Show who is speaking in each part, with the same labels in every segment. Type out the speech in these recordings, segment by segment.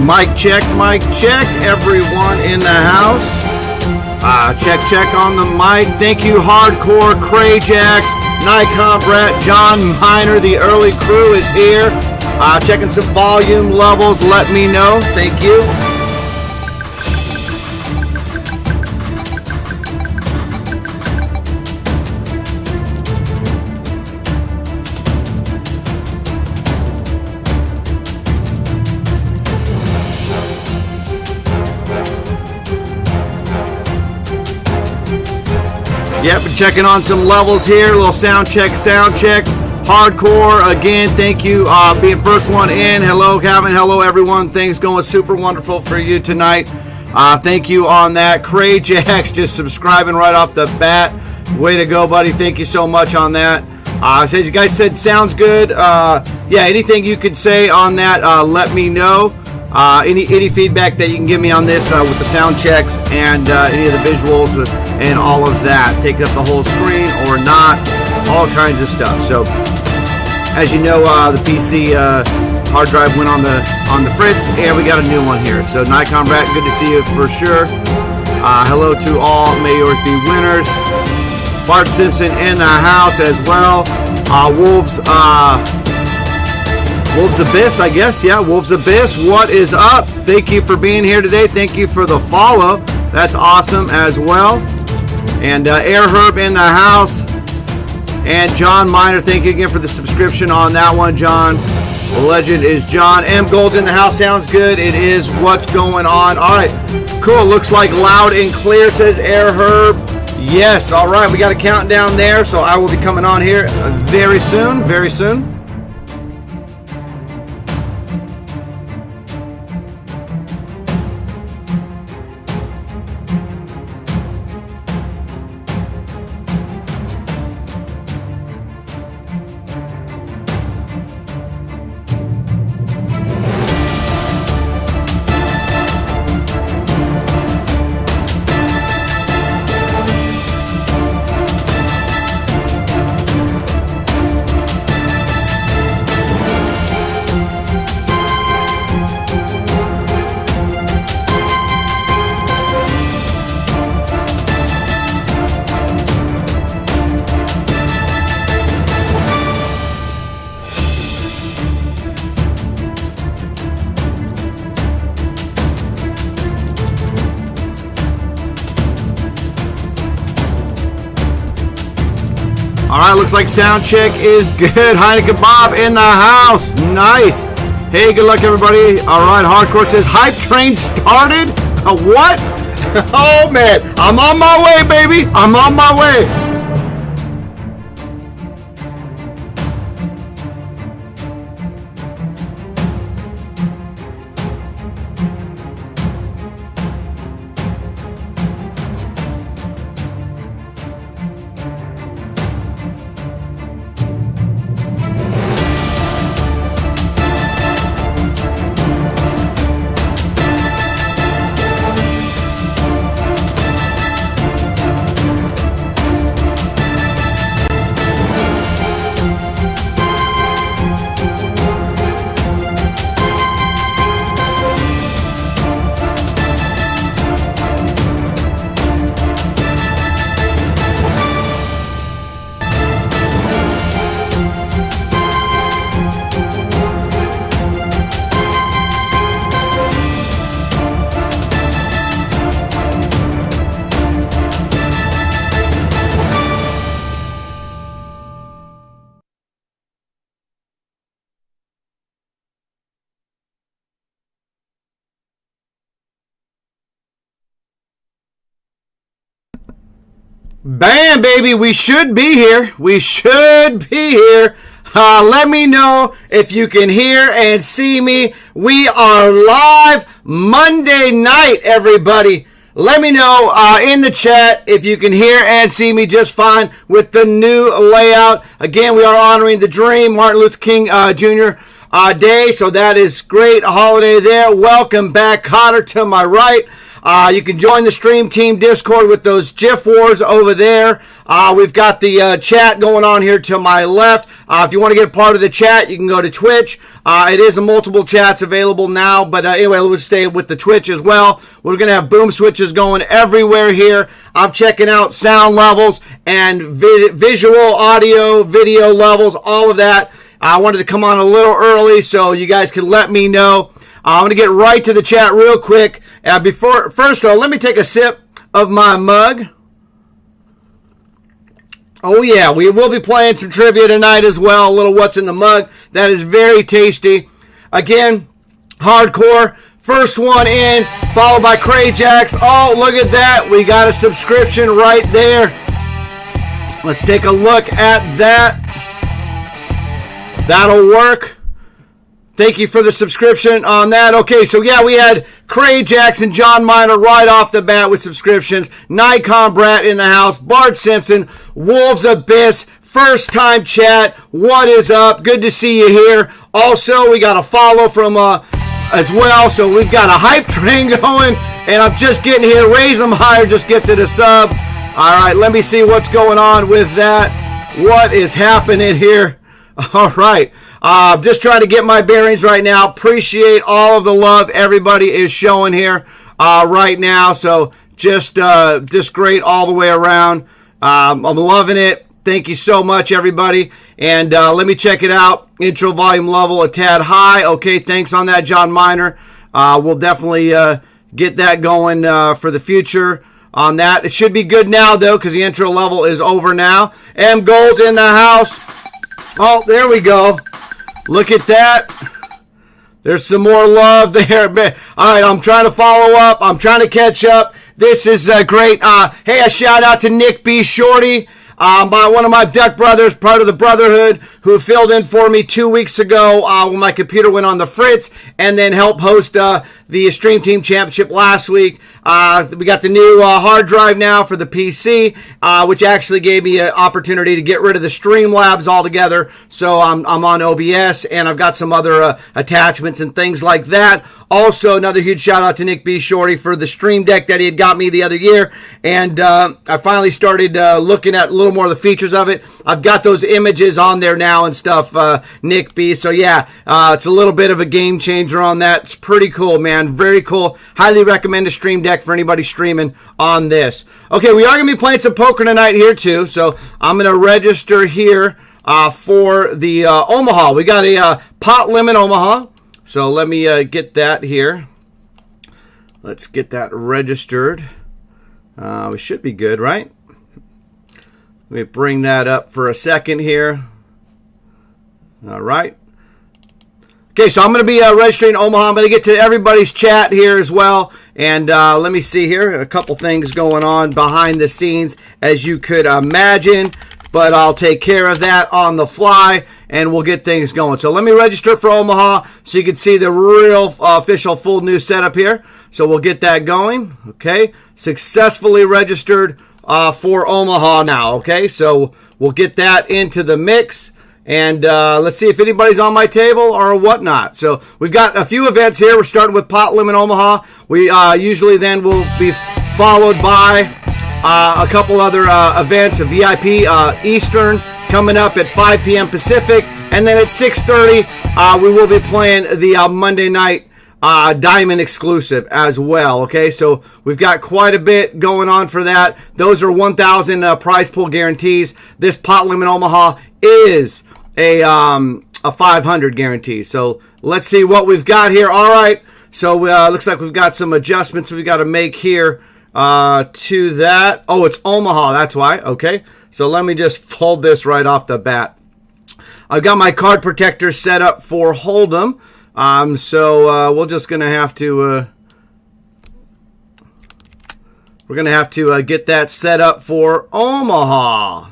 Speaker 1: Mic check, everyone in the house. Check on the mic. Thank you, Hardcore, Crayjax, Nikon Brett, John Miner. The early crew is here. Checking some volume levels. Let me know. Thank you. Yep, checking on some levels here. A little sound check. Hardcore, again, thank you. Being first one in. Hello, Calvin. Hello, everyone. Things going super wonderful for you tonight. Thank you on that. Crayjax just subscribing right off the bat. Way to go, buddy. Thank you so much on that. Says you guys said sounds good. Yeah, anything you could say on that, let me know. Any feedback that you can give me on this with the sound checks and any of the visuals and all of that. Take up the whole screen or not, all kinds of stuff. So, as you know, the PC hard drive went on the fritz, and we got a new one here. So, Nikon Brat, good to see you for sure. Hello to all. May yours be winners. Bart Simpson in the house as well. Wolves Abyss, I guess. Yeah, Wolves Abyss. What is up? Thank you for being here today. Thank you for the follow. That's awesome as well. And Air Herb in the house. And John Miner, thank you again for the subscription on that one, John. The legend is John. M Gold's in the house. Sounds good. It is. What's going on? All right. Cool. Looks like loud and clear, says Air Herb. Yes. All right. We got a countdown there. So I will be coming on here very soon. Very soon. Looks like sound check is good. Heineken Bob in the house. Nice. Hey, good luck, everybody. All right, Hardcore says hype train started. What? Oh, man. I'm on my way, baby. I'm on my way. Bam, baby, we should be here. We should be here. Let me know if you can hear and see me. We are live Monday night, everybody. Let me know in the chat if you can hear and see me just fine with the new layout. Again, we are honoring the dream, Martin Luther King Jr. Day, so that is great. A holiday there. Welcome back, Cotter, to my right. You can join the Stream Team Discord with those GIF wars over there. We've got the chat going on here to my left. If you want to get part of the chat, you can go to Twitch. It is a multiple chats available now, but anyway, let's stay with the Twitch as well. We're going to have boom switches going everywhere here. I'm checking out sound levels and visual, audio, video levels, all of that. I wanted to come on a little early so you guys can let me know. I'm going to get right to the chat real quick. First though, let me take a sip of my mug. Oh yeah, we will be playing some trivia tonight as well. A little what's in the mug. That is very tasty. Again, hardcore. First one in, followed by Cray Jacks. Oh, look at that. We got a subscription right there. Let's take a look at that. That'll work. Thank you for the subscription on that. Okay, so yeah, we had Cray Jackson, John Miner right off the bat with subscriptions. Nikon Brat in the house. Bart Simpson, Wolves Abyss, first time chat. What is up? Good to see you here. Also, we got a follow from as well. So we've got a hype train going, and I'm just getting here. Raise them higher, just gifted a sub. All right, let me see what's going on with that. What is happening here? All right. Just trying to get my bearings right now. Appreciate all of the love everybody is showing here right now. So just great all the way around. I'm loving it. Thank you so much, everybody. And let me check it out. Intro volume level a tad high. Okay, thanks on that, John Miner. We'll definitely get that going for the future on that. It should be good now, though, because the intro level is over now. M Gold's in the house. Oh, there we go. Look at that. There's some more love there. All right, I'm trying to follow up. I'm trying to catch up. This is great. Hey, a shout out to Nick B. Shorty, one of my Duck brothers, part of the Brotherhood, who filled in for me 2 weeks ago when my computer went on the fritz, and then helped host the Stream Team Championship last week. We got the new hard drive now for the PC, which actually gave me an opportunity to get rid of the Streamlabs altogether. So I'm on OBS, and I've got some other attachments and things like that. Also, another huge shout out to Nick B. Shorty for the Stream Deck that he had got me the other year. And I finally started looking at a little more of the features of it. I've got those images on there now and stuff, Nick B. So yeah, it's a little bit of a game changer on that. It's pretty cool, man. Very cool. Highly recommend a Stream Deck for anybody streaming on this. Okay, we are going to be playing some poker tonight here too. So I'm going to register here for the Omaha. We got a pot limit Omaha. So let me get that here. Let's get that registered. We should be good, right? Let me bring that up for a second here. All right. Okay, so I'm going to be registering Omaha. I'm going to get to everybody's chat here as well. And let me see here. A couple things going on behind the scenes, as you could imagine. But I'll take care of that on the fly, and we'll get things going. So let me register for Omaha so you can see the real official full new setup here. So we'll get that going. Okay, successfully registered for Omaha now. Okay, so we'll get that into the mix. And let's see if anybody's on my table or whatnot. So we've got a few events here. We're starting with Pot Limit Omaha. We usually then will be followed by a couple other events, a VIP Eastern coming up at 5 p.m. Pacific. And then at 6:30, we will be playing the Monday night Diamond exclusive as well. Okay, so we've got quite a bit going on for that. Those are 1,000 prize pool guarantees. This Pot Limit Omaha is a 500 guarantee. So let's see what we've got here. All right, so looks like we've got some adjustments we've got to make here to that. Oh, it's Omaha, that's why. Okay, so let me just fold this right off the bat. I've got my card protector set up for Hold'em. So we're just gonna have to get that set up for Omaha.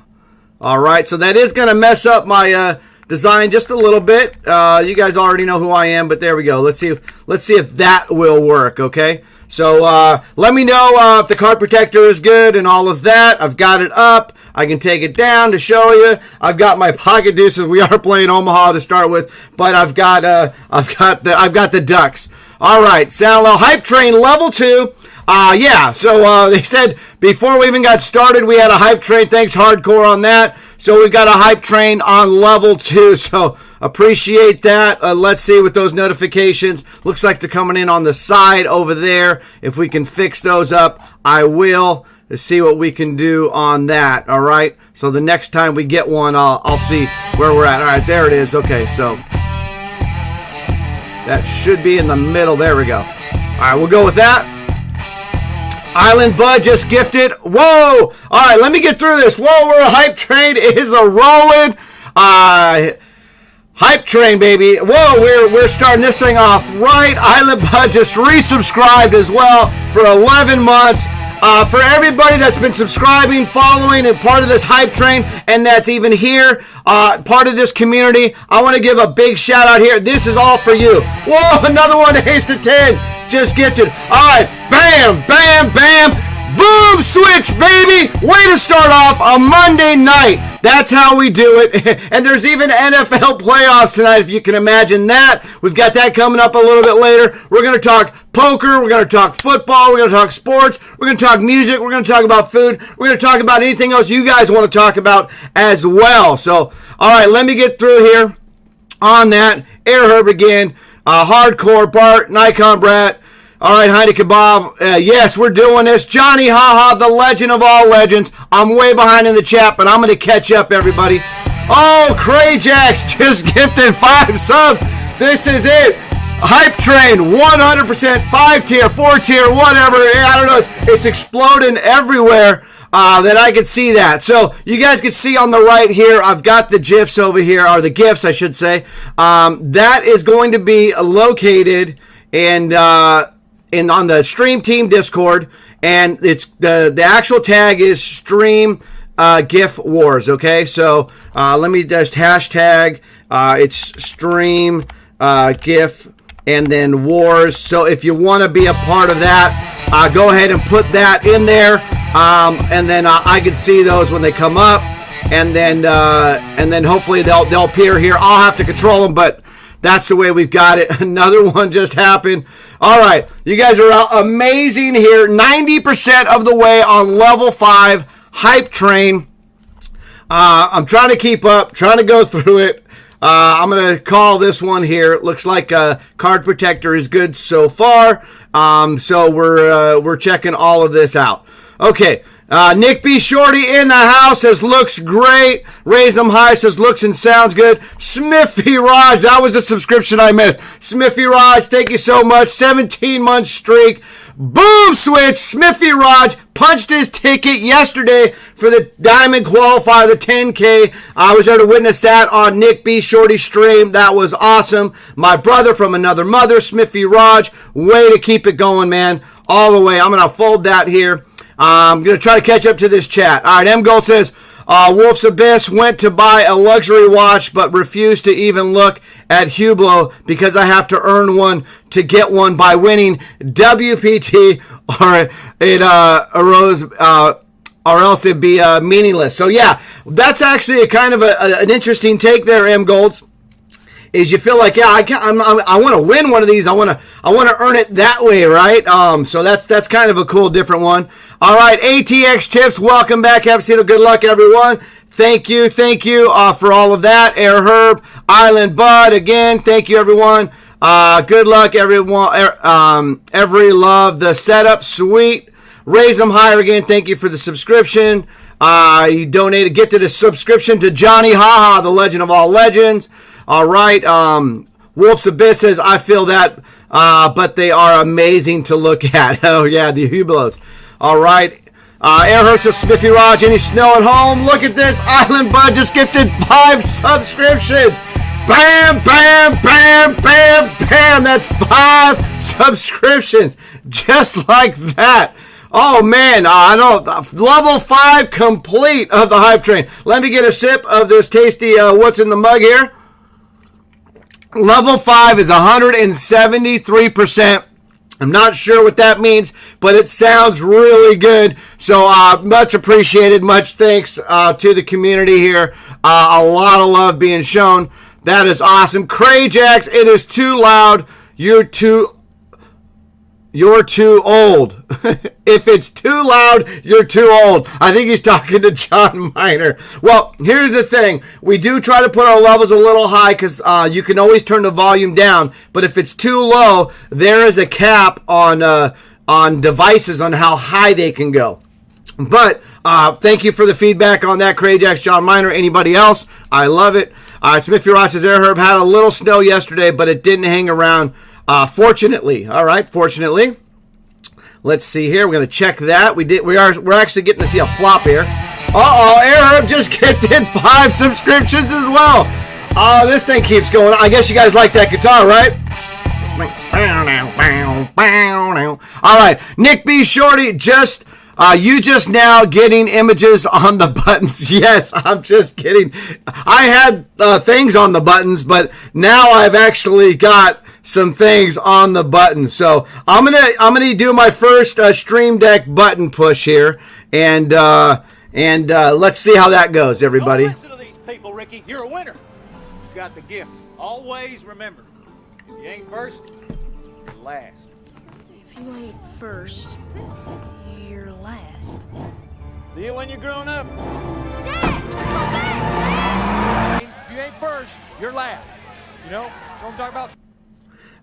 Speaker 1: All right, so that is gonna mess up my design just a little bit. You guys already know who I am, but there we go. Let's see if that will work. Okay, so let me know if the card protector is good and all of that. I've got it up. I can take it down to show you. I've got my pocket deuces. We are playing Omaha to start with, but I've got the Ducks. All right, sound low. Hype Train level 2. Yeah, so they said before we even got started, we had a hype train. Thanks, Hardcore, on that. So we've got a hype train on level 2. So appreciate that. Let's see with those notifications. Looks like they're coming in on the side over there. If we can fix those up, I will. Let's see what we can do on that. All right. So the next time we get one, I'll see where we're at. All right, there it is. Okay, so that should be in the middle. There we go. All right, we'll go with that. Island Bud just gifted. Whoa! All right, let me get through this. Whoa, we're a hype train. It is a rolling hype train, baby. Whoa, we're starting this thing off right. Island Bud just resubscribed as well for 11 months. For everybody that's been subscribing, following, and part of this hype train, and that's even here, part of this community, I want to give a big shout out here. This is all for you. Whoa, another one, ace to 10. Just gifted. All right, bam, bam, bam. Boom, switch, baby. Way to start off a Monday night. That's how we do it. And there's even NFL playoffs tonight, if you can imagine that. We've got that coming up a little bit later. We're going to talk poker. We're going to talk football. We're going to talk sports. We're going to talk music. We're going to talk about food. We're going to talk about anything else you guys want to talk about as well. So, all right, let me get through here on that. Air Herb again. Hardcore, Bart, Nikon Brat. All right, Heidi Kebab. Yes, we're doing this. Johnny Haha, the legend of all legends. I'm way behind in the chat, but I'm going to catch up, everybody. Oh, Crayjax just gifted 5 subs. This is it. Hype train, 100%, 5 tier, 4 tier, whatever. I don't know. It's exploding everywhere that I could see that. So you guys can see on the right here, I've got the GIFs over here, or the GIFs, I should say. That is going to be located on the Stream Team Discord, and it's the actual tag is Stream GIF Wars. Okay, so let me just hashtag it's Stream GIF and then Wars. So if you want to be a part of that, go ahead and put that in there, and then I can see those when they come up, and then hopefully they'll appear here. I'll have to control them, but that's the way we've got it. Another one just happened. All right, you guys are amazing here. 90% of the way on level 5 hype train. I'm trying to keep up, trying to go through it. I'm going to call this one here. It looks like Card Protector is good so far. So we're checking all of this out. Okay. Nick B. Shorty in the house says looks great. Raise them high says looks and sounds good. Smithy Raj, that was a subscription I missed. Smithy Raj, thank you so much. 17-month streak. Boom switch. Smithy Raj punched his ticket yesterday for the Diamond Qualifier, the 10K. I was there to witness that on Nick B. Shorty's stream. That was awesome. My brother from another mother, Smithy Raj. Way to keep it going, man. All the way. I'm going to fold that here. I'm going to try to catch up to this chat. All right, M. Gold says, Wolf's Abyss went to buy a luxury watch but refused to even look at Hublot because I have to earn one to get one by winning WPT or it arose or else it'd be meaningless. So, yeah, that's actually a kind of an interesting take there, M. Golds. Is you feel like, yeah, I want to win one of these. I want to earn it that way, right? So that's kind of a cool, different one. All right, ATX Tips, welcome back. Have a seat. Good luck, everyone. Thank you for all of that. Air Herb, Island Bud, again, thank you, everyone. Good luck, everyone. Every love the setup, sweet. Raise them higher again. Thank you for the subscription. You gifted a subscription to Johnny Haha, the legend of all legends. All right, Wolf's Abyss says, I feel that, but they are amazing to look at. Oh, yeah, the Hublots. All right, Air says, Smithy Raj, any snow at home? Look at this. Island Bud just gifted 5 subscriptions. Bam, bam, bam, bam, bam. That's 5 subscriptions. Just like that. Oh, man, I know. Level 5 complete of the hype train. Let me get a sip of this tasty what's in the mug here. Level 5 is 173%. I'm not sure what that means, but it sounds really good. So much appreciated. Much thanks to the community here. A lot of love being shown. That is awesome. Crayjax, it is too loud. You're too You're too old. If it's too loud, you're too old. I think he's talking to John Miner. Well, here's the thing. We do try to put our levels a little high because you can always turn the volume down. But if it's too low, there is a cap on devices on how high they can go. But thank you for the feedback on that, Crajax, John Miner, anybody else. I love it. Smithy Ross says, Air Herb had a little snow yesterday, but it didn't hang around. Fortunately. All right, fortunately. Let's see here. We're going to check that. We're actually getting to see a flop here. Air Herb just kicked in 5 subscriptions as well. This thing keeps going. I guess you guys like that guitar, right? All right, Nick B. Shorty, you just now getting images on the buttons. Yes, I'm just kidding. I had things on the buttons, but now I've actually got some things on the buttons. So I'm gonna do my first Stream Deck button push here, and let's see how that goes, everybody.
Speaker 2: Don't listen to these people, Ricky. You're a winner. You got the gift. Always remember, if you ain't first, you're last.
Speaker 3: If you ain't first, you're last.
Speaker 2: See you when you're grown up.
Speaker 3: Dad!
Speaker 2: If you ain't first, you're last. You know what I'm talking about?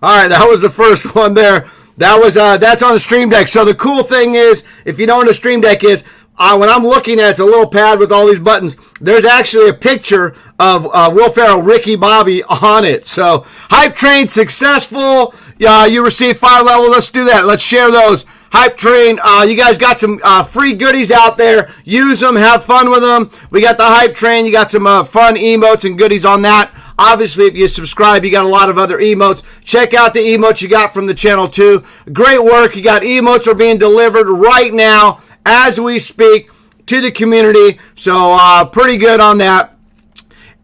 Speaker 1: All right, that was the first one there. That's on the Stream Deck. So the cool thing is, if you know what a Stream Deck is, when I'm looking at the little pad with all these buttons, there's actually a picture of Will Ferrell, Ricky Bobby on it. So Hype Train successful. You received 5 levels. Let's do that. Let's share those. Hype Train, you guys got some free goodies out there. Use them. Have fun with them. We got the Hype Train. You got some fun emotes and goodies on that. Obviously, if you subscribe, you got a lot of other emotes. Check out the emotes you got from the channel, too. Great work. You got emotes are being delivered right now as we speak to the community. So, pretty good on that.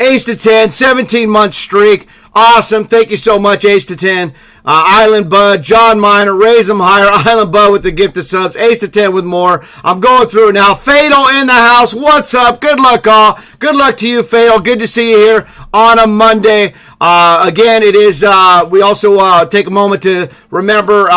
Speaker 1: Ace to 10, 17-month streak. Awesome. Thank you so much, Ace to 10. Island Bud, John Miner, Raise Them Higher, Island Bud with the gift of subs, Ace to 10 with more. I'm going through it now. Fatal in the house. What's up? Good luck, all. Good luck to you, Fatal. Good to see you here on a Monday. Again, it is, we also take a moment to remember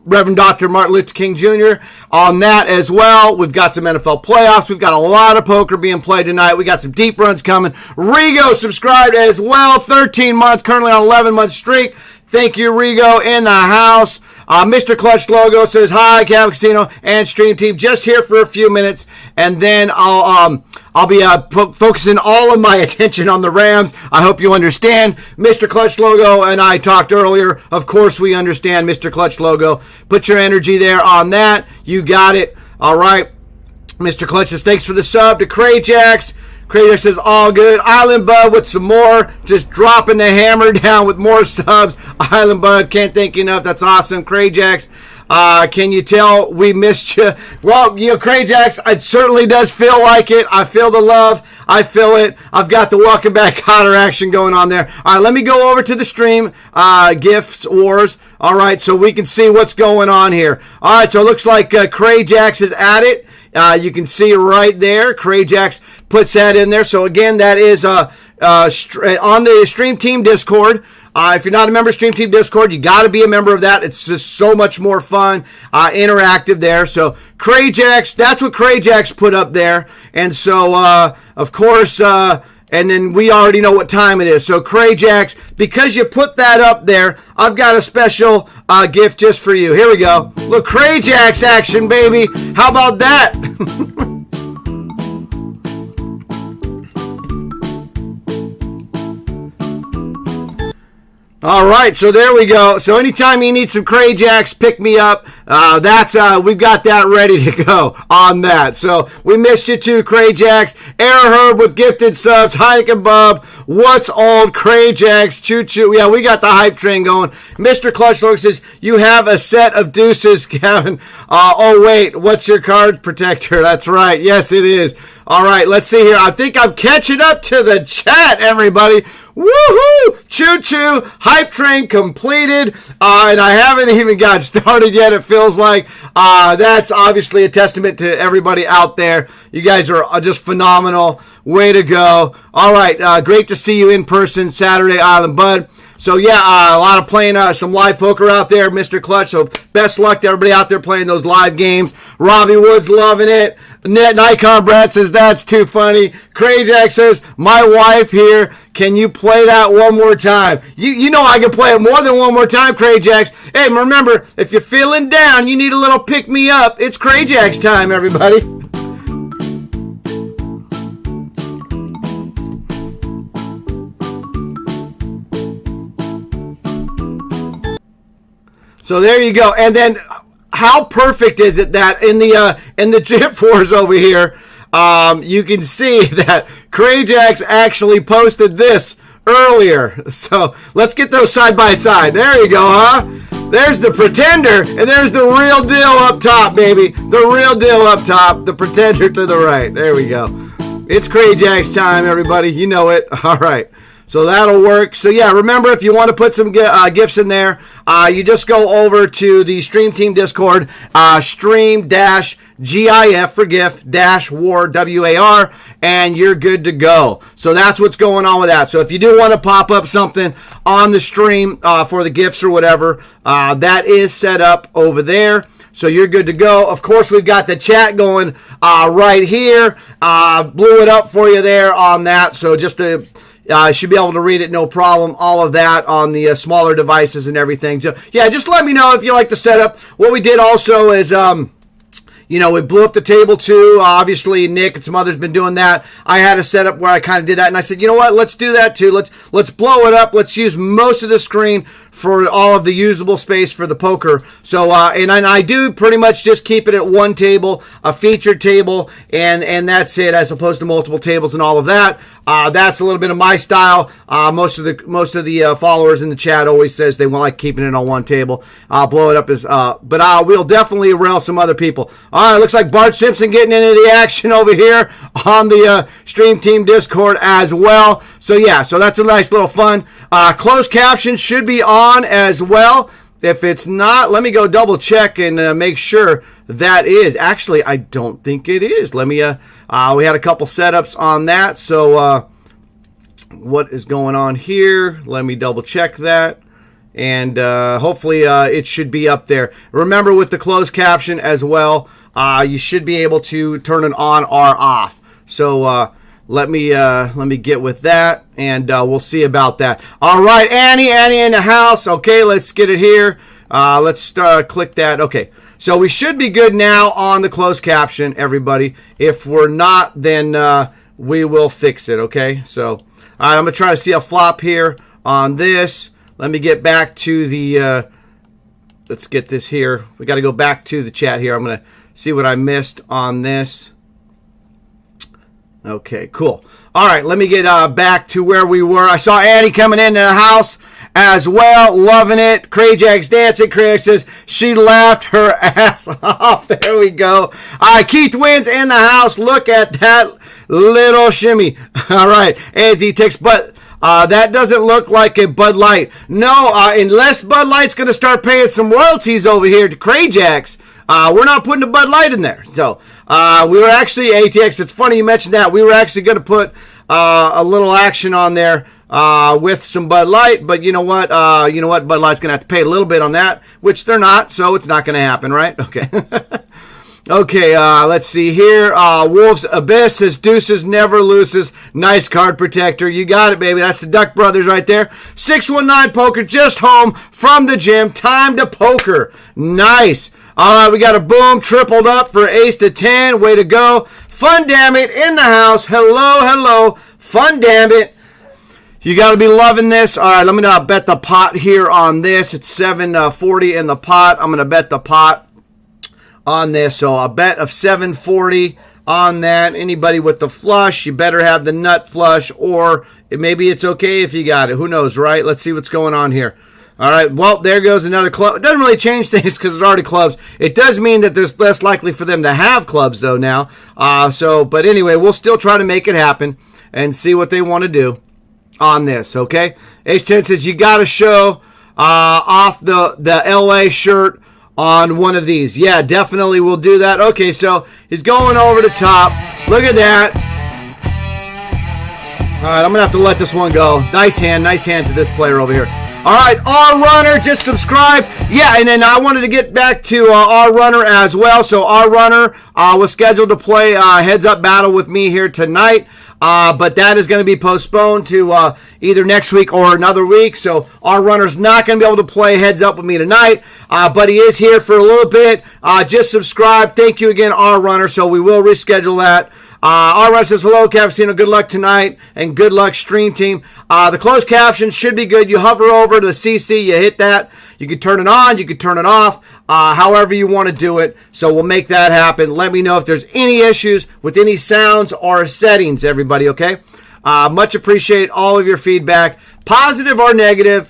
Speaker 1: Reverend Dr. Martin Luther King Jr. on that as well. We've got some NFL playoffs. We've got a lot of poker being played tonight. We got some deep runs coming. Rigo subscribed as well. 13 months, currently on 11-month streak. Thank you, Rigo, in the house. Mr. Clutch Logo says, hi, Cam Casino and Stream Team. Just here for a few minutes, and then I'll be focusing all of my attention on the Rams. I hope you understand. Mr. Clutch Logo and I talked earlier. Of course, we understand, Mr. Clutch Logo. Put your energy there on that. You got it. All right. Mr. Clutch says, thanks for the sub to Crajax. Crajax says, all good. Island Bud with some more. Just dropping the hammer down with more subs. Island Bud, can't thank you enough. That's awesome. Crajax, can you tell we missed you? Well, you know, Crajax, it certainly does feel like it. I feel the love. I feel it. I've got the welcome back Cotter action going on there. All right, let me go over to the stream. Gifts Wars. All right, so we can see what's going on here. All right, so it looks like Crajax is at it. You can see right there, Crajax puts that in there. So again, that is on the Stream Team Discord. If you're not a member of Stream Team Discord, you got to be a member of that. It's just so much more fun, interactive there. So Crajax, that's what Crajax put up there. And so, of course, and then we already know what time it is. So Crajax, because you put that up there, I've got a special gift just for you. Here we go. Look, Crajax action, baby. How about that? All right, so there we go. So anytime you need some Crajax, pick me up. We've got that ready to go on that. So we missed you too, Crajax. Air Herb with gifted subs. Heineken Bub. What's old Crajax? Choo choo. Yeah, we got the hype train going. Mr. Clutchlock says, you have a set of deuces, Kevin. Oh, wait, what's your card protector? That's right. Yes, it is. All right, let's see here. I think I'm catching up to the chat, everybody. Woohoo! Choo-choo! Hype train completed. And I haven't even got started yet, it feels like. That's obviously a testament to everybody out there. You guys are just phenomenal. Way to go. All right, great to see you in person Saturday, Island Bud. So yeah, a lot of playing some live poker out there, Mr. Clutch. So best luck to everybody out there playing those live games. Robbie Wood's loving it. Nikon Brad says that's too funny. Craig says, my wife here, can you play that one more time? You know I can play it more than one more time, Craig Jacks. Hey, remember, if you're feeling down, you need a little pick me up. It's Craig Jacks time, everybody. So there you go. And then how perfect is it that in the Chip Fours over here, you can see that Krajax actually posted this earlier. So let's get those side by side. There you go, huh? There's the Pretender, and there's the real deal up top, baby. The real deal up top, the Pretender to the right. There we go. It's Krajax time, everybody. You know it. All right. So that'll work. So yeah, remember, if you want to put some gifts in there, you just go over to the Stream Team Discord, stream-gif for GIF -war, WAR, and you're good to go. So that's what's going on with that. So if you do want to pop up something on the stream for the gifts or whatever, that is set up over there. So you're good to go. Of course, we've got the chat going right here. Blew it up for you there on that. So just to... should be able to read it, no problem. All of that on the smaller devices and everything. So, yeah, just let me know if you like the setup. What we did also is, you know, we blew up the table too. Obviously, Nick and some others been doing that. I had a setup where I kind of did that, and I said, you know what? Let's do that too. Let's blow it up. Let's use most of the screen for all of the usable space for the poker. So, and I do pretty much just keep it at one table, a featured table, and that's it, as opposed to multiple tables and all of that. That's a little bit of my style. Most of the followers in the chat always says they like keeping it on one table. I'll blow it up as, but we'll definitely rail some other people. All right, looks like Bart Simpson getting into the action over here on the Stream Team Discord as well. So yeah, so that's a nice little fun. Closed caption should be on as well. If it's not, let me go double check and make sure that is. Actually, I don't think it is. Let me, we had a couple setups on that. So what is going on here? Let me double check that. And hopefully it should be up there. Remember, with the closed caption as well, you should be able to turn it on or off. So let me get with that, and we'll see about that. All right, Annie in the house. Okay, let's get it here. Let's click that. Okay, so we should be good now on the closed caption, everybody. If we're not, then we will fix it. Okay, so I'm gonna try to see a flop here on this. Let me get back to the. Let's get this here. We got to go back to the chat here. I'm gonna see what I missed on this. Okay, cool. All right, let me get back to where we were. I saw Annie coming into the house as well, loving it. Krajack's dancing. Craig says she laughed her ass off. There we go. All right, Keith wins in the house. Look at that little shimmy. All right, Andy takes, but that doesn't look like a Bud Light. No, unless Bud Light's going to start paying some royalties over here to Krajack's. We're not putting a Bud Light in there. So we were actually, ATX, it's funny you mentioned that. We were actually going to put a little action on there with some Bud Light, but you know what? Bud Light's going to have to pay a little bit on that, which they're not, so it's not going to happen, right? Okay. Okay, let's see here. Wolves Abyss says Deuces never loses. Nice card protector. You got it, baby. That's the Duck Brothers right there. 619 Poker just home from the gym. Time to poker. Nice. All right, we got a boom tripled up for ace to 10. Way to go. Fun damn it in the house. Hello. Fun damn it. You got to be loving this. All right, let me bet the pot here on this. It's 740 in the pot. I'm going to bet the pot on this. So a bet of 740 on that. Anybody with the flush, you better have the nut flush, or maybe it's okay if you got it. Who knows, right? Let's see what's going on here. All right, well, there goes another club. It doesn't really change things because it's already clubs. It does mean that there's less likely for them to have clubs, though, now. But anyway, we'll still try to make it happen and see what they want to do on this, okay? H10 says you got to show off the LA shirt on one of these. Yeah, definitely we'll do that. Okay, so he's going over the top. Look at that. All right, I'm going to have to let this one go. Nice hand to this player over here. All right, R Runner, just subscribe. Yeah, and then I wanted to get back to R Runner as well. So R Runner was scheduled to play Heads Up Battle with me here tonight. But that is going to be postponed to either next week or another week. So our runner's not going to be able to play Heads Up with me tonight, but he is here for a little bit. Just subscribe. Thank you again, our runner. So we will reschedule that. Our runner says, hello, Cavacino. Good luck tonight, and good luck, stream team. The closed caption should be good. You hover over to the CC, you hit that. You can turn it on, you can turn it off, however you want to do it. So we'll make that happen. Let me know if there's any issues with any sounds or settings, everybody, okay? Much appreciate all of your feedback, positive or negative.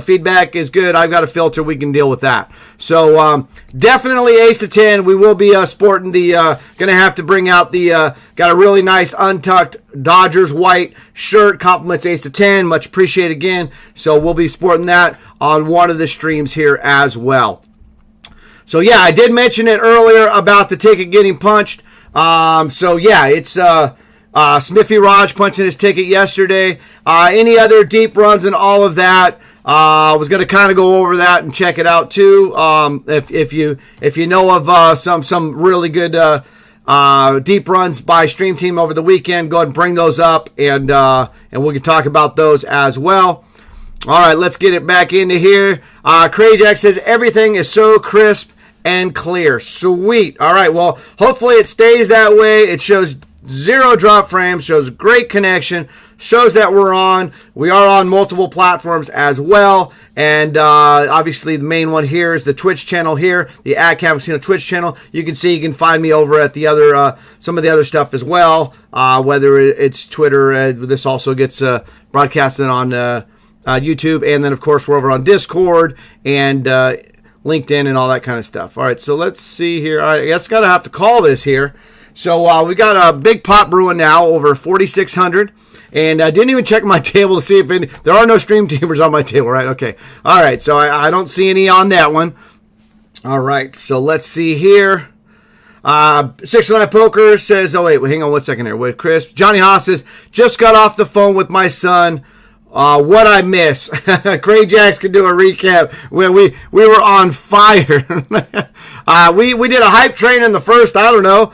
Speaker 1: Feedback is good. I've got a filter. We can deal with that. So definitely Ace to 10. We will be sporting the, going to have to bring out the, got a really nice untucked Dodgers white shirt. Compliments Ace to 10. Much appreciated again. So we'll be sporting that on one of the streams here as well. So yeah, I did mention it earlier about the ticket getting punched. It's Smithy Raj punching his ticket yesterday. Any other deep runs and all of that. Was going to kind of go over that and check it out too. If you know of some really good deep runs by Stream Team over the weekend, go ahead and bring those up, and we can talk about those as well. All right, let's get it back into here. Crayjack says everything is so crisp and clear. Sweet. All right, well, hopefully it stays that way. It shows 0 drop frames, shows great connection, shows that we are on multiple platforms as well, and obviously the main one here is the Twitch channel here, the @Cavacino Twitch channel. You can see, you can find me over at the other some of the other stuff as well, whether it's Twitter. This also gets broadcasted on YouTube, and then of course we're over on Discord and LinkedIn and all that kind of stuff. All right, so let's see here. All right, I guess gotta have to call this here. So we got a big pot brewing now, over 4,600. And I didn't even check my table to see if there are no stream teamers on my table, right? Okay. All right, so I don't see any on that one. All right, so let's see here. 609 Poker says, oh, wait, hang on 1 second here. Wait, Chris. Johnny Haas says, just got off the phone with my son. What I miss. Craig Jacks can do a recap where we were on fire. We did a hype train in the first, I don't know,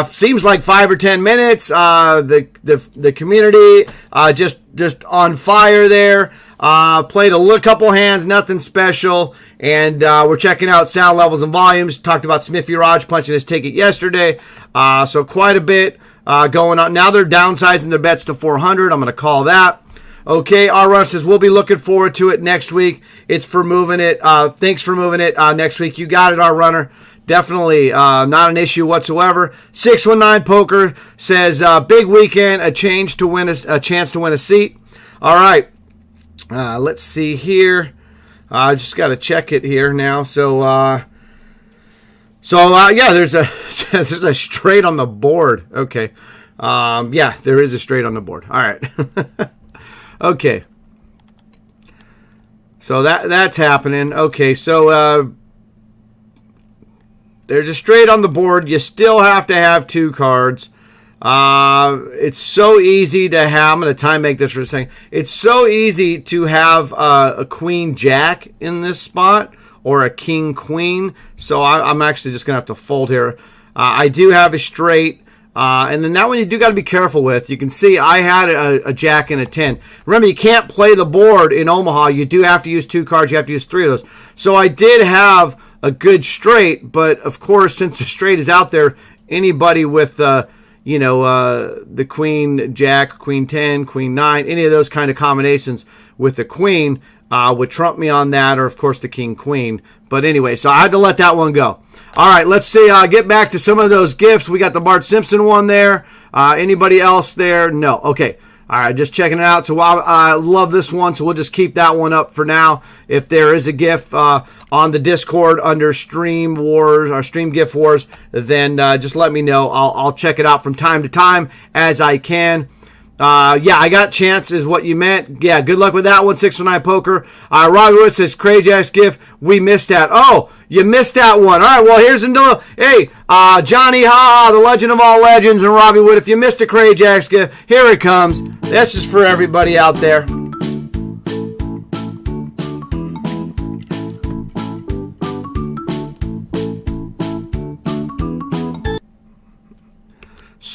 Speaker 1: seems like 5 or 10 minutes. The community just on fire there. Played a couple hands, nothing special, and we're checking out sound levels and volumes. Talked about Smithy Raj punching his ticket yesterday, so quite a bit going on. Now they're downsizing their bets to 400. I'm going to call that. Okay, our runner says we'll be looking forward to it next week. It's for moving it. Thanks for moving it next week. You got it, our runner. Definitely not an issue whatsoever. 619 Poker says big weekend, a chance to win a seat. All right, let's see here. I just got to check it here now. So yeah, there's a straight on the board. Okay, yeah, there is a straight on the board. All right. Okay, so that's happening. Okay, so there's a straight on the board. You still have to have 2 cards. It's so easy to have. I'm going to time make this for a second. It's so easy to have a queen jack in this spot or a king queen. So I'm actually just going to have to fold here. I do have a straight. And then that one you do got to be careful with. You can see I had a jack and a 10. Remember, you can't play the board in Omaha. You do have to use 2 cards. You have to use 3 of those. So I did have a good straight, but of course, since the straight is out there, anybody with the queen jack, queen 10, queen 9, any of those kind of combinations with the queen would trump me on that, or of course the king queen. But anyway, so I had to let that one go. All right, let's see. Get back to some of those gifts. We got the Bart Simpson one there. Anybody else there? No. Okay. All right, just checking it out. So I love this one, so we'll just keep that one up for now. If there is a GIF on the Discord under Stream Wars or Stream GIF Wars, then just let me know. I'll check it out from time to time as I can. Yeah, I got chance is what you meant. Yeah, good luck with that one, 619 Poker. Robbie Wood says, Crayjack's gift, we missed that. Oh, you missed that one. All right, well, here's another. Hey, Johnny Ha, the legend of all legends, and Robbie Wood, if you missed a Crayjack's gift, here it comes. This is for everybody out there.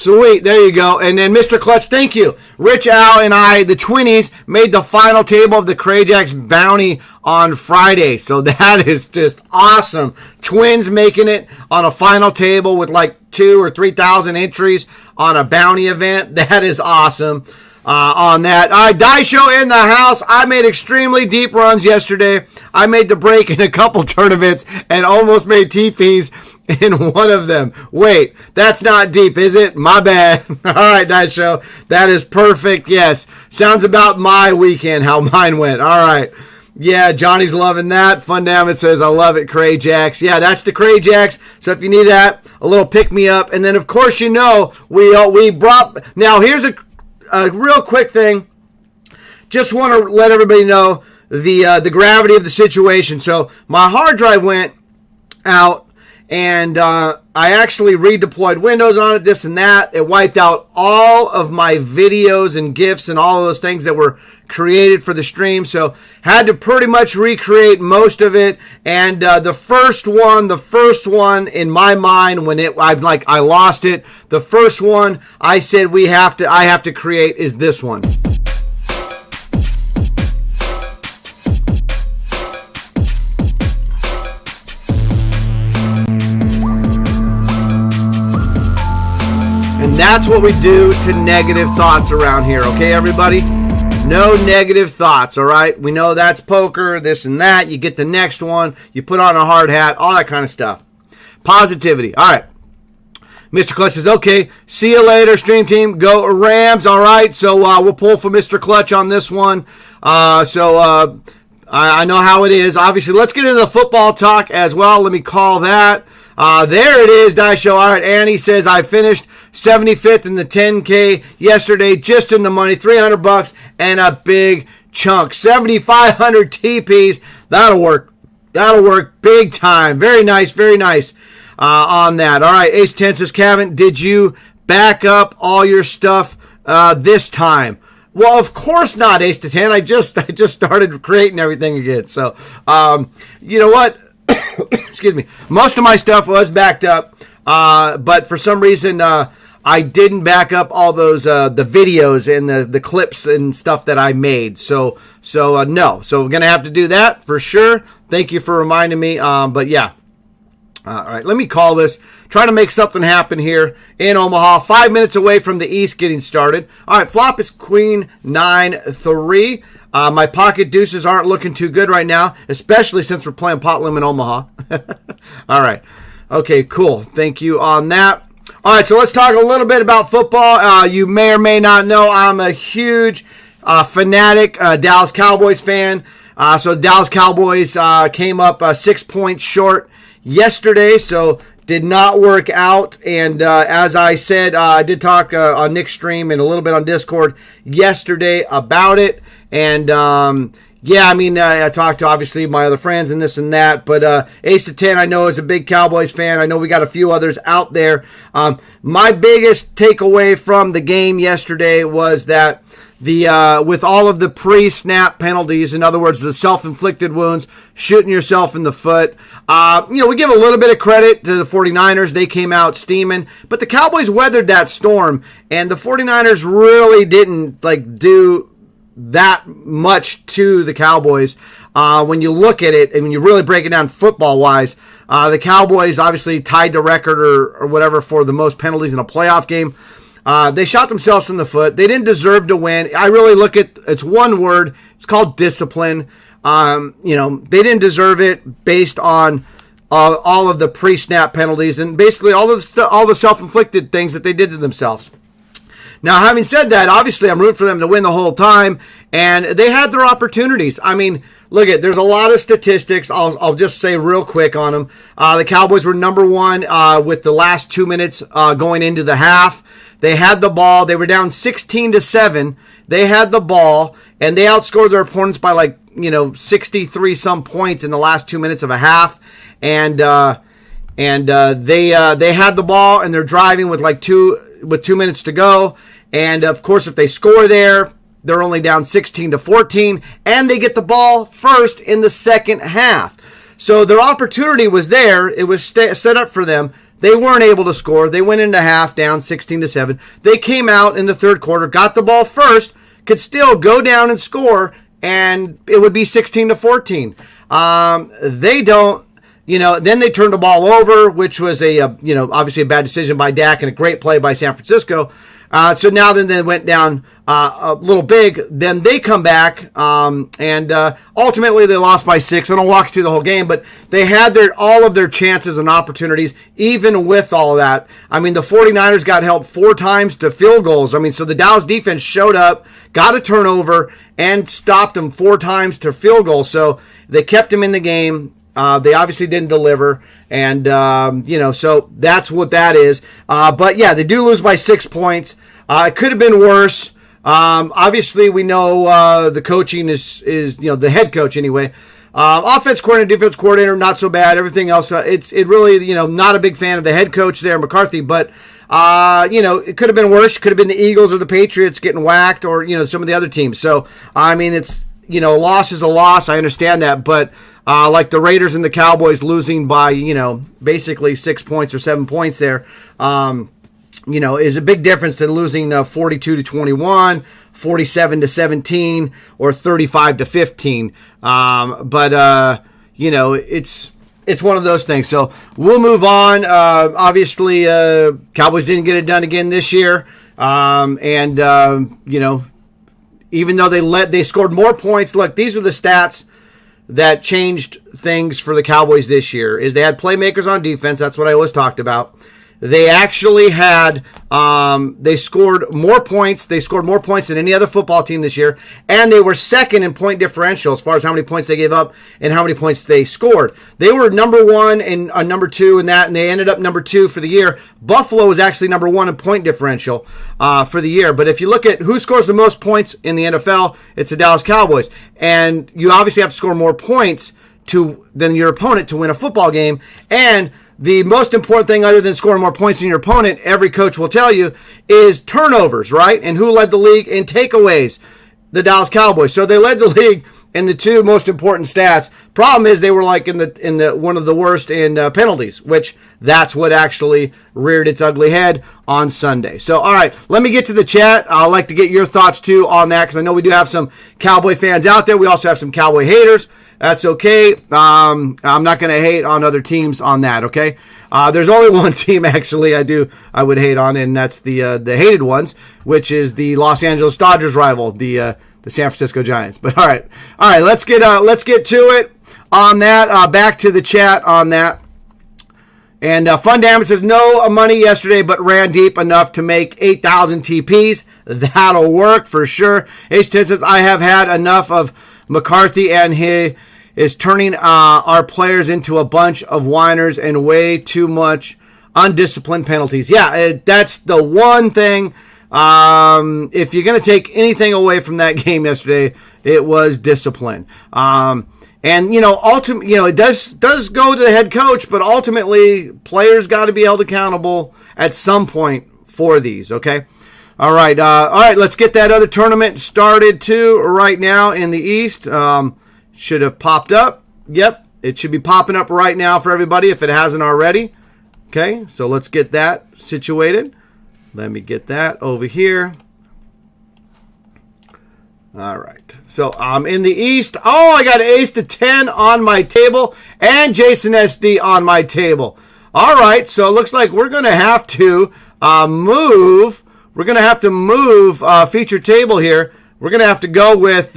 Speaker 1: Sweet, there you go. And then Mr. Clutch, thank you. Rich, Al, and I, the Twinnies, made the final table of the Crajax bounty on Friday. So that is just awesome. Twins making it on a final table with like 2,000 or 3,000 entries on a bounty event. That is awesome. On that. All right, Die Show in the house. I made extremely deep runs yesterday. I made the break in a couple tournaments and almost made TPs in one of them. Wait, that's not deep, is it? My bad. All right, Die Show. That is perfect. Yes. Sounds about my weekend, how mine went. All right. Yeah, Johnny's loving that. Fun Damn It says, I love it, Crajax. Yeah, that's the Crajax. So if you need that, a little pick me up. And then, of course, you know, we brought. Now, here's a real quick thing. Just want to let everybody know the gravity of the situation. So my hard drive went out, and I actually redeployed Windows on it, this and that. It wiped out all of my videos and GIFs and all of those things that were created for the stream. So had to pretty much recreate most of it. And the first one in my mind when I lost it. The first one I said I have to create is this one. And that's what we do to negative thoughts around here, okay, everybody? No negative thoughts, all right? We know that's poker, this and that. You get the next one. You put on a hard hat, all that kind of stuff. Positivity. All right. Mr. Clutch says, okay, see you later, stream team. Go Rams, all right? So we'll pull for Mr. Clutch on this one. I know how it is. Obviously, let's get into the football talk as well. Let me call that. There it is, Die Show. All right, Annie says, I finished 75th in the 10K yesterday, just in the money, $300 and a big chunk. 7,500 TPs. That'll work. That'll work big time. Very nice, very nice on that. All right, Ace 10 says, Kevin, did you back up all your stuff this time? Well, of course not, Ace to 10. I just started creating everything again. So, you know what? Excuse me. Most of my stuff was backed up, but for some reason I didn't back up all those the videos and the clips and stuff that I made. So no. So we're gonna have to do that for sure. Thank you for reminding me. But yeah. All right. Let me call this. Try to make something happen here in Omaha. 5 minutes away from the East getting started. All right. Flop is Queen 9-3. My pocket deuces aren't looking too good right now, especially since we're playing pot limit Omaha. All right. Okay, cool. Thank you on that. All right, so let's talk a little bit about football. You may or may not know I'm a huge fanatic Dallas Cowboys fan. So the Dallas Cowboys came up 6 points short yesterday, so did not work out. And as I said, I did talk on Nick's stream and a little bit on Discord yesterday about it. And yeah, I mean, I talked to obviously my other friends and this and that, but Ace of 10 I know is a big Cowboys fan. I know we got a few others out there. My biggest takeaway from the game yesterday was that with all of the pre-snap penalties, in other words, the self-inflicted wounds, shooting yourself in the foot, we give a little bit of credit to the 49ers. They came out steaming, but the Cowboys weathered that storm, and the 49ers really didn't do that much to the Cowboys. When you look at it and when you really break it down football-wise, the Cowboys obviously tied the record or whatever for the most penalties in a playoff game. They shot themselves in the foot. They didn't deserve to win. I really look at it's one word. It's called discipline. They didn't deserve it based on all of the pre-snap penalties and basically all the self-inflicted things that they did to themselves. Now, having said that, obviously I'm rooting for them to win the whole time, and they had their opportunities. I mean, look at there's a lot of statistics. I'll just say real quick on them. The Cowboys were number one with the last 2 minutes going into the half. They had the ball. They were down 16-7. They had the ball, and they outscored their opponents by 63 some points in the last 2 minutes of a half. And they had the ball, and they're driving with 2 minutes to go. And of course, if they score there, they're only down 16-14, and they get the ball first in the second half. So their opportunity was there. It was set up for them. They weren't able to score. They went into half down 16-7. They came out in the third quarter, got the ball first, could still go down and score, and it would be 16-14. They don't. Then they turned the ball over, which was obviously a bad decision by Dak and a great play by San Francisco. So now then they went down a little big. Then they come back, and ultimately they lost by 6. I don't walk you through the whole game, but they had all of their chances and opportunities, even with all of that. I mean, the 49ers got helped 4 times to field goals. I mean, so the Dallas defense showed up, got a turnover, and stopped them 4 times to field goals. So they kept them in the game. They obviously didn't deliver, and, so that's what that is. But, yeah, they do lose by 6 points. It could have been worse. Obviously, we know the coaching is the head coach anyway. Offense coordinator, defense coordinator, not so bad. Everything else, it really, not a big fan of the head coach there, McCarthy. But, it could have been worse. It could have been the Eagles or the Patriots getting whacked or, some of the other teams. So, I mean, it's, a loss is a loss. I understand that. But, like the Raiders and the Cowboys losing by, basically 6 points or 7 points there, is a big difference than losing 42-21, 47-17, or 35-15. It's one of those things. So we'll move on. Obviously, Cowboys didn't get it done again this year. Even though they scored more points. Look, these are the stats that changed things for the Cowboys this year. Is they had playmakers on defense. That's what I always talked about. They actually had, they scored more points. They scored more points than any other football team this year. And they were second in point differential as far as how many points they gave up and how many points they scored. They were number 1 and number 2 in that, and they ended up number 2 for the year. Buffalo was actually number 1 in point differential for the year. But if you look at who scores the most points in the NFL, it's the Dallas Cowboys. And you obviously have to score more points than your opponent to win a football game. And the most important thing other than scoring more points than your opponent, every coach will tell you, is turnovers, right? And who led the league in takeaways? The Dallas Cowboys. So they led the league in the 2 most important stats. Problem is they were like in the one of the worst in penalties, which that's what actually reared its ugly head on Sunday. So, all right, let me get to the chat. I'd like to get your thoughts, too, on that because I know we do have some Cowboy fans out there. We also have some Cowboy haters. That's okay. I'm not going to hate on other teams on that, okay? There's only one team, actually, I would hate on, and that's the hated ones, which is the Los Angeles Dodgers rival, the San Francisco Giants. But all right, let's get to it on that. Back to the chat on that. And Fun Damage says, no money yesterday, but ran deep enough to make 8,000 TPs. That'll work for sure. H10 says, I have had enough of McCarthy, and he is turning our players into a bunch of whiners and way too much undisciplined penalties. Yeah, that's the one thing. If you're going to take anything away from that game yesterday, it was discipline. And, ultimately, it does go to the head coach, but ultimately players got to be held accountable at some point for these, okay? All right, let's get that other tournament started, too, right now in the East. Should have popped up. Yep, it should be popping up right now for everybody if it hasn't already. Okay, so let's get that situated. Let me get that over here. All right, so I'm in the East. Oh, I got ace to 10 on my table and Jason SD on my table. All right, so it looks like we're going to have to move. We're going to have to move feature table here. We're going to have to go with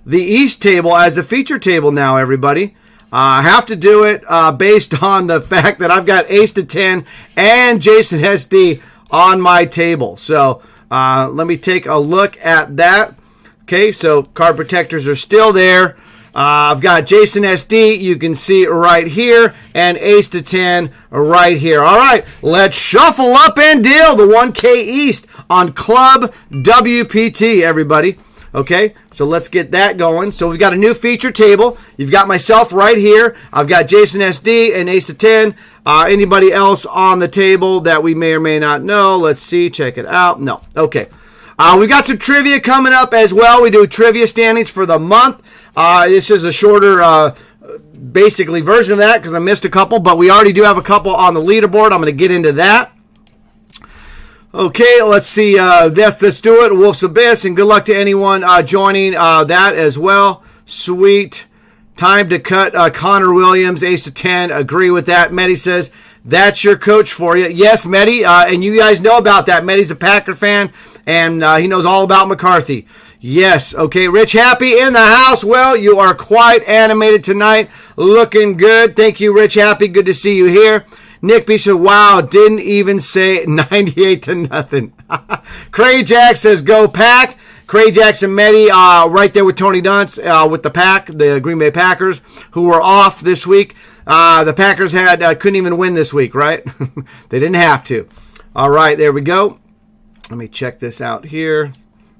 Speaker 1: the East table as the feature table now, everybody. I have to do it based on the fact that I've got ace to 10 and Jason SD on my table. So let me take a look at that. Okay, so card protectors are still there. I've got Jason SD, you can see right here, and ace to 10 right here. All right, let's shuffle up and deal the 1K East on ClubWPT, everybody. Okay, so let's get that going. So we've got a new feature table. You've got myself right here. I've got Jason SD and ace to 10. Anybody else on the table that we may or may not know? Let's see, check it out. No, okay. We got some trivia coming up as well. We do trivia standings for the month. This is a shorter basically version of that because I missed a couple, but we already do have a couple on the leaderboard. I'm going to get into that. Okay, let's see. Let's do it. Wolf's Abyss, and good luck to anyone joining that as well. Sweet. Time to cut Connor Williams, ace to 10. Agree with that. Medi says, that's your coach for you. Yes, Medi, and you guys know about that. Medi's a Packer fan, and he knows all about McCarthy. Yes. Okay, Rich Happy in the house. Well, you are quite animated tonight. Looking good. Thank you, Rich Happy. Good to see you here. Nick B said, wow, didn't even say 98-0. Craig Jack says, go Pack. Craig Jackson Medi right there with Tony Dunce with the Pack, the Green Bay Packers, who were off this week. The Packers couldn't even win this week, right? They didn't have to. All right, there we go. Let me check this out here.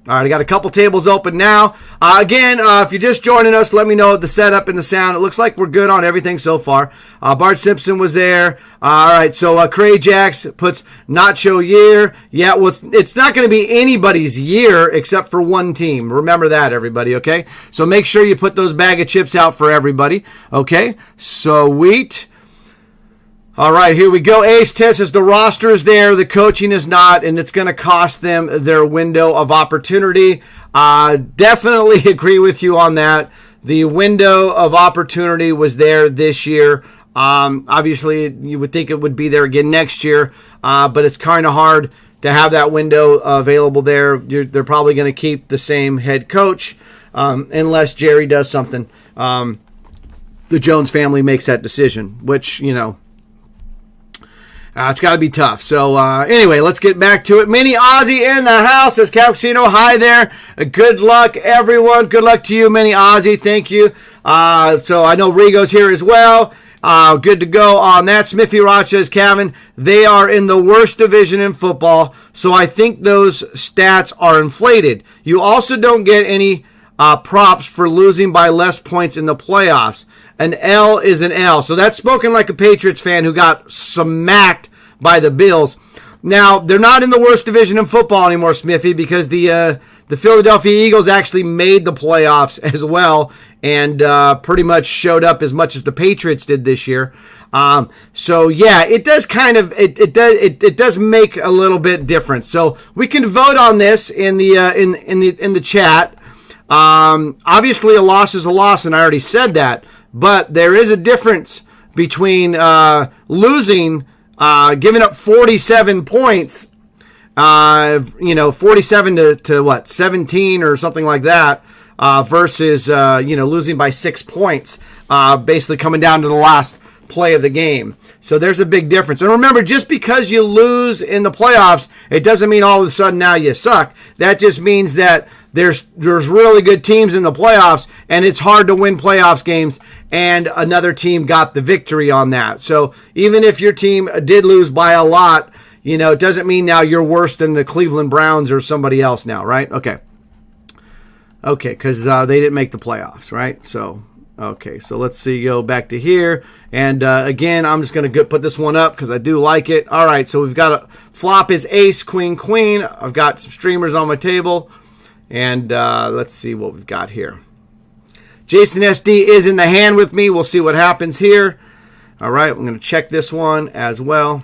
Speaker 1: All right, I got a couple tables open now. Again, if you're just joining us, let me know the setup and the sound. It looks like we're good on everything so far. Bart Simpson was there. All right, so Craig Jacks puts Nacho year. Yeah, well, it's not going to be anybody's year except for one team. Remember that, everybody, okay? So make sure you put those bag of chips out for everybody, okay? Sweet. All right, here we go. Ace Test says the roster is there, the coaching is not, and it's going to cost them their window of opportunity. Definitely agree with you on that. The window of opportunity was there this year. Obviously, you would think it would be there again next year, but it's kind of hard to have that window available there. They're probably going to keep the same head coach unless Jerry does something. The Jones family makes that decision, which, you know, it's got to be tough. So, anyway, let's get back to it. Mini Ozzy in the house, says Cal Casino. Hi there. Good luck, everyone. Good luck to you, Mini Ozzy. Thank you. So, I know Rigo's here as well. Good to go on that. Smithy Roch says, Kevin, they are in the worst division in football, so I think those stats are inflated. You also don't get any props for losing by less points in the playoffs. An L is an L. So that's spoken like a Patriots fan who got smacked by the Bills. Now, they're not in the worst division in football anymore, Smithy, because the Philadelphia Eagles actually made the playoffs as well and pretty much showed up as much as the Patriots did this year. So yeah, it does kind of it does make a little bit difference. So we can vote on this in the chat. Obviously, a loss is a loss, and I already said that. But there is a difference between losing, giving up 47 points, 47 to what, 17 or something like that, versus, losing by 6 points, basically coming down to the last play of the game. So there's a big difference. And remember, just because you lose in the playoffs, it doesn't mean all of a sudden now you suck. That just means that there's really good teams in the playoffs, and it's hard to win playoffs games, and another team got the victory on that. So even if your team did lose by a lot, it doesn't mean now you're worse than the Cleveland Browns or somebody else now, right? Okay, because they didn't make the playoffs, right? So, okay, so let's see, go back to here. And again, I'm just going to put this one up because I do like it. All right, so we've got a flop is ace, queen, queen. I've got some streamers on my table. And let's see what we've got here. Jason SD is in the hand with me. We'll see what happens here. All right, I'm going to check this one as well.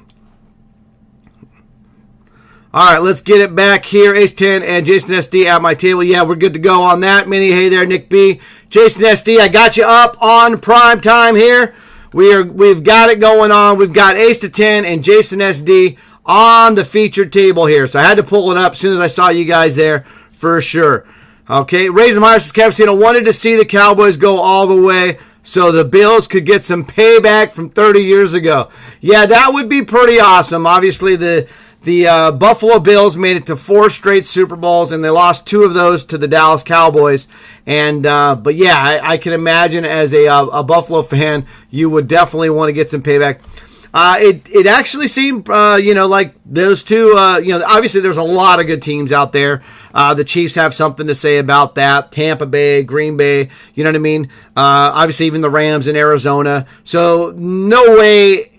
Speaker 1: All right, let's get it back here. Ace 10 and Jason SD at my table. Yeah, we're good to go on that. Mini, hey there, Nick B. Jason SD, I got you up on prime time here. We've got it going on. We've got Ace to 10 and Jason SD on the featured table here. So I had to pull it up as soon as I saw you guys there. For sure. Okay, Raisin Myers Cavacino wanted to see the Cowboys go all the way so the Bills could get some payback from 30 years ago. Yeah, that would be pretty awesome. Obviously, the Buffalo Bills made it to 4 straight Super Bowls, and they lost 2 of those to the Dallas Cowboys. And but yeah, I can imagine as a Buffalo fan, you would definitely want to get some payback. It actually seemed, like those two, obviously there's a lot of good teams out there. The Chiefs have something to say about that. Tampa Bay, Green Bay, you know what I mean? Obviously even the Rams in Arizona. So no way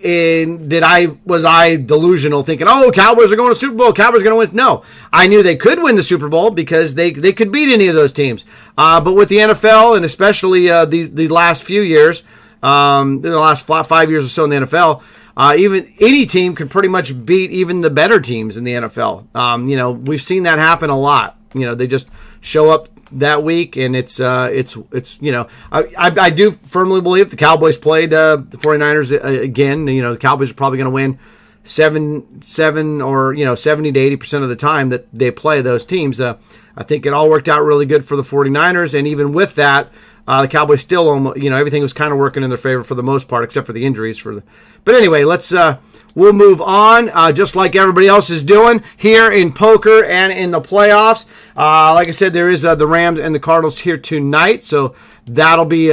Speaker 1: was I delusional thinking, Cowboys are going to Super Bowl. Cowboys are going to win. No, I knew they could win the Super Bowl because they could beat any of those teams. But with the NFL and especially the last few years, in the last 5 years or so in the NFL. Even any team can pretty much beat even the better teams in the NFL. We've seen that happen a lot. They just show up that week, and it's I do firmly believe the Cowboys played the 49ers again. The Cowboys are probably going to win 7 or 70 to 80% of the time that they play those teams. I think it all worked out really good for the 49ers, and even with that, the Cowboys still almost, everything was kind of working in their favor for the most part, except for the injuries. But anyway, we'll move on, just like everybody else is doing here in poker and in the playoffs. Like I said, there is the Rams and the Cardinals here tonight, so that'll be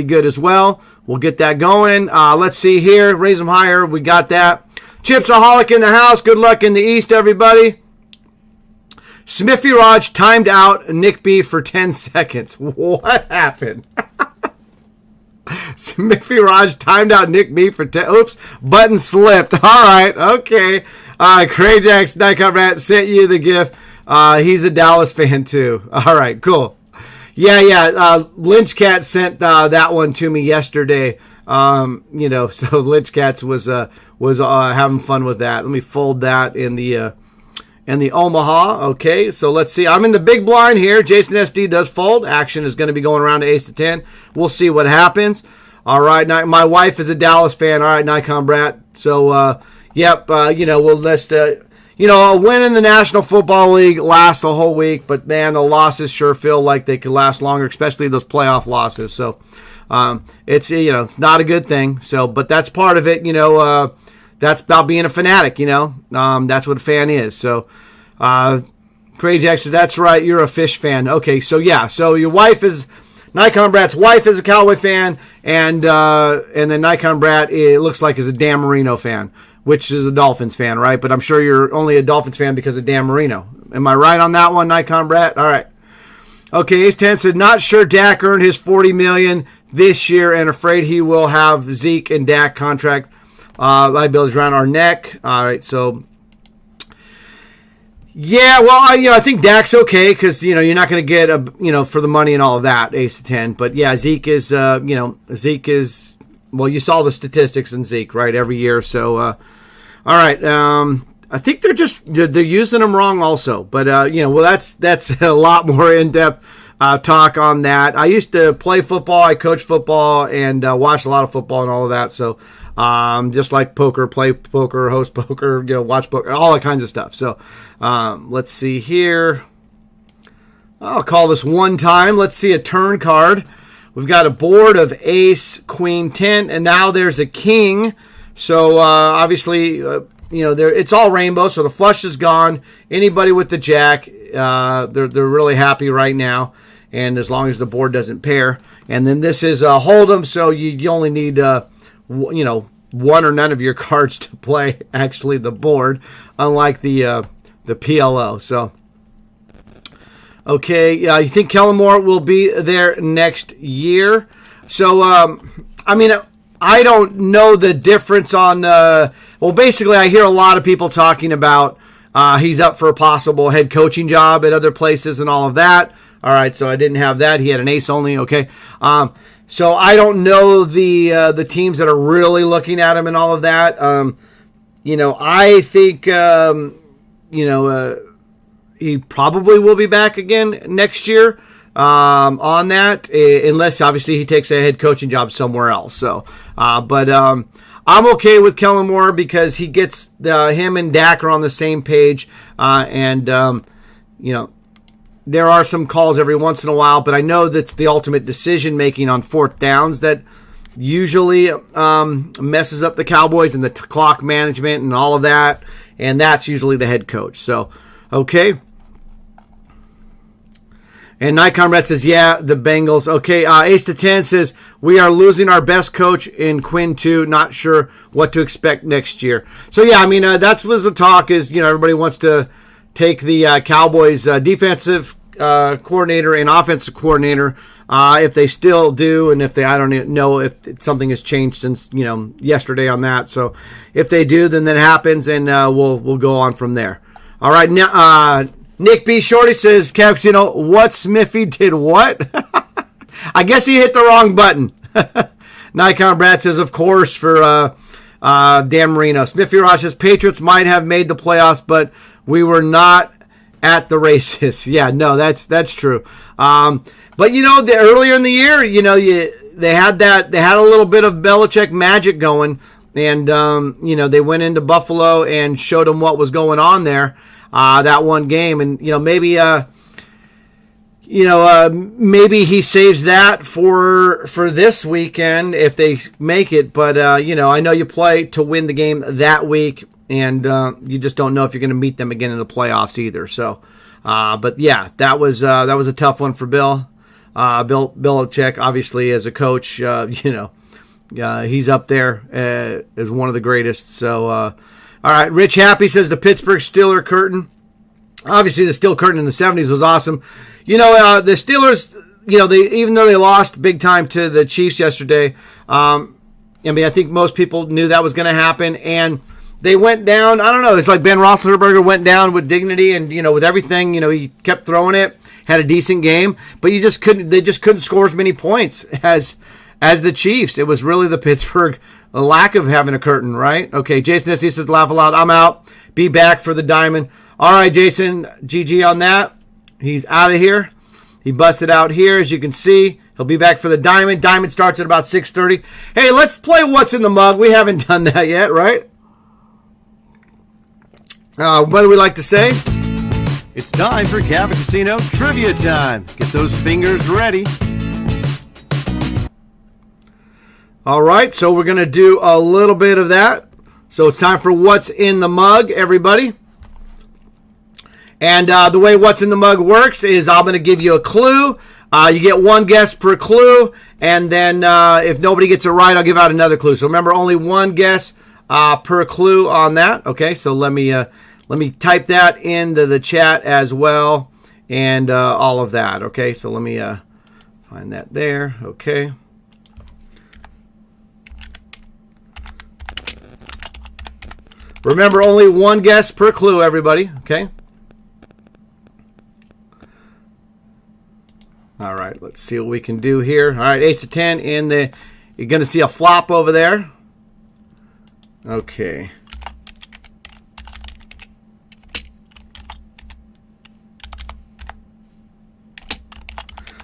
Speaker 1: good as well. We'll get that going. Let's see here, raise them higher. We got that. Chipsaholic in the house. Good luck in the East, everybody. Smithy Raj timed out Nick B for 10 seconds. What happened? Smithy Raj timed out Nick B for 10. Oops, button slipped. All right, okay. Craig Jackson, Nikon Rat sent you the gift. He's a Dallas fan too. All right, cool. Yeah. Lynch Cat sent that one to me yesterday. So Lynch Cats was having fun with that. Let me fold that in the Omaha. Okay, so let's see. I'm in the big blind here. Jason SD does fold. Action is going to be going around to ace to 10. We'll see what happens. All right, my wife is a Dallas fan. All right, Nikon Brat. So, we'll list. A win in the National Football League lasts the whole week, but man, the losses sure feel like they could last longer, especially those playoff losses. So, it's not a good thing. So, but that's part of it. That's about being a fanatic, That's what a fan is. So, Craig Jackson, that's right. You're a Fish fan. Okay, so yeah. So your wife is, Nikon Brat's wife is a Cowboy fan, and then Nikon Brat, it looks like, is a Dan Marino fan, which is a Dolphins fan, right? But I'm sure you're only a Dolphins fan because of Dan Marino. Am I right on that one, Nikon Brat? All right. Okay, Ace 10 said, not sure Dak earned his $40 million this year and afraid he will have Zeke and Dak contract liabilities around our neck. All right, so yeah, well, I think Dak's okay because you're not going to get for the money and all of that, ace of 10. But yeah, Zeke is Zeke is, well, you saw the statistics in Zeke, right, every year. So all right, I think they're using him wrong also. But that's a lot more in depth talk on that. I used to play football, I coach football, and watch a lot of football and all of that. So. Just like poker, play poker, host poker, watch poker, all that kinds of stuff. So, let's see here. I'll call this one time. Let's see a turn card. We've got a board of ace, queen, 10, and now there's a king. So, obviously, it's all rainbow. So the flush is gone. Anybody with the jack, they're really happy right now. And as long as the board doesn't pair. And then this is a hold'em. So you only need, one or none of your cards to play actually the board, unlike the PLO. So, okay, you think Kellen Moore will be there next year? So, I don't know the difference on. Basically, I hear a lot of people talking about he's up for a possible head coaching job at other places and all of that. All right, so I didn't have that. He had an ace only. Okay. So I don't know the teams that are really looking at him and all of that. I think he probably will be back again next year on that, unless obviously he takes a head coaching job somewhere else. So, but I'm okay with Kellen Moore because he gets him and Dak are on the same page, and there are some calls every once in a while, but I know that's the ultimate decision-making on fourth downs that usually messes up the Cowboys and the clock management and all of that, and that's usually the head coach. So, okay. And Nikon Red says, yeah, the Bengals. Okay, Ace to 10 says, we are losing our best coach in Quinn 2. Not sure what to expect next year. So, yeah, that's what the talk is. Everybody wants to take the Cowboys defensive coordinator and offensive coordinator if they still do, and if they, I don't know if something has changed since yesterday on that. So if they do, then that happens, and we'll go on from there. All right, now Nick B. Shorty says, what Smithy did what? I guess he hit the wrong button. Nikon Brad says, of course, for Dan Marino. Smithy Ross says, Patriots might have made the playoffs, but we were not at the races. Yeah, no, that's true. But earlier in the year, they had a little bit of Belichick magic going, and they went into Buffalo and showed them what was going on there that one game, and maybe he saves that for this weekend if they make it. But I know you play to win the game that week, and you just don't know if you're going to meet them again in the playoffs either. So, but yeah, that was a tough one for Bill Belichick. Obviously, as a coach, he's up there as one of the greatest. So, all right, Rich Happy says the Pittsburgh Steelers curtain. Obviously, the Steel curtain in the 70s was awesome. The Steelers, even though they lost big time to the Chiefs yesterday, I think most people knew that was going to happen, and they went down. I don't know. It's like Ben Roethlisberger went down with dignity, and with everything, he kept throwing it, had a decent game, but they just couldn't score as many points as the Chiefs. It was really the Pittsburgh lack of having a curtain, right? Okay, Jason Essie says, laugh aloud. I'm out. Be back for the diamond. All right, Jason, GG on that. He's out of here. He busted out here, as you can see. He'll be back for the diamond. Diamond starts at about 6:30. Hey, let's play What's in the Mug. We haven't done that yet, right? What do we like to say? It's time for Cabot Casino Trivia Time. Get those fingers ready. All right, so we're going to do a little bit of that. So it's time for What's in the Mug, everybody. And the way What's in the Mug works is I'm going to give you a clue. You get one guess per clue. And then if nobody gets it right, I'll give out another clue. So remember, only one guess per clue on that. Okay, so let me type that into the chat as well. And all of that. Okay, so let me find that there. Okay. Remember, only one guess per clue, everybody. Okay. All right, let's see what we can do here. All right, ace of 10 in the... You're going to see a flop over there. Okay.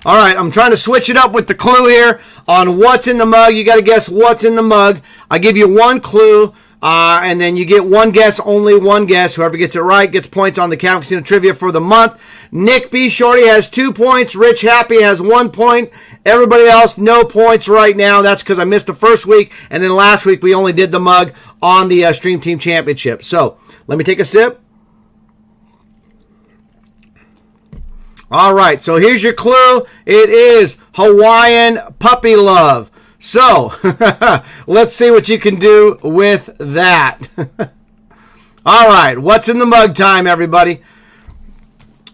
Speaker 1: All right, I'm trying to switch it up with the clue here on What's in the Mug. You got to guess what's in the mug. I give you one clue, and then you get one guess, only one guess. Whoever gets it right gets points on the Cabot Casino Trivia for the month. Nick B. Shorty has 2 points. Rich Happy has 1 point. Everybody else, no points right now. That's because I missed the first week, and then last week we only did the mug on the Stream Team Championship. So let me take a sip. All right, so here's your clue. It is Hawaiian puppy love. So let's see what you can do with that. All right, what's in the mug time, everybody?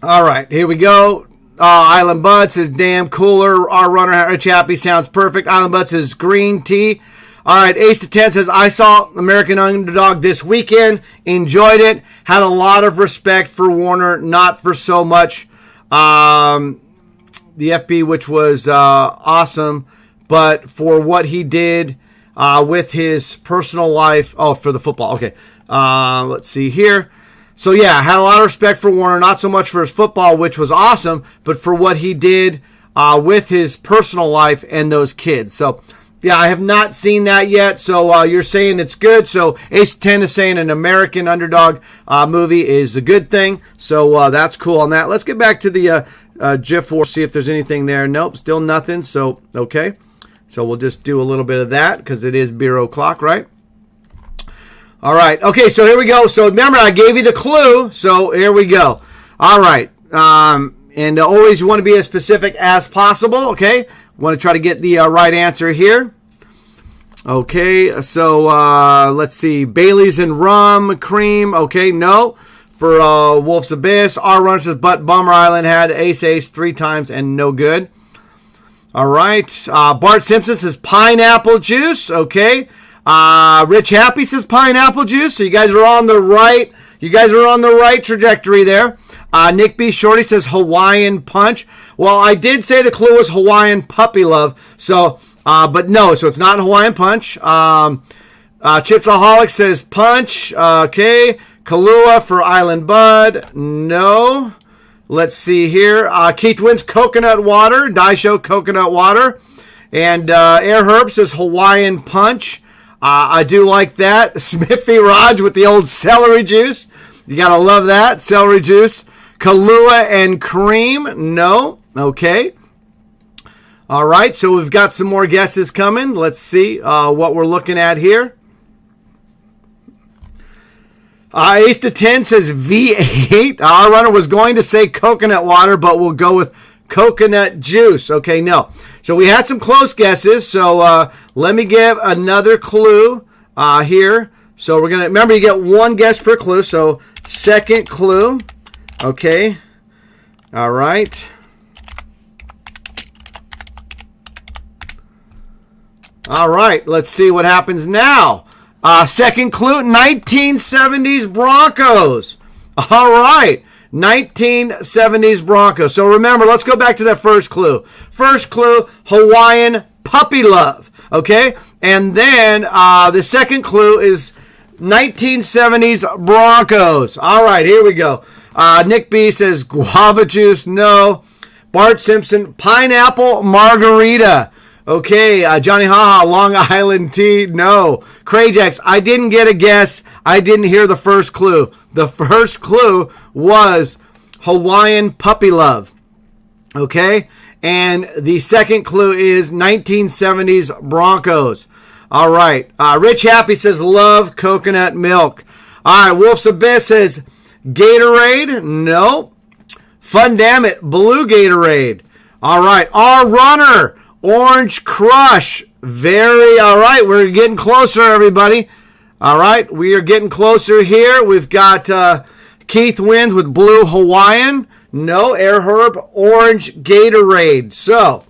Speaker 1: All right, here we go. Island Bud says, damn cooler. Our runner, Rich Happy, sounds perfect. Island Bud says, green tea. All right, Ace to 10 says, I saw American Underdog this weekend. Enjoyed it. Had a lot of respect for Warner, not for so much the FB, which was awesome, but for what he did with his personal life. Oh, for the football. Okay. Let's see here. So, yeah, had a lot of respect for Warner, not so much for his football, which was awesome, but for what he did with his personal life and those kids. So, yeah, I have not seen that yet. So, you're saying it's good. So, Ace 10 is saying an American Underdog movie is a good thing. So, that's cool on that. Let's get back to the GIF war, see if there's anything there. Nope, still nothing. So, okay. So, we'll just do a little bit of that because it is beer o'clock, right? All right. Okay, so here we go. So, remember, I gave you the clue. So, here we go. All right. And always you want to be as specific as possible, okay? Want to try to get the right answer here. Okay, so let's see. Bailey's and rum, cream. Okay, no. For Wolf's Abyss. R Runner says, but Bummer Island had ace 3 times and no good. All right. Bart Simpson says pineapple juice. Okay. Rich Happy says pineapple juice. So you guys are on the right. You guys are on the right trajectory there. Nick B. Shorty says Hawaiian punch. Well, I did say the clue was Hawaiian puppy love. So But no, so it's not Hawaiian Punch. Chipsaholic says Punch. Okay. Kahlua for Island Bud. No. Let's see here. Keith wins Coconut Water. Daisho Coconut Water. And Air Herb says Hawaiian Punch. I do like that. Smithy Raj with the old celery juice. You got to love that. Celery juice. Kahlua and cream. No. Okay. All right. So we've got some more guesses coming. Let's see what we're looking at here. Ace to 10 says V8. Our runner was going to say coconut water, but we'll go with coconut juice. Okay, no. So we had some close guesses. So let me give another clue here. So we're going to, remember, you get one guess per clue. So second clue. Okay. All right. All right. Let's see what happens now. Second clue, 1970s Broncos. All right. 1970s Broncos. So remember, let's go back to that first clue. First clue, Hawaiian puppy love. Okay? And then the second clue is 1970s Broncos. All right, here we go. Nick B says guava juice. No. Bart Simpson, pineapple margarita. Okay, Johnny Haha, Long Island tea. No. Crayjax, I didn't get a guess. I didn't hear the first clue. The first clue was Hawaiian puppy love. Okay? And the second clue is 1970s Broncos. All right. Rich Happy says love coconut milk. All right. Wolf's Abyss says Gatorade. No. Fun damn it. Blue Gatorade. All right. Our runner. Orange Crush. Very, all right. We're getting closer, everybody. All right. We are getting closer here. We've got Keith wins with Blue Hawaiian. No. Air Herb. Orange Gatorade. So,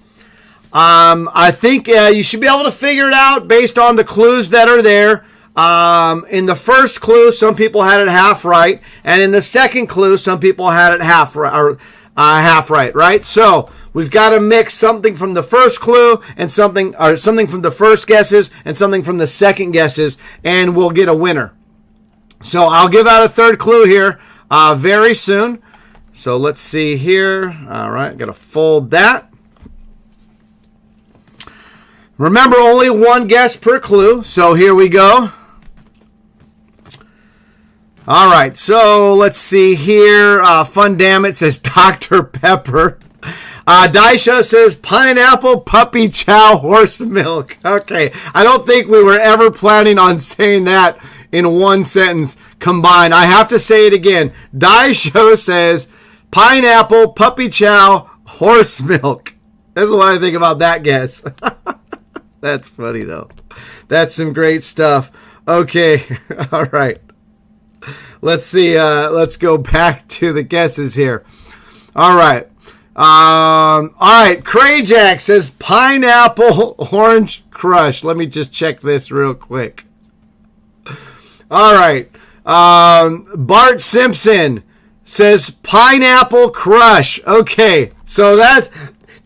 Speaker 1: I think you should be able to figure it out based on the clues that are there. In the first clue, some people had it half right. And in the second clue, some people had it half right, right? So, we've got to mix something from the first clue and something from the first guesses and something from the second guesses, and we'll get a winner. So I'll give out a third clue here very soon. So let's see here. All right, got to fold that. Remember, only one guess per clue. So here we go. All right, so let's see here. Fun damn it says Dr. Pepper. Daisha says pineapple puppy chow horse milk. Okay, I don't think we were ever planning on saying that in one sentence combined. I have to say it again. Daisha says pineapple puppy chow horse milk. That's what I think about that guess. That's funny though. That's some great stuff. Okay, all right. Let's see. Let's go back to the guesses here. All right. All right. Crayjack says pineapple orange crush. Let me just check this real quick. All right. Bart Simpson says pineapple crush. Okay. So that's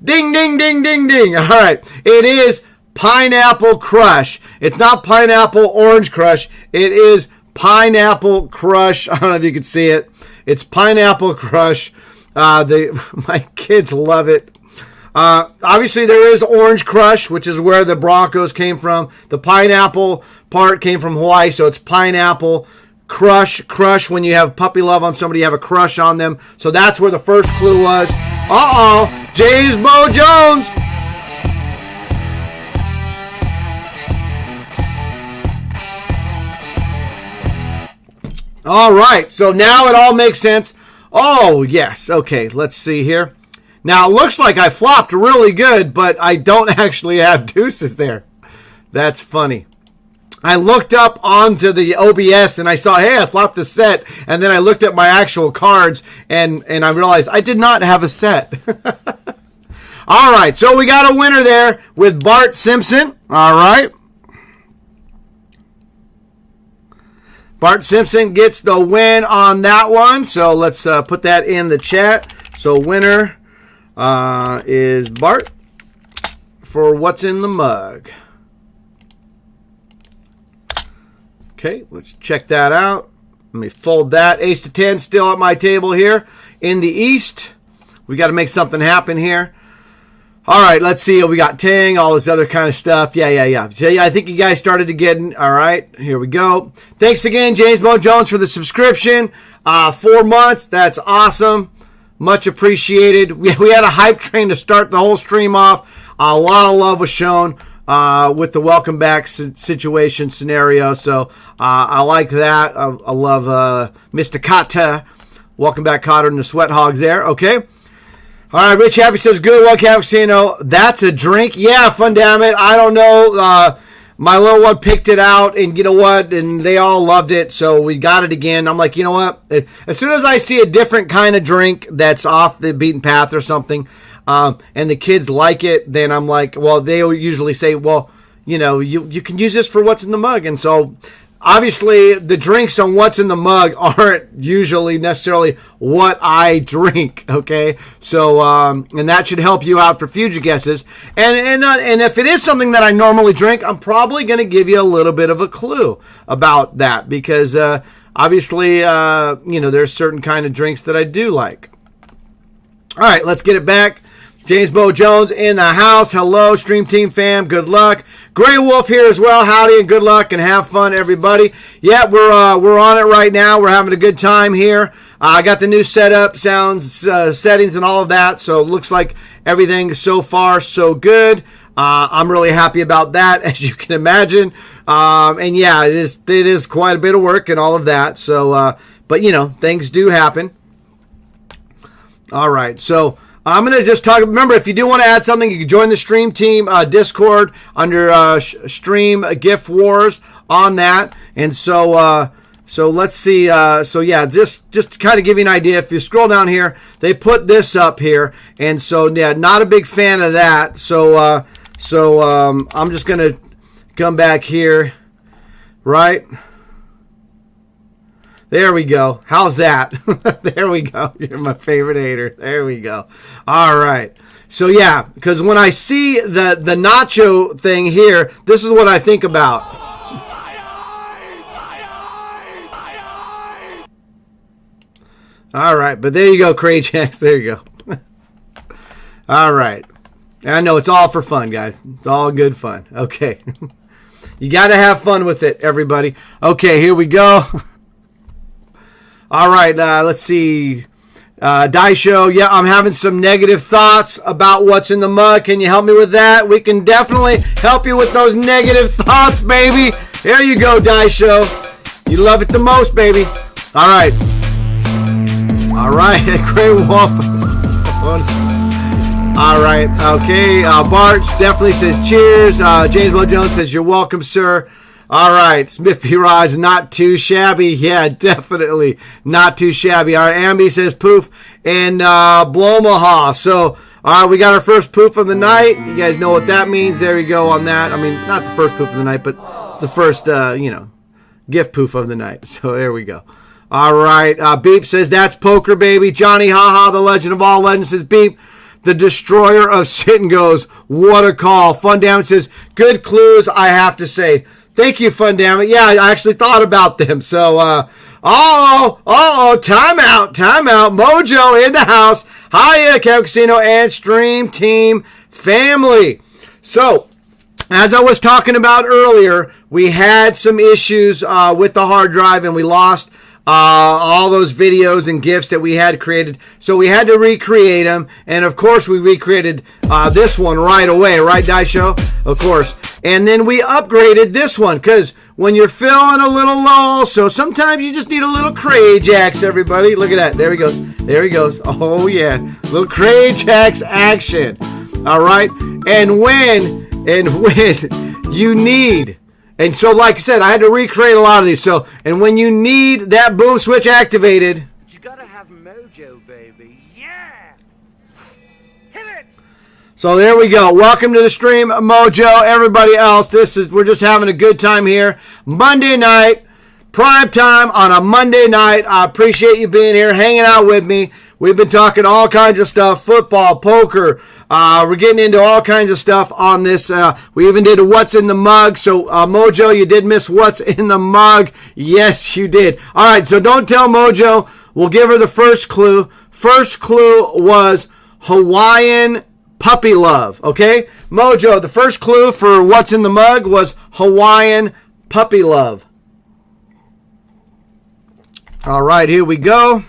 Speaker 1: ding, ding, ding, ding, ding. All right. It is pineapple crush. It's not pineapple orange crush. It is pineapple crush. I don't know if you can see it. It's pineapple crush. My kids love it. Obviously, there is orange crush, which is where the Broncos came from. The pineapple part came from Hawaii, so it's pineapple crush. Crush, when you have puppy love on somebody, you have a crush on them. So that's where the first clue was. Uh-oh, James Bo Jones. All right, so now it all makes sense. Oh, yes. Okay, let's see here. Now, it looks like I flopped really good, but I don't actually have deuces there. That's funny. I looked up onto the OBS and I saw, hey, I flopped a set. And then I looked at my actual cards and I realized I did not have a set. All right, so we got a winner there with Bart Simpson. All right. Bart Simpson gets the win on that one. So let's put that in the chat. So winner is Bart for what's in the mug. Okay, let's check that out. Let me fold that. Ace to 10 still at my table here in the East. We got to make something happen here. All right, let's see. We got Tang, all this other kind of stuff. Yeah. So, I think you guys started to get in. All right, here we go. Thanks again, James Bo Jones, for the subscription. 4 months. That's awesome. Much appreciated. We had a hype train to start the whole stream off. A lot of love was shown with the welcome back situation scenario. So I like that. I love Mr. Kata. Welcome back, Cotter, and the Sweat Hogs there. Okay. All right, Rich Happy says, good, well, Casino. That's a drink. Yeah, fun, damn it. I don't know. My little one picked it out, and you know what? And they all loved it, so we got it again. I'm like, you know what? As soon as I see a different kind of drink that's off the beaten path or something, and the kids like it, then I'm like, well, they'll usually say, well, you know, you can use this for what's in the mug. And so obviously the drinks on what's in the mug aren't usually necessarily what I drink. Okay. So, and that should help you out for future guesses. And if it is something that I normally drink, I'm probably going to give you a little bit of a clue about that because, obviously, you know, there's certain kind of drinks that I do like. All right, let's get it back. James Bo Jones in the house. Hello, Stream Team fam. Good luck. Gray Wolf here as well. Howdy and good luck and have fun, everybody. Yeah, we're on it right now. We're having a good time here. I got the new setup, sounds, settings, and all of that. So it looks like everything so far so good. I'm really happy about that, as you can imagine. And yeah, it is quite a bit of work and all of that. So, but you know, things do happen. All right, so I'm going to just talk. Remember, if you do want to add something, you can join the Stream Team Discord under Stream Gift Wars on that. And so let's see. So yeah, just to kind of give you an idea, if you scroll down here, they put this up here. And so, yeah, not a big fan of that. So I'm just going to come back here, right? There we go. How's that? There we go. You're my favorite hater. There we go. All right. So, yeah, because when I see the nacho thing here, this is what I think about. All right. But there you go, Craig-Jax. There you go. All right. I know it's all for fun, guys. It's all good fun. Okay. You got to have fun with it, everybody. Okay, here we go. All right, let's see. Die Show, yeah, I'm having some negative thoughts about what's in the mug. Can you help me with that? We can definitely help you with those negative thoughts, baby. There you go, Die Show. You love it the most, baby. All right. All right, Gray Wolf. All right, okay. Bart definitely says cheers. James Bo Jones says you're welcome, sir. All right, Smithy Raj, not too shabby. Yeah, definitely not too shabby. All right, Ambi says poof and Blomaha. So, all right, we got our first poof of the night. You guys know what that means. There you go on that. I mean, not the first poof of the night, but the first, gift poof of the night. So there we go. All right, Beep says that's poker, baby. Johnny Haha, the legend of all legends, says Beep. The destroyer of sit and goes. What a call. Fun Damn says good clues, I have to say. Thank you, Fun Damn It. Yeah, I actually thought about them. So, time out. Mojo in the house. Hiya, Casino and Stream Team family. So, as I was talking about earlier, we had some issues with the hard drive, and we lost all those videos and GIFs that we had created. So we had to recreate them. And of course, we recreated this one right away, right, Die Show? Of course. And then we upgraded this one because when you're feeling a little low, so sometimes you just need a little Cray-Jax, everybody. Look at that. There he goes. There he goes. Oh, yeah. Little Cray-Jax action. All right. And when you need... And so, like I said, I had to recreate a lot of these. So, and when you need that boom switch activated,
Speaker 2: you gotta have mojo, baby. Yeah! Hit it!
Speaker 1: So there we go. Welcome to the stream, Mojo. Everybody else, we're just having a good time here. Monday night, prime time on a Monday night. I appreciate you being here, hanging out with me. We've been talking all kinds of stuff, football, poker. We're getting into all kinds of stuff on this. We even did a What's in the Mug. So, Mojo, you did miss What's in the Mug. Yes, you did. All right, so don't tell Mojo. We'll give her the first clue. First clue was Hawaiian puppy love, okay? Mojo, the first clue for What's in the Mug was Hawaiian puppy love. All right, here we go.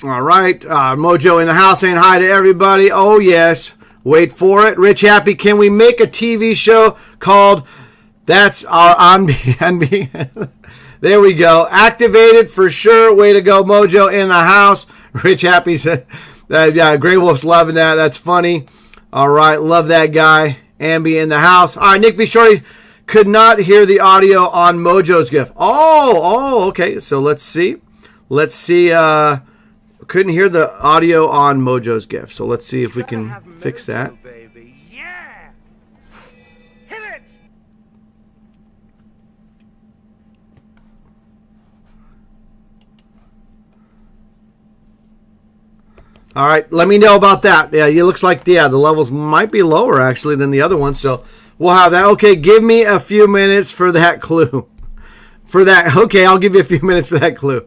Speaker 1: All right, Mojo in the house saying hi to everybody. Oh, yes. Wait for it. Rich Happy, can we make a TV show called That's Our On Me? There we go. Activated for sure. Way to go, Mojo in the house. Rich Happy said, yeah, Grey Wolf's loving that. That's funny. All right, love that guy. Ambi in the house. All right, Nick B. Shorty could not hear the audio on Mojo's gift. Oh, okay. So let's see. Couldn't hear the audio on Mojo's gift. So let's see if we can fix that.
Speaker 2: Yeah! Hit it!
Speaker 1: All right, let me know about that. Yeah, it looks like the levels might be lower actually than the other one. So we'll have that. Okay, give me a few minutes for that clue. Okay, I'll give you a few minutes for that clue.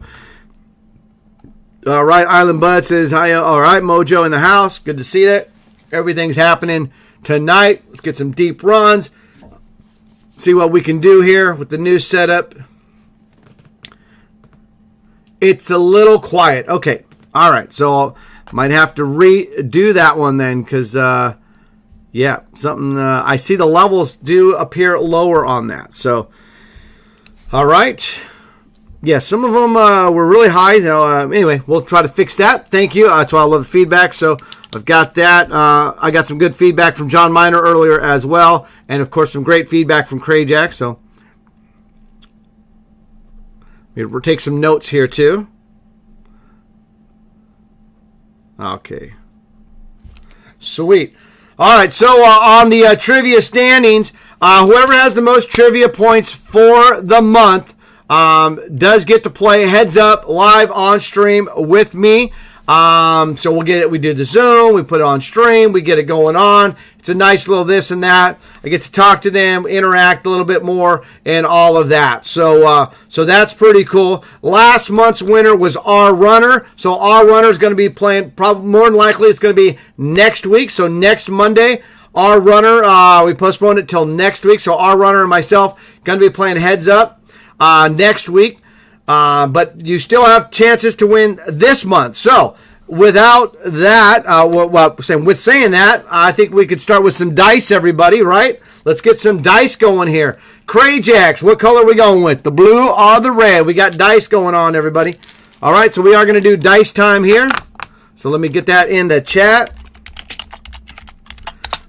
Speaker 1: All right, Island Bud says hi. All right, Mojo in the house. Good to see that. Everything's happening tonight. Let's get some deep runs. See what we can do here with the new setup. It's a little quiet. Okay. All right. So might have to redo that one then because, yeah, something. I see the levels do appear lower on that. So, all right. Yeah, some of them were really high. Anyway, we'll try to fix that. Thank you. That's why I love the feedback. So I've got that. I got some good feedback from John Miner earlier as well. And, of course, some great feedback from Crayjack. So we'll take some notes here, too. Okay. Sweet. All right, so on the trivia standings, whoever has the most trivia points for the month does get to play Heads Up live on stream with me. So we'll get it. We do the Zoom. We put it on stream. We get it going on. It's a nice little this and that. I get to talk to them, interact a little bit more, and all of that. So that's pretty cool. Last month's winner was R Runner. So R Runner is going to be playing. Probably more than likely, it's going to be next week. So next Monday, R Runner. We postponed it till next week. So R Runner and myself going to be playing Heads Up next week. But you still have chances to win this month. So without that, with saying that, I think we could start with some dice, everybody, right? Let's get some dice going here. Crayjacks, what color are we going with? The blue or the red? We got dice going on, everybody. All right, so we are going to do dice time here. So let me get that in the chat.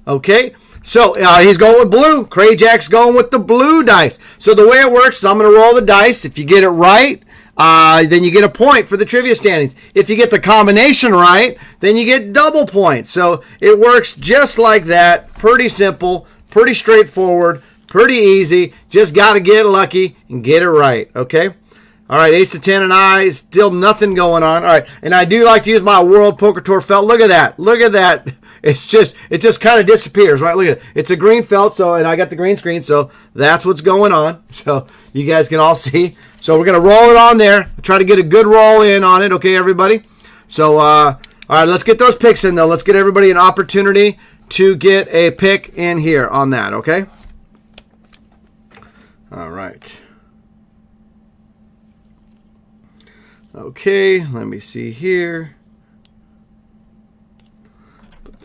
Speaker 1: Okay. So he's going with blue. Crayjack's going with the blue dice. So the way it works is I'm going to roll the dice. If you get it right, then you get a point for the trivia standings. If you get the combination right, then you get double points. So it works just like that. Pretty simple, pretty straightforward, pretty easy. Just got to get lucky and get it right. Okay? All right, Ace of 10 and I, still nothing going on. All right, and I do like to use my World Poker Tour felt. Look at that. Look at that. It just kind of disappears, right? Look at it. It's a green felt, and I got the green screen, so that's what's going on. So you guys can all see. So we're going to roll it on there. Try to get a good roll in on it, okay, everybody? So, all right, let's get those picks in, though. Let's get everybody an opportunity to get a pick in here on that, okay? All right. Okay, let me see here.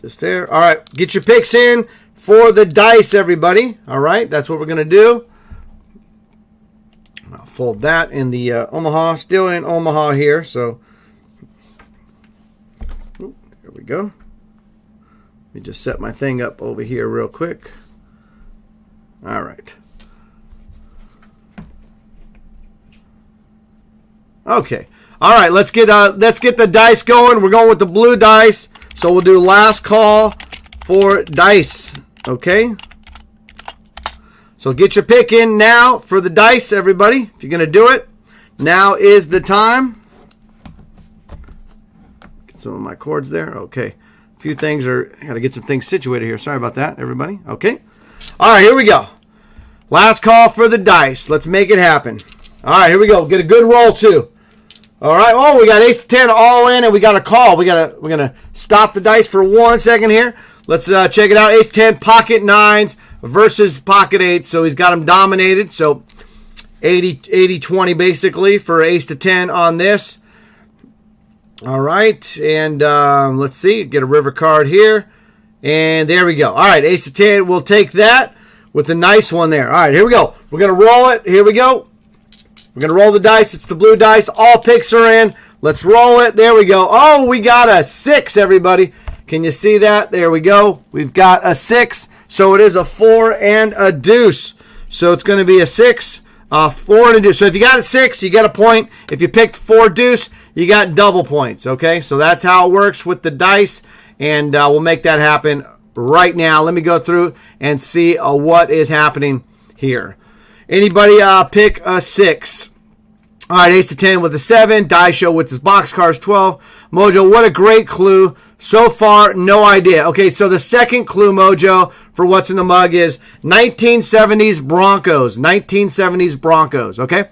Speaker 1: This there. All right, get your picks in for the dice, everybody. All right, that's what we're going to do. I'll fold that in the Omaha, still in Omaha here. So, there we go. Let me just set my thing up over here real quick. All right. Okay. All right, let's get the dice going. We're going with the blue dice. So we'll do last call for dice, okay? So get your pick in now for the dice, everybody. If you're going to do it, now is the time. some of my cords there. Okay. A few things are, I got to get some things situated here. Sorry about that, everybody. Okay. All right, here we go. Last call for the dice. Let's make it happen. All right, here we go. Get a good roll, too. All right. Oh, we got ace to 10 all in, and we got a call. We're going to stop the dice for 1 second here. Let's check it out. Ace 10, pocket nines versus pocket eights. So he's got them dominated. So 80-20 basically for ace to 10 on this. All right. And let's see. Get a river card here. And there we go. All right. Ace to 10. We'll take that with a nice one there. All right. Here we go. We're going to roll it. Here we go. We're going to roll the dice. It's the blue dice. All picks are in. Let's roll it. There we go. Oh, we got a 6, everybody. Can you see that? There we go. We've got a 6. So it is a 4 and a deuce. So it's going to be a 6, 4 and a deuce. So if you got a 6, you get a point. If you picked 4 deuce, you got double points. Okay, so that's how it works with the dice. And we'll make that happen right now. Let me go through and see what is happening here. Anybody pick a 6? All right, ace to 10 with a 7. Die show with his box cards 12. Mojo, what a great clue. So far, no idea. Okay, so the second clue, Mojo, for what's in the mug is 1970s Broncos. 1970s Broncos, okay?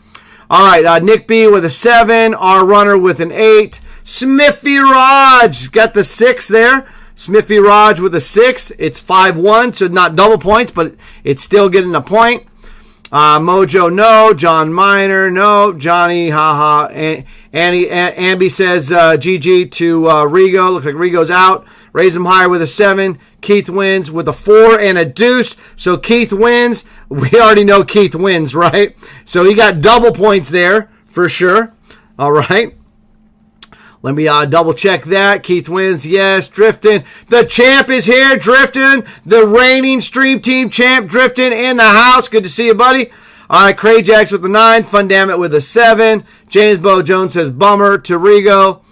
Speaker 1: All right, Nick B with a 7. R Runner with an 8. Smithy Raj got the 6 there. Smithy Raj with a 6. It's 5-1, so not double points, but it's still getting a point. Mojo, no. John Miner, no. Johnny, haha. Ambi says GG to Rigo. Looks like Rigo's out. Raise him higher with a 7. Keith wins with a 4 and a deuce. So Keith wins. We already know Keith wins, right? So he got double points there for sure. All right. Let me double check that. Keith wins. Yes. Drifting. The champ is here. Drifting. The reigning Stream Team champ. Drifting in the house. Good to see you, buddy. All right. Crayjax with the 9. Fun Dammit with a 7. James Bo Jones says bummer to Rigo.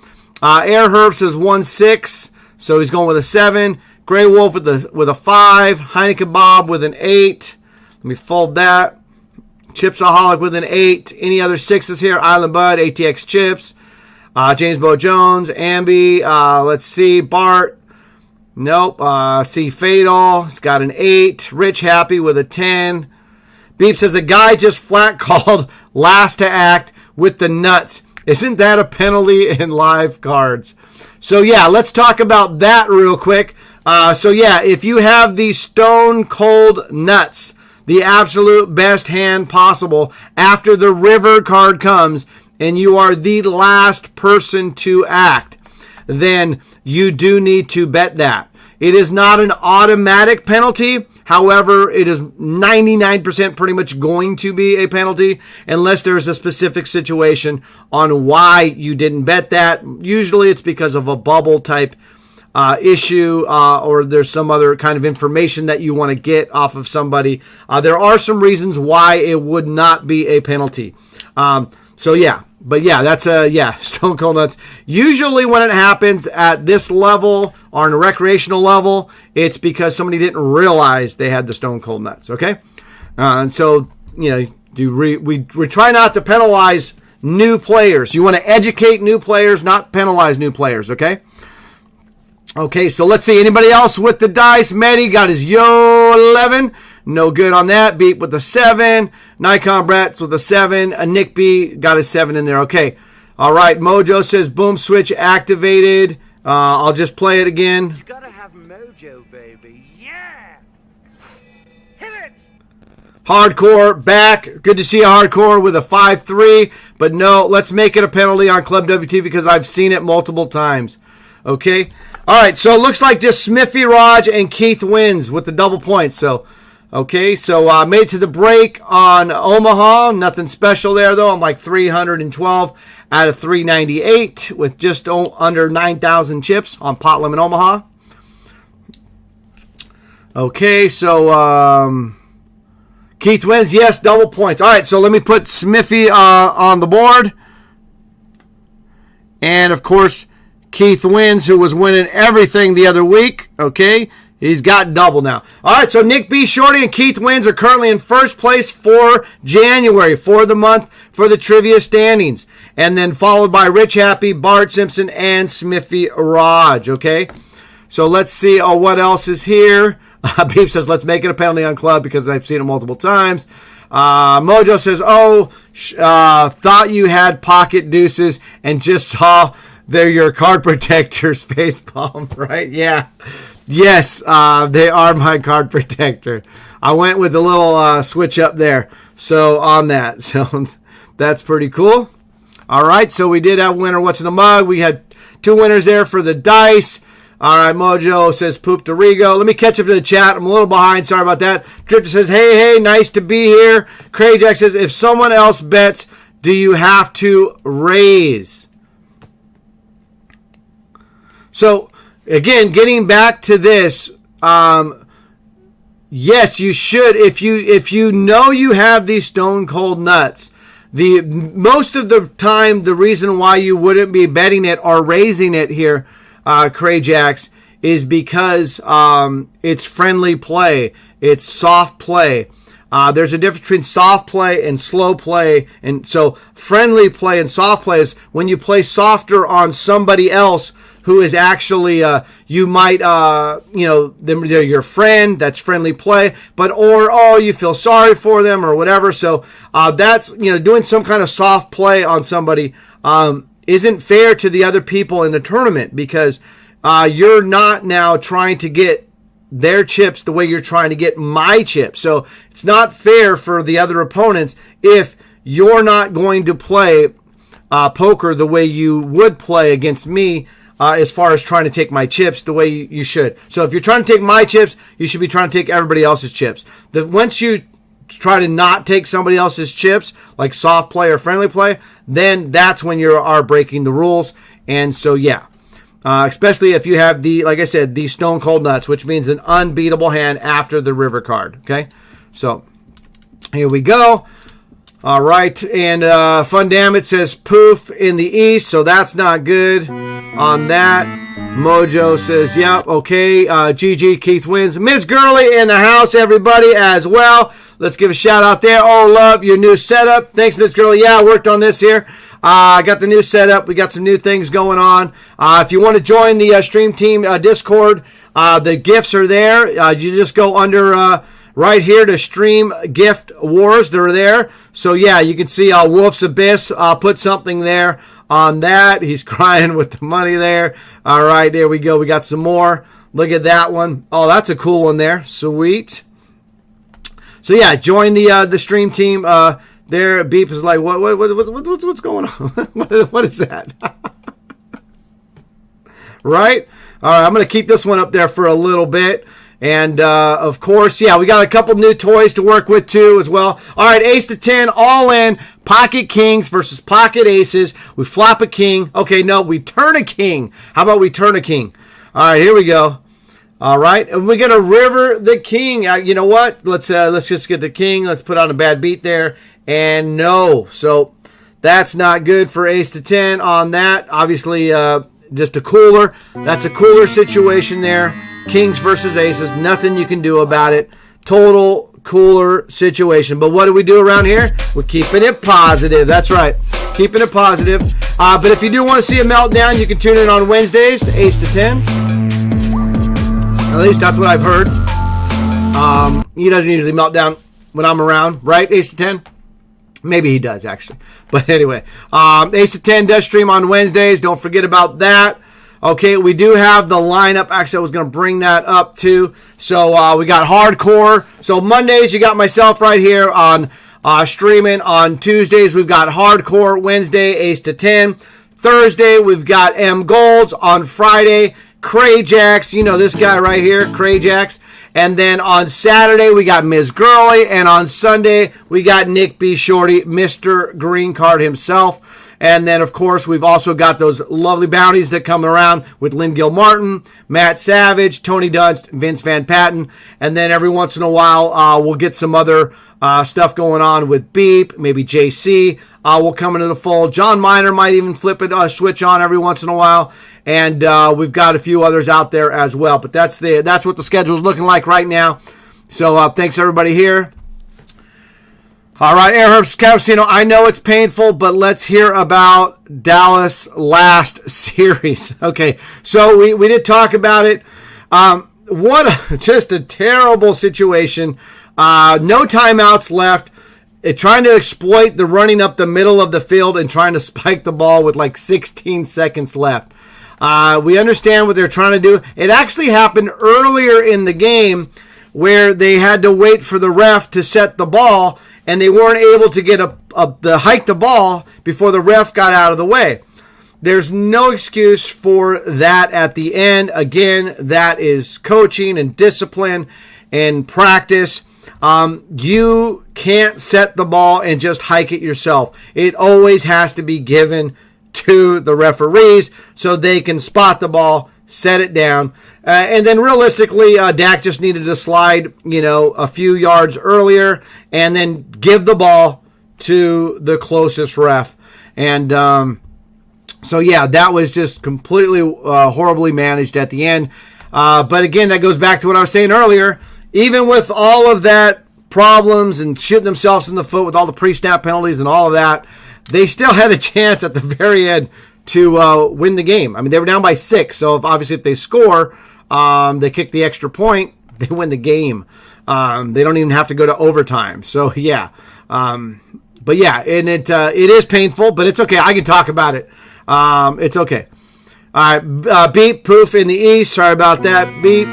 Speaker 1: Air Herb says 1-6. So he's going with a 7. Grey Wolf with a 5. Heineken Bob with an 8. Let me fold that. Chipsaholic with an 8. Any other 6s here? Island Bud. ATX Chips. James Bo Jones, Ambi, let's see, Bart, nope, see, Fatal, it's got an 8, Rich Happy with a 10, Beep says, a guy just flat called last to act with the nuts. Isn't that a penalty in live cards? So yeah, let's talk about that real quick. So yeah, if you have the Stone Cold Nuts, the absolute best hand possible after the river card comes, and you are the last person to act, then you do need to bet that. It is not an automatic penalty. However, it is 99% pretty much going to be a penalty unless there is a specific situation on why you didn't bet that. Usually it's because of a bubble type issue or there's some other kind of information that you want to get off of somebody. There are some reasons why it would not be a penalty. So yeah, but yeah, that's Stone Cold Nuts. Usually when it happens at this level or on a recreational level, it's because somebody didn't realize they had the Stone Cold Nuts. Okay, and so you know, we try not to penalize new players. You want to educate new players, not penalize new players. Okay. Okay, so let's see. Anybody else with the dice? Medi got his Yo 11. No good on that. Beat with a 7. Nikon Bratz with a 7. Nick B got his 7 in there. Okay. All right. Mojo says boom switch activated. I'll just play it again.
Speaker 2: You gotta have Mojo, baby. Yeah! Hit it!
Speaker 1: Hardcore back. Good to see a Hardcore with a 5-3. But no, let's make it a penalty on ClubWPT because I've seen it multiple times. Okay. All right, so it looks like just Smithy Raj and Keith wins with the double points. So, okay, so made it to the break on Omaha. Nothing special there, though. I'm like 312 out of 398 with just under 9,000 chips on Pot Limit Omaha. Okay, so Keith wins. Yes, double points. All right, so let me put Smithy on the board. And, of course, Keith wins, who was winning everything the other week. Okay, He's got double now. All right, so Nick B. Shorty and Keith Wins are currently in first place for January, for the month, for the trivia standings. And then followed by Rich Happy, Bart Simpson, and Smithy Raj, okay? So let's see what else is here. Beep says, let's make it a penalty on Club because I've seen it multiple times. Mojo says, thought you had pocket deuces and just saw they're your card protectors, face palm, right? Yeah. Yes, they are my card protector. I went with a little switch up there. So on that. So that's pretty cool. All right, so we did have winner. What's in the mug? We had 2 winners there for the dice. All right, Mojo says poop to Rigo. Let me catch up to the chat. I'm a little behind. Sorry about that. Drifter says, hey, nice to be here. Craig Jack says, if someone else bets, do you have to raise? So, again, getting back to this, yes, you should. If you know you have these stone cold nuts, most of the time, the reason why you wouldn't be betting it or raising it here, Crayjacks, is because it's friendly play. It's soft play. There's a difference between soft play and slow play. And so friendly play and soft play is when you play softer on somebody else who is actually, you might, they're your friend. That's friendly play. Or you feel sorry for them or whatever. So that's, doing some kind of soft play on somebody isn't fair to the other people in the tournament because you're not now trying to get their chips the way you're trying to get my chips. So it's not fair for the other opponents if you're not going to play poker the way you would play against me as far as trying to take my chips the way you should. So if you're trying to take my chips, you should be trying to take everybody else's chips. Once you try to not take somebody else's chips, like soft play or friendly play, then that's when you are breaking the rules. And so, yeah, especially if you have like I said, the stone cold nuts, which means an unbeatable hand after the river card. Okay, so here we go. All right, and Fun Damn It says poof in the east, so that's not good on that. Mojo says, yep, okay. GG, Keith Wins. Miss Gurley in the house, everybody, as well. Let's give a shout out there. Oh, love your new setup. Thanks, Miss Gurley. Yeah, I worked on this here. I got the new setup. We got some new things going on. If you want to join the Stream Team Discord, the gifts are there. You just go under right here to Stream Gift Wars. They're there. So, yeah, you can see Wolf's Abyss put something there on that. He's crying with the money there. All right, there we go. We got some more. Look at that one. Oh, that's a cool one there. Sweet. So, yeah, join the Stream Team. There, Beep is like, what's going on? What is that? Right? All right, I'm going to keep this one up there for a little bit. And, of course, yeah, we got a couple new toys to work with, too, as well. All right, ace to 10, all in. Pocket kings versus pocket aces. We flop a king. Okay, no, we turn a king. How about we turn a king? All right, here we go. All right, and we're going to river the king. You know what? Let's just get the king. Let's put on a bad beat there. And no. So that's not good for ace to 10 on that. Obviously, just a cooler. That's a cooler situation there. Kings versus aces. Nothing you can do about it. Total cooler situation. But what do we do around here? We're keeping it positive. That's right. Keeping it positive. But if you do want to see a meltdown, you can tune in on Wednesdays to ace to 10. At least that's what I've heard. He doesn't usually melt down when I'm around, right? Ace to 10? Maybe he does, actually. But anyway, ace to 10 does stream on Wednesdays. Don't forget about that. Okay, we do have the lineup. Actually, I was going to bring that up, too. So we got hardcore. So Mondays, you got myself right here on streaming. On Tuesdays, we've got hardcore. Wednesday, ace to 10. Thursday, we've got M Golds. On Friday, Crayjacks. You know this guy right here, Crayjacks. And then on Saturday, we got Ms. Gurley. And on Sunday, we got Nick B. Shorty, Mr. Green Card himself. And then, of course, we've also got those lovely bounties that come around with Lynn Gilmartin, Matt Savage, Tony Dunst, Vince Van Patten. And then every once in a while, we'll get some other stuff going on with Beep, maybe JC will come into the fold. John Miner might even flip it, switch on every once in a while. And we've got a few others out there as well. But that's what the schedule is looking like right now. So thanks, everybody here. All right, Airherb's Casino, I know it's painful, but let's hear about Dallas last series. Okay, so we did talk about it. Just a terrible situation. No timeouts left. Trying to exploit the running up the middle of the field and trying to spike the ball with like 16 seconds left. We understand what they're trying to do. It actually happened earlier in the game where they had to wait for the ref to set the ball, and they weren't able to get hike the ball before the ref got out of the way. There's no excuse for that at the end. Again, that is coaching and discipline and practice. You can't set the ball and just hike it yourself. It always has to be given to the referees so they can spot the ball, set it down. And then realistically, Dak just needed to slide, a few yards earlier and then give the ball to the closest ref. And so, yeah, that was just completely horribly managed at the end. But again, that goes back to what I was saying earlier. Even with all of that problems and shooting themselves in the foot with all the pre-snap penalties and all of that, they still had a chance at the very end to win the game. I mean, they were down by 6, so obviously if they score, they kick the extra point, they win the game. They don't even have to go to overtime. So, yeah. But, yeah, and it is painful, but it's okay. I can talk about it. It's okay. All right, Beep, Poof in the East. Sorry about that, Beep.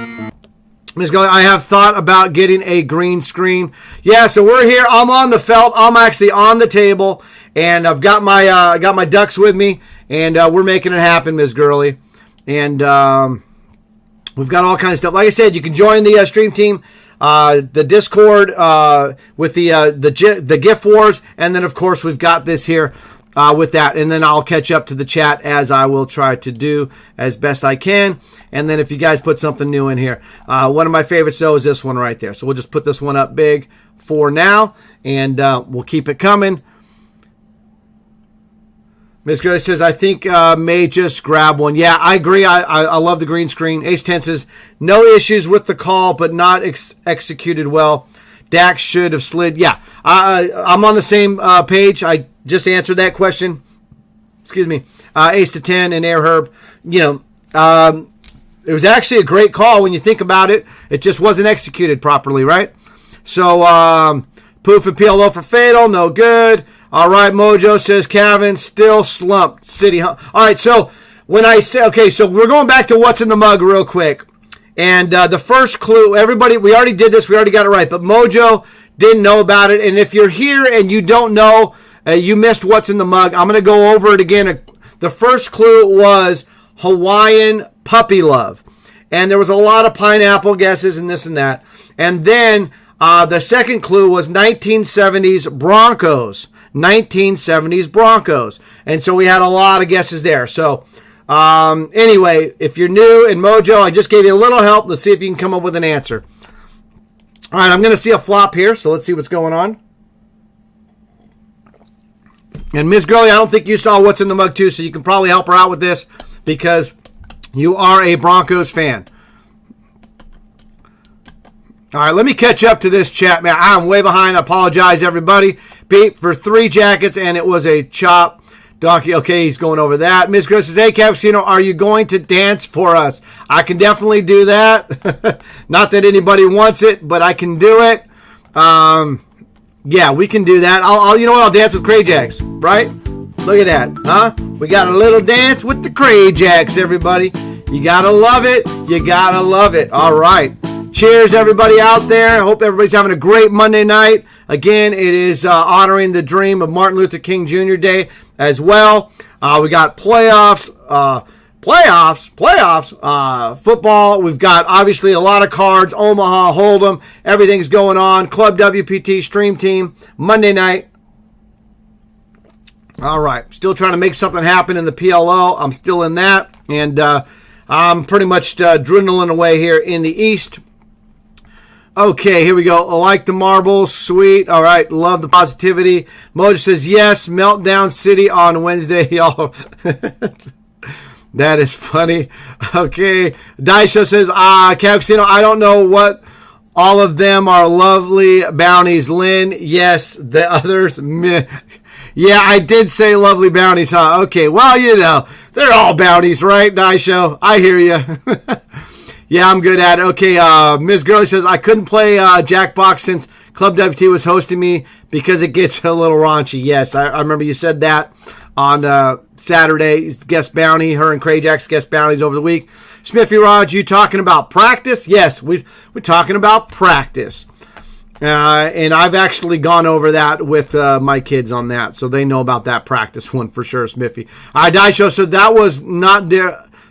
Speaker 1: Ms. Gully, I have thought about getting a green screen. Yeah, so we're here. I'm on the felt. I'm actually on the table, and I've got my ducks with me, and we're making it happen, Ms. Gurley. And we've got all kinds of stuff. Like I said, you can join the stream team, the Discord with the gift wars, and then of course we've got this here with that, and then I'll catch up to the chat as I will try to do as best I can. And then if you guys put something new in here, one of my favorites though is this one right there. So we'll just put this one up big for now, and we'll keep it coming. Ms. Gurley says, I think may just grab one. Yeah, I agree. I love the green screen. Ace10 says, no issues with the call, but not executed well. Dak should have slid. Yeah, I'm on the same page. I just answered that question. Excuse me. Ace to 10 and Air Herb. It was actually a great call when you think about it. It just wasn't executed properly, right? So, Poof and PLO for Fatal. No good. All right, Mojo says, Kevin, still slumped. City. All right, so when I say, okay, so we're going back to what's in the mug real quick. And the first clue, everybody, we already did this. We already got it right. But Mojo didn't know about it. And if you're here and you don't know, you missed what's in the mug, I'm going to go over it again. The first clue was Hawaiian puppy love. And there was a lot of pineapple guesses and this and that. And then the second clue was 1970s Broncos. 1970s Broncos. And so we had a lot of guesses there. So anyway, if you're new and Mojo, I just gave you a little help. Let's see if you can come up with an answer. All right, I'm going to see a flop here, so let's see what's going on. And Ms. Gurley, I don't think you saw what's in the mug too, so you can probably help her out with this because you are a Broncos fan. All right, let me catch up to this chat, man. I'm way behind. I apologize, everybody. Beep for 3 jackets, and it was a chop. Donkey, okay, he's going over that. Miss Chris says, hey, Cappuccino, are you going to dance for us? I can definitely do that. Not that anybody wants it, but I can do it. Yeah, we can do that. I'll you know what? I'll dance with Cray Jacks, right? Look at that, huh? We got a little dance with the Cray Jacks, everybody. You gotta love it. You gotta love it. All right. Cheers, everybody out there. I hope everybody's having a great Monday night. Again, it is honoring the dream of Martin Luther King Jr. Day as well. We got playoffs, football. We've got obviously a lot of cards, Omaha, Hold'em. Everything's going on. Club WPT Stream Team, Monday night. All right. Still trying to make something happen in the PLO. I'm still in that. And I'm pretty much dwindling away here in the East. Okay, here we go. I like the marbles. Sweet. All right. Love the positivity. Mojo says, yes, Meltdown City on Wednesday, y'all. That is funny. Okay. Daisho says, Casino, I don't know what all of them are lovely bounties. Lynn, yes. The others, meh. Yeah, I did say lovely bounties, huh? Okay, well, you know, they're all bounties, right, Daisho? I hear you. Yeah, I'm good at it. Okay, Ms. Gurley says, I couldn't play Jackbox since ClubWPT was hosting me because it gets a little raunchy. Yes, I remember you said that on Saturday. Guest bounty, her and Crajack's guest bounties over the week. Smithy Raj, you talking about practice? Yes, we're talking about practice. And I've actually gone over that with my kids on that, so they know about that practice one for sure, Smithy. Daisho, so that was not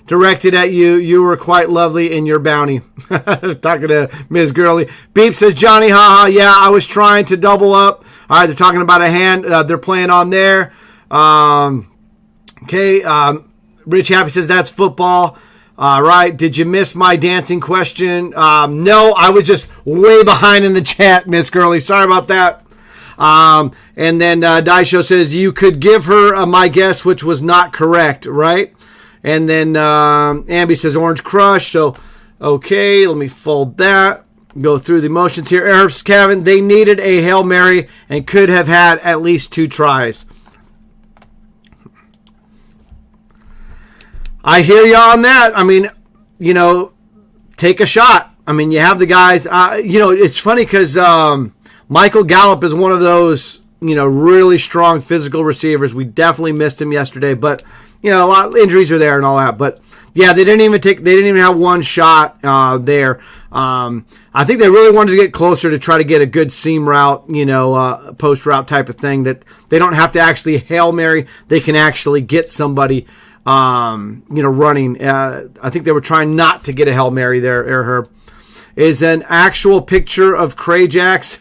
Speaker 1: directed at you. You were quite lovely in your bounty. Talking to Ms. Gurley. Beep says, Johnny, haha, yeah, I was trying to double up. All right, they're talking about a hand. They're playing on there. Okay, Rich Happy says, that's football. All right, did you miss my dancing question? No, I was just way behind in the chat, Miss Gurley. Sorry about that. And then Daisho says, you could give her my guess, which was not correct, right? And then Ambi says, Orange Crush. So, okay, let me fold that. Go through the motions here. Herbs Kevin, they needed a Hail Mary and could have had at least 2 tries. I hear you on that. I mean, you know, take a shot. I mean, you have the guys. You know, it's funny because Michael Gallup is one of those, you know, really strong physical receivers. We definitely missed him yesterday, but you know, a lot of injuries are there and all that. But yeah, they didn't even have one shot there. I think they really wanted to get closer to try to get a good seam route, you know, post route type of thing that they don't have to actually Hail Mary. They can actually get somebody. You know, running. I think they were trying not to get a Hail Mary there, Herb. Is an actual picture of Crajax.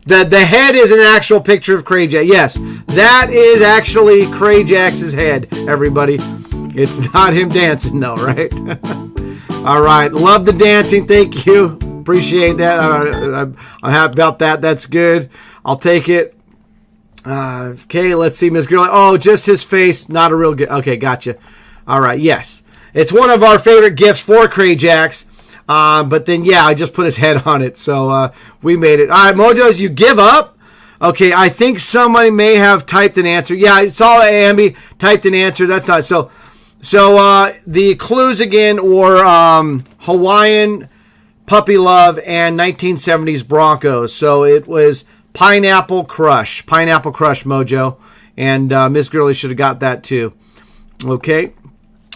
Speaker 1: the head is an actual picture of Crajax. Yes, that is actually Crajax's head, everybody. It's not him dancing, though, right? All right. Love the dancing. Thank you. Appreciate that. I'm happy about that. That's good. I'll take it. Okay, let's see, Miss Gurley. Oh, just his face, not a real good. Okay, gotcha. All right, yes. It's one of our favorite gifts for Crajax. But then, yeah, I just put his head on it, so we made it. All right, Mojos, you give up? Okay, I think somebody may have typed an answer. Yeah, I saw Ambi typed an answer. That's not so. So the clues again were Hawaiian Puppy Love and 1970s Broncos. So it was Pineapple Crush, Mojo, and Miss Gurley should have got that too. Okay,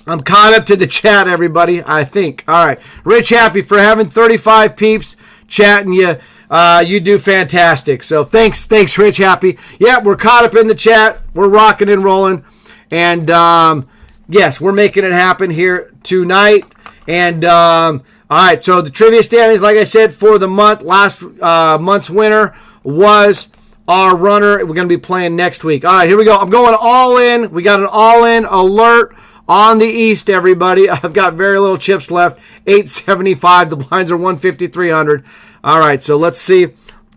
Speaker 1: I'm caught up to the chat, everybody. I think. All right, Rich Happy for having 35 peeps chatting you. You do fantastic. So thanks, Rich Happy. Yeah, we're caught up in the chat. We're rocking and rolling, and yes, we're making it happen here tonight. And all right, so the trivia standings, like I said, for the month, last month's winner was our runner. We're going to be playing next week. All right, here we go. I'm going all in. We got an all-in alert on the East, everybody. I've got very little chips left. 875. The blinds are 150, 300. All right, so let's see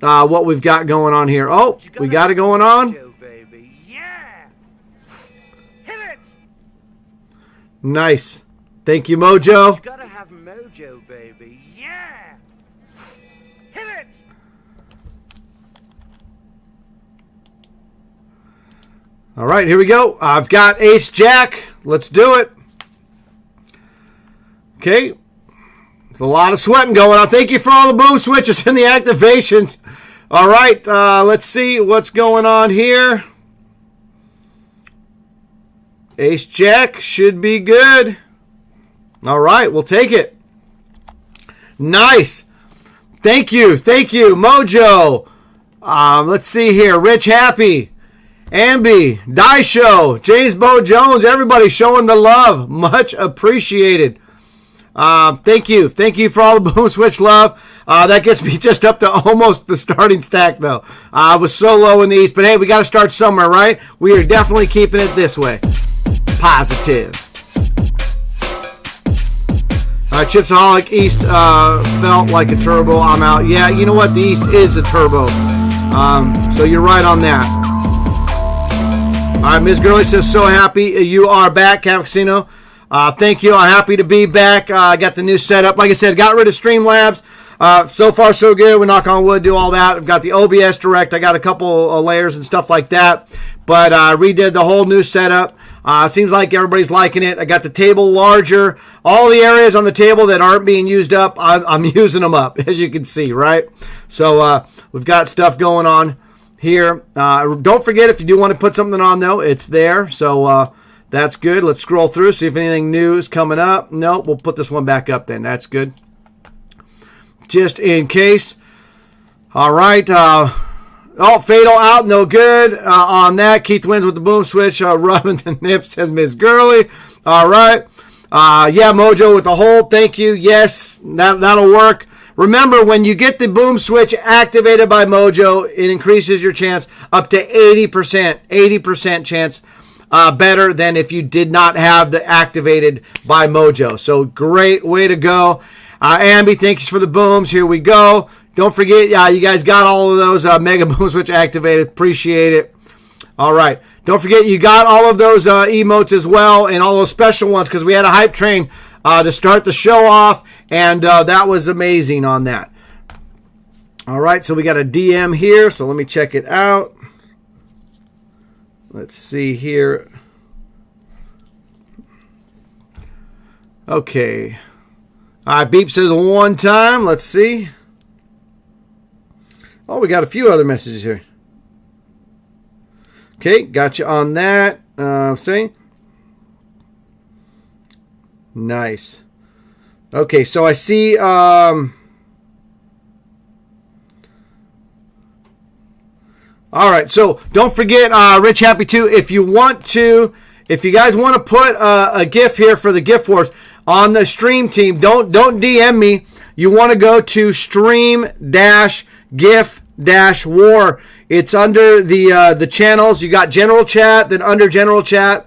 Speaker 1: what we've got going on here. Oh, we got it going on.
Speaker 2: Yeah. Hit it.
Speaker 1: Nice. Thank you, Mojo.
Speaker 2: You gotta have mojo, baby. Yeah. Hit it.
Speaker 1: All right, here we go. I've got Ace Jack. Let's do it. Okay. There's a lot of sweating going on. Thank you for all the boom switches and the activations. All right, let's see what's going on here. Ace Jack should be good. All right, we'll take it. Nice. Thank you, Mojo. Let's see here. Rich Happy. Ambi, Daisho, James Bo Jones, everybody showing the love. Much appreciated. Thank you for all the boom switch love. That gets me just up to almost the starting stack, though. I was so low in the East, but hey, we got to start somewhere, right? We are definitely keeping it this way. Positive. Chipsaholic East felt like a turbo. I'm out. Yeah, you know what? The East is a turbo. So you're right on that. All right, Ms. Gurley says, so happy you are back, Cav Casino. Thank you. I'm happy to be back. I got the new setup. Like I said, got rid of Streamlabs. So far, so good. We knock on wood, do all that. I've got the OBS Direct. I got a couple of layers and stuff like that. But redid the whole new setup. Seems like everybody's liking it. I got the table larger. All the areas on the table that aren't being used up, I'm using them up, as you can see, right? So we've got stuff going on here. Don't forget, if you do want to put something on, though, it's there. So that's good. Let's scroll through, see if anything new is coming up. No, we'll put this one back up then. That's good. Just in case. All right. Oh, Fatal out, no good on that. Keith wins with the boom switch. Rubbing the nips, says Miss Gurley. All right. Yeah, Mojo with the hold. Thank you. Yes, that'll work. Remember, when you get the boom switch activated by Mojo, it increases your chance up to 80%. 80% chance better than if you did not have the activated by Mojo. So great way to go. Ambi, thanks for the booms. Here we go. Don't forget, you guys got all of those Mega Boom Switch activated. Appreciate it. All right. Don't forget, you got all of those emotes as well and all those special ones because we had a hype train to start the show off, and that was amazing on that. All right, so we got a DM here, so let me check it out. Let's see here. Okay. All right, Beep says one time. Let's see. Oh, we got a few other messages here. Okay, got you on that. See? Nice. Okay, so I see... all right, so don't forget, Rich Happy 2, if you guys want to put a GIF here for the GIF Wars on the stream team, don't DM me. You want to go to stream-GIF-war. It's under the channels. You got general chat, then under general chat,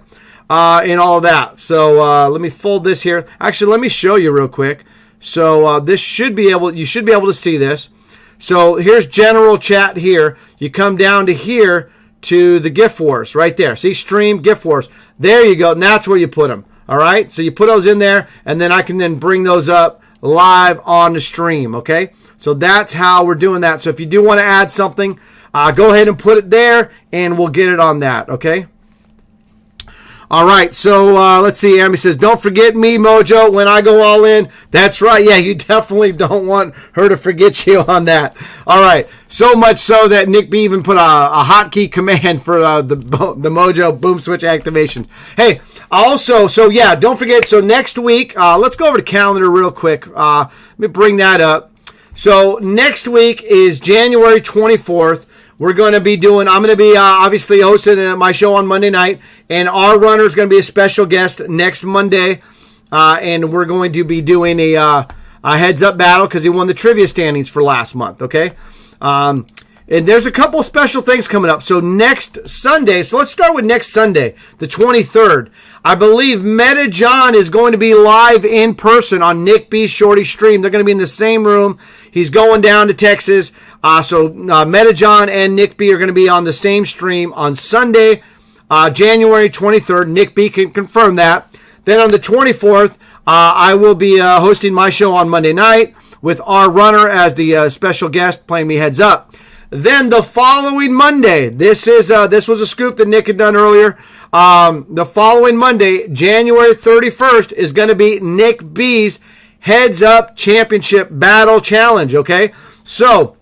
Speaker 1: and all of that. So let me fold this here. Actually, let me show you real quick. So you should be able to see this. So here's general chat here. You come down to here to the GIF Wars right there. See, stream GIF Wars. There you go. And that's where you put them. All right. So you put those in there, and then I can then bring those up live on the stream. Okay. So that's how we're doing that. So if you do want to add something, go ahead and put it there, and we'll get it on that. Okay. All right, so let's see. Amy says, don't forget me, Mojo, when I go all in. That's right. Yeah, you definitely don't want her to forget you on that. All right, so much so that Nick B even put a hotkey command for the Mojo boom switch activation. Hey, also, so yeah, don't forget. So next week, let's go over to calendar real quick. Let me bring that up. So next week is January 24th. I'm going to be obviously hosting my show on Monday night, and our runner is going to be a special guest next Monday, and we're going to be doing a heads-up battle because he won the trivia standings for last month, okay? And there's a couple special things coming up. So next Sunday, so let's start with next Sunday, the 23rd. I believe Meta John is going to be live in person on Nick B. Shorty stream. They're going to be in the same room. He's going down to Texas. So Meta John and Nick B are going to be on the same stream on Sunday, January 23rd. Nick B can confirm that. Then on the 24th, I will be hosting my show on Monday night with our runner as the special guest playing me heads up. Then the following Monday, this was a scoop that Nick had done earlier. The following Monday, January 31st, is going to be Nick B's Heads Up Championship Battle Challenge. Okay, so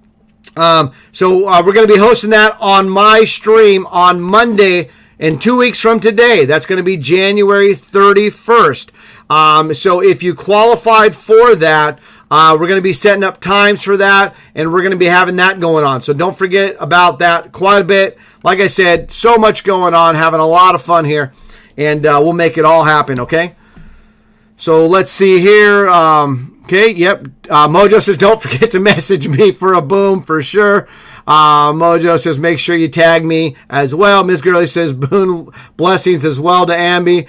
Speaker 1: we're going to be hosting that on my stream on Monday, and 2 weeks from today. That's going to be January 31st. So if you qualified for that, we're going to be setting up times for that, and we're going to be having that going on. So don't forget about that quite a bit. Like I said, so much going on, having a lot of fun here, and we'll make it all happen, okay? So let's see here. Okay, yep. Mojo says, don't forget to message me for a boom for sure. Mojo says, make sure you tag me as well. Miss Gurley says, boon blessings as well to Ambi.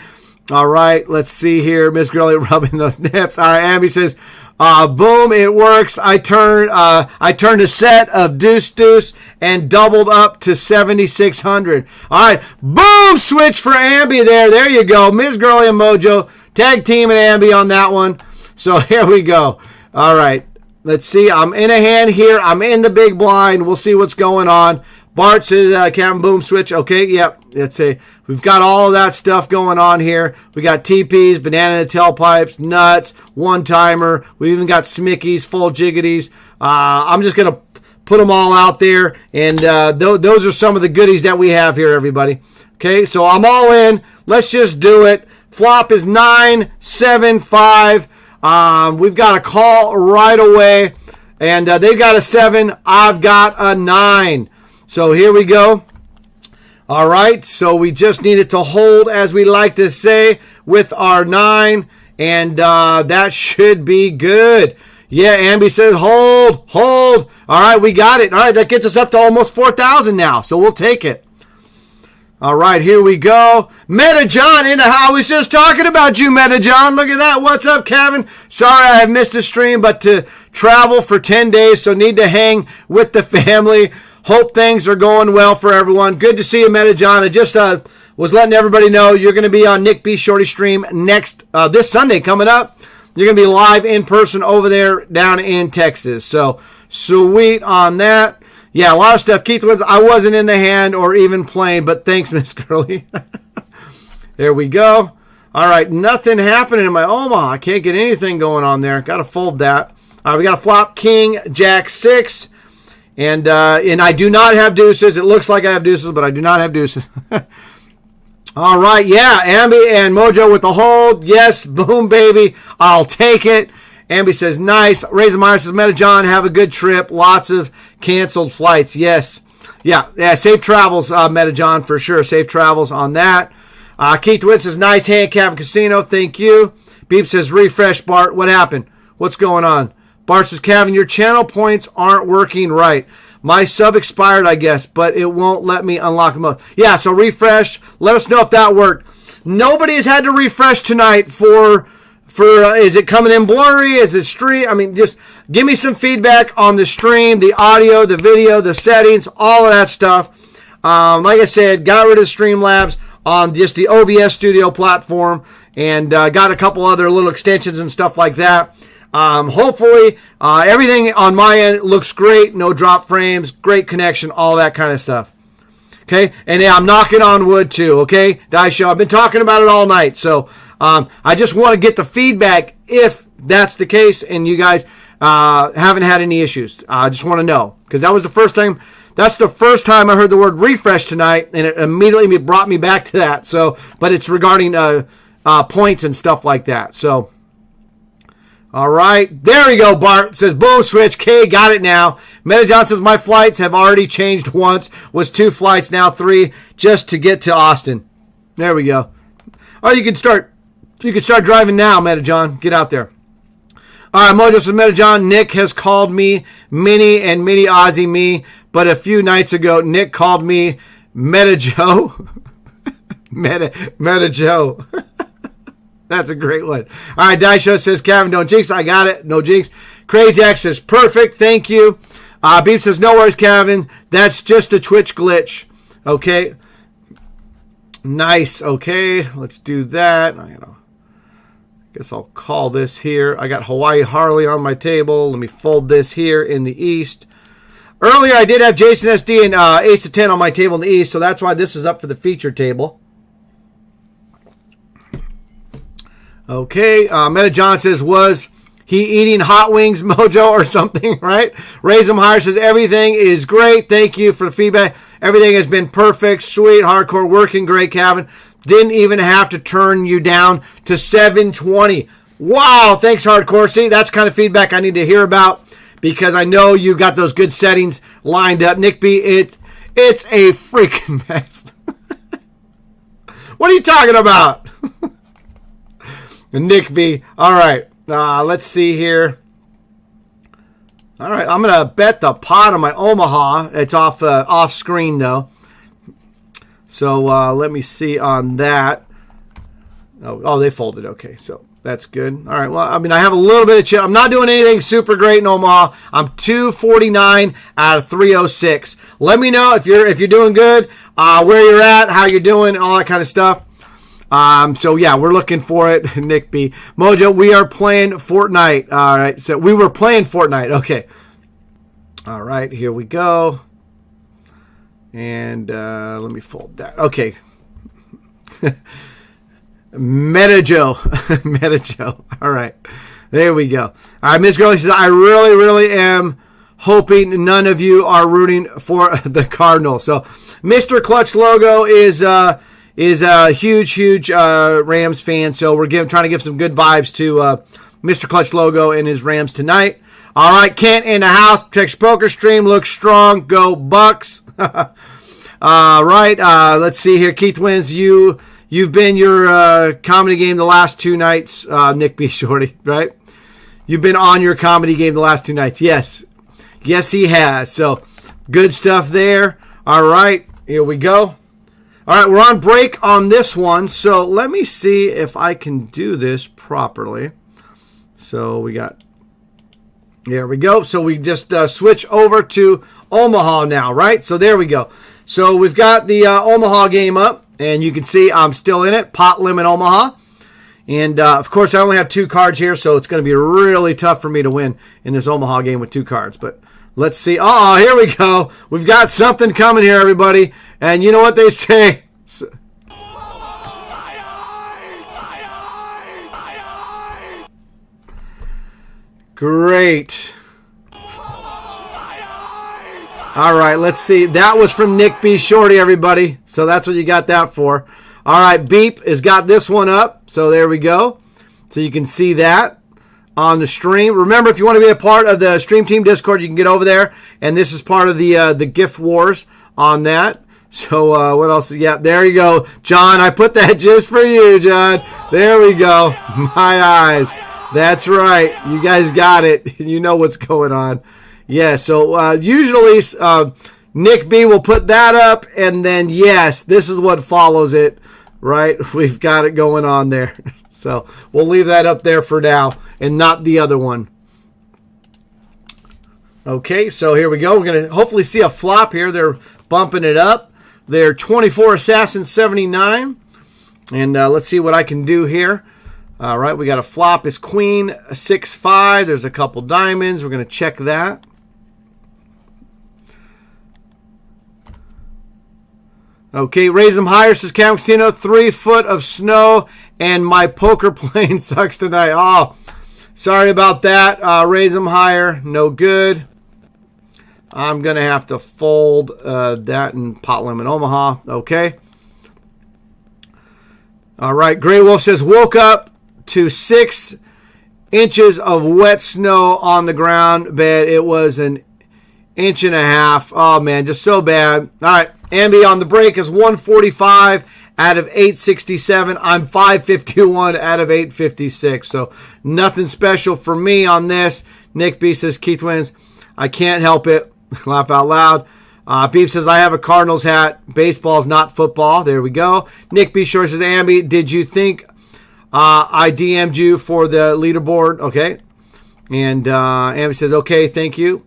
Speaker 1: All right, let's see here. Miss Gurley rubbing those nips. All right, Ambi says, boom, it works. I turned a set of deuce and doubled up to 7,600. All right, boom, switch for Ambi there. There you go. Miss Gurley and Mojo tag team and Ambi on that one. So here we go. All right, let's see. I'm in a hand here. I'm in the big blind. We'll see what's going on. Bart says, Captain Boom switch. Okay, yep. Let's see. We've got all of that stuff going on here. We got TPs, banana tailpipes, nuts, one-timer. We even got smickies, full jiggities. I'm just going to put them all out there. And those are some of the goodies that we have here, everybody. Okay, so I'm all in. Let's just do it. Flop is 9-7-5. We've got a call right away, and they've got a 7. I've got a 9. So here we go. All right, so we just needed to hold, as we like to say, with our 9, and that should be good. Yeah, Ambi says hold. All right, we got it. All right, that gets us up to almost 4,000 now, so we'll take it. All right, here we go. Meta John in the house. I was just talking about you, Meta John. Look at that. What's up, Kevin? Sorry I have missed the stream, but to travel for 10 days, so need to hang with the family. Hope things are going well for everyone. Good to see you, Meta John. I just was letting everybody know you're going to be on Nick B. Shorty stream this Sunday coming up. You're going to be live in person over there down in Texas. So sweet on that. Yeah, a lot of stuff. Keith wins. I wasn't in the hand or even playing, but thanks, Miss Curly. There we go. All right, nothing happening in my Omaha. I can't get anything going on there. Got to fold that. All right, we got a flop King, Jack 6. And I do not have deuces. It looks like I have deuces, but I do not have deuces. All right, yeah, Ambi and Mojo with the hold. Yes, boom, baby. I'll take it. Ambi says, nice. Razor Meyer says, Meta John, have a good trip. Lots of canceled flights. Yes. Yeah, safe travels, Meta John, for sure. Safe travels on that. Keith Witt says, nice hand, Cavern Casino. Thank you. Beep says, refresh, Bart. What happened? What's going on? Bart says, Kevin, your channel points aren't working right. My sub expired, I guess, but it won't let me unlock them up. Yeah, so refresh. Let us know if that worked. Nobody has had to refresh tonight for is it coming in blurry? Is it stream? I mean, just give me some feedback on the stream, the audio, the video, the settings, all of that stuff. Like I said, got rid of Streamlabs on just the OBS Studio platform and got a couple other little extensions and stuff like that. Hopefully, everything on my end looks great. No drop frames, great connection, all that kind of stuff. Okay, and yeah, I'm knocking on wood too. Okay, Dice Show. I've been talking about it all night, so I just want to get the feedback if that's the case, and you guys haven't had any issues. I just want to know because that was the first time. That's the first time I heard the word refresh tonight, and it immediately brought me back to that. So, but it's regarding points and stuff like that. So. All right, there we go. Bart says, boom, switch. K, got it now. Meta John says, my flights have already changed once. Was 2 flights, now 3, just to get to Austin. There we go. Oh, you can start driving now, Meta John. Get out there. All right, Mojo says, Meta John, Nick has called me Minnie and Minnie Ozzy me, but a few nights ago, Nick called me Meta Joe. Meta Joe. That's a great one. All right, Dice Show says, Kevin, don't jinx. I got it. No jinx. Craig Jack says, perfect. Thank you. Beep says, no worries, Kevin. That's just a Twitch glitch. Okay. Nice. Okay, let's do that. I guess I'll call this here. I got Hawaii Harley on my table. Let me fold this here in the East. Earlier, I did have Jason SD and Ace of 10 on my table in the East, so that's why this is up for the feature table. Okay, Meta John says, was he eating hot wings, Mojo, or something, right? Raisem Higher says, everything is great. Thank you for the feedback. Everything has been perfect, sweet, hardcore, working great, Kevin. Didn't even have to turn you down to 720. Wow, thanks, hardcore. See, that's kind of feedback I need to hear about because I know you got those good settings lined up. Nick B, it's a freaking mess. What are you talking about? Nick B. All right. Let's see here. All right, I'm going to bet the pot on my Omaha. It's off screen, though. So let me see on that. Oh, they folded. Okay, so that's good. All right, well, I mean, I have a little bit of chip. I'm not doing anything super great in Omaha. I'm 249 out of 306. Let me know if you're doing good, where you're at, how you're doing, all that kind of stuff. So yeah, we're looking for it. Nick B. Mojo, we are playing Fortnite. All right, so we were playing Fortnite. Okay. All right, here we go. And let me fold that. Okay. Metajo. Metajo. All right. There we go. All right, Miss Gurley says, I really, really am hoping none of you are rooting for the Cardinals. So Mr. Clutch Logo is a huge Rams fan. So we're trying to give some good vibes to Mr. Clutch Logo and his Rams tonight. All right, Kent in the house. Checks poker stream. Looks strong. Go Bucks. Right. Let's see here. Keith wins. You've been your comedy game the last two nights, Nick B. Shorty, right? You've been on your comedy game the last two nights. Yes. Yes, he has. So, good stuff there. All right. Here we go. All right. We're on break on this one. So, let me see if I can do this properly. So, there we go. So, we just switch over to Omaha now, right? So, there we go. So, we've got the Omaha game up. And you can see I'm still in it, pot limit Omaha. And, of course, I only have 2 cards here, so it's going to be really tough for me to win in this Omaha game with 2 cards. But let's see. Oh, here we go. We've got something coming here, everybody. And you know what they say? Great. All right, let's see. That was from Nick B. Shorty, everybody. So that's what you got that for. All right, Beep has got this one up. So there we go. So you can see that on the stream. Remember, if you want to be a part of the Stream Team Discord, you can get over there. And this is part of the gift wars on that. So what else? Yeah, there you go. John, I put that just for you, John. There we go. My eyes. That's right. You guys got it. You know what's going on. Yeah, so usually Nick B will put that up, and then, yes, this is what follows it, right? We've got it going on there. So we'll leave that up there for now and not the other one. Okay, so here we go. We're going to hopefully see a flop here. They're bumping it up. They're 24 Assassin 79. And let's see what I can do here. All right, we got a flop. Is Queen 6-5. There's a couple diamonds. We're going to check that. Okay, raise them higher, says Cam Casino. 3 foot of snow, and my poker playing sucks tonight. Oh, sorry about that. Raise them higher. No good. I'm going to have to fold that in pot limit Omaha. Okay. All right, Grey Wolf says, woke up to 6 inches of wet snow on the ground bed. It was an inch and a half. Oh, man, just so bad. All right. Ambi on the break is 145 out of 867. I'm 551 out of 856. So nothing special for me on this. Nick B says Keith wins. I can't help it. Laugh out loud. Beep says I have a Cardinals hat. Baseball's not football. There we go. Nick B short says Ambi, did you think I DM'd you for the leaderboard? Okay. And Ambi says okay, thank you.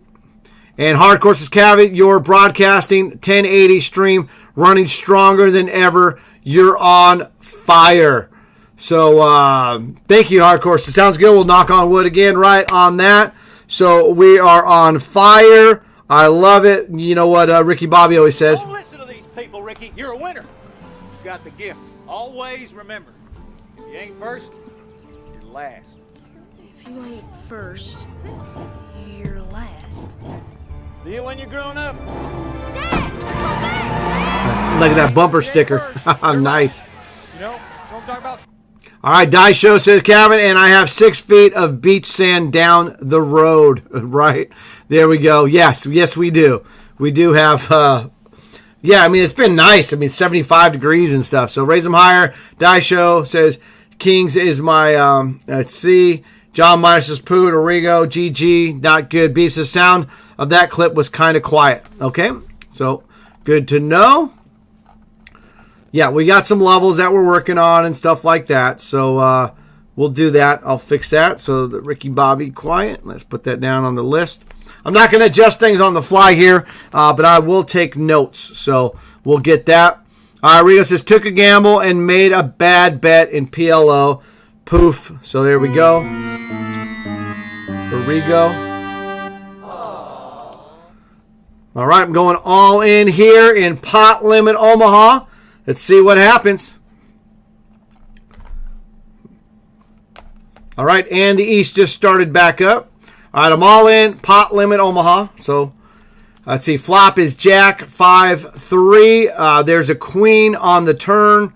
Speaker 1: And Hardcore says, Cavett, you're broadcasting 1080 stream, running stronger than ever. You're on fire. So, thank you, Hardcore. So, sounds good. We'll knock on wood again right on that. So, we are on fire. I love it. You know what Ricky Bobby always says.
Speaker 2: Don't listen to these people, Ricky. You're a winner. You got the gift. Always remember, if you ain't first, you're last.
Speaker 3: If you ain't first, you're last.
Speaker 2: See you when you're grown up.
Speaker 1: Look at that bumper sticker. Nice.
Speaker 2: You know what I'm talking about?
Speaker 1: All right, Die Show says, Kevin, and I have 6 feet of beach sand down the road. Right. There we go. Yes, we do. We do have, yeah, I mean, it's been nice. I mean, 75 degrees and stuff. So raise them higher. Die Show says, Kings is my, let's see. John Myers says, poo, Origo, GG, not good. Beef says, sound of that clip was kind of quiet. Okay, so good to know. Yeah, we got some levels that we're working on and stuff like that. So we'll do that. I'll fix that. So the Ricky Bobby quiet. Let's put that down on the list. I'm not going to adjust things on the fly here, but I will take notes. So we'll get that. All right, Rigo says, took a gamble and made a bad bet in PLO. Poof. So there we go. For Rigo. All right, I'm going all in here in Pot Limit Omaha. Let's see what happens. All right, and the East just started back up. All right, I'm all in Pot Limit Omaha. So let's see. Flop is Jack 5-3. There's a queen on the turn.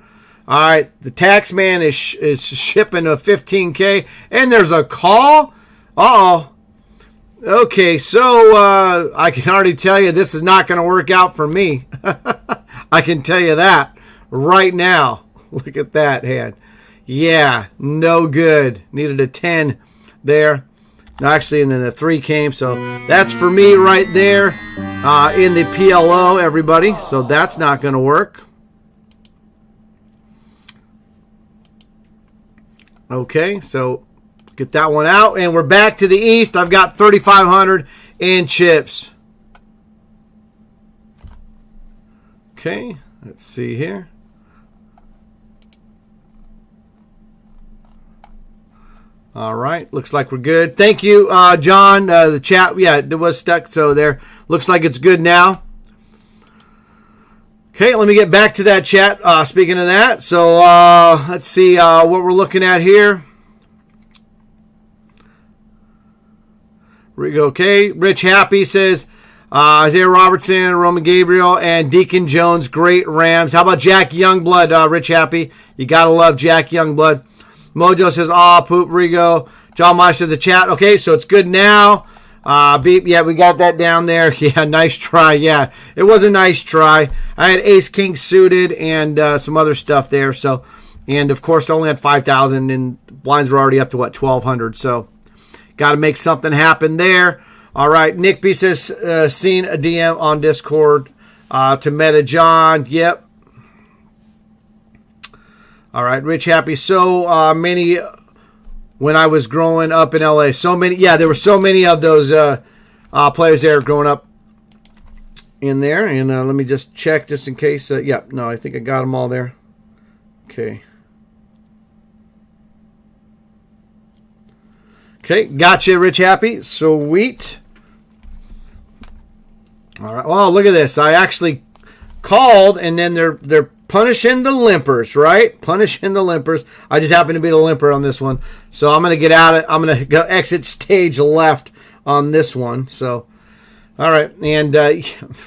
Speaker 1: All right, the tax man is shipping a 15K, and there's a call. Uh-oh. Okay, so I can already tell you this is not going to work out for me. I can tell you that right now. Look at that hand. Yeah, no good. Needed a 10 there. Actually, and then the 3 came. So that's for me right there in the PLO, everybody. So that's not going to work. Okay, so get that one out. And we're back to the East. I've got 3,500 in chips. Okay, let's see here. All right, looks like we're good. Thank you, John. The chat, yeah, it was stuck, so there. Looks like it's good now. Okay, let me get back to that chat. Speaking of that, so let's see what we're looking at here. Okay, Rich Happy says Isaiah Robertson, Roman Gabriel, and Deacon Jones, great Rams. How about Jack Youngblood, Rich Happy? You got to love Jack Youngblood. Mojo says, poop, Rigo. John Myers said the chat. Okay, so it's good now. Beep, yeah, we got that down there. Yeah, nice try. Yeah, it was a nice try. I had Ace King suited and some other stuff there. So, and of course, I only had 5,000, and blinds were already up to what, 1,200. So, got to make something happen there. All right, Nick B says, seen a DM on Discord to Meta John. Yep. All right, Rich Happy. So many when I was growing up in LA. So many, yeah, there were so many of those players there growing up in there. And let me just check just in case. Yeah, no, I think I got them all there. Okay. Okay, gotcha, Rich Happy. Sweet. All right. Oh, look at this. I actually called, and then they're punishing the limpers, right? Punishing the limpers. I just happen to be the limper on this one. So I'm going to get out of it. I'm going to go exit stage left on this one. So, all right. And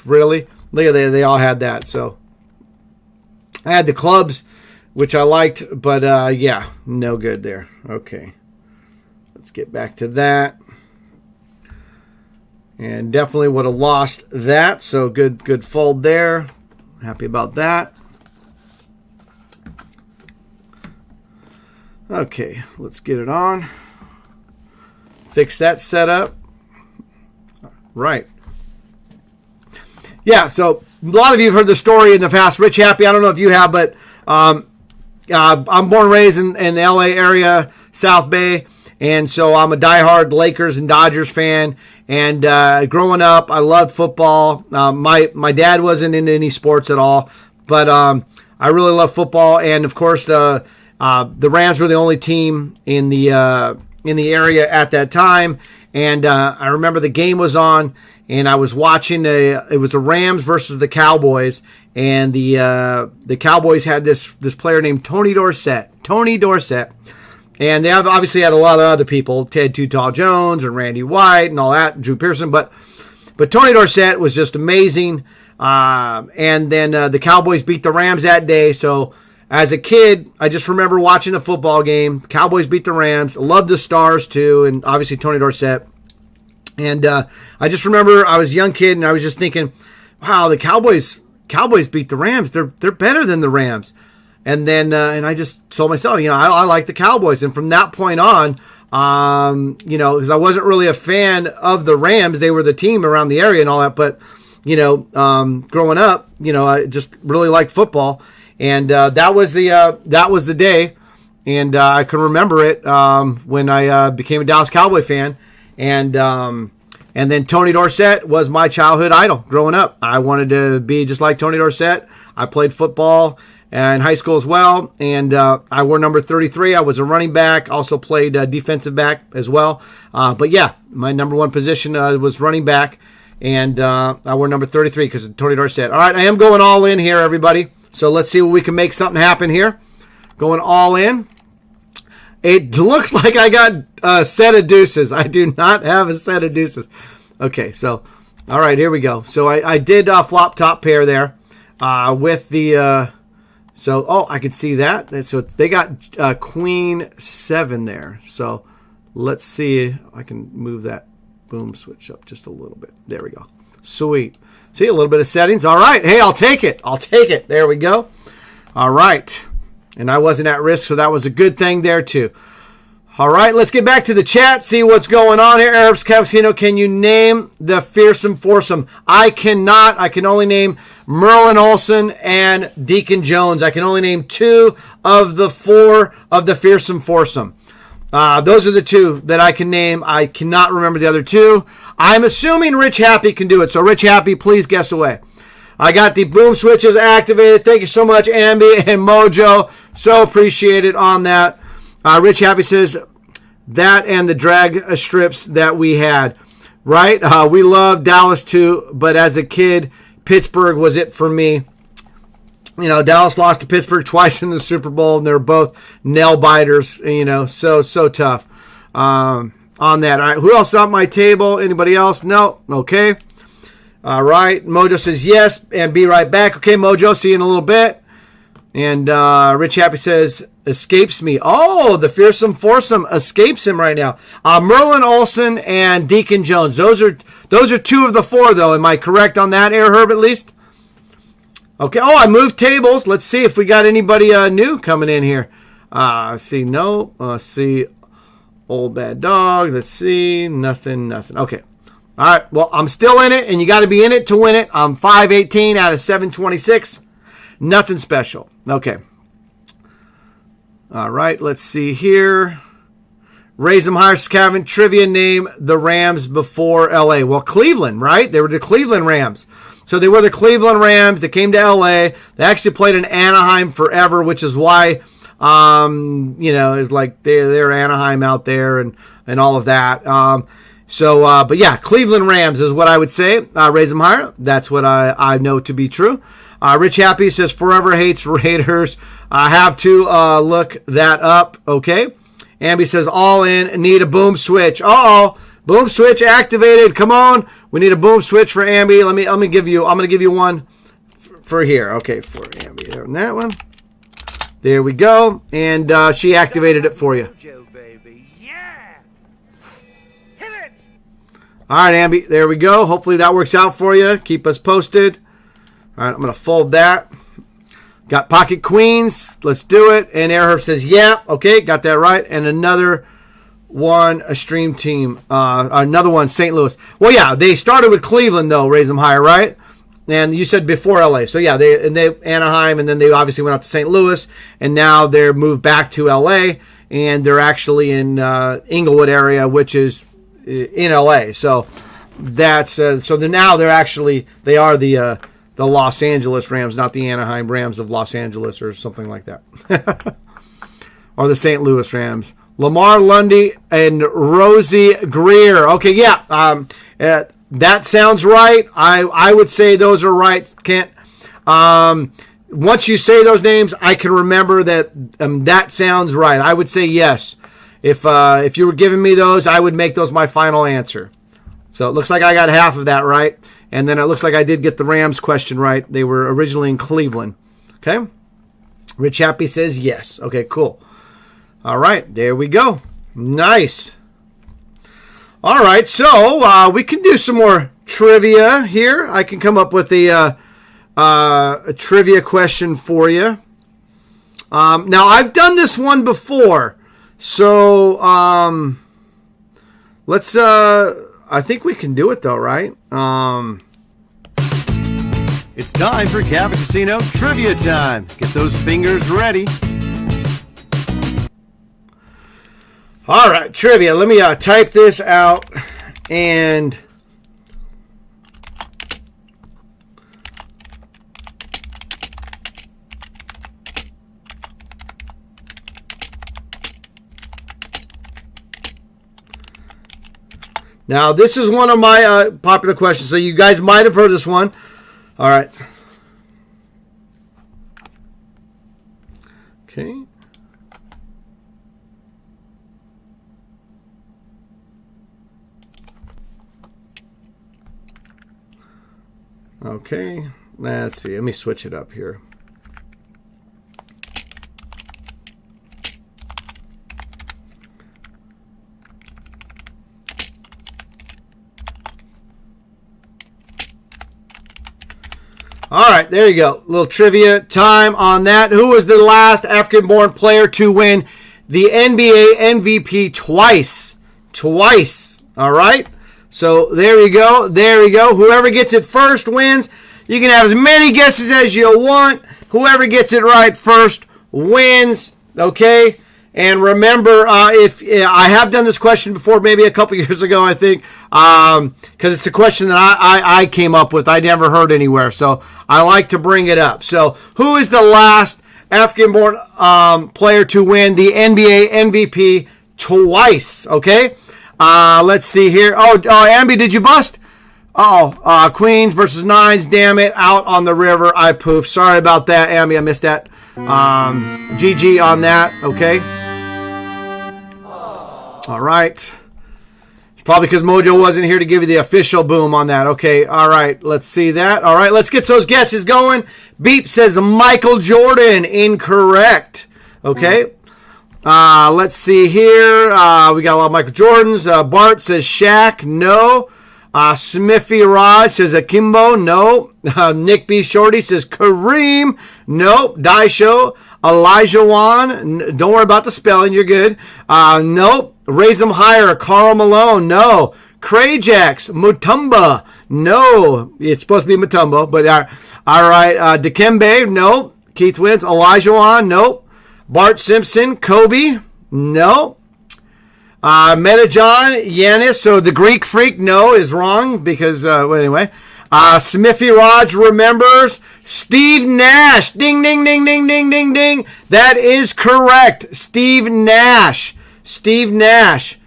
Speaker 1: really, look at that. They all had that. So I had the clubs, which I liked, but yeah, no good there. Okay. Let's get back to that. And definitely would have lost that. So good fold there. Happy about that. Okay, let's get it on. Fix that setup. Right. Yeah, so a lot of you have heard the story in the past. Rich Happy, I don't know if you have, but I'm born and raised in the LA area, South Bay, and so I'm a diehard Lakers and Dodgers fan. And growing up, I loved football. My dad wasn't into any sports at all, but I really love football. And of course, the Rams were the only team in the area at that time. And I remember the game was on, and I was watching it was the Rams versus the Cowboys, and the Cowboys had this player named Tony Dorsett. And they obviously had a lot of other people, Ted Too Tall Jones and Randy White and all that, Drew Pearson. But Tony Dorsett was just amazing. And then the Cowboys beat the Rams that day. So as a kid, I just remember watching the football game. The Cowboys beat the Rams. I loved the Stars too, and obviously Tony Dorsett. And I just remember I was a young kid, and I was just thinking, wow, the Cowboys beat the Rams. They're better than the Rams. And then, and I just told myself, I like the Cowboys. And from that point on, Because I wasn't really a fan of the Rams. They were the team around the area and all that. But, growing up, I just really liked football. And that was the day. And I can remember it when I became a Dallas Cowboy fan. And then Tony Dorsett was my childhood idol growing up. I wanted to be just like Tony Dorsett. I played football in high school as well, and I wore number 33. I was a running back, also played defensive back as well. But yeah, my number one position was running back, and I wore number 33 because of Tony Dorsett. All right, I am going all in here, everybody. So let's see what we can make something happen here. Going all in. It looks like I got a set of deuces. I do not have a set of deuces. Okay, so, all right, here we go. So I did flop top pair there with the... I could see that. So they got Queen 7 there. So let's see if I can move that boom switch up just a little bit. There we go. Sweet. See, a little bit of settings. All right. Hey, I'll take it. There we go. All right. And I wasn't at risk, so that was a good thing there too. All right, let's get back to the chat, see what's going on here. Arabs Cappuccino, can you name the fearsome foursome? I cannot. I can only name Merlin Olsen and Deacon Jones. I can only name 2 of the 4 of the fearsome foursome. Those are the 2 that I can name. I cannot remember the other 2. I'm assuming Rich Happy can do it. So Rich Happy, please guess away. I got the boom switches activated. Thank you so much, Ambi and Mojo. So appreciated on that. Rich Happy says that and the drag strips that we had, right? We love Dallas too, but as a kid, Pittsburgh was it for me. Dallas lost to Pittsburgh twice in the Super Bowl, and they're both nail biters. So tough on that. All right, who else on my table? Anybody else? No. Okay. All right. Mojo says yes, and be right back. Okay, Mojo. See you in a little bit. And Rich Happy says, escapes me. Oh, the fearsome foursome escapes him right now. Merlin Olsen and Deacon Jones. Those are 2 of the 4, though. Am I correct on that, Air Herb, at least? Okay. Oh, I moved tables. Let's see if we got anybody new coming in here. See, no. See, Old Bad Dog. Let's see. Nothing. Okay. All right. Well, I'm still in it, and you got to be in it to win it. I'm 518 out of 726. Nothing special. Okay. All right, let's see here. Raise them higher, Scavin. Trivia name the Rams before L.A. Well, Cleveland, right? They were the Cleveland Rams. So they were the Cleveland Rams. They came to L.A. They actually played in Anaheim forever, which is why, it's like they're Anaheim out there and all of that. But yeah, Cleveland Rams is what I would say. Raise them higher. That's what I know to be true. Rich Happy says forever hates Raiders. I have to look that up. Okay. Ambi says all in. Need a boom switch. Uh-oh. Boom switch activated. Come on. We need a boom switch for Ambi. I'm going to give you one for here. Okay, for Ambi. There, that one. There we go. And she activated it for you. All right, Ambi. There we go. Hopefully that works out for you. Keep us posted. All right, I'm going to fold that. Got pocket queens. Let's do it. And Airherb says, yeah. Okay, got that right. And another one, a stream team. Another one, St. Louis. Well, yeah, they started with Cleveland, though, raise them higher, right? And you said before LA. So, yeah, they Anaheim, and then they obviously went out to St. Louis. And now they're moved back to LA. And they're actually in Inglewood area, which is in LA. So, that's so now they are the Los Angeles Rams, not the Anaheim Rams of Los Angeles or something like that. Or the St. Louis Rams. Lamar Lundy and Rosie Greer. Okay, yeah. That sounds right. I would say those are right, Kent. Once you say those names, I can remember that that sounds right. I would say yes. If you were giving me those, I would make those my final answer. So it looks like I got half of that right. And then it looks like I did get the Rams question right. They were originally in Cleveland. Okay. Rich Happy says yes. Okay, cool. All right, there we go. Nice. All right, so we can do some more trivia here. I can come up with a trivia question for you. Now, I've done this one before. So, Let's, I think we can do it though, right? It's time for Cabot Casino Trivia Time. Get those fingers ready. All right, trivia. Let me type this out and... Now, this is one of my popular questions, so you guys might have heard this one. All right. Okay. Okay. Let's see. Let me switch it up here. All right, there you go. A little trivia time on that. Who was the last African-born player to win the NBA MVP twice? Twice. All right? So there you go. There you go. Whoever gets it first wins. You can have as many guesses as you want. Whoever gets it right first wins. Okay? And remember, if I have done this question before, maybe a couple years ago, I think, because it's a question that I came up with. I never heard anywhere, so I like to bring it up. So, who is the last African-born player to win the NBA MVP twice? Okay, let's see here. Oh, Ambi, did you bust? Queens versus Nines. Damn it, out on the river. I poofed. Sorry about that, Ambi. I missed that. GG on that. Okay. All right. It's probably because Mojo wasn't here to give you the official boom on that. Okay. All right. Let's see that. All right. Let's get those guesses going. Beep says Michael Jordan. Incorrect. Okay. Let's see here. We got a lot of Michael Jordans. Bart says Shaq. No. Smithy Raj says Akimbo. No. Nick B. Shorty says Kareem. Nope. Daisho. Elijah Wan. Don't worry about the spelling. You're good. Nope. Raise them higher. Carl Malone. No. Krajax. Mutumba. No. It's supposed to be Mutumba, but all right. Dikembe. No. Keith wins. Elijah Wan. Nope. Bart Simpson. Kobe. No. Metajohn. Yanis. So the Greek freak. No, is wrong because, well, anyway. Smithy Raj remembers. Steve Nash. Ding, ding, ding, ding, ding, ding, ding. That is correct. Steve Nash. Steve Nash.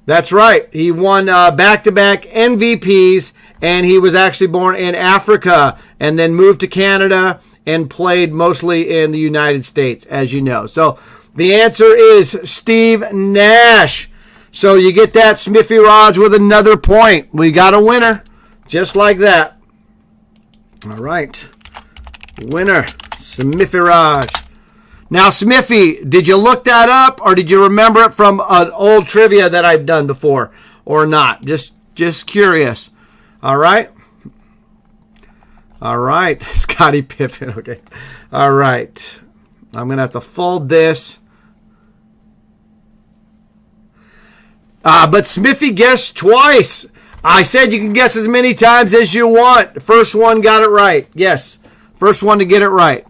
Speaker 1: That's right. He won back-to-back MVPs, and he was actually born in Africa and then moved to Canada and played mostly in the United States, as you know. So the answer is Steve Nash. So you get that, Smithy Raj, with another point. We got a winner, just like that. All right. Winner, Smithy Raj. Now, Smithy, did you look that up, or did you remember it from an old trivia that I've done before, or not? Just curious. All right. All right. Scottie Pippen. Okay. All right. I'm going to have to fold this. But Smithy guessed twice. I said you can guess as many times as you want. First one got it right. Yes. First one to get it right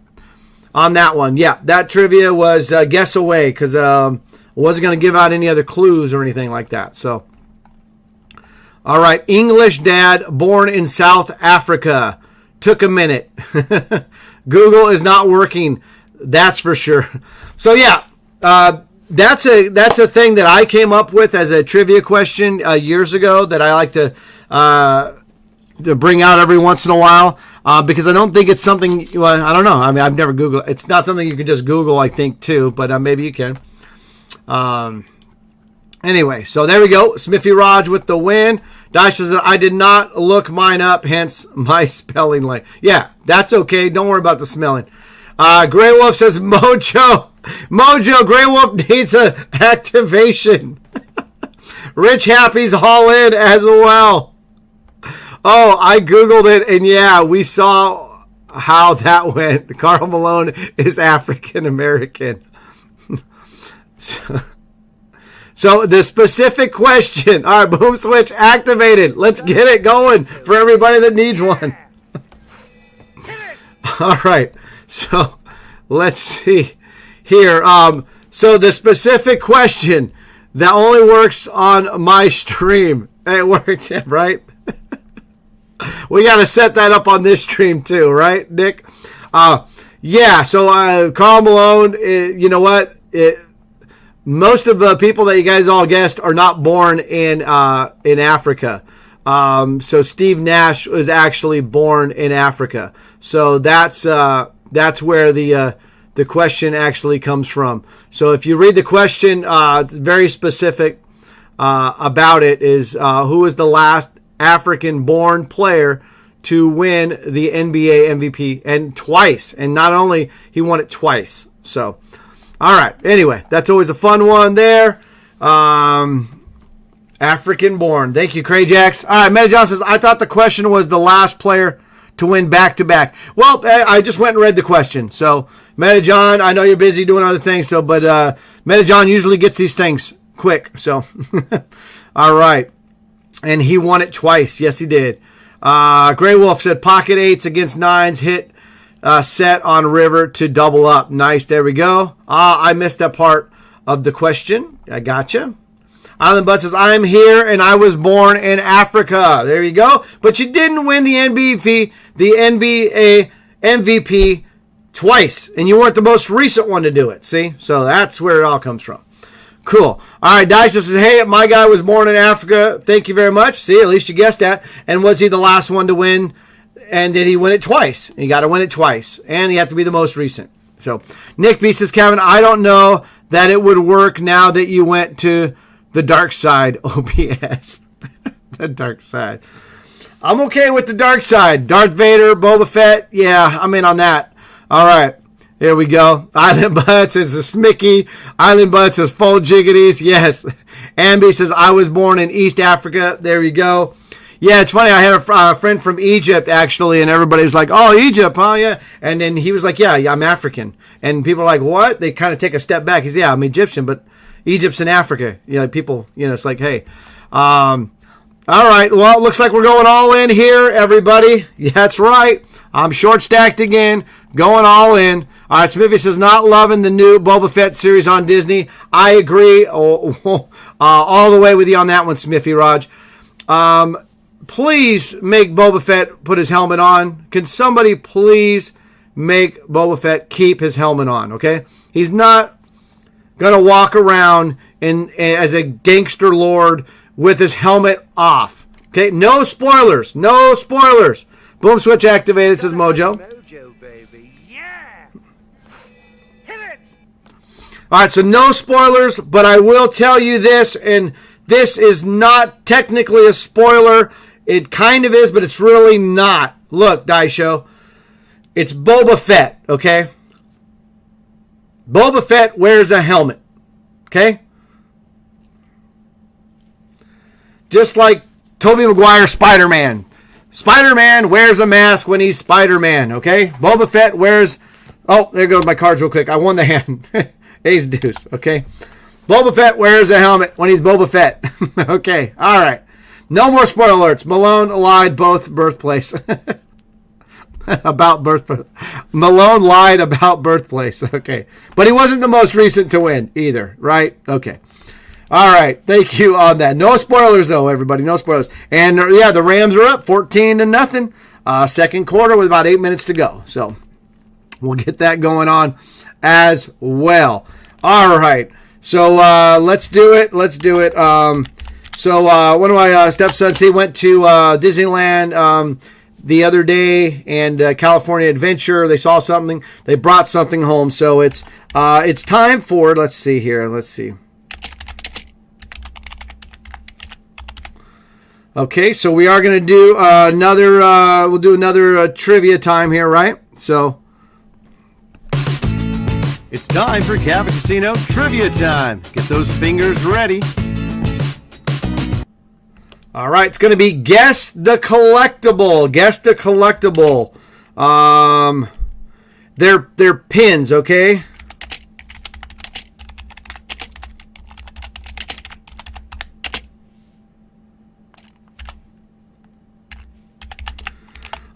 Speaker 1: on that one. Yeah, that trivia was guess away because I wasn't going to give out any other clues or anything like that. So, all right. English dad, born in South Africa. Took a minute. Google is not working. That's for sure. So, yeah. That's a thing that I came up with as a trivia question years ago that I like to bring out every once in a while because I don't think it's something. Well, I don't know. I mean, I've never Googled. It's not something you can just Google. I think too, but maybe you can. Anyway, so there we go. Smithy Raj with the win. Dash says I did not look mine up, hence my spelling. Like, yeah, that's okay. Don't worry about the smelling. Grey Wolf says Mojo, Grey Wolf needs a activation. Rich Happy's all in as well. Oh, I Googled it, and yeah, we saw how that went. Karl Malone is African American. So the specific question. All right, boom switch activated. Let's get it going for everybody that needs one. All right. So let's see here. So the specific question that only works on my stream. It worked, right? We got to set that up on this stream too, right, Nick? Yeah. So Karl Malone, you know what? Most of the people that you guys all guessed are not born in Africa. So Steve Nash was actually born in Africa. So that's where the question actually comes from. So if you read the question, it's very specific about it. Is who was the last African-born player to win the NBA MVP, and twice, and not only he won it twice. So. All right. Anyway, that's always a fun one there. African-born. Thank you, Crayjax. All right, Meta John says, I thought the question was the last player to win back-to-back. Well, I just went and read the question. So, Meta John, I know you're busy doing other things, but Meta John usually gets these things quick. So, all right. And he won it twice. Yes, he did. Grey Wolf said, pocket eights against nines hit set on river to double up. Nice. There we go. I missed that part of the question. I gotcha. Island Bud says, I'm here and I was born in Africa. There you go. But you didn't win the NBA MVP twice. And you weren't the most recent one to do it. See? So that's where it all comes from. Cool. All right. Dice says, hey, my guy was born in Africa. Thank you very much. See, at least you guessed that. And was he the last one to win? And did he win it twice? You got to win it twice. And you have to be the most recent. So, Nick B says, Kevin, I don't know that it would work now that you went to the dark side, OBS. The dark side. I'm okay with the dark side. Darth Vader, Boba Fett. Yeah, I'm in on that. All right. Here we go. Island Bud says, the Smicky. Island Bud says, full jiggities. Yes. Ambi says, I was born in East Africa. There you go. Yeah, it's funny. I had a friend from Egypt, actually, and everybody was like, oh, Egypt, huh? Yeah. And then he was like, yeah, I'm African. And people are like, what? They kind of take a step back. He's, yeah, I'm Egyptian, but Egypt's in Africa. Yeah, people, it's like, hey. All right. Well, it looks like we're going all in here, everybody. Yeah, that's right. I'm short stacked again, going all in. All right, Smithy says, not loving the new Boba Fett series on Disney. I agree all the way with you on that one, Smithy Raj. Please make Boba Fett put his helmet on. Can somebody please make Boba Fett keep his helmet on, okay? He's not going to walk around as a gangster lord with his helmet off. Okay, no spoilers. No spoilers. Boom switch activated, says Mojo.
Speaker 2: Mojo, baby. Yeah! Hit it!
Speaker 1: All right, so no spoilers, but I will tell you this, and this is not technically a spoiler. It kind of is, but it's really not. Look, Daisho. It's Boba Fett, okay? Boba Fett wears a helmet, okay? Just like Tobey Maguire Spider-Man. Spider-Man wears a mask when he's Spider-Man, okay? Boba Fett wears... Oh, there goes my cards real quick. I won the hand. Ace deuce, okay? Boba Fett wears a helmet when he's Boba Fett. Okay, all right. No more spoiler alerts. Malone lied both birthplace. About birthplace. Malone lied about birthplace. Okay. But he wasn't the most recent to win either, right? Okay. All right. Thank you on that. No spoilers, though, everybody. No spoilers. And, yeah, the Rams are up 14-0. Second quarter with about 8 minutes to go. So we'll get that going on as well. All right. So let's do it. Let's do it. So one of my stepsons, he went to Disneyland the other day and California Adventure. They saw something. They brought something home. So it's time for, let's see here. Let's see. Okay, so we are going to do we'll do another trivia time here, right? So it's time for Cabot Casino trivia time. Get those fingers ready. All right, it's going to be Guess the Collectible. Guess the Collectible. They're pins, okay?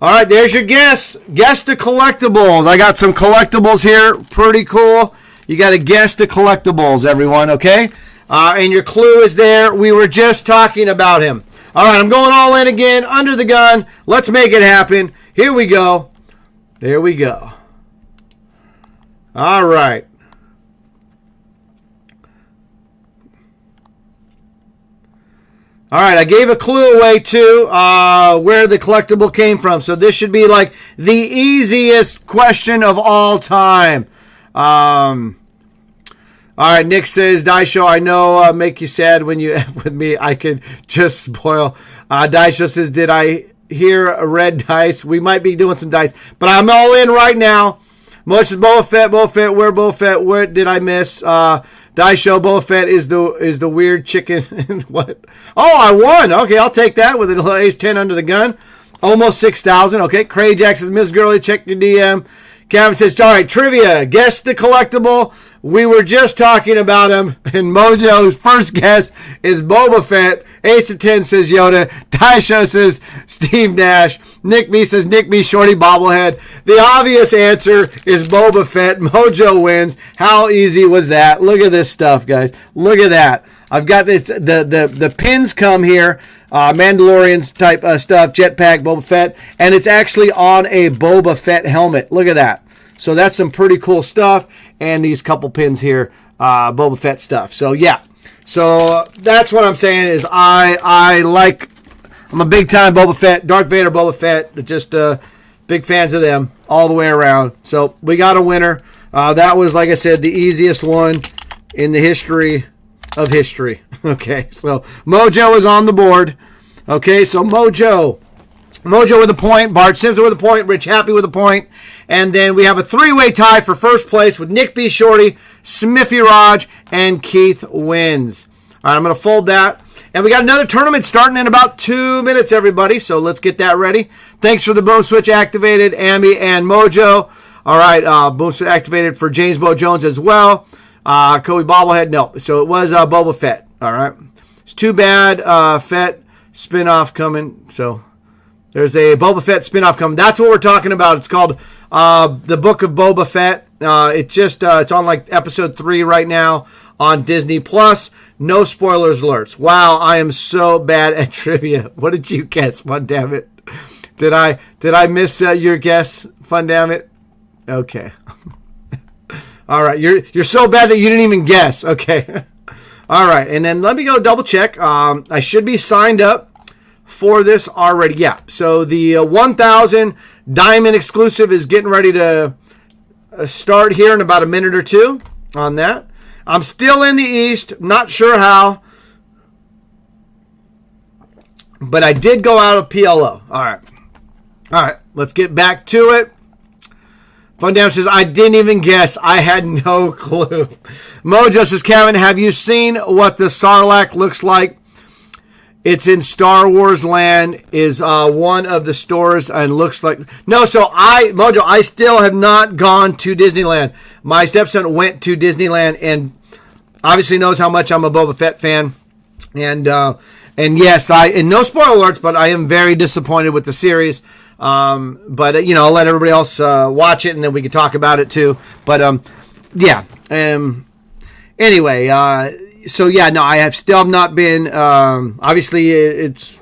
Speaker 1: All right, there's your guess. Guess the collectibles. I got some collectibles here. Pretty cool. You got to guess the collectibles, everyone, okay? And your clue is there. We were just talking about him. All right, I'm going all in again, under the gun. Let's make it happen. Here we go. There we go. All right. All right, I gave a clue away, too, where the collectible came from. So this should be, like, the easiest question of all time. All right, Nick says, Daisho, I know make you sad when you F with me. I could just spoil. Daisho says, did I hear a red dice? We might be doing some dice, but I'm all in right now. Much as Boba Fett, where Boba Fett, where did I miss? Daisho, Boba Fett is the weird chicken. What? Oh, I won. Okay, I'll take that with an ace 10 under the gun. Almost 6,000. Okay, Craig Jack says, Miss Girlie, check your DM. Kevin says, all right, trivia. Guess the collectible. We were just talking about him, and Mojo's first guess is Boba Fett. Ace of 10 says Yoda. Daisho says Steve Nash. Nick B says Nick B Shorty bobblehead. The obvious answer is Boba Fett. Mojo wins. How easy was that? Look at this stuff, guys. Look at that. I've got this. The pins come here. Mandalorians type stuff. Jetpack, Boba Fett. And it's actually on a Boba Fett helmet. Look at that. So that's some pretty cool stuff. And these couple pins here, Boba Fett stuff. So yeah, so that's what I'm saying is I'm a big time Boba Fett, Darth Vader, Boba Fett, just big fans of them all the way around. So we got a winner. That was, like I said, the easiest one in the history of history. Okay, so Mojo is on the board. Okay, so Mojo with a point, Bart Simpson with a point, Rich Happy with a point, and then we have a three-way tie for first place with Nick B. Shorty, Smithy Raj, and Keith wins. All right, I'm going to fold that. And we got another tournament starting in about 2 minutes, everybody, so let's get that ready. Thanks for the boom switch activated, Amy and Mojo. All right, boom switch activated for James Bo Jones as well. Kobe Bobblehead, no. So it was Boba Fett, all right. It's too bad Fett spinoff coming, so... There's a Boba Fett spinoff coming. That's what we're talking about. It's called The Book of Boba Fett. It's on like episode 3 right now on Disney Plus. No spoilers alerts. Wow, I am so bad at trivia. What did you guess? Fun damn it. Did I miss your guess? Fun damn it. Okay. All right. You're so bad that you didn't even guess. Okay. All right. And then let me go double check. I should be signed up for this already. Yeah, so the 1,000 Diamond exclusive is getting ready to start here in about a minute or two on that. I'm still in the East, not sure how, but I did go out of PLO. All right, let's get back to it. Fun says, I didn't even guess. I had no clue. Mojo says, Kevin, have you seen what the Sarlacc looks like? It's in Star Wars Land, is one of the stores, and looks like... No, so Mojo, I still have not gone to Disneyland. My stepson went to Disneyland and obviously knows how much I'm a Boba Fett fan. And yes, and no spoiler alerts, but I am very disappointed with the series. But, I'll let everybody else watch it, and then we can talk about it too. But, yeah. Anyway, so yeah, no, I have still not been, obviously it's,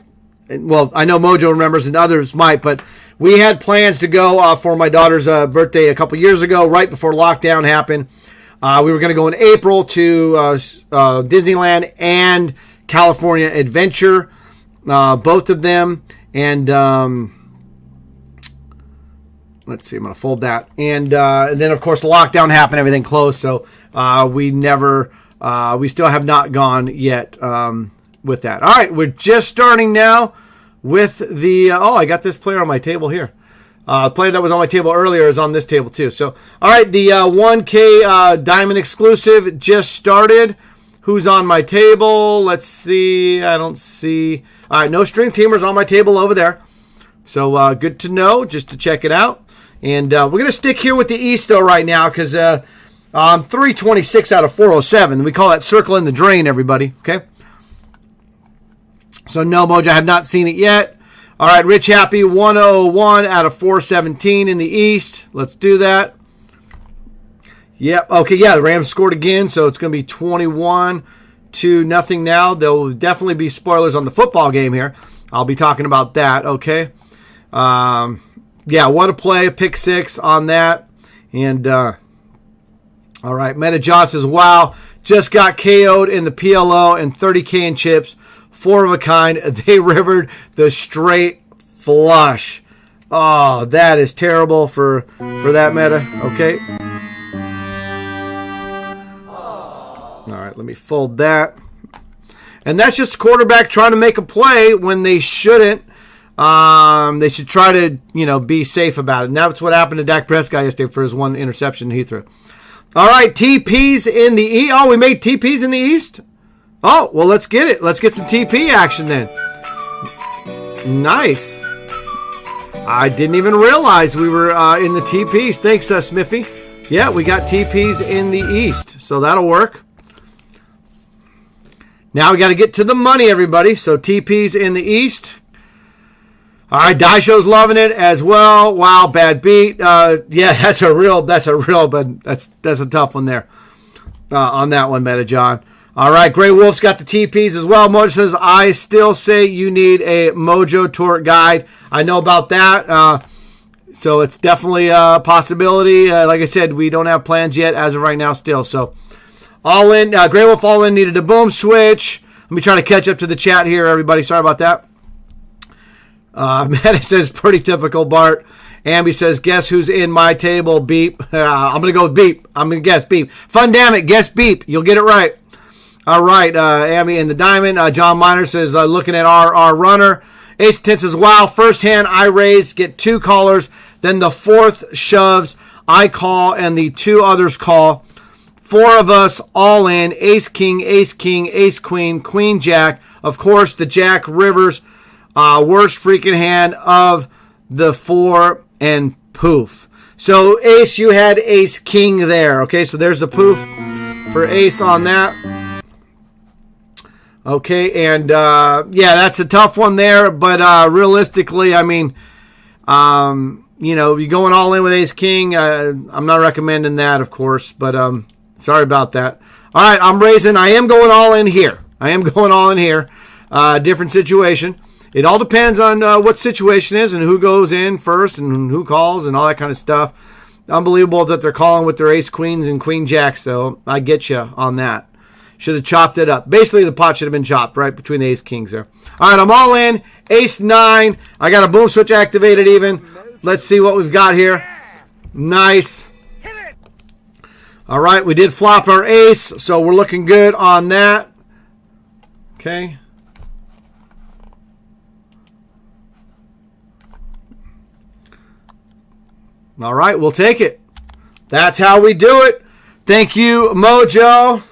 Speaker 1: well, I know Mojo remembers and others might, but we had plans to go for my daughter's birthday a couple years ago, right before lockdown happened. We were going to go in April to Disneyland and California Adventure, both of them. And let's see, I'm going to fold that. And then, of course, the lockdown happened, everything closed, so we still have not gone yet with that. All right, we're just starting now with the... I got this player on my table here. The player that was on my table earlier is on this table too. So, all right, the 1K Diamond exclusive just started. Who's on my table? Let's see. I don't see... All right, no string teamers on my table over there. So, good to know, just to check it out. And we're going to stick here with the East, though, right now, because... 326 out of 407. We call that circle in the drain, everybody. Okay. So no, Mojo, I have not seen it yet. All right, Rich Happy 101 out of 417 in the East. Let's do that. Yep. Okay, yeah, the Rams scored again, so it's going to be 21-0 now. There will definitely be spoilers on the football game here. I'll be talking about that, okay? Yeah, what a play, a pick six on that. And, all right, Meta John says, wow, just got KO'd in the PLO and 30K in chips. 4 of a kind. They rivered the straight flush. Oh, that is terrible for that Meta, okay? All right, let me fold that. And that's just a quarterback trying to make a play when they shouldn't. They should try to, be safe about it. And that's what happened to Dak Prescott yesterday for his one interception he threw. All right, TPs in the East. Oh, we made TPs in the East? Oh, well, let's get it. Let's get some TP action then. Nice. I didn't even realize we were in the TPs. Thanks, Smithy. Yeah, we got TPs in the East, so that'll work. Now we got to get to the money, everybody. So TP's in the East. All right, Daisho's loving it as well. Wow, bad beat. Yeah, that's a real, but that's a tough one there on that one, Meta John. All right, Grey Wolf's got the TPs as well. Mojo says, I still say you need a Mojo Tour guide. I know about that. So it's definitely a possibility. Like I said, we don't have plans yet as of right now still. So all in. Grey Wolf all in needed a boom switch. Let me try to catch up to the chat here, everybody. Sorry about that. Meta says, pretty typical, Bart. Ambi says, guess who's in my table? Beep. I'm going to go with Beep. I'm going to guess Beep. Fun damn it. Guess Beep. You'll get it right. All right. Ambi in the diamond. John Miner says, looking at our runner. Ace 10 says, wow, first hand I raise, get 2 callers. Then the 4th shoves, I call, and the 2 others call. 4 of us all in. Ace King, Ace Queen, Queen Jack. Of course, the Jack Rivers. Worst freaking hand of the 4 and poof. So, Ace, you had Ace King there. Okay, so there's the poof for Ace on that. Okay, and yeah, that's a tough one there. But realistically, I mean, you're going all in with Ace King. I'm not recommending that, of course. But sorry about that. All right, I'm raising. I am going all in here. Different situation. It all depends on what situation is and who goes in first and who calls and all that kind of stuff. Unbelievable that they're calling with their ace queens and queen jacks, so I get you on that. Should have chopped it up. Basically, the pot should have been chopped right between the ace kings there. All right, I'm all in. Ace 9. I got a boom switch activated even. Let's see what we've got here. Nice. All right, we did flop our ace, so we're looking good on that. Okay. All right, we'll take it. That's how we do it. Thank you, Mojo.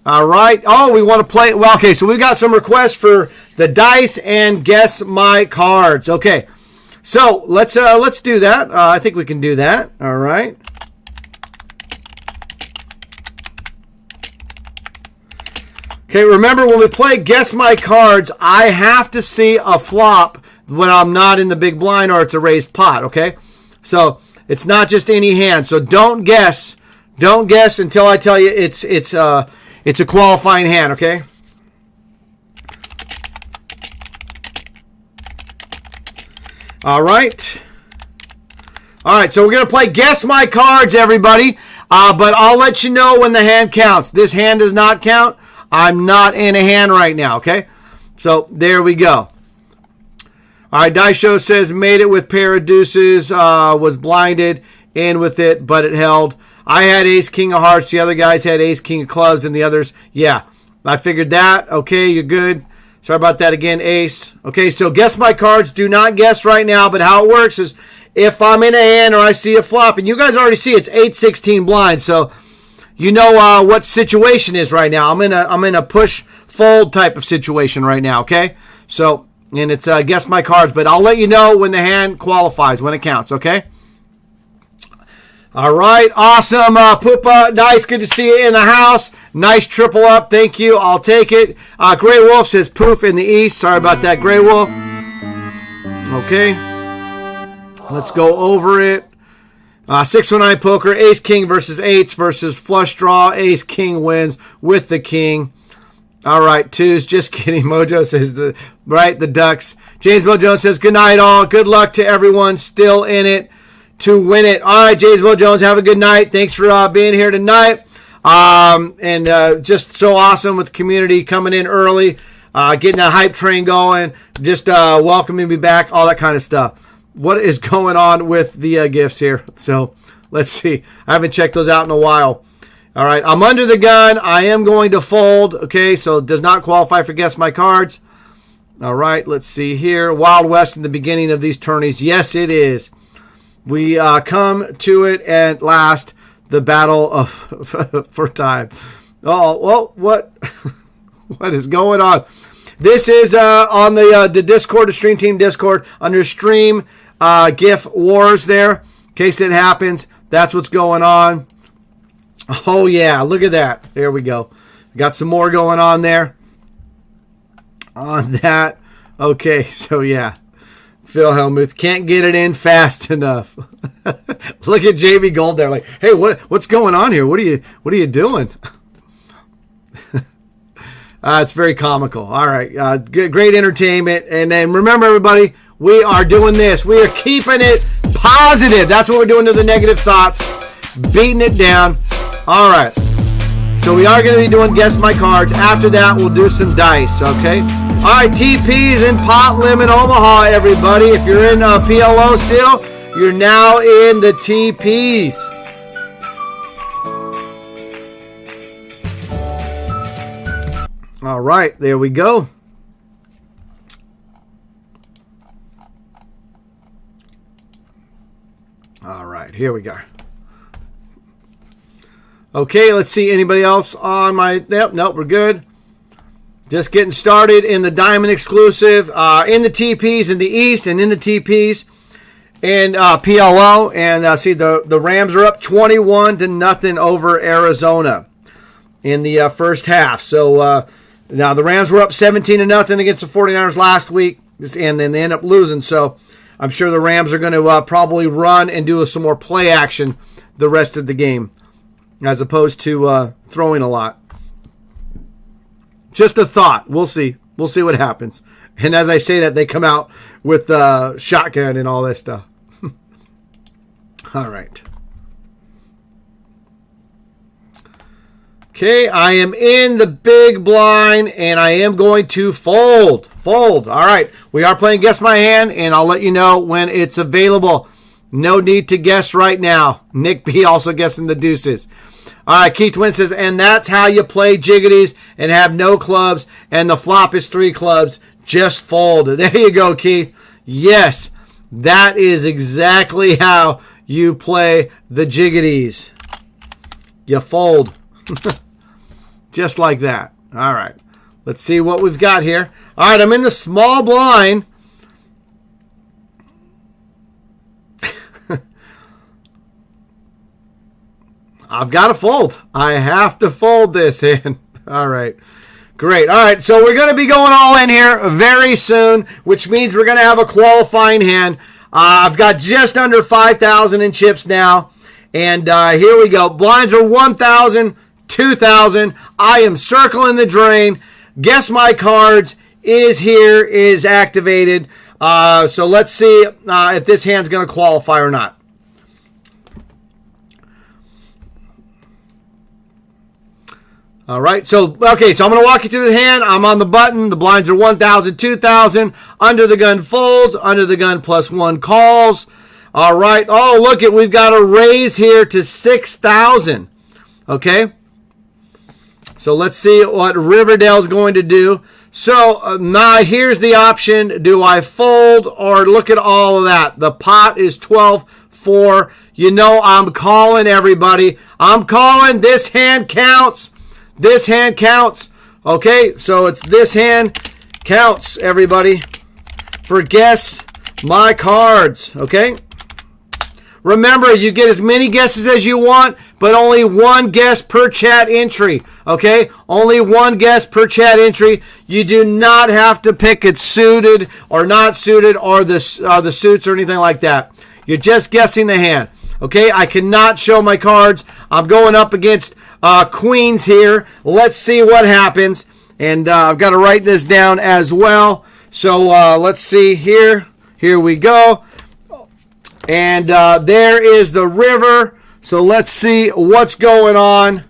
Speaker 1: All right. Oh, we want to play. Well, okay, so we've got some requests for the dice and guess my cards. Okay, so let's do that. I think we can do that. All right. Okay, remember when we play guess my cards, I have to see a flop when I'm not in the big blind or it's a raised pot. Okay. So it's not just any hand. So don't guess. Don't guess until I tell you it's a qualifying hand. Okay. All right. All right. So we're gonna play guess my cards, everybody. But I'll let you know when the hand counts. This hand does not count. I'm not in a hand right now. Okay. So there we go. All right, Dice Show says, made it with pair of deuces, was blinded in with it, but it held. I had ace, king of hearts. The other guys had ace, king of clubs, and the others, yeah. I figured that. Okay, you're good. Sorry about that again, ace. Okay, so guess my cards. Do not guess right now, but how it works is if I'm in a hand or I see a flop, and you guys already see it's 8-16 blind, so you know what situation is right now. I'm in a push fold type of situation right now, okay? So... and it's guess my cards, but I'll let you know when the hand qualifies, when it counts, okay? All right, awesome. Poopa, nice, good to see you in the house. Nice triple up, thank you. I'll take it. Grey Wolf says poof in the East. Sorry about that, Grey Wolf. Okay. Let's go over it. 609 poker, ace king versus eights versus flush draw. Ace king wins with the king. All right, twos. Just kidding. Mojo says the Ducks. James Mojo says good night all. Good luck to everyone still in it to win it. All right, James Mojo, have a good night. Thanks for being here tonight. Just so awesome with the community coming in early, getting that hype train going, just welcoming me back, all that kind of stuff. What is going on with the gifts here? So let's see. I haven't checked those out in a while. All right, I'm under the gun. I am going to fold. Okay, so it does not qualify for guess my cards. All right, let's see here. Wild West in the beginning of these tourneys. Yes, it is. We come to it at last. The battle of for time. Oh, well, what is going on? This is on the Discord, the Stream Team Discord, under Stream GIF Wars there. In case it happens, that's what's going on. Oh, yeah, look at that. There we go. Got some more going on there. On that. Okay, so yeah. Phil Hellmuth can't get it in fast enough. Look at JB Gold there, like, hey, what's going on here? What are you doing? It's very comical. All right, great entertainment. And then remember, everybody, we are doing this. We are keeping it positive. That's what we're doing to the negative thoughts, beating it down. All right. So we are going to be doing Guess My Cards. After that, we'll do some dice, okay? All right, TP's in Pot Limit, Omaha, everybody. If you're in PLO still, you're now in the TP's. All right, there we go. All right, here we go. Okay, let's see. Anybody else on my... Nope, we're good. Just getting started in the Diamond exclusive, in the TPs in the East and in the TPs and PLO. And see, the Rams are up 21-0 over Arizona in the first half. So now the Rams were up 17-0 against the 49ers last week, and then they end up losing. So I'm sure the Rams are going to probably run and do some more play action the rest of the game, as opposed to throwing a lot. Just a thought. We'll see. We'll see what happens. And as I say that, they come out with shotgun and all that stuff. All right. Okay, I am in the big blind, and I am going to fold. Fold. All right. We are playing Guess My Hand, and I'll let you know when it's available. No need to guess right now. Nick B also guessing the deuces. All right, Keith Twin says, and that's how you play jiggities and have no clubs, and the flop is 3 clubs. Just fold. There you go, Keith. Yes, that is exactly how you play the jiggities. You fold. Just like that. All right, let's see what we've got here. All right, I'm in the small blind. I've got to fold. I have to fold this in. All right. Great. All right. So we're going to be going all in here very soon, which means we're going to have a qualifying hand. I've got just under 5,000 in chips now. And here we go. Blinds are 1,000, 2,000. I am circling the drain. Guess My Cards is here, is activated. So let's see if this hand's going to qualify or not. All right, so I'm going to walk you through the hand. I'm on the button. The blinds are 1,000, 2,000. Under the gun folds. Under the gun +1 calls. All right. Oh, look it. We've got a raise here to 6,000. Okay. So let's see what Riverdale's going to do. So now here's the option. Do I fold or look at all of that? The pot is 12-4. You know I'm calling, everybody. I'm calling. This hand counts. This hand counts. Okay, so it's this hand counts, everybody, for Guess My Cards. Okay? Remember, you get as many guesses as you want, but only one guess per chat entry. Okay? Only one guess per chat entry. You do not have to pick it suited or not suited or the suits or anything like that. You're just guessing the hand. Okay? I cannot show my cards. I'm going up against queens here. Let's see what happens. And I've got to write this down as well. So let's see here. Here we go. And there is the river. So let's see what's going on.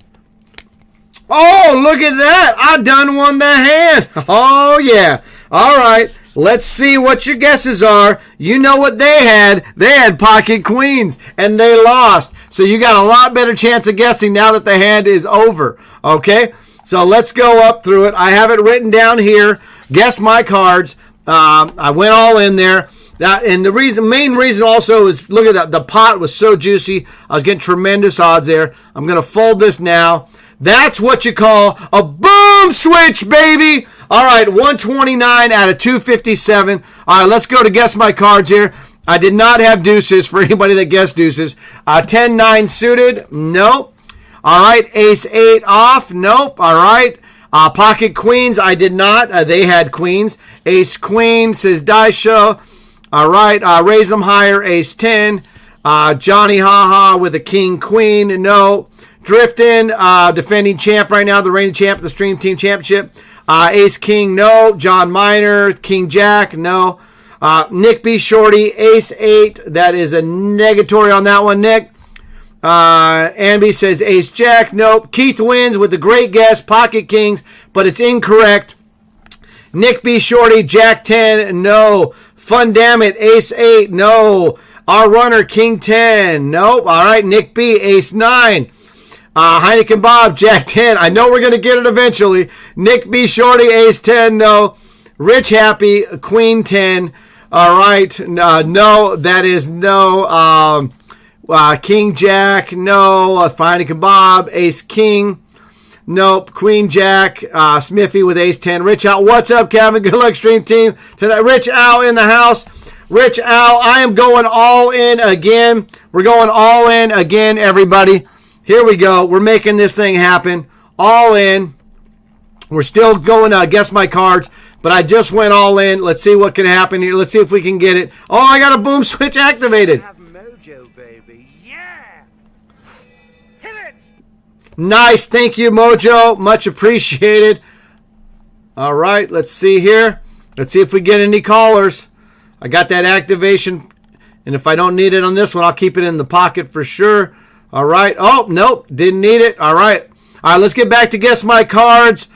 Speaker 1: Oh, look at that. I done won the hand. Oh, yeah. All right. Let's see what your guesses are. You know what they had. They had pocket queens, and they lost. So you got a lot better chance of guessing now that the hand is over. Okay? So let's go up through it. I have it written down here. Guess my cards. I went all in there. And the main reason also is, look at that. The pot was so juicy. I was getting tremendous odds there. I'm going to fold this now. That's what you call a boom switch, baby. All right, 129 out of 257. All right, let's go to guess my cards here. I did not have deuces for anybody that guessed deuces. 10-9 suited. Nope. All right, ace-8 off. Nope. All right. Pocket queens, I did not. They had queens. Ace-queen, says Die Show. All right, raise them higher, ace-10. Johnny Ha-Ha with a king-queen, no. Drifting, defending champ right now, the reigning champ of the Stream Team Championship. Ace-king, no. John Minor, king-jack, no. Nick B. Shorty, ace-8. That is a negatory on that one, Nick. Anby says ace-jack, nope. Keith wins with the great guess, pocket kings, but it's incorrect. Nick B. Shorty, jack-10, no. Fun damn it, ace-8, no. Our runner, king-10, nope. All right, Nick B, ace-9. Heineken Bob, jack-10. I know we're going to get it eventually. Nick B. Shorty, ace-10, no. Rich Happy, queen-10. All right, no, that is no. King-jack, no. Heineken Bob, ace-king. Nope. Queen Jack, Smithy with ace 10. Rich Al, what's up, Kevin? Good luck, stream team. Tonight, Rich Al in the house. Rich Al, I am going all in again. We're going all in again, everybody. Here we go. We're making this thing happen. All in. We're still going to guess my cards, but I just went all in. Let's see what can happen here. Let's see if we can get it. Oh, I got a boom switch activated.
Speaker 2: Mojo, baby. Yeah. Hit it.
Speaker 1: Nice. Thank you, Mojo. Much appreciated. All right. Let's see here. Let's see if we get any callers. I got that activation. And if I don't need it on this one, I'll keep it in the pocket for sure. All right. Oh, nope. Didn't need it. All right. All right. Let's get back to guess my cards.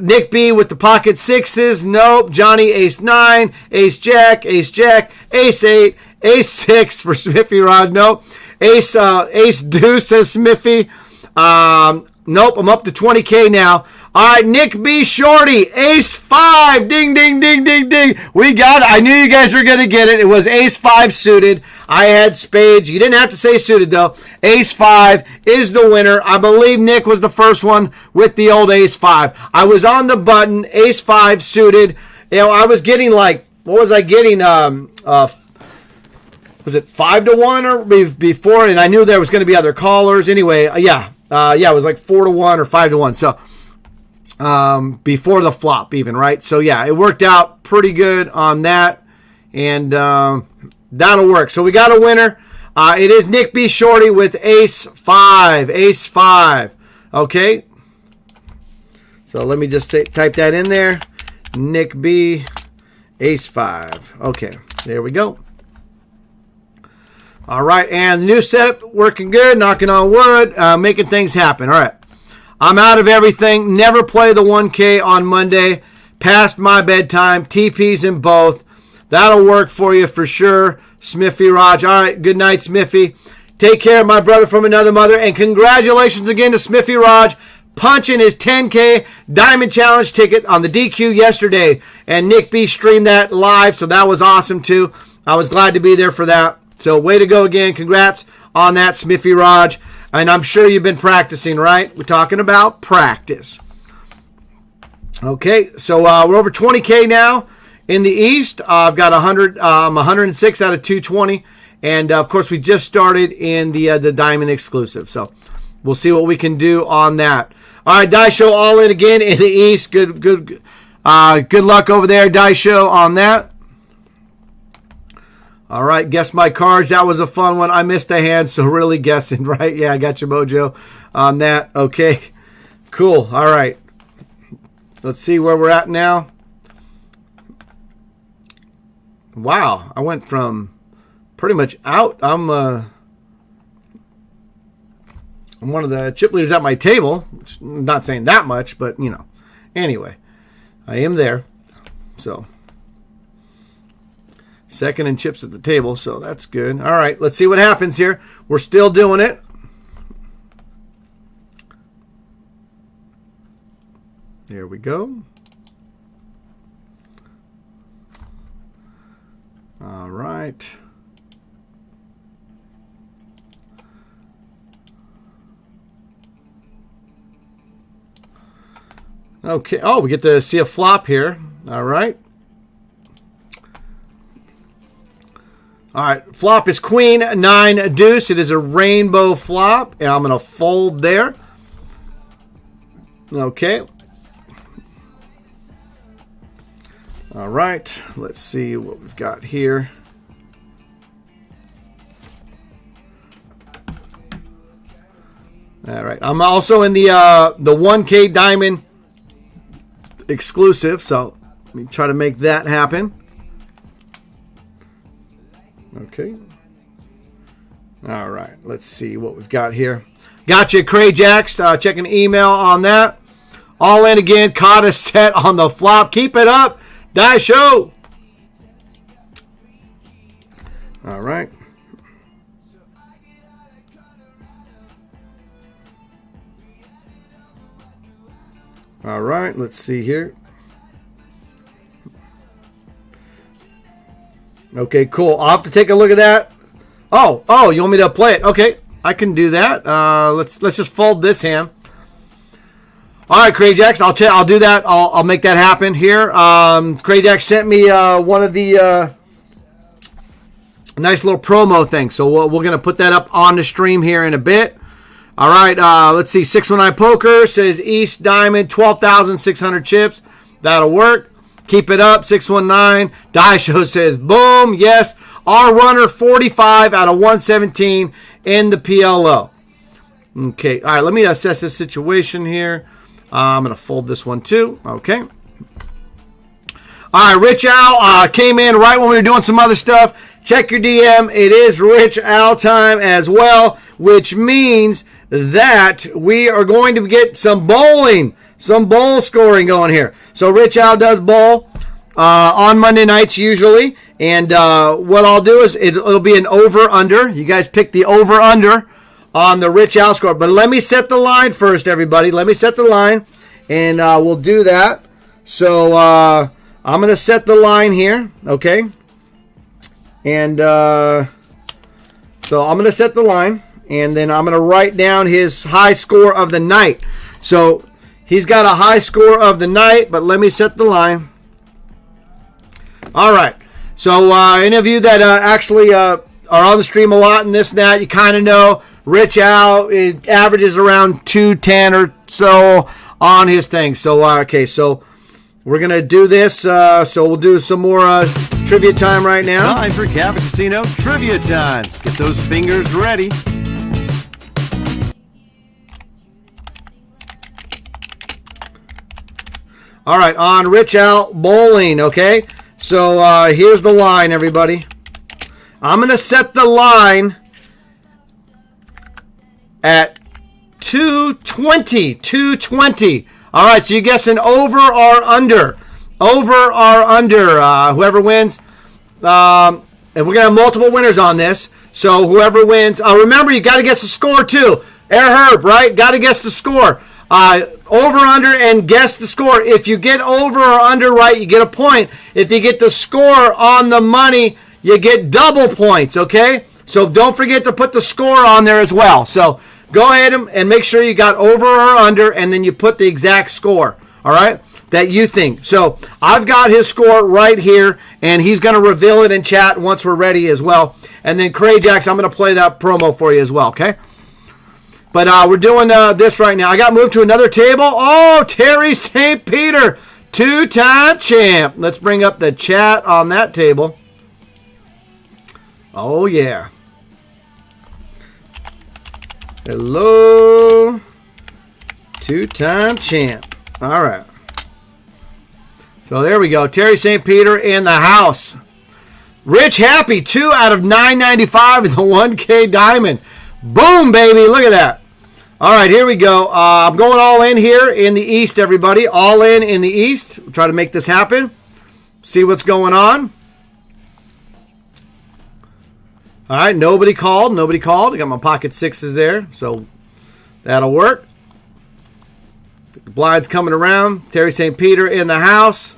Speaker 1: Nick B with the pocket sixes. Nope. Johnny ace 9. Ace jack. Ace jack. Ace 8. Ace 6 for Smithy Rod. Nope. Ace deuce says Smithy. Nope, I'm up to 20K now. All right, Nick B. Shorty, ace 5. Ding, ding, ding, ding, ding. We got it. I knew you guys were going to get it. It was ace 5 suited. I had spades. You didn't have to say suited, though. Ace 5 is the winner. I believe Nick was the first one with the old ace 5. I was on the button, ace 5 suited. You know, I was getting like, what was I getting? Was it 5 to 1 or before? And I knew there was going to be other callers. Anyway, yeah, it was like 4 to 1 or 5 to 1. So before the flop, even, right? So yeah, it worked out pretty good on that, and that'll work. So we got a winner. It is Nick B. Shorty with ace 5. Ace 5. Okay. So let me just type that in there. Nick B. Ace 5. Okay. There we go. All right, and the new setup working good, knocking on wood, making things happen. All right, I'm out of everything. Never play the 1K on Monday. Past my bedtime. TPs in both. That'll work for you for sure, Smithy Raj. All right, good night, Smithy. Take care of my brother from another mother, and congratulations again to Smithy Raj punching his 10K Diamond Challenge ticket on the DQ yesterday, and Nick B streamed that live, so that was awesome too. I was glad to be there for that. So way to go again. Congrats on that, Smithy Raj. And I'm sure you've been practicing, right? We're talking about practice. Okay, so we're over 20K now in the East. I've got 106 out of 220. And, of course, we just started in the Diamond exclusive. So we'll see what we can do on that. All right, Die Show all in again in the East. Good luck over there, Die Show, on that. All right, guess my cards. That was a fun one. I missed a hand, so really guessing, right? Yeah, I got you, Mojo, on that. Okay, cool. All right. Let's see where we're at now. Wow, I went from pretty much out. I'm one of the chip leaders at my table. Which I'm not saying that much, but, you know. Anyway, I am there. So, second in chips at the table, so that's good. All right, let's see what happens here. We're still doing it. There we go. All right. Okay. Oh, we get to see a flop here. All right. All right. Flop is Queen 9 Deuce. It is a rainbow flop, and I'm going to fold there. Okay. All right. Let's see what we've got here. All right. I'm also in the 1K Diamond exclusive, so let me try to make that happen. Okay. All right. Let's see what we've got here. Gotcha, Cray Jacks. Checking email on that. All in again. Caught a set on the flop. Keep it up. Die Show. All right. All right, let's see here. Okay, cool. I'll have to take a look at that. Oh, you want me to play it? Okay, I can do that. Let's just fold this hand. All right, Crayjax, I'll do that. I'll make that happen here. Crayjax sent me one of the nice little promo things, so we're gonna put that up on the stream here in a bit. All right, let's see. 619 Poker says East Diamond, 12,600 chips. That'll work. Keep it up. 619 Die Show says boom. Yes. Our runner 45 out of 117 in the PLO. Okay. All right. Let me assess this situation here. I'm going to fold this one too. Okay. All right. Rich Al came in right when we were doing some other stuff. Check your DM. It is Rich Al time as well, which means that we are going to get some bowling, some bowl scoring going here. So Rich Al does bowl on Monday nights usually, and what I'll do is it'll be an over-under. You guys pick the over-under on the Rich Al score. But let me set the line first, everybody. Let me set the line, and we'll do that. So I'm going to set the line here, okay? And so I'm going to set the line. And then I'm going to write down his high score of the night. So he's got a high score of the night, but let me set the line. All right. So any of you that actually are on the stream a lot and this and that, you kind of know Rich Al, it averages around 210 or so on his thing. So, okay, so we're going to do this. So we'll do some more trivia time right now.
Speaker 4: Time for Cabot Casino trivia time. Get those fingers ready.
Speaker 1: All right, on Rich Al Bowling, okay? So here's the line, everybody. I'm going to set the line at 220. 220. All right, so you're guessing over or under. Over or under. Whoever wins. And we're going to have multiple winners on this. So whoever wins. Remember, you got to guess the score, too. Air Herb, right? Got to guess the score. Over, under, and guess the score. If you get over or under right, you get a point. If you get the score on the money, you get double points, okay? So don't forget to put the score on there as well. So go ahead and make sure you got over or under, and then you put the exact score, all right? that you think. So I've got his score right here, and he's going to reveal it in chat once we're ready as well. And then Crayjax, I'm going to play that promo for you as well, okay? But we're doing this right now. I got moved to another table. Oh, Terry St. Peter, 2-time champ. Let's bring up the chat on that table. Oh, yeah. Hello. 2-time champ. All right. So there we go. Terry St. Peter in the house. Rich Happy, 2 out of 995 with the 1K diamond. Boom, baby. Look at that. All right, here we go. I'm going all in here in the East, everybody. All in the East. We'll try to make this happen. See what's going on. All right, nobody called. Nobody called. I got my pocket sixes there, so that'll work. The blinds coming around. Terry St. Peter in the house.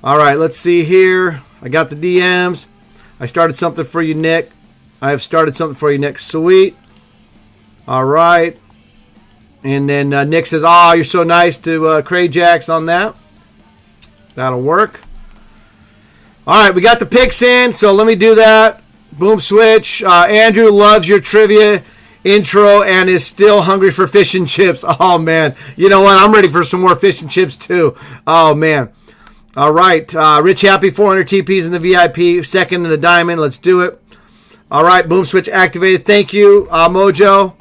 Speaker 1: All right, let's see here. I got the DMs. I started something for you, Nick. I have started something for you, Nick. Sweet. All right. And then Nick says, oh, you're so nice to Crayjax on that. That'll work. All right, we got the picks in, so let me do that. Boom switch. Andrew loves your trivia intro and is still hungry for fish and chips. Oh, man. You know what? I'm ready for some more fish and chips, too. Oh, man. All right. Rich Happy, 400 TPs in the VIP. Second in the diamond. Let's do it. All right. Boom switch activated. Thank you, Mojo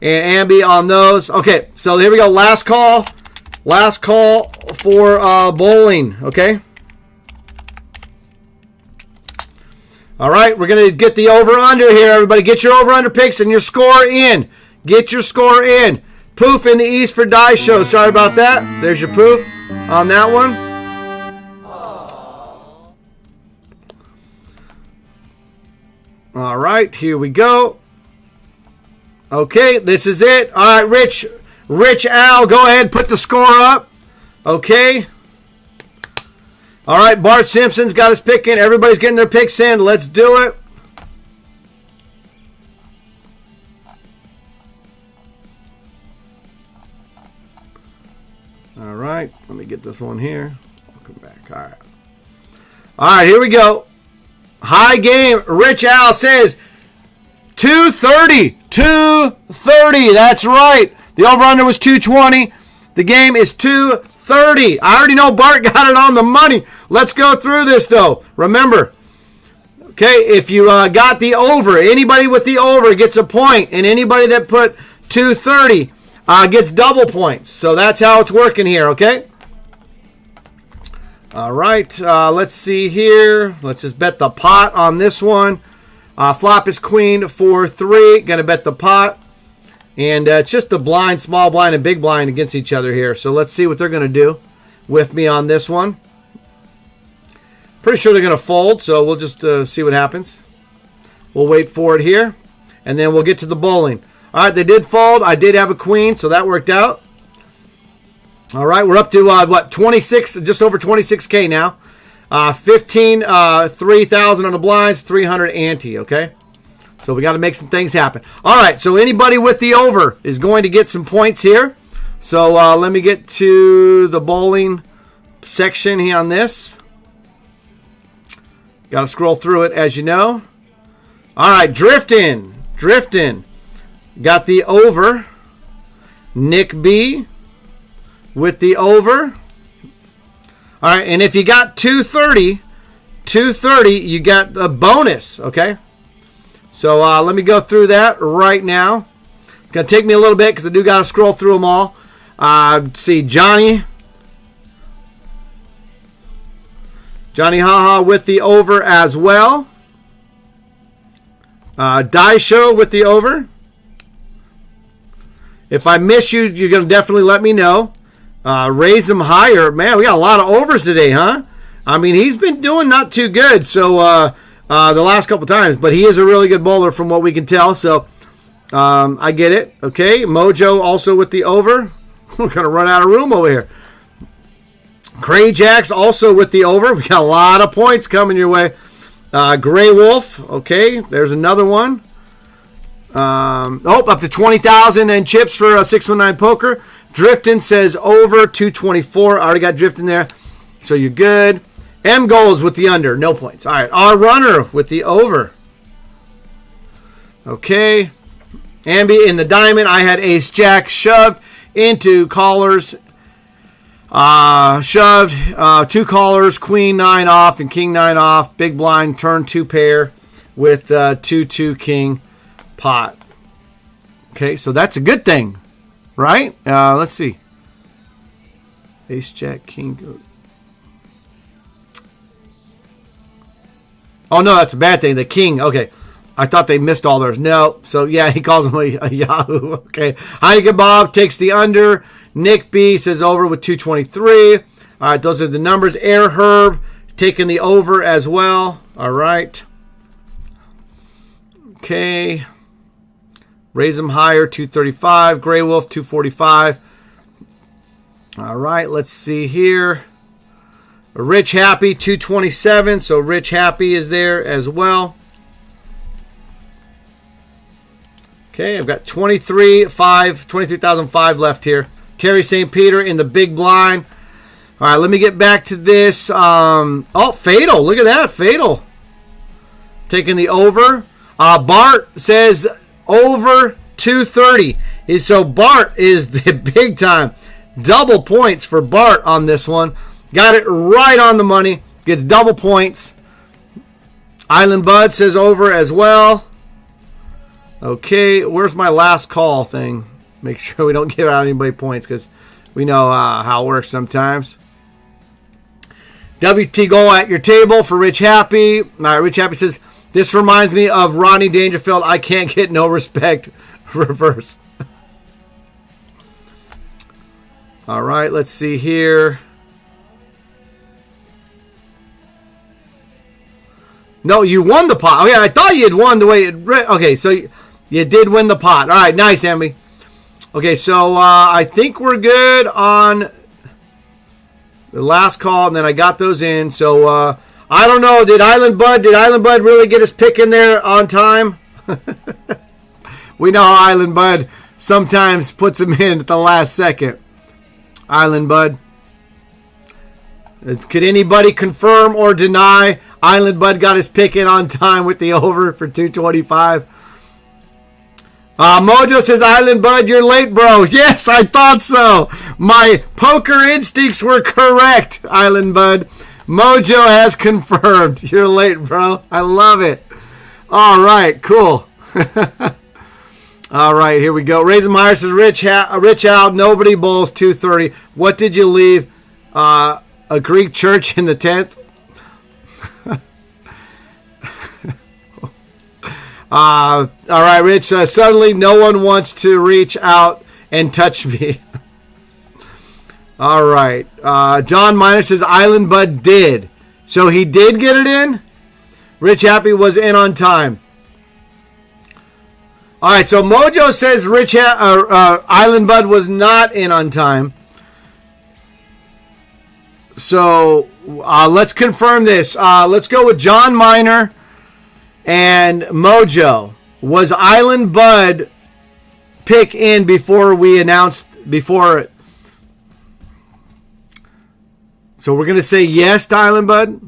Speaker 1: and Ambi on those. Okay. So here we go. Last call. Last call for bowling. Okay. All right. We're going to get the over-under here, everybody. Get your over-under picks and your score in. Get your score in. Poof in the East for Die Show. Sorry about that. There's your poof on that one. All right, here we go. Okay, this is it. All right, Rich Al, go ahead, put the score up. Okay. All right, Bart Simpson's got his pick in. Everybody's getting their picks in. Let's do it. All right, let me get this one here. Welcome back. All right. All right, here we go. High game. Rich Al says 230. 230. That's right. The over-under was 220. The game is 230. I already know Bart got it on the money. Let's go through this, though. Remember, okay, if you got the over, anybody with the over gets a point, and anybody that put 230 gets double points. So that's how it's working here, okay? All right, let's see here. Let's just bet the pot on this one. Flop is queen 4-3. Gonna bet the pot. And it's just the blind, small blind, and big blind against each other here. So let's see what they're gonna do with me on this one. Pretty sure they're gonna fold, so we'll just see what happens. We'll wait for it here, and then we'll get to the bowling. All right, they did fold. I did have a queen, so that worked out. All right, we're up to, 26, just over 26K now. 3,000 on the blinds, 300 ante, okay? So we got to make some things happen. All right, so anybody with the over is going to get some points here. So let me get to the bowling section here on this. Got to scroll through it, as you know. All right, Drifting. Got the over. Nick B with the over. All right, and if you got 230, you got a bonus, okay? So let me go through that right now. It's going to take me a little bit because I do got to scroll through them all. See, Johnny Haha with the over as well. Die Show with the over. If I miss you, you're going to definitely let me know. Raise them higher. Man, we got a lot of overs today, huh? I mean, he's been doing not too good the last couple times, but he is a really good bowler from what we can tell. So I get it. Okay, Mojo also with the over. We're going to run out of room over here. Crayjax also with the over. We got a lot of points coming your way. Gray Wolf. Okay, there's another one. Up to 20,000 in chips for 619 Poker. Drifting says over 224. I already got Drifting there. So you're good. M goals with the under. No points. All right. R runner with the over. Okay. Ambi in the diamond. I had ace jack shoved into callers. Shoved. 2 callers. Queen 9 off and king 9 off. Big blind. Turn 2 pair with 2-2 king pot. Okay. So that's a good thing. Right? Let's see. Ace, jack, king. Oh, no, that's a bad thing. The king. Okay. I thought they missed all theirs. No. So, yeah, he calls him a Yahoo. Okay. Heineken Bob takes the under. Nick B says over with 223. All right. Those are the numbers. Air Herb taking the over as well. All right. Okay. Raise them higher, 235. Grey Wolf, 245. All right, let's see here. Rich Happy, 227. So Rich Happy is there as well. Okay, I've got 23,005 left here. Terry St. Peter in the big blind. All right, let me get back to this. Oh, Fatal. Look at that. Fatal. Taking the over. Bart says over 230. So Bart is the big time. Double points for Bart on this one. Got it right on the money. Gets double points. Island Bud says over as well. Okay, where's my last call thing? Make sure we don't give out anybody points because we know how it works sometimes. WT goal at your table for Rich Happy. All right, Rich Happy says, this reminds me of Rodney Dangerfield. I can't get no respect. Reverse. All right, let's see here. No, you won the pot. Oh, yeah, I thought you had won the way it... Okay, so you did win the pot. All right, nice, Emmy. Okay, so I think we're good on the last call, and then I got those in. So... I don't know. Did Island Bud really get his pick in there on time? We know how Island Bud sometimes puts him in at the last second. Island Bud. Could anybody confirm or deny Island Bud got his pick in on time with the over for 225? Mojo says, Island Bud, you're late, bro. Yes, I thought so. My poker instincts were correct, Island Bud. Mojo has confirmed. You're late, bro. I love it. All right, cool. All right, here we go. Raisin Meyer says, Rich out. Nobody bowls 230. What did you leave? A Greek church in the 10th? All right, Rich. Suddenly, no one wants to reach out and touch me. All right. John Miner says Island Bud did. So he did get it in? Rich Happy was in on time. All right. So Mojo says Island Bud was not in on time. So let's confirm this. Let's go with John Miner and Mojo. Was Island Bud pick in before we announced before? So we're going to say yes to Island Bud?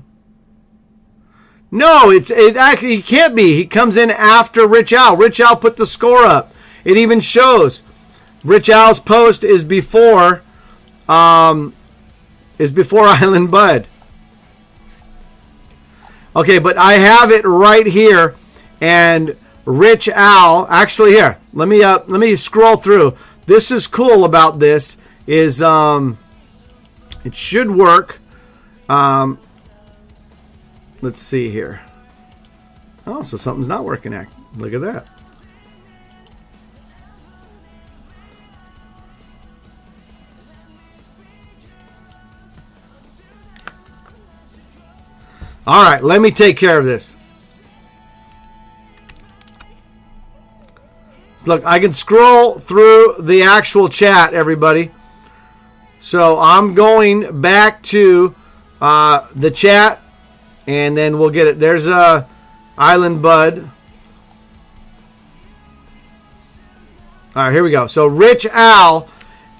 Speaker 1: No, it actually he can't be. He comes in after Rich Al. Rich Al put the score up. It even shows. Rich Al's post is before Island Bud. Okay, but I have it right here, and Rich Al. Actually, here, let me scroll through. This is cool about this is it should work. Let's see here. Oh, so something's not working. Look at that. All right, let me take care of this. So look, I can scroll through the actual chat, everybody. So I'm going back to the chat, and then we'll get it. There's Island Bud. All right, here we go. So Rich Al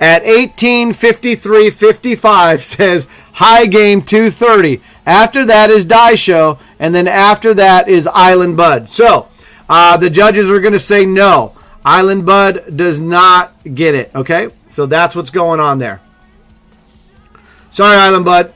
Speaker 1: at 18:53:55 says High Game 230. After that is Die Show, and then after that is Island Bud. So the judges are going to say no. Island Bud does not get it. Okay, so that's what's going on there. Sorry, Island Bud.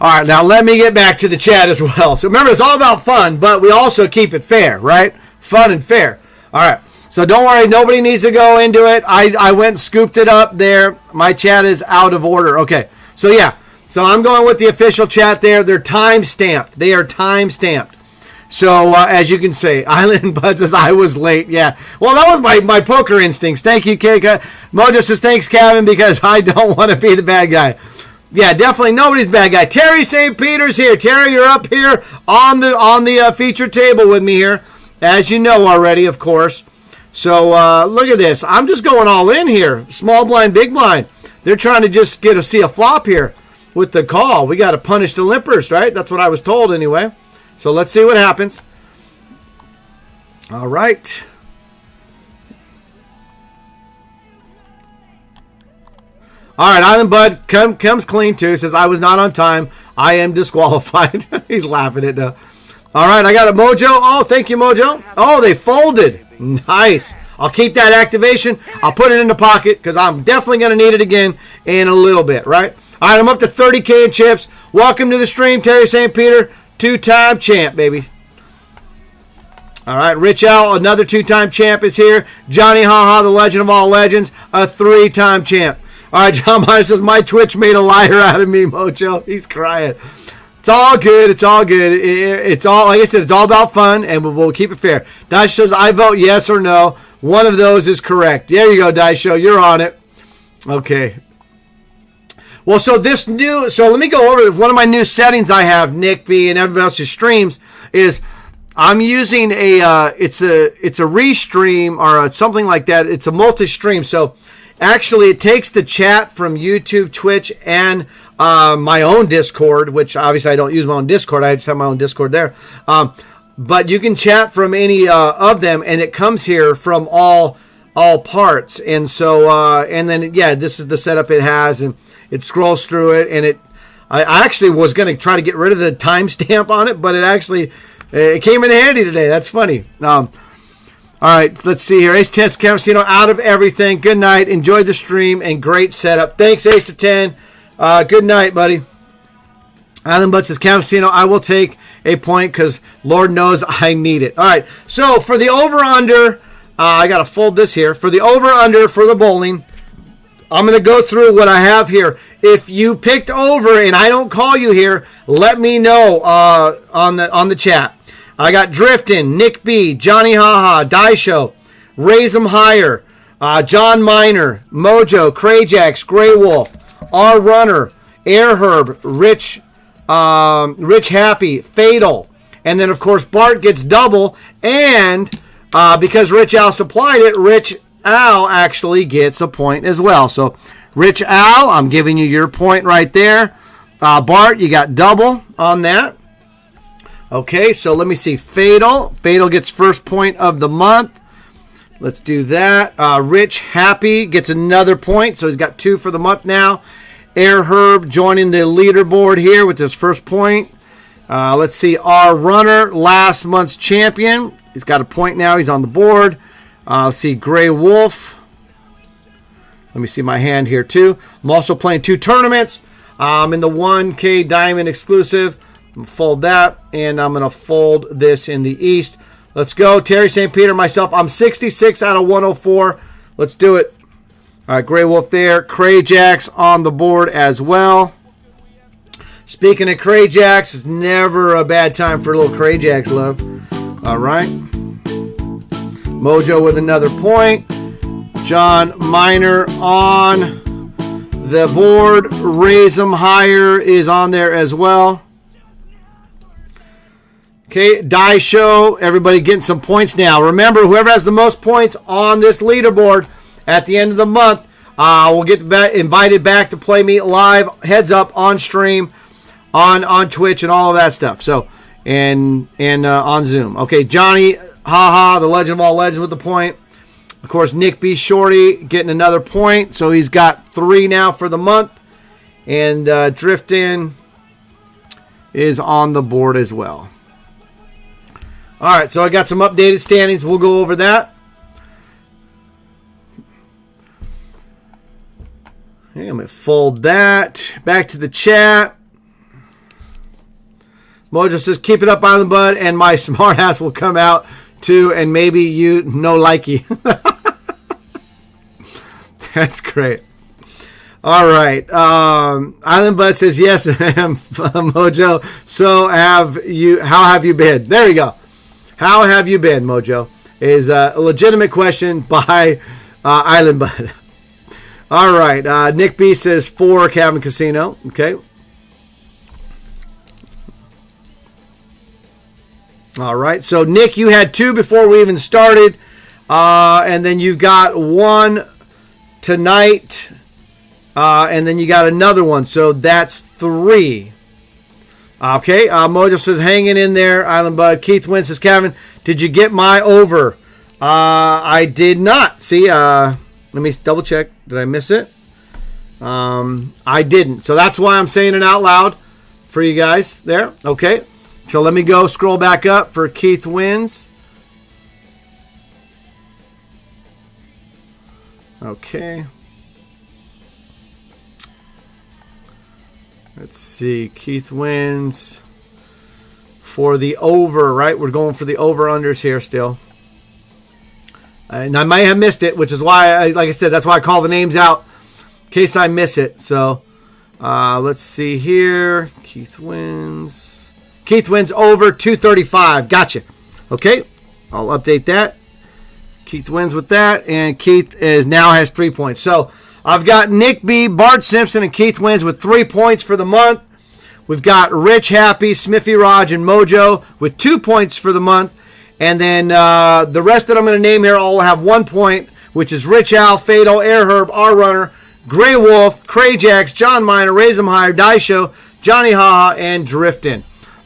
Speaker 1: All right, now let me get back to the chat as well. So remember, it's all about fun, but we also keep it fair, right? Fun and fair. All right, so don't worry. Nobody needs to go into it. I went and scooped it up there. My chat is out of order. Okay, so yeah. So I'm going with the official chat there. They're time-stamped. They are time-stamped. So as you can see, Island Bud says, I was late. Yeah. Well, that was my poker instincts. Thank you, Keika. Mojo says, thanks, Kevin, because I don't want to be the bad guy. Yeah, definitely nobody's bad guy. Terry St. Peter's here. Terry, you're up here on the feature table with me here, as you know already, of course. So look at this. I'm just going all in here. Small blind, big blind. They're trying to just see a flop here with the call. We got to punish the limpers, right? That's what I was told anyway. So let's see what happens. All right. All right, Island Bud comes clean too. Says, I was not on time. I am disqualified. He's laughing at the. All right, I got a Mojo. Oh, thank you, Mojo. Oh, they folded. Nice. I'll keep that activation. I'll put it in the pocket because I'm definitely going to need it again in a little bit, right? All right, I'm up to 30K in chips. Welcome to the stream, Terry St. Peter. Two-time champ, baby. All right, Rich Al, another two-time champ is here. Johnny Haha, the legend of all legends, a three-time champ. All right, John Meyer says, my Twitch made a liar out of me, Mojo. He's crying. It's all good. It's all good. It's all, like I said, it's all about fun, and we'll keep it fair. Dice says, I vote yes or no. One of those is correct. There you go, Dice Show. You're on it. Okay. Well, so let me go over one of my new settings I have, Nick B, and everybody else's streams, is I'm using it's a restream or something like that. It's a multi-stream. So actually, it takes the chat from YouTube, Twitch, and my own Discord, which obviously I don't use my own Discord. I just have my own Discord there. But you can chat from any of them, and it comes here from all parts. And so, and then, yeah, this is the setup it has, and it scrolls through it. And I actually was going to try to get rid of the timestamp on it, but it came in handy today. That's funny. All right, let's see here. Ace 10 Casino out of everything. Good night. Enjoyed the stream and great setup. Thanks, Ace of 10. Good night, buddy. Island Bud says, Casino, I will take a point because Lord knows I need it. All right, so for the over-under, I got to fold this here. For the over-under for the bowling, I'm going to go through what I have here. If you picked over and I don't call you here, let me know on the chat. I got Driftin', Nick B, Johnny Haha, Die Show, Raise 'em Higher, John Miner, Mojo, Crayjax, Grey Wolf, R Runner, Air Herb, Rich Happy, Fatal, and then of course Bart gets double, and because Rich Al supplied it, Rich Al actually gets a point as well. So Rich Al, I'm giving you your point right there. Bart, you got double on that. Okay, so let me see. Fatal gets first point of the month. Let's do that. Rich Happy gets another point, so he's got 2 for the month now. Air Herb joining the leaderboard here with his first point. Let's see. R Runner, last month's champion. He's got a point now. He's on the board. Let's see. Grey Wolf. Let me see my hand here too. I'm also playing 2 tournaments. I'm in the 1K Diamond exclusive. I'm going to fold that, and I'm going to fold this in the East. Let's go. Terry St. Peter, myself. I'm 66 out of 104. Let's do it. All right, Grey Wolf there. Crayjax on the board as well. Speaking of Crayjax, it's never a bad time for a little Crayjax love. All right. Mojo with another point. John Miner on the board. Raise 'em Higher is on there as well. Okay, Die Show, everybody getting some points now. Remember, whoever has the most points on this leaderboard at the end of the month will get invited back to Play Meet Live, heads up, on stream, on Twitch, and all of that stuff. So, and on Zoom. Okay, Johnny the legend of all legends with the point. Of course, Nick B. Shorty getting another point. So he's got 3 now for the month. And Driftin is on the board as well. All right, so I got some updated standings. We'll go over that. Okay, I'm going to fold that. Back to the chat. Mojo says, keep it up, Island Bud, and my smart ass will come out too, and maybe you no likey. That's great. All right. Island Bud says, yes, Mojo. So how have you been? There you go. How have you been, Mojo? Is a legitimate question by Island Bud. All right. Nick B says 4 Cabin Casino. Okay. All right. So, Nick, you had 2 before we even started. And then you've got 1 tonight. And then you got another one. So, that's 3. Okay. Mojo says, hanging in there, Island Bud. Keith Wynn says, Kevin, did you get my over? I did not. See, let me double check. Did I miss it? I didn't. So, that's why I'm saying it out loud for you guys there. Okay. So let me go scroll back up for Keith Wins. Okay. Let's see. Keith Wins for the over, right? We're going for the over-unders here still. And I might have missed it, which is why, like I said, that's why I call the names out in case I miss it. So let's see here. Keith Wins. Keith Wins over 235. Gotcha. Okay. I'll update that. Keith wins with that. And Keith now has 3 points. So I've got Nick B, Bart Simpson, and Keith Wins with 3 points for the month. We've got Rich Happy, Smithy Raj, and Mojo with 2 points for the month. And then the rest that I'm going to name here all have 1 point, which is Rich Al, Fado, Air Herb, R Runner, Grey Wolf, Crayjax, John Miner, Raise 'em Higher, Die Show, Johnny Haha, and Driftin'.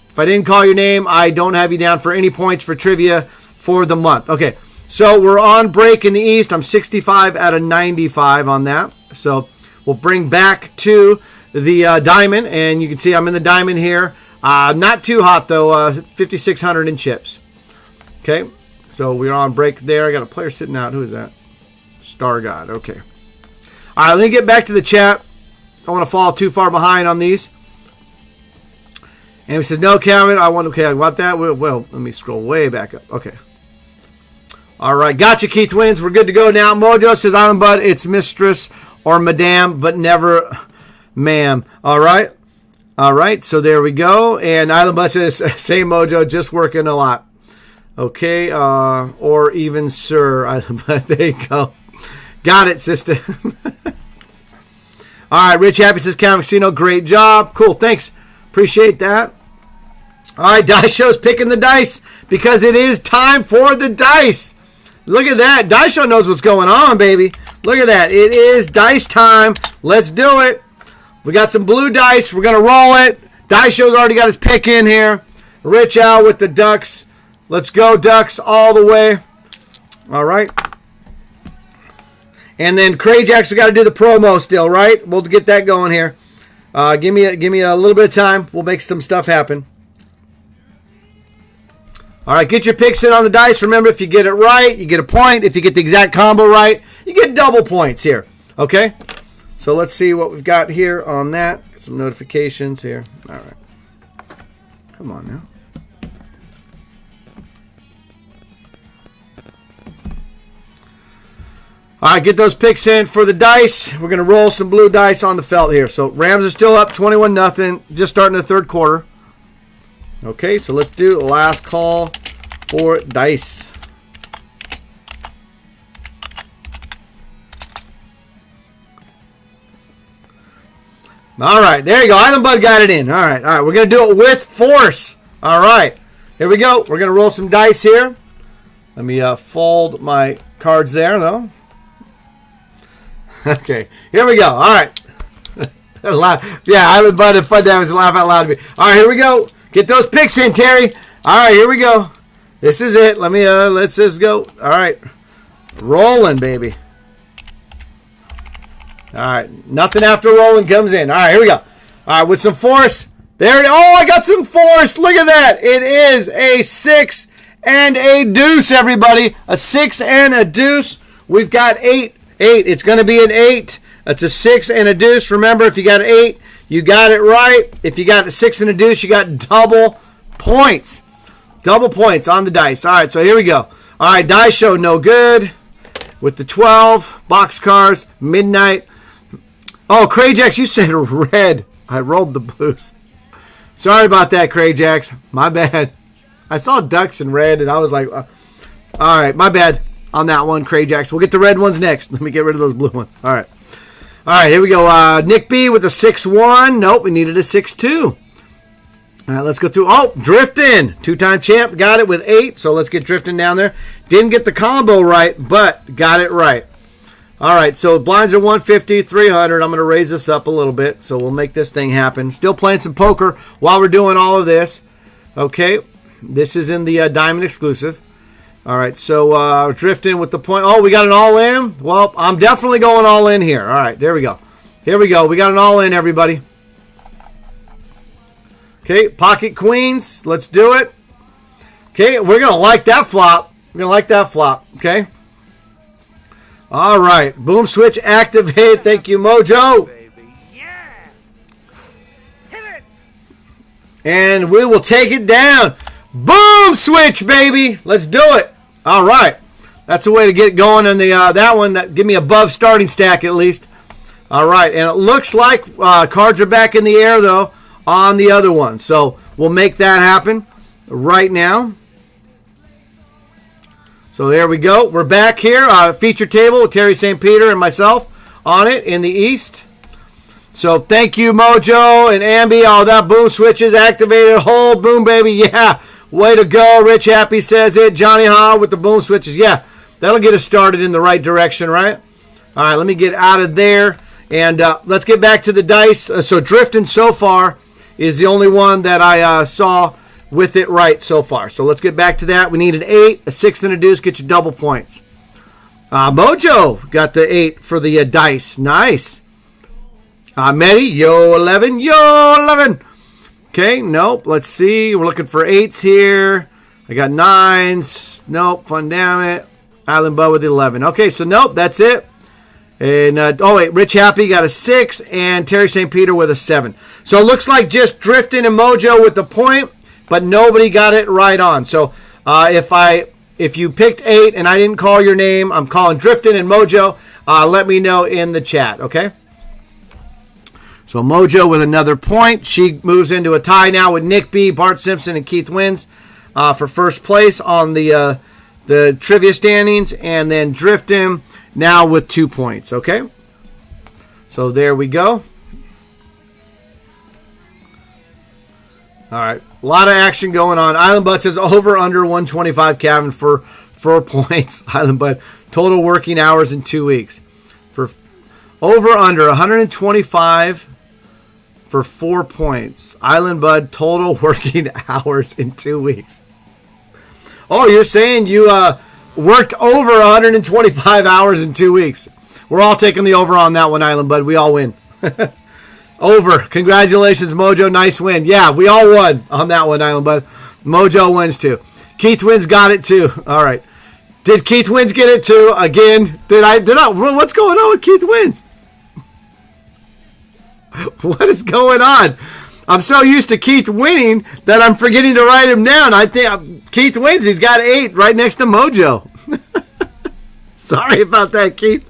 Speaker 1: If I didn't call your name, I don't have you down for any points for trivia for the month. Okay, so we're on break in the East. I'm 65 out of 95 on that. So we'll bring back to the diamond, and you can see I'm in the diamond here. Not too hot, though, 5,600 in chips. Okay, so we're on break there. I got a player sitting out. Who is that? Star God. Okay. All right, let me get back to the chat. I don't want to fall too far behind on these. And he says, no, Kevin, I want that. Well, let me scroll way back up. Okay. All right. Gotcha, Keith Wins. We're good to go now. Mojo says, Island Bud, it's mistress or madame, but never ma'am. All right. All right. So there we go. And Island Bud says, same Mojo, just working a lot. Okay. Or even sir. Island Bud. There you go. Got it, sister. All right. Rich Happy says, Cabin Casino, great job. Cool. Thanks. Appreciate that. All right, Dice Show's picking the dice because it is time for the dice. Look at that. Dice Show knows what's going on, baby. Look at that. It is dice time. Let's do it. We got some blue dice. We're going to roll it. Dice Show's already got his pick in here. Rich out with the Ducks. Let's go, Ducks, all the way. All right. And then Crayjax, we got to do the promo still, right? We'll get that going here. Give me a little bit of time. We'll make some stuff happen. All right, get your picks in on the dice. Remember, if you get it right, you get a point. If you get the exact combo right, you get double points here. Okay? So let's see what we've got here on that. Get some notifications here. All right. Come on now. All right, get those picks in for the dice. We're going to roll some blue dice on the felt here. So Rams are still up 21-0, just starting the third quarter. Okay, so let's do last call for dice. All right, there you go. Island Bud got it in. All right, we're going to do it with force. All right, here we go. We're going to roll some dice here. Let me fold my cards there, though. Okay, here we go. All right. Yeah, Island Bud and Fun Diamonds laugh out loud to me. All right, here we go. Get those picks in, Terry. All right, here we go. This is it. Let's just go. All right. Rolling, baby. All right. Nothing after rolling comes in. All right, here we go. All right, with some force. There. Oh, I got some force. Look at that. It is a 6 and a deuce, everybody. A 6 and a deuce. We've got 8. It's going to be an 8. It's a 6 and a deuce. Remember, if you got an 8, you got it right. If you got a 6 and a deuce, you got double points. Double points on the dice. All right, so here we go. All right, dice show no good. With the 12, boxcars, midnight. Oh, Crajax, you said red. I rolled the blues. Sorry about that, Crajax. My bad. I saw ducks in red, and I was like, all right, my bad on that one, Crajax. We'll get the red ones next. Let me get rid of those blue ones. All right. All right, here we go. Nick B with a 6-1. Nope, we needed a 6-2. All right, let's go through. Oh, Drifting. 2-time champ. Got it with 8, so let's get Drifting down there. Didn't get the combo right, but got it right. All right, so blinds are 150, 300. I'm going to raise this up a little bit, so we'll make this thing happen. Still playing some poker while we're doing all of this. Okay, this is in the Diamond exclusive. All right, so Drifting with the point. Oh, we got an all-in? Well, I'm definitely going all-in here. All right, there we go. Here we go. We got an all-in, everybody. Okay, pocket queens. Let's do it. Okay, we're going to like that flop. We're going to like that flop, okay? All right, boom switch activate. Thank you, Mojo. And we will take it down. Boom switch, baby. Let's do it. All right. That's the way to get going in the that one. That give me above starting stack at least. All right. And it looks like cards are back in the air, though, on the other one. So we'll make that happen right now. So there we go. We're back here. Feature table with Terry St. Peter and myself on it in the East. So thank you, Mojo and Ambi. Oh, that boom switch is activated. Hold, boom, baby. Yeah. Way to go. Rich Happy says it. Johnny Ha with the boom switches. Yeah. That'll get us started in the right direction, right? All right. Let me get out of there. And let's get back to the dice. So Drifting so far is the only one that I saw with it right so far. So let's get back to that. We need an 8, a 6, and a deuce. Get you double points. Mojo got the 8 for the dice. Nice. Medi, yo 11, yo 11. Okay, nope. Let's see. We're looking for 8s here. I got 9s. Nope. Fun damn it. Island Bud with 11. Okay, so nope. That's it. And oh wait, Rich Happy got a 6 and Terry St. Peter with a 7. So it looks like just Drifting and Mojo with the point, but nobody got it right on. So if you picked 8 and I didn't call your name, I'm calling Drifting and Mojo. Let me know in the chat, okay? So Mojo with another point. She moves into a tie now with Nick B, Bart Simpson, and Keith Wins for first place on the trivia standings. And then Drifting now with 2 points, okay? So there we go. All right. A lot of action going on. Island Bud says over under 125, Kevin, for 4 points. Island Bud, total working hours in 2 weeks. For over under 125 for 4 points. Island Bud, total working hours in 2 weeks. Oh, you're saying you worked over 125 hours in 2 weeks. We're all taking the over on that one, Island Bud. We all win. Over. Congratulations, Mojo. Nice win. Yeah, we all won on that one, Island Bud. Mojo wins too. Keith Wins got it too. All right. Did Keith Wins get it too? Again? Did I? What's going on with Keith Wins? What is going on? I'm so used to Keith winning that I'm forgetting to write him down. I think Keith Wins. He's got 8 right next to Mojo. Sorry about that, Keith.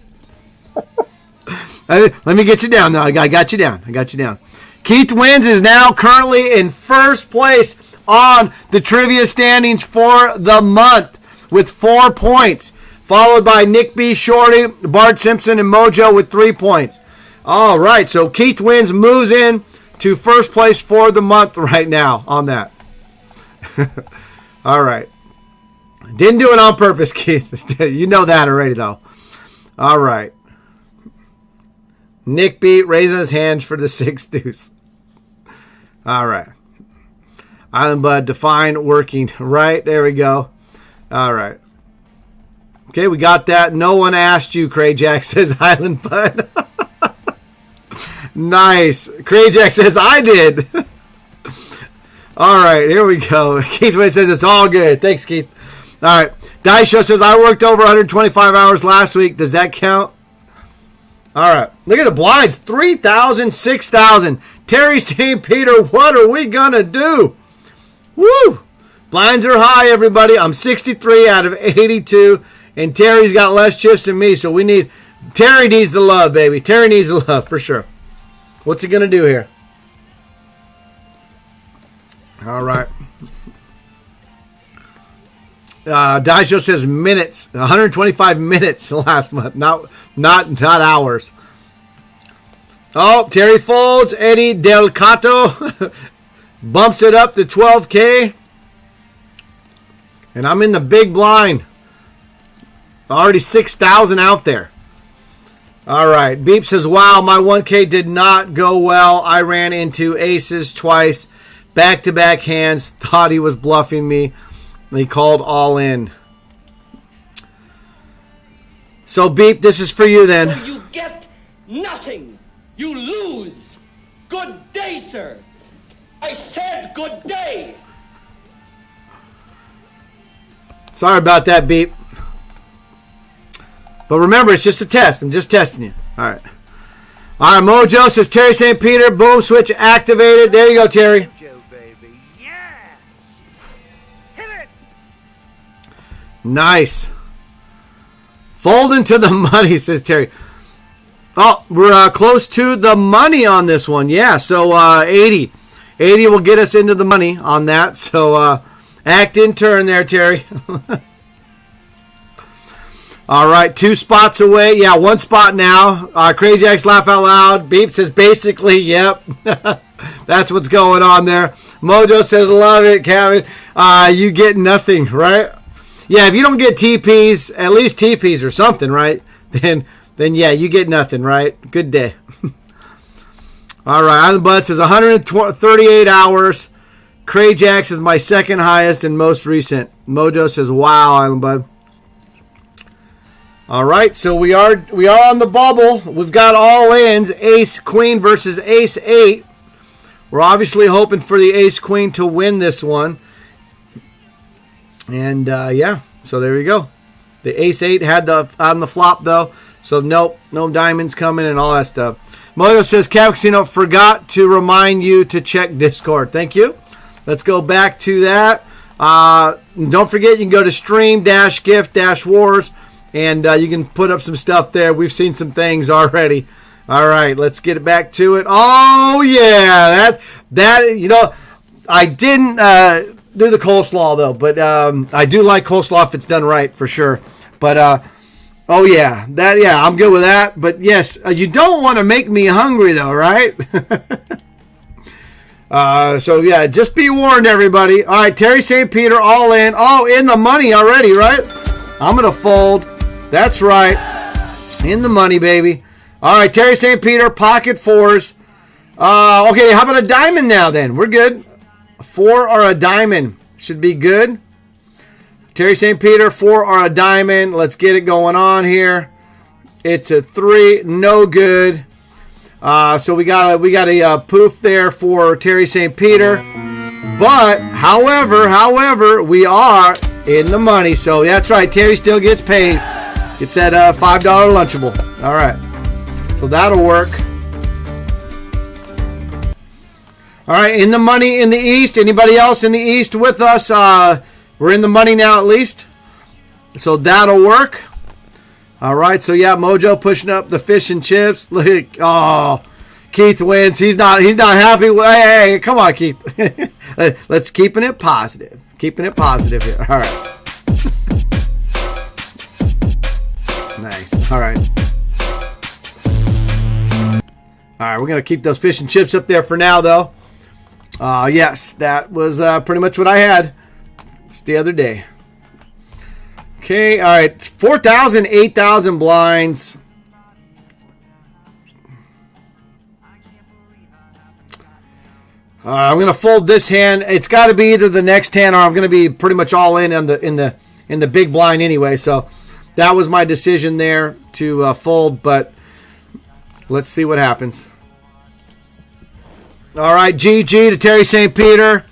Speaker 1: Let me get you down, though. I got you down. Keith Wins is now currently in first place on the trivia standings for the month with 4 points, followed by Nick B, Shorty, Bart Simpson, and Mojo with 3 points. All right, so Keith Wins moves in to first place for the month right now on that. All right. Didn't do it on purpose, Keith. You know that already, though. All right. Nick B raising his hands for the 6 deuce. All right. Island Bud, define working. Right, there we go. All right. Okay, we got that. No one asked you, Cray Jack, says Highland Bud. Nice. Cray Jack says, I did. All right, here we go. Keith Wayne says it's all good. Thanks, Keith. All right. Dice Show says, I worked over 125 hours last week. Does that count? All right. Look at the blinds. 3,000, 6,000. Terry St. Peter, what are we going to do? Woo! Blinds are high, everybody. I'm 63 out of 82. And Terry's got less chips than me. So we need... Terry needs the love, baby. Terry needs the love, for sure. What's he going to do here? All right. Daisho says minutes. 125 minutes last month. Not hours. Oh, Terry folds. Eddie Del Cato bumps it up to 12K. And I'm in the big blind. Already 6,000 out there. All right. Beep says, wow, my 1K did not go well. I ran into aces twice. Back-to-back hands. Thought he was bluffing me. He called all in. So, Beep, this is for you then.
Speaker 5: So you get nothing. You lose. Good day, sir. I said good day.
Speaker 1: Sorry about that, Beep. But remember, it's just a test. I'm just testing you. All right. All right, Mojo says Terry St. Peter. Boom, switch activated. There you go, Terry. Nice. Folding to the money, says Terry. Oh, we're close to the money on this one. Yeah, so 80. 80 will get us into the money on that. So act in turn there, Terry. All right, 2 spots away. Yeah, 1 spot now. Cray Jack's laugh out loud. Beep says basically, yep. That's what's going on there. Mojo says love it, Kevin. You get nothing, right? Yeah, if you don't get TPs, at least TPs or something, right? Then yeah, you get nothing, right? Good day. All right, Island Bud says 138 hours. Cray Jacks is my second highest and most recent. Mojo says, wow, Island Bud. All right, so we are on the bubble. We've got all ins. Ace Queen versus Ace 8. We're obviously hoping for the Ace Queen to win this one. And yeah, so there you go. The Ace 8 had on the flop though, so nope, no diamonds coming and all that stuff. Mojo says Cav Casino forgot to remind you to check Discord. Thank you. Let's go back to that. Don't forget you can go to stream-gift-wars and you can put up some stuff there. We've seen some things already. All right, let's get it back to it. Oh yeah, that you know, I didn't do the coleslaw though, but I do like coleslaw if it's done right for sure. But oh yeah, I'm good with that. But yes, you don't want to make me hungry though, right? So yeah, just be warned, everybody. All right, Terry St. Peter, all in the money already, right? I'm gonna fold. That's right, in the money, baby. All right, Terry St. Peter, pocket 4s. Okay, how about a diamond now then? We're good. A 4 or a diamond should be good. Terry St. Peter, 4 or a diamond. Let's get it going on here. It's a 3, no good. So we got a poof there for Terry St. Peter. But however, we are in the money. So that's right. Terry still gets paid. Gets that $5 Lunchable. All right. So that'll work. All right, in the money in the East. Anybody else in the East with us? We're in the money now at least. So that'll work. All right, so yeah, Mojo pushing up the fish and chips. Look, oh, Keith wins. He's not happy. Hey, come on, Keith. Let's keeping it positive. Keeping it positive here. All right. Nice. All right. All right, we're going to keep those fish and chips up there for now, though. Yes, that was pretty much what I had. It's the other day. Okay, all right. 4,000, 8,000 blinds. I'm going to fold this hand. It's got to be either the next hand or I'm going to be pretty much all in the in the big blind anyway. So that was my decision there to fold, but let's see what happens. All right, GG to Terry St. Peter.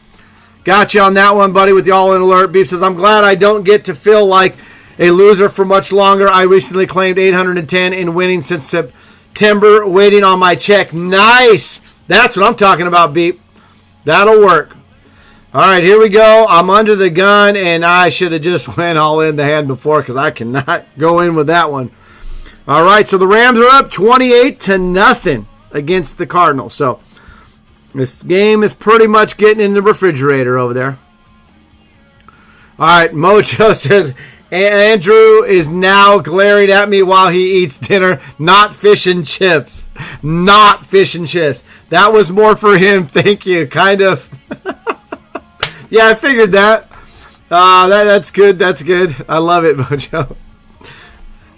Speaker 1: Got you on that one, buddy, with the all-in alert. Beef says, I'm glad I don't get to feel like a loser for much longer. I recently claimed 810 in winning since September, waiting on my check. Nice. That's what I'm talking about, Beep. That'll work. All right, here we go. I'm under the gun, and I should have just went all in the hand before because I cannot go in with that one. All right, so the Rams are up 28-0 against the Cardinals. So this game is pretty much getting in the refrigerator over there. All right, Mojo says, Andrew is now glaring at me while he eats dinner. Not fish and chips. Not fish and chips. That was more for him. Thank you. Kind of. Yeah, I figured that. That's good. That's good. I love it, Mojo.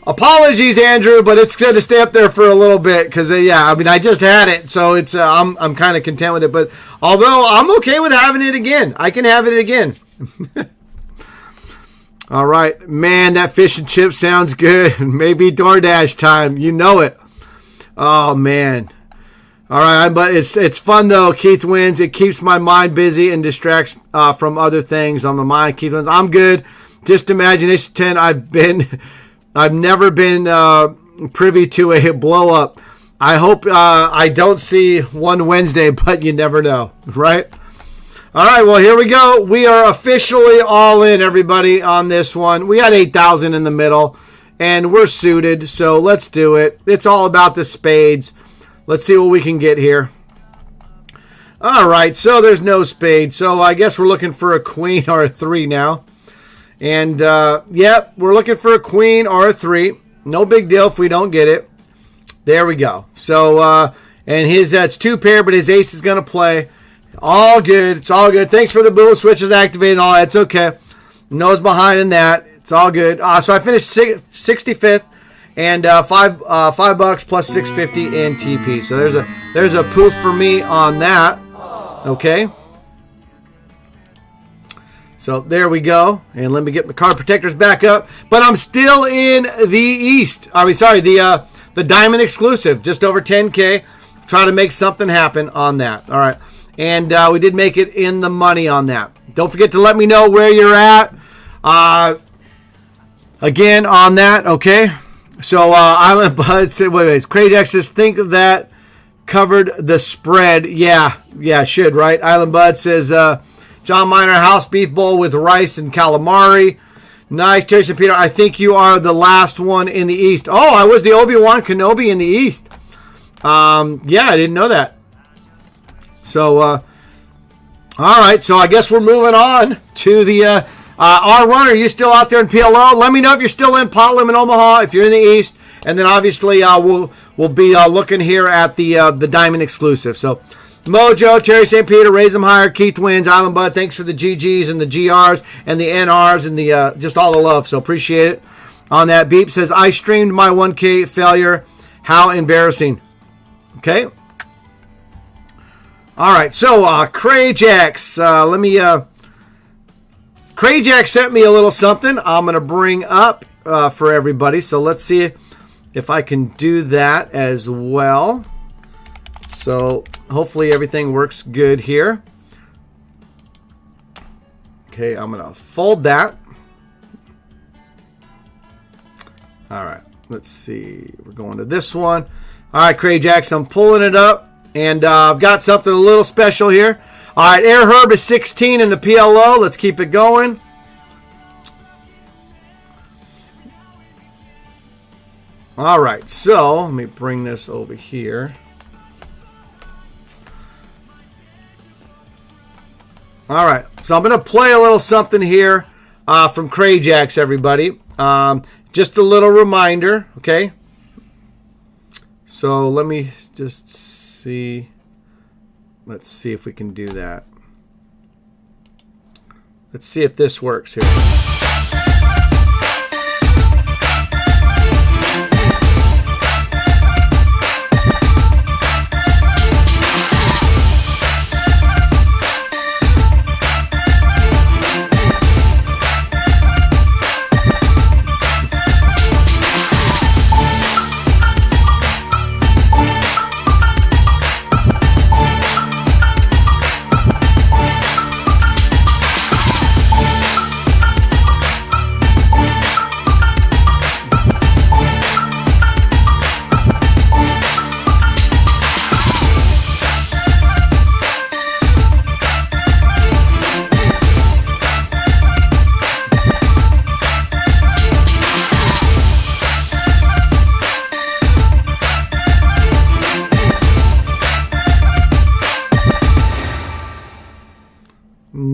Speaker 1: Apologies, Andrew, but it's going to stay up there for a little bit because, I just had it, so it's I'm kind of content with it. But although I'm okay with having it again, I can have it again. All right, man, that fish and chip sounds good. Maybe DoorDash time, you know it. Oh man. All right, but it's fun though. Keith wins. It keeps my mind busy and distracts from other things on the mind. Keith wins. I'm good. Just Imagination 10. I've never been privy to a blow up. I hope I don't see one Wednesday, but you never know, right? All right, well, here we go. We are officially all in, everybody, on this one. We got 8,000 in the middle, and we're suited, so let's do it. It's all about the spades. Let's see what we can get here. All right, so there's no spade, so I guess we're looking for a queen or a 3 now. And, we're looking for a queen or a 3. No big deal if we don't get it. There we go. So, and that's 2 pair, but his ace is going to play. All good. It's all good. Thanks for the boom switches activated and all that. It's okay. Nose behind in that. It's all good. So I finished 65th and $5 plus 650 in TP. So there's a poof for me on that. Okay. So there we go. And let me get my card protectors back up. But I'm still in the East. The Diamond exclusive. Just over 10K. Try to make something happen on that. All right. And we did make it in the money on that. Don't forget to let me know where you're at. Again, on that, okay? So, Island Bud said, wait. Craig says, think that covered the spread. Yeah, should, right? Island Bud says, John Miner, house beef bowl with rice and calamari. Nice. Terry St. Peter, I think you are the last one in the East. Oh, I was the Obi-Wan Kenobi in the East. I didn't know that. So, all right. So I guess we're moving on to the our runner. Are you still out there in PLO? Let me know if you're still in Pot Limit Omaha. If you're in the East, and then obviously we'll be looking here at the Diamond exclusive. So, Mojo, Terry St. Peter, raise them higher. Keith wins. Island Bud, thanks for the GGs and the GRs and the NRs and the just all the love. So appreciate it. On that, Beep says I streamed my 1K failure. How embarrassing. Okay. All right, so Crayjax, Crayjax sent me a little something I'm going to bring up for everybody. So let's see if I can do that as well. So hopefully everything works good here. Okay, I'm going to fold that. All right, let's see. We're going to this one. All right, Crayjax, I'm pulling it up. And I've got something a little special here. All right, Air Herb is 16 in the PLO. Let's keep it going. All right, so let me bring this over here. All right, so I'm going to play a little something here from Crayjax, everybody. Just a little reminder, okay? So let me just see. Let's see if we can do that. Let's see if this works here.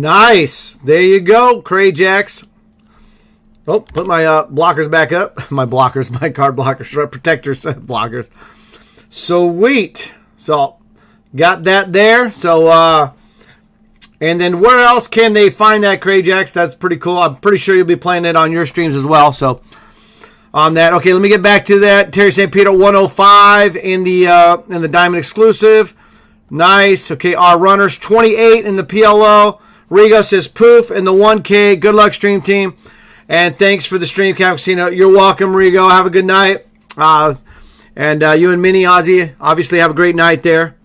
Speaker 1: Nice. There you go, Crayjacks. Oh, put my blockers back up. My blockers, my card blockers, right? Protectors, blockers. Sweet. So, got that there. So, and then where else can they find that, Crayjacks? That's pretty cool. I'm pretty sure you'll be playing it on your streams as well. So, on that. Okay, let me get back to that. Terry St. Peter 105 in the Diamond exclusive. Nice. Okay, our runners 28 in the PLO. Rigo says poof in the 1K. Good luck, stream team. And thanks for the stream, Cap Casino. You're welcome, Rigo. Have a good night. And you and Minnie Ozzy, obviously have a great night there.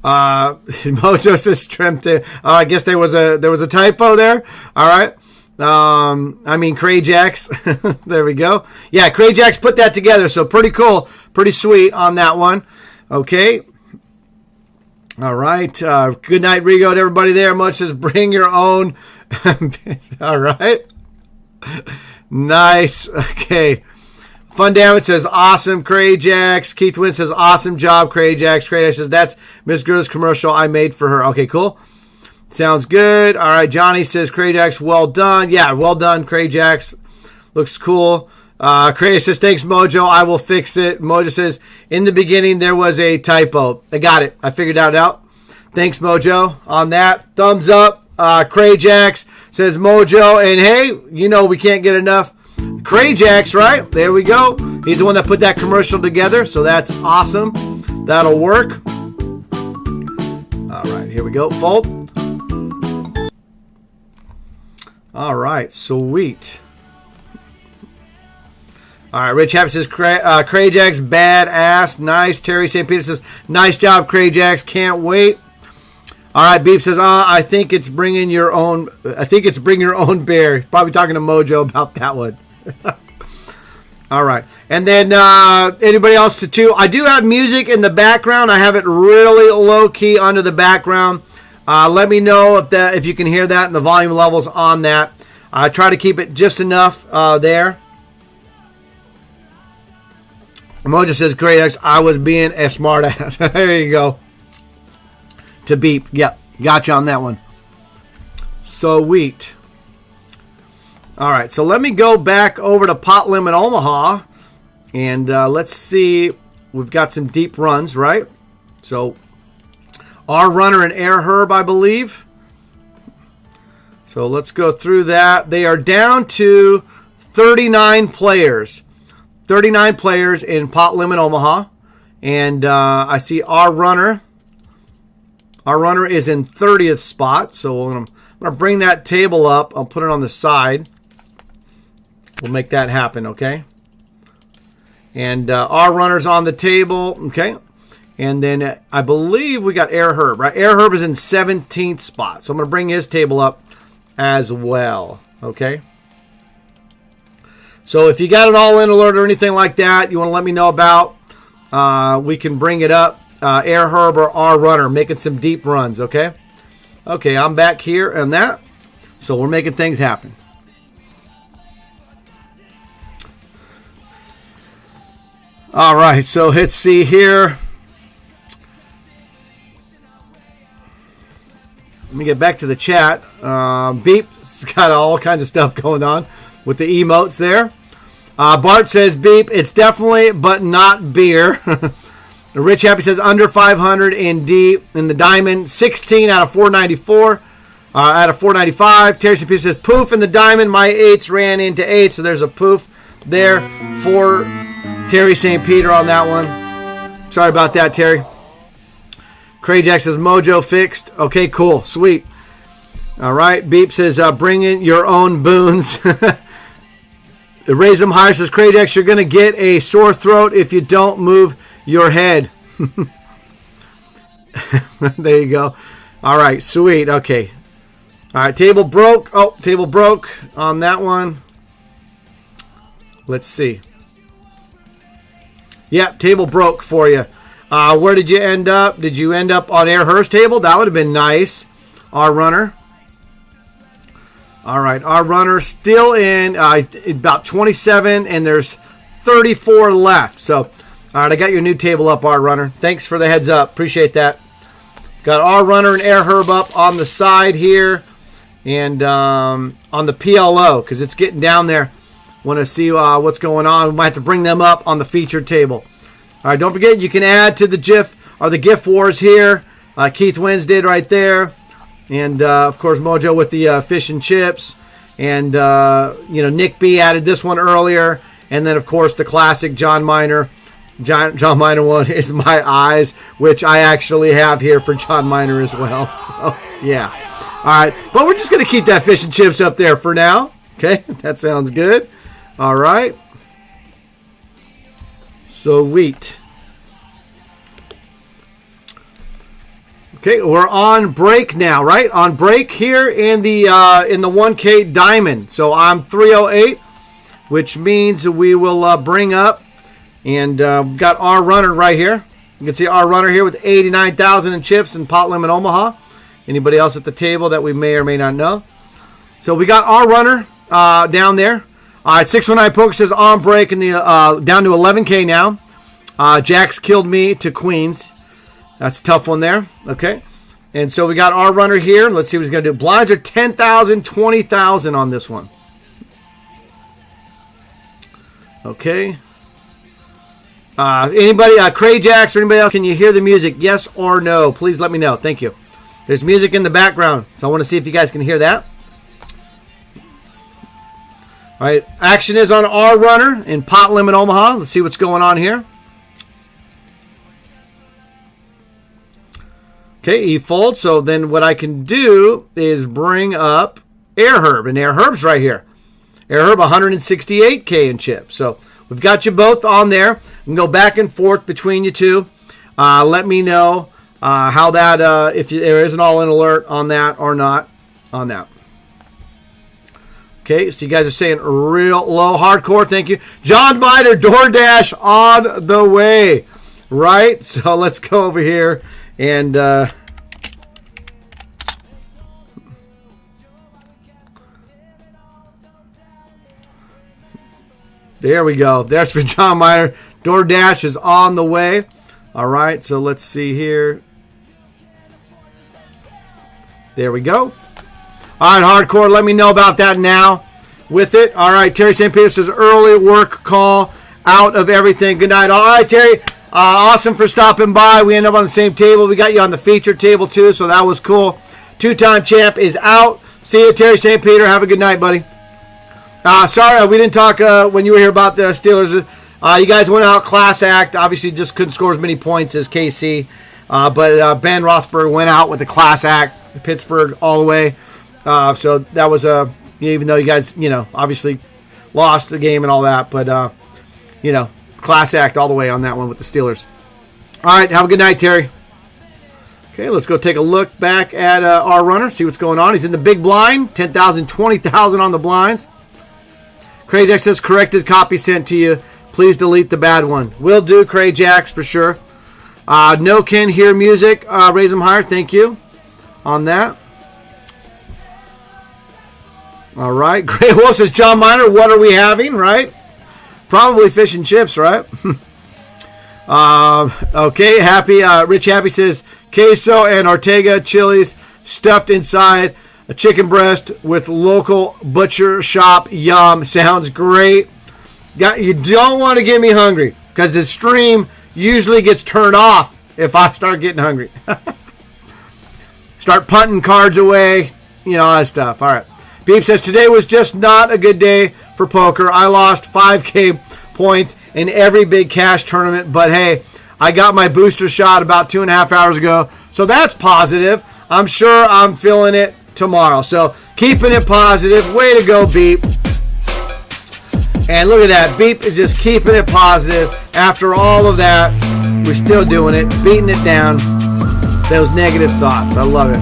Speaker 1: Mojo says trim to. I guess there was a typo there. All right. I mean Crayjacks. There we go. Yeah, Crayjacks put that together. So pretty cool, pretty sweet on that one. Okay. All right. Good night, Rigo, to everybody there. Much says bring your own. All right. Nice. Okay. Fun Damn It says awesome, Crayjacks. Keith Wynn says awesome job, Crayjacks. Crayjacks says that's Miss Gerda's commercial I made for her. Okay, cool. Sounds good. All right. Johnny says Crayjacks, well done. Yeah, well done, Crayjacks. Looks cool. Cray says, thanks, Mojo. I will fix it. Mojo says, in the beginning, there was a typo. I got it. I figured that out. Thanks, Mojo, on that. Thumbs up. Crayjacks says, Mojo. And hey, you know we can't get enough. Crayjacks, right? There we go. He's the one that put that commercial together, so that's awesome. That'll work. All right, here we go. Fold. All right, sweet. All right, Rich Happy says, Crayjacks, badass. Nice. Terry St. Peter says, nice job, Crayjacks. Can't wait. All right, Beep says, I think it's bringing your own. I think it's bring your own beer. Probably talking to Mojo about that one. All right, and then anybody else to too? I do have music in the background. I have it really low key under the background. Let me know if you can hear that and the volume levels on that. I try to keep it just enough there. Mojo says, Crayjacks, I was being a smart ass. There you go. To Beep. Yep. Gotcha on that one. Sweet. All right. So let me go back over to Pot Limit Omaha. And let's see. We've got some deep runs, right? So our runner and Air Herb, I believe. So let's go through that. They are down to 39 players. 39 players in Pot Limit Omaha. And I see our runner. Our runner is in 30th spot. So I'm going to bring that table up. I'll put it on the side. We'll make that happen, okay? And our runner's on the table, okay? And then I believe we got Air Herb, right? Air Herb is in 17th spot. So I'm going to bring his table up as well, okay? So if you got an all-in alert or anything like that you want to let me know about, we can bring it up. Air Herb or our runner making some deep runs, okay? Okay, I'm back here and that. So we're making things happen. All right, so let's see here. Let me get back to the chat. Beep's got all kinds of stuff going on with the emotes there. Bart says, Beep, it's definitely, but not beer. Rich Happy says, under 500 in the Diamond. 16 out of 494. Out of 495. Terry CP says, poof in the Diamond. My 8s ran into 8. So there's a poof there for Terry St. Peter on that one. Sorry about that, Terry. Crayjack says, Mojo fixed. Okay, cool. Sweet. All right. Beep says, bring in your own boons. Raise them higher says, Crayjack, you're going to get a sore throat if you don't move your head. There you go. All right. Sweet. Okay. All right. Table broke. Oh, table broke on that one. Let's see. Yep. Table broke for you. Where did you end up? Did you end up on Air Herb's table? That would have been nice. Our runner. All right. Our runner still in about 27, and there's 34 left. So, all right. I got your new table up, our runner. Thanks for the heads up. Appreciate that. Got our runner and air herb up on the side here, and on the PLO because it's getting down there. Want to see what's going on? We might have to bring them up on the featured table. All right, don't forget you can add to the GIF or the gift wars here. Keith Wins did right there, and of course Mojo with the fish and chips, and Nick B added this one earlier, and then of course the classic John Miner. John Miner one is My Eyes, which I actually have here for John Miner as well. So, yeah. All right. But we're just going to keep that fish and chips up there for now. Okay. That sounds good. All right. Sweet. Okay. We're on break now, right? On break here in the 1K Diamond. So I'm 308, which means we will bring up. And we've got our runner right here. You can see our runner here with 89,000 in chips in Pot Limit Omaha. Anybody else at the table that we may or may not know? So we got our runner down there. All right, 619 Poker says on break in the down to 11K now. Jack's killed me to Queens. That's a tough one there. Okay. And so we got our runner here. Let's see what he's going to do. Blinds are 10,000, 20,000 on this one. Okay. Anybody, Cray Jacks or anybody else, can you hear the music? Yes or no? Please let me know. Thank you. There's music in the background, so I want to see if you guys can hear that. All right, action is on our runner in Pot Limit Omaha. Let's see what's going on here. Okay, he folds. So then what I can do is bring up Air Herb, and Air Herb's right here. Air Herb 168K in chips. So we've got you both on there. We can go back and forth between you two. Let me know how that, if there is an all-in alert on that or not on that. Okay, so you guys are saying real low hardcore. Thank you. John Miner, DoorDash on the way. Right? So let's go over here and... there we go. That's for John Miner. DoorDash is on the way. All right, so let's see here. There we go. All right, hardcore, let me know about that now with it. All right, Terry St. Peter says early work call out of everything. Good night. All right, Terry. Awesome for stopping by. We end up on the same table. We got you on the featured table, too, so that was cool. Two-time champ is out. See you, Terry St. Peter. Have a good night, buddy. Sorry, we didn't talk when you were here about the Steelers. You guys went out class act. Obviously, just couldn't score as many points as KC. But Ben Roethlisberger went out with the class act. Pittsburgh all the way. So that was even though you guys, obviously lost the game and all that. But, class act all the way on that one with the Steelers. All right, have a good night, Terry. Okay, let's go take a look back at our runner, see what's going on. He's in the big blind, 10,000, 20,000 on the blinds. Craig Jack says, corrected copy sent to you. Please delete the bad one. Will do, Craig Jacks, for sure. No can hear music. Raise them higher. Thank you on that. All right. Gray Wolf says, John Miner, what are we having, right? Probably fish and chips, right? Okay. Happy. Rich Happy says, queso and Ortega chilies stuffed inside a chicken breast with local butcher shop. Yum. Sounds great. You don't want to get me hungry because the stream usually gets turned off if I start getting hungry. Start punting cards away, all that stuff. All right. Beep says, today was just not a good day for poker. I lost 5K points in every big cash tournament, but hey, I got my booster shot about 2.5 hours ago, so that's positive. I'm sure I'm feeling it tomorrow. So keeping it positive. Way to go, Beep. And look at that. Beep is just keeping it positive. After all of that, we're still doing it, beating it down. Those negative thoughts. I love it.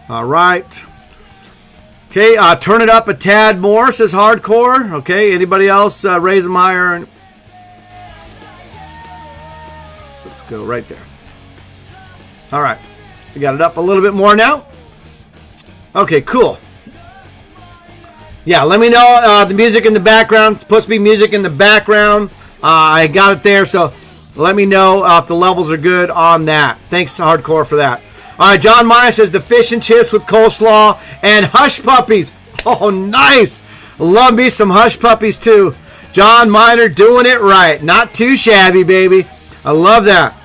Speaker 1: So. All right. Okay, turn it up a tad more, says Hardcore. Okay, anybody else raise them higher? Let's go right there. All right. We got it up a little bit more now. Okay, cool. Yeah, let me know the music in the background. It's supposed to be music in the background I got it there, so let me know if the levels are good on that. Thanks, Hardcore, for that. All right, John Meyer says the fish and chips with coleslaw and hush puppies. Oh, nice. Love me some hush puppies, too. John Miner doing it right. Not too shabby, baby. I love that.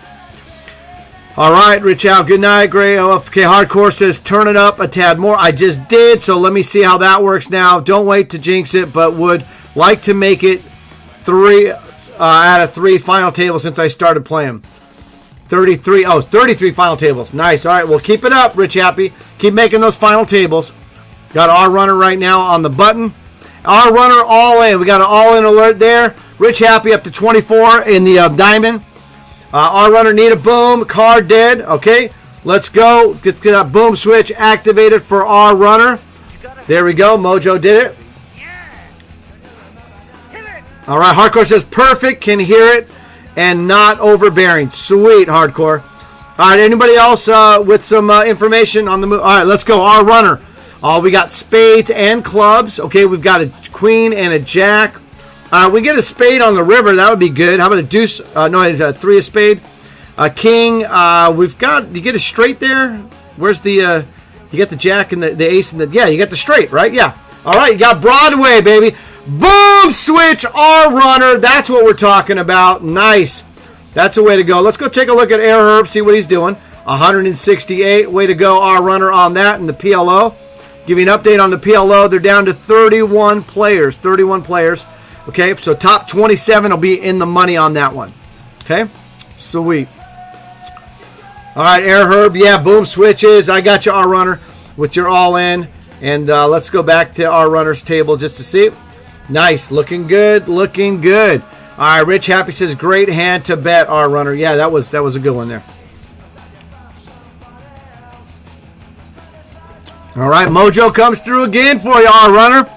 Speaker 1: All right, Rich Al, good night. Gray OFK Hardcore says turn it up a tad more. I just did, so let me see how that works now. Don't wait to jinx it, but would like to make it 3 out of 3 final tables since I started playing. 33 final tables. Nice. All right, well, keep it up, Rich Happy. Keep making those final tables. Got our runner right now on the button. Our runner all in. We got an all-in alert there. Rich Happy up to 24 in the diamond. Our runner need a boom. Card dead. Okay, let's go. Get that boom switch activated for our runner. There we go. Mojo did it. All right, Hardcore says perfect. Can hear it and not overbearing. Sweet, Hardcore. All right, anybody else with some information on the move? All right, let's go. Our runner. We got spades and clubs. Okay, we've got a queen and a jack. We get a spade on the river. That would be good. How about a deuce? No, it's a 3 of spade. A king. We've got. You get a straight there. Where's the? You get the jack and the ace and the. Yeah, you got the straight, right? Yeah. All right, you got Broadway, baby. Boom switch. Our runner. That's what we're talking about. Nice. That's a way to go. Let's go take a look at Air Herb. See what he's doing. 168. Way to go, our runner on that in the PLO. Give you an update on the PLO. They're down to 31 players. 31 players. Okay, so top 27 will be in the money on that one. Okay, sweet. All right, Air Herb. Yeah, boom switches. I got you, our runner, with your all in. And let's go back to our runner's table just to see. Nice, looking good, looking good. All right, Rich Happy says great hand to bet, our runner. Yeah, that was a good one there. All right, Mojo comes through again for you, our runner.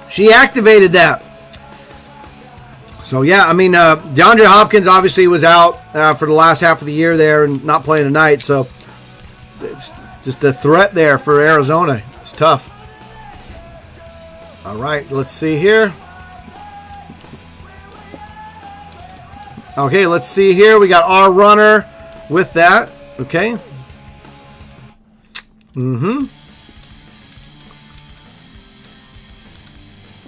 Speaker 1: She activated that. So, yeah, I mean, DeAndre Hopkins obviously was out for the last half of the year there and not playing tonight. So, it's just a threat there for Arizona. It's tough. All right, let's see here. Okay, let's see here. We got our runner with that. Okay.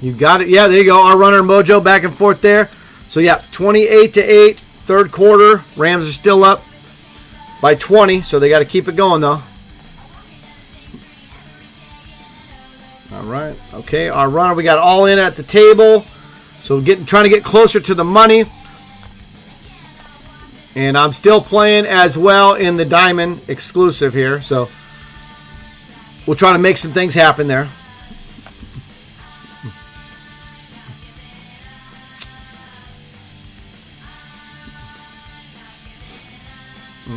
Speaker 1: You got it. Yeah, there you go. Our runner Mojo back and forth there. So, yeah, 28-8, third quarter. Rams are still up by 20, so they got to keep it going, though. All right. Okay, our runner, we got all in at the table. So, trying to get closer to the money. And I'm still playing as well in the Diamond exclusive here. So, we'll try to make some things happen there.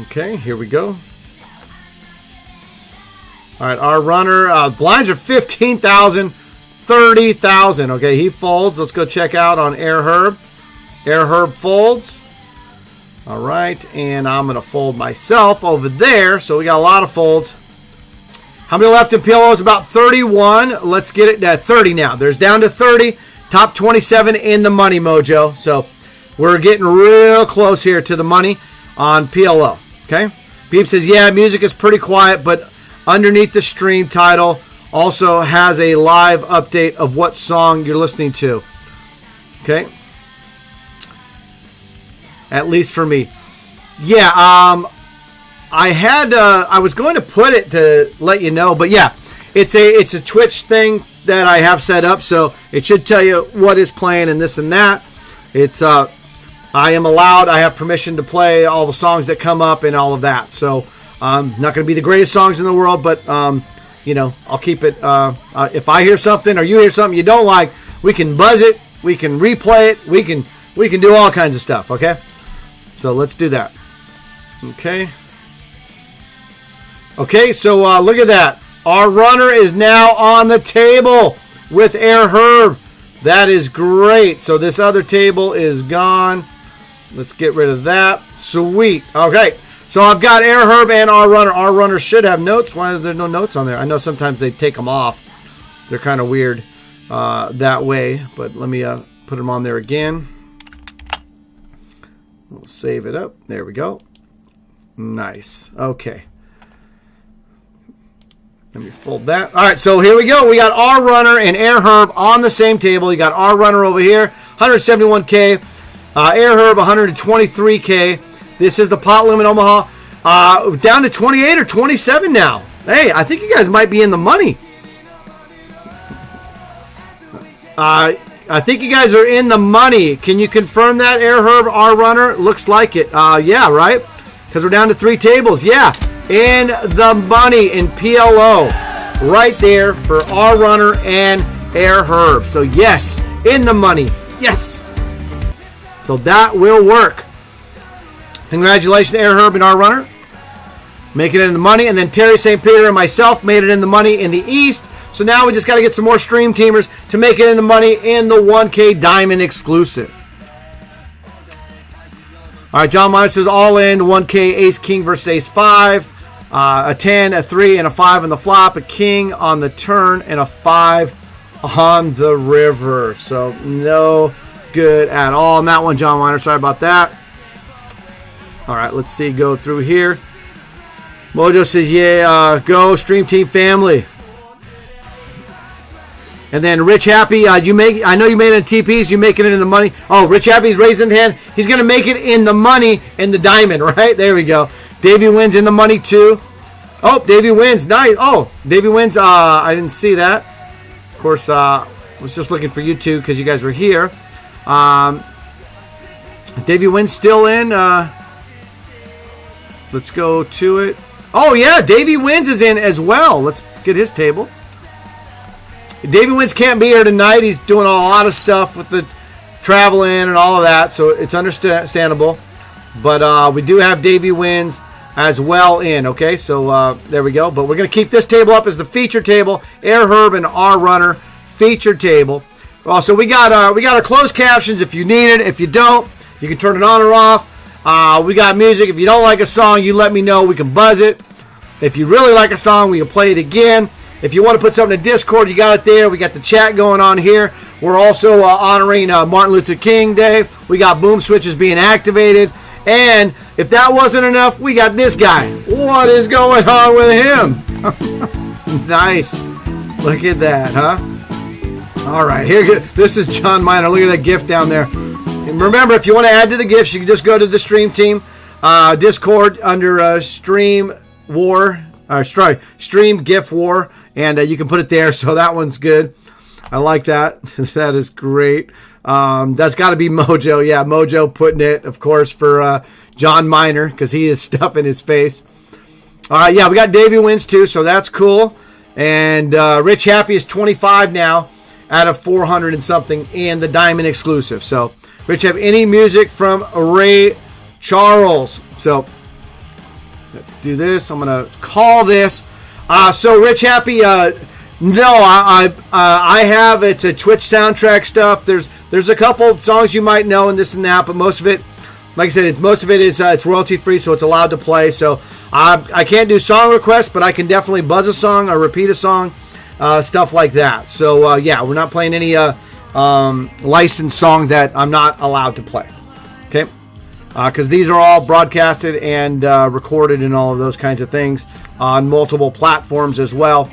Speaker 1: Okay, here we go. All right, our runner, blinds are 15,000, 30,000. Okay, he folds. Let's go check out on Air Herb. Air Herb folds. All right, and I'm going to fold myself over there. So we got a lot of folds. How many left in PLO? Is about 31. Let's get it at 30 now. There's down to 30. Top 27 in the money, Mojo. So we're getting real close here to the money on PLO. Okay? Beep says, yeah, music is pretty quiet, but underneath the stream title also has a live update of what song you're listening to. Okay? At least for me. Yeah, I was going to put it to let you know, but yeah, it's a Twitch thing that I have set up, so it should tell you what is playing and this and that. It's I am allowed, I have permission to play all the songs that come up and all of that. So, not going to be the greatest songs in the world, but, you know, I'll keep it. If I hear something or you hear something you don't like, we can buzz it, we can replay it, we can do all kinds of stuff, okay? So, let's do that. Okay. Okay, so look at that. Our runner is now on the table with Air Herb. That is great. So, this other table is gone. Let's get rid of that. Sweet. Okay. So I've got Air Herb and our runner. Our runner should have notes. Why is there no notes on there? I know sometimes they take them off. They're kind of weird that way. But let me put them on there again. We'll save it up. There we go. Nice. Okay. Let me fold that. All right, so here we go. We got R Runner and Air Herb on the same table. You got R Runner over here, 171K. Air Herb, 123K. This is the pot limit Omaha. Down to 28 or 27 now. Hey, I think you guys might be in the money. I think you guys are in the money. Can you confirm that, Air Herb, R Runner? Looks like it. Yeah, right? Because we're down to 3 tables. Yeah. In the money in PLO. Right there for R Runner and Air Herb. So, yes, in the money. Yes. So that will work. Congratulations to Air Herb and R Runner. Making it in the money. And then Terry St. Peter and myself made it in the money in the East. So now we just got to get some more stream teamers to make it in the money in the 1K Diamond exclusive. All right, John Myers says all in 1K Ace King versus Ace 5. A 10, a 3, and a 5 on the flop. A king on the turn and a 5 on the river. So no good at all on that one, John Weiner. Sorry about that. All right, let's see. Go through here. Mojo says, yeah, go Stream Team family. And then Rich Happy, I know you made it in TPs. You making it in the money. Oh, Rich Happy's raising his hand. He's going to make it in the money in the diamond, right? There we go. Davey Wins in the money too. Oh, Davey Wins. Nice. Oh, Davey Wins. I didn't see that. Of course, I was just looking for you two because you guys were here. Davey Wins still in. Let's go to it. Oh, yeah. Davey Wins is in as well. Let's get his table. Davey Wins can't be here tonight. He's doing a lot of stuff with the traveling and all of that, so it's understandable. But we do have Davey Wins as well in, okay? So there we go. But we're going to keep this table up as the feature table. Air Herb and R Runner feature table. So we got our closed captions if you need it. If you don't, you can turn it on or off. We got music. If you don't like a song, you let me know. We can buzz it. If you really like a song, we can play it again. If you want to put something in Discord, you got it there. We got the chat going on here. We're also honoring Martin Luther King Day. We got boom switches being activated. And if that wasn't enough, we got this guy. What is going on with him? Nice. Look at that, huh? All right, here. This is John Miner. Look at that gift down there. And remember, if you want to add to the gifts, you can just go to the Stream Team Discord under Stream War. Stream GIF War, and you can put it there. So that one's good. I like that. That is great. That's got to be Mojo. Yeah, Mojo putting it, of course, for John Miner because he is stuffing his face. Yeah, we got Davey Wins too, so that's cool. And Rich Happy is 25 now out of 400 and something in the Diamond exclusive. So, Rich, have any music from Ray Charles? So, let's do this. I'm going to call this. So, Rich Happy, no, I have. It's a Twitch soundtrack stuff. There's a couple songs you might know and this and that, but most of it, like I said, most of it is it's royalty free, so it's allowed to play. So I can't do song requests, but I can definitely buzz a song or repeat a song, stuff like that. So yeah, we're not playing any licensed song that I'm not allowed to play. Okay, because these are all broadcasted and recorded and all of those kinds of things on multiple platforms as well.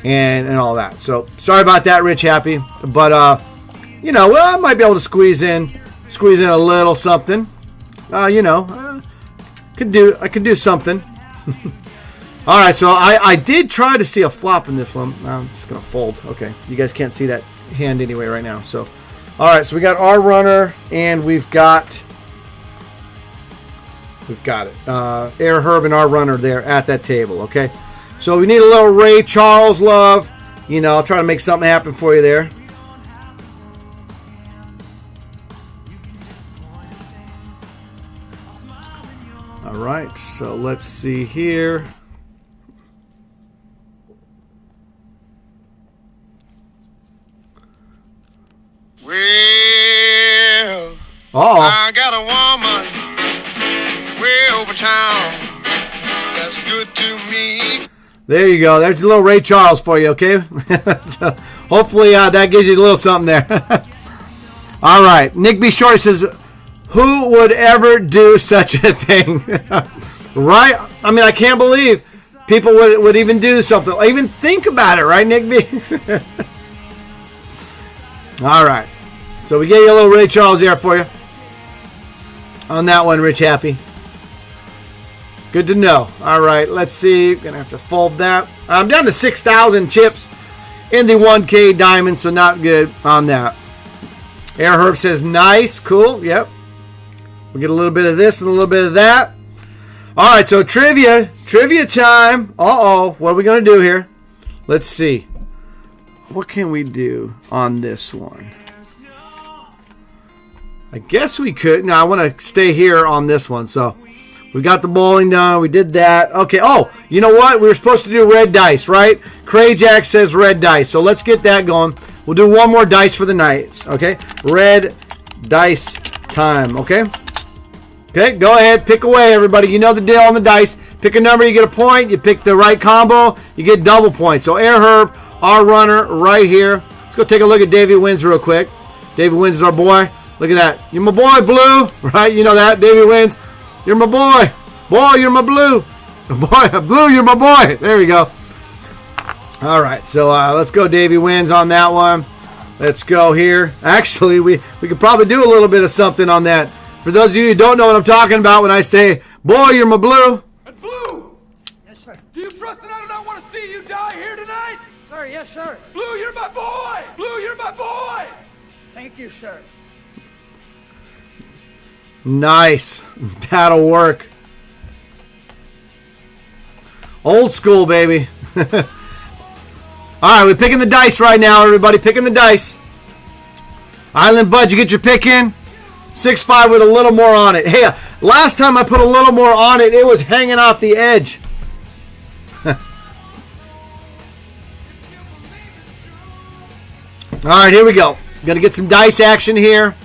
Speaker 1: And all that. So sorry about that, Rich Happy. But you know, well, I might be able to squeeze in a little something. You know, I can do something. All right, so I did try to see a flop in this one. I'm just gonna fold. Okay, you guys can't see that hand anyway right now. So, all right, so we got our runner and we've got it. Air Herb and our runner there at that table. Okay. So we need a little Ray Charles love. You know, I'll try to make something happen for you there. All right, so let's see here.
Speaker 6: Well, I got a woman way over town that's good to me.
Speaker 1: There you go. There's a little Ray Charles for you, okay? So hopefully that gives you a little something there. All right. Nick B. Short says, Who would ever do such a thing? Right? I mean, I can't believe people would even do something. Even think about it, right, Nick B? All right. So we gave you a little Ray Charles there for you. On that one, Rich Happy. Good to know. All right, let's see. Gonna have to fold that. I'm down to 6,000 chips in the 1K diamond, so not good on that. Air Herb says nice, cool. Yep. We'll get a little bit of this and a little bit of that. All right, so trivia time. What are we gonna do here? Let's see. What can we do on this one? I guess we could. No, I want to stay here on this one. So we got the bowling done. We did that. Okay. Oh, you know what? We were supposed to do red dice, right? Crayjack says red dice. So let's get that going. We'll do one more dice for the night. Okay. Red dice time. Okay. Okay. Go ahead. Pick away, everybody. You know the deal on the dice. Pick a number. You get a point. You pick the right combo. You get double points. So Air Herb, our runner right here. Let's go take a look at Davey Wins real quick. Davey Wins is our boy. Look at that. You're my boy, Blue. Right? You know that. Davey Wins. You're my boy. Boy, you're my Blue. Boy, Blue, you're my boy. There we go. All right. So let's go Davey Wins on that one. Let's go here. Actually, we could probably do a little bit of something on that. For those of you who don't know what I'm talking about when I say, boy, you're my Blue.
Speaker 7: And Blue!
Speaker 3: Yes, sir.
Speaker 7: Do you trust that I do not want to see you die here tonight?
Speaker 3: Sir, yes, sir.
Speaker 7: Blue, you're my boy! Blue, you're my boy!
Speaker 3: Thank you, sir.
Speaker 1: Nice. That'll work. Old school, baby. All right, we're picking the dice right now, everybody. Picking the dice. Island Bud, you get your pick in? 6-5 with a little more on it. Hey, last time I put a little more on it, it was hanging off the edge. All right, here we go. Got to get some dice action here.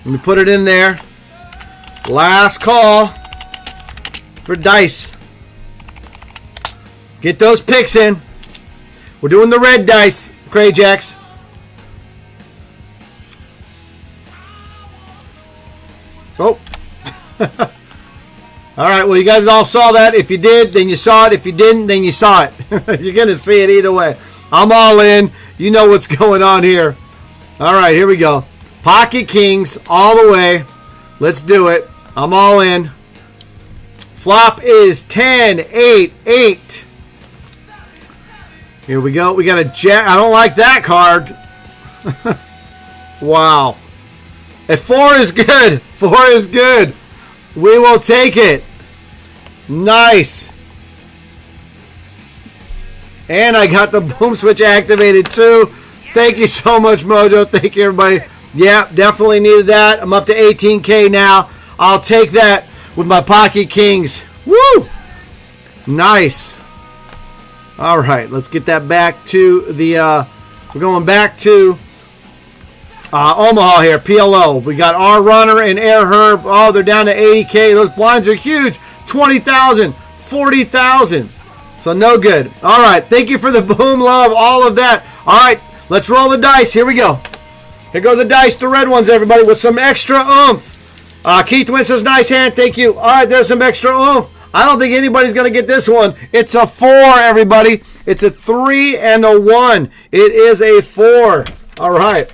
Speaker 1: Let me put it in there. Last call for dice. Get those picks in. We're doing the red dice, Crayjacks. Oh. All right, well, you guys all saw that. If you did, then you saw it. If you didn't, then you saw it. You're going to see it either way. I'm all in. You know what's going on here. All right, here we go. Pocket Kings all the way. Let's do it. I'm all in. Flop is 10, 8, 8. Here we go. We got a jack. I don't like that card. Wow. A 4 is good. 4 is good. We will take it. Nice. And I got the boom switch activated too. Thank you so much, Mojo. Thank you, everybody. Yeah, definitely needed that. I'm up to 18K now. I'll take that with my Pocket Kings. Woo! Nice. All right, let's get that back to the... we're going back to Omaha here, PLO. We got our runner and Air Herb. Oh, they're down to 80K. Those blinds are huge. 20,000, 40,000. So no good. All right, thank you for the boom love, all of that. All right, let's roll the dice. Here we go. Here go the dice, the red ones, everybody, with some extra oomph. Keith Wynn says, nice hand, thank you. All right, there's some extra oomph. I don't think anybody's going to get this one. It's a 4, everybody. It's a 3 and a 1. It is a 4. All right.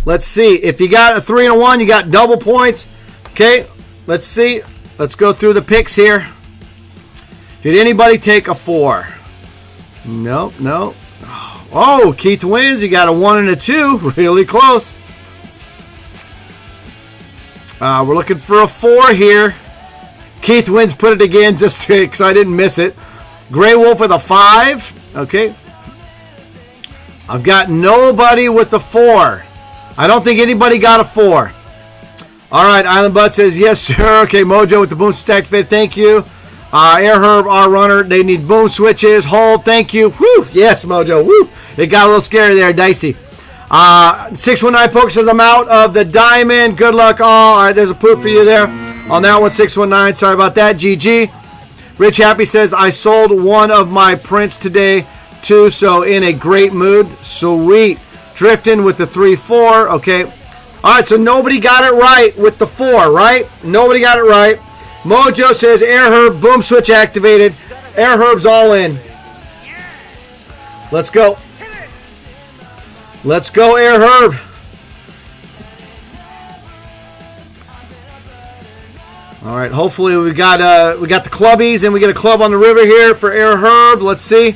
Speaker 1: Let's see. If you got a 3 and a 1, you got double points. Okay, let's see. Let's go through the picks here. Did anybody take a 4? Nope, nope. Oh, Keith wins. You got a 1 and a 2. Really close. We're looking for a 4 here. Keith wins. Put it again just because I didn't miss it. Gray Wolf with a 5. Okay. I've got nobody with a 4. I don't think anybody got a 4. All right. Island Bud says, yes, sir. Okay. Mojo with the boom stack fit. Thank you. Air Herb, our runner. They need boom switches. Hold. Thank you. Woo. Yes, Mojo. Woo. It got a little scary there. Dicey. 619 Poker says, I'm out of the diamond. Good luck all. All right. There's a poof for you there. On that one, 619. Sorry about that. GG. Rich Happy says, I sold one of my prints today, too, so in a great mood. Sweet. Drifting with the 3-4. Okay. All right, so nobody got it right with the 4, right? Nobody got it right. Mojo says Air Herb, boom switch activated. Air Herb's all in. Let's go. Let's go, Air Herb. All right, hopefully we got the clubbies and we get a club on the river here for Air Herb. Let's see.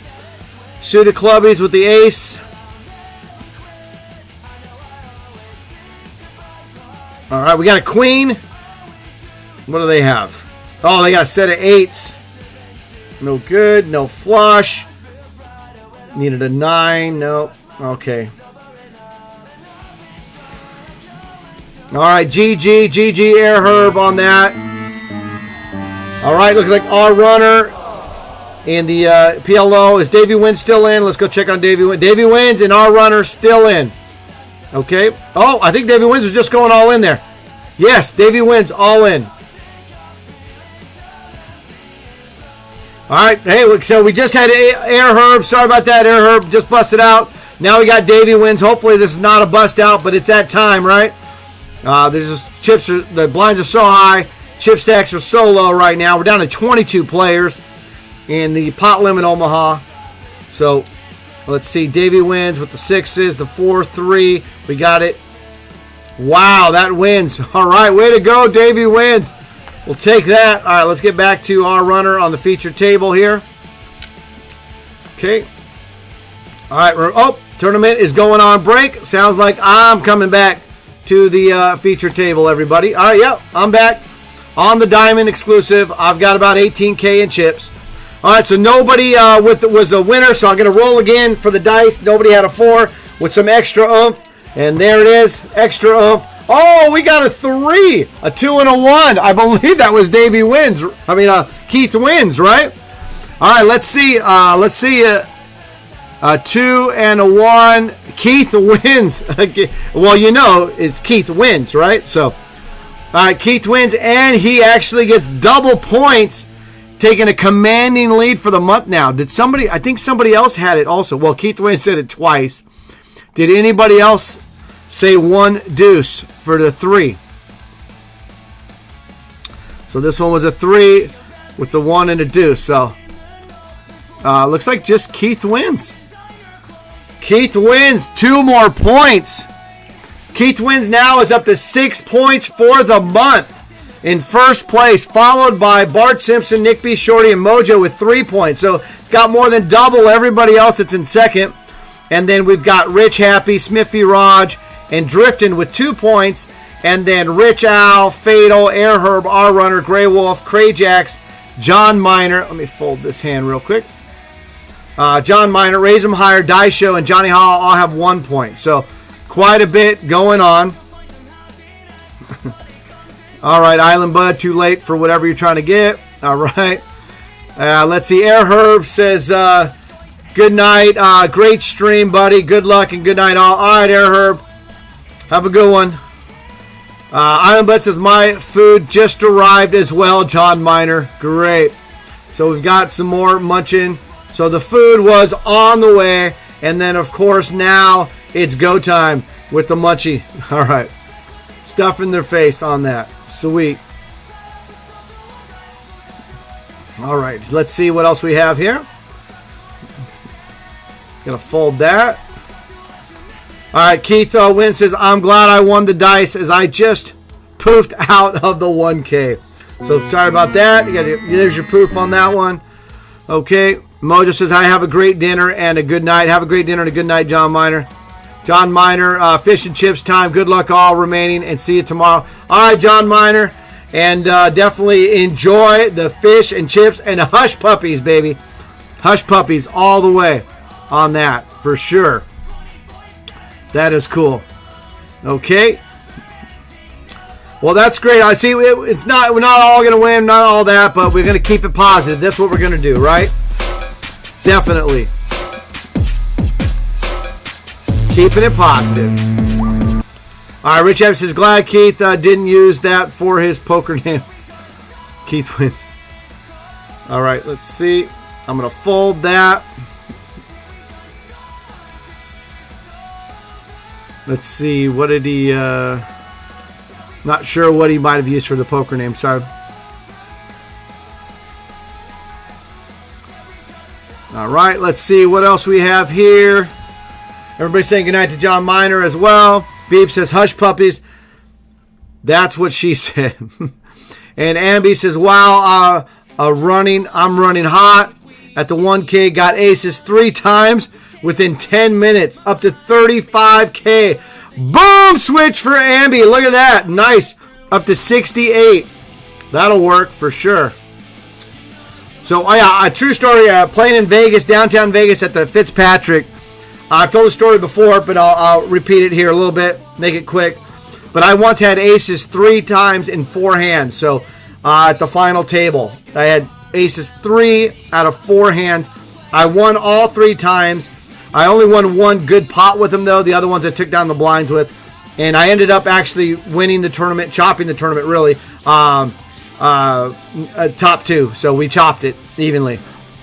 Speaker 1: Suited clubbies with the ace. All right, we got a queen. What do they have? Oh, they got a set of 8s. No good. No flush. Needed a 9. No. Okay. All right, GG Air Herb on that. All right, looks like our runner in the PLO. Is Davey Wins still in? Let's go check on Davey Wins. Davey Wins and our runner still in. Okay. Oh, I think Davey Wins was just going all in there. Yes, Davey Wins all in. All right. Hey, so we just had Air Herb. Sorry about that. Air Herb just busted out. Now we got Davey Wins. Hopefully this is not a bust out, but it's that time, right? There's just chips. The blinds are so high. Chip stacks are so low right now. We're down to 22 players in the pot limit Omaha. So let's see. Davey Wins with the 6s, the 4-3. We got it. Wow, that wins. All right, way to go, Davey Wins. We'll take that. All right, let's get back to our runner on the feature table here. Okay. All right. Oh, tournament is going on break. Sounds like I'm coming back to the feature table, everybody. All right, yeah, I'm back on the Diamond exclusive. I've got about 18K in chips. All right, so nobody was a winner, so I'm going to roll again for the dice. Nobody had a 4 with some extra oomph, and there it is, extra oomph. Oh, we got a 3, a 2 and a 1. I believe that was Davey Wins. I mean, Keith Wins, right? All right, let's see. Let's see. A 2 and a 1. Keith Wins. Well, you know, it's Keith Wins, right? So, all right, Keith wins, and he actually gets double points, taking a commanding lead for the month now. Did somebody, I think somebody else had it also. Well, Keith Wins said it twice. Did anybody else say 1 deuce for the 3? So this one was a 3 with the 1 and a deuce. So, looks like just Keith Wins. Keith Wins, 2 more points. Keith Wins now is up to 6 points for the month in first place, followed by Bart Simpson, Nick B. Shorty, and Mojo with 3 points. So got more than double everybody else that's in second. And then we've got Rich Happy, Smithy Raj, and Driftin with 2 points. And then Rich Al, Fatal, Air Herb, R Runner, Grey Wolf, Crayjax, John Miner. Let me fold this hand real quick. John Miner, Raise 'em Higher, Die Show, and Johnny Hall all have 1 point. So quite a bit going on. All right, Island Bud, too late for whatever you're trying to get. All right. Let's see. Air Herb says, good night. Great stream, buddy. Good luck and good night all. All right, Air Herb. Have a good one. Island Bud says, my food just arrived as well, John Miner. Great. So we've got some more munching. So the food was on the way. And then, of course, now it's go time with the munchie. All right. Stuff in their face on that. Sweet. All right. Let's see what else we have here. Gonna fold that. All right. Keith Wynn says, I'm glad I won the dice as I just poofed out of the 1K. So sorry about that. There's your poof on that one. Okay. Mojo says, I have a great dinner and a good night. Have a great dinner and a good night, John Miner. John Miner, fish and chips time. Good luck all remaining, and see you tomorrow. All right, John Miner, and definitely enjoy the fish and chips and the hush puppies, baby. Hush puppies all the way on that, for sure. That is cool. Okay. Well, that's great. I see. We're not all going to win, not all that, but we're going to keep it positive. That's what we're going to do, right? Definitely. Keeping it positive. All right, Rich Evans says, glad Keith didn't use that for his poker name. Keith wins. All right, let's see. I'm going to fold that. Let's see. What did he... not sure what he might have used for the poker name. Sorry. All right. Let's see what else we have here. Everybody saying goodnight to John Miner as well. Veep says, hush puppies. That's what she said. And Ambi says, wow, I'm running hot at the 1K. Got aces 3 times within 10 minutes. Up to 35K. Boom! Switch for Ambi. Look at that. Nice. Up to 68. That'll work for sure. So, yeah, a true story. Playing in Vegas, downtown Vegas at the Fitzpatrick. I've told the story before, but I'll repeat it here a little bit, make it quick. But I once had aces 3 times in 4 hands. So at the final table, I had aces 3 out of 4 hands. I won all 3 times. I only won 1 good pot with them, though. The other ones I took down the blinds with. And I ended up actually winning the tournament, chopping the tournament, really. Top 2. So we chopped it evenly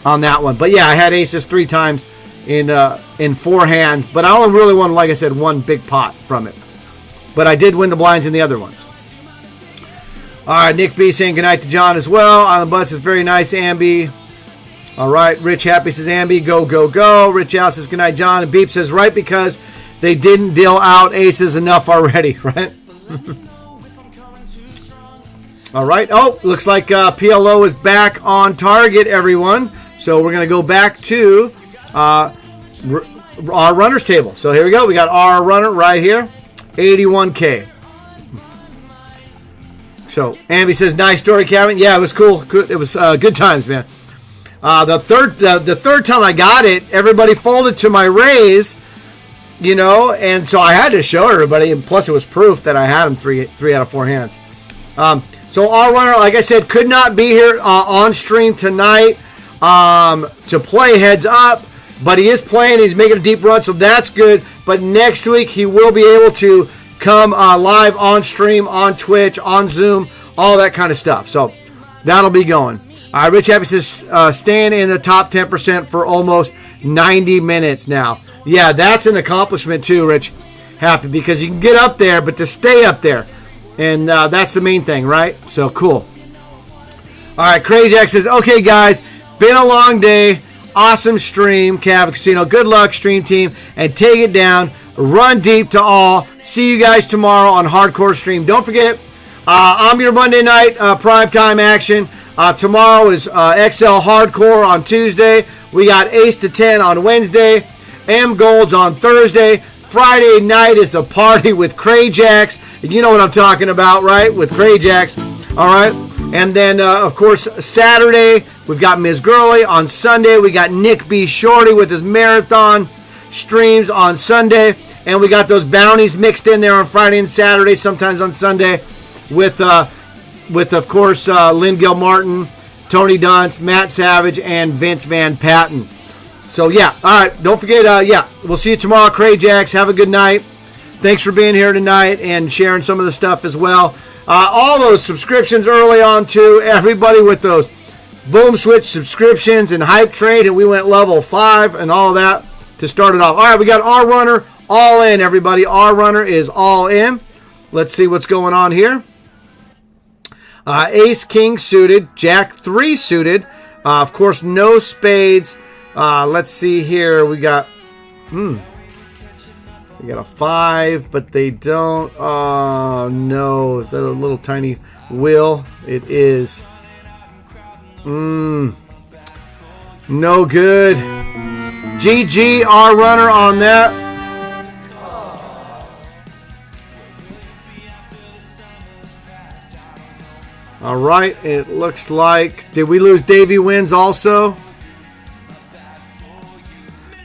Speaker 1: on that one. But, yeah, I had aces 3 times in 4 hands, but I only really won, like I said, 1 big pot from it. But I did win the blinds in the other ones. All right, Nick B saying goodnight to John as well. Island Bud says very nice, Ambi. All right, Rich Happy says Ambi, go, go, go. Rich Al says goodnight, John. And Beep says right because they didn't deal out aces enough already, right? All right. Oh, looks like PLO is back on target, everyone. So we're going to go back to our runners table. So here we go. We got our runner right here, 81K. So Ambi says, nice story, Kevin. Yeah, it was cool. It was good times, man. The third time I got it, everybody folded to my raise, you know, and so I had to show everybody, and plus it was proof that I had them three out of 4 hands. So our runner, like I said, could not be here on stream tonight to play heads up. But he is playing. He's making a deep run, so that's good. But next week, he will be able to come live on stream, on Twitch, on Zoom, all that kind of stuff. So that'll be going. Rich Happy says, staying in the top 10% for almost 90 minutes now. Yeah, that's an accomplishment too, Rich Happy, because you can get up there, but to stay up there. And that's the main thing, right? So cool. All right, Crazy Jack says, okay, guys, been a long day. Awesome stream, Cav Casino. Good luck, stream team, and take it down. Run deep to all. See you guys tomorrow on Hardcore Stream. Don't forget, I'm your Monday night primetime action. Tomorrow is XL Hardcore on Tuesday. We got Ace to 10 on Wednesday. M Golds on Thursday. Friday night is a party with Crayjacks. You know what I'm talking about, right? With Crayjacks. All right. And then, of course, Saturday, we've got Ms. Gurley. On Sunday, we got Nick B. Shorty with his marathon streams on Sunday. And we got those bounties mixed in there on Friday and Saturday, sometimes on Sunday, with of course, Lynn Gilmartin, Tony Dunst, Matt Savage, and Vince Van Patten. So, yeah. All right. Don't forget, we'll see you tomorrow, Crayjacks. Have a good night. Thanks for being here tonight and sharing some of the stuff as well. All those subscriptions early on, too. Everybody with those Boom Switch subscriptions and Hype Trade, and we went level 5 and all that to start it off. All right, we got our runner all in, everybody. Our runner is all in. Let's see what's going on here. Ace King suited, Jack 3 suited. Of course, no spades. Let's see here. We got they got a 5, but they don't. Oh, no. Is that a little tiny wheel? It is. No good. GG, our runner on that. All right. It looks like. Did we lose Davey Wins also?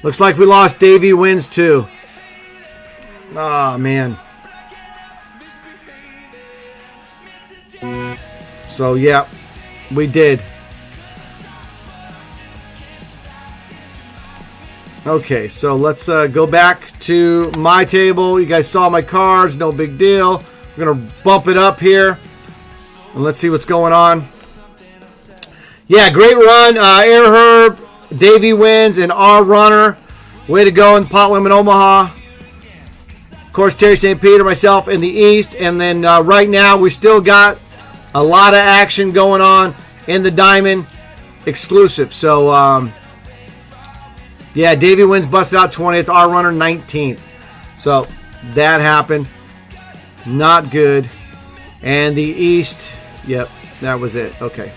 Speaker 1: Looks like we lost Davey Wins too. Oh, man. So, yeah, we did. Okay, so let's go back to my table. You guys saw my cards. No big deal. We're going to bump it up here. And let's see what's going on. Yeah, great run. Air Herb, Davey Wins, and our runner. Way to go in Pot Limit Omaha. course, Terry St. Peter, myself in the East. And then right now, we still got a lot of action going on in the Diamond exclusive. So, yeah, Davey Wins busted out 20th, our runner 19th. So, that happened. Not good. And the East, yep, that was it. Okay.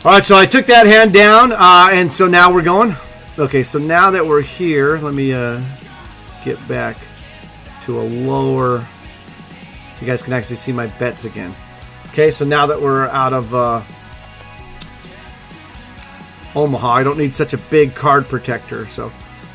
Speaker 1: All right, so I took that hand down, and so now we're going. Okay, so now that we're here, let me get back to a lower, so you guys can actually see my bets again. Okay, so now that we're out of Omaha, I don't need such a big card protector. So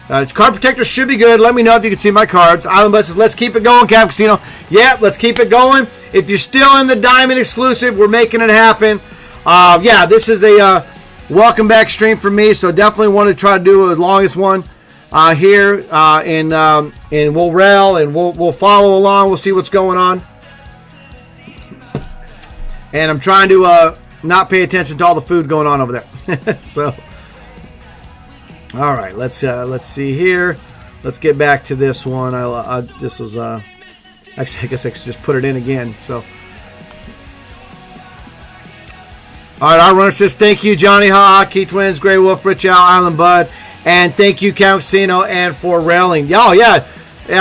Speaker 1: card protector should be good. Let me know if you can see my cards. Island Bus says, let's keep it going, Cap Casino. Yeah, let's keep it going. If you're still in the Diamond exclusive, we're making it happen. Yeah, this is a welcome back stream for me, so definitely want to try to do the longest one here, and we'll rail and we'll follow along. We'll see what's going on, and I'm trying to not pay attention to all the food going on over there. So, all right, let's see here. Let's get back to this one. This was actually, I guess I could just put it in again. So. All right, our runner says, thank you, Johnny Ha, Keith Wins, Grey Wolf, Rich Al, Island Bud, and thank you, Count Casino, and for railing. Oh, yeah,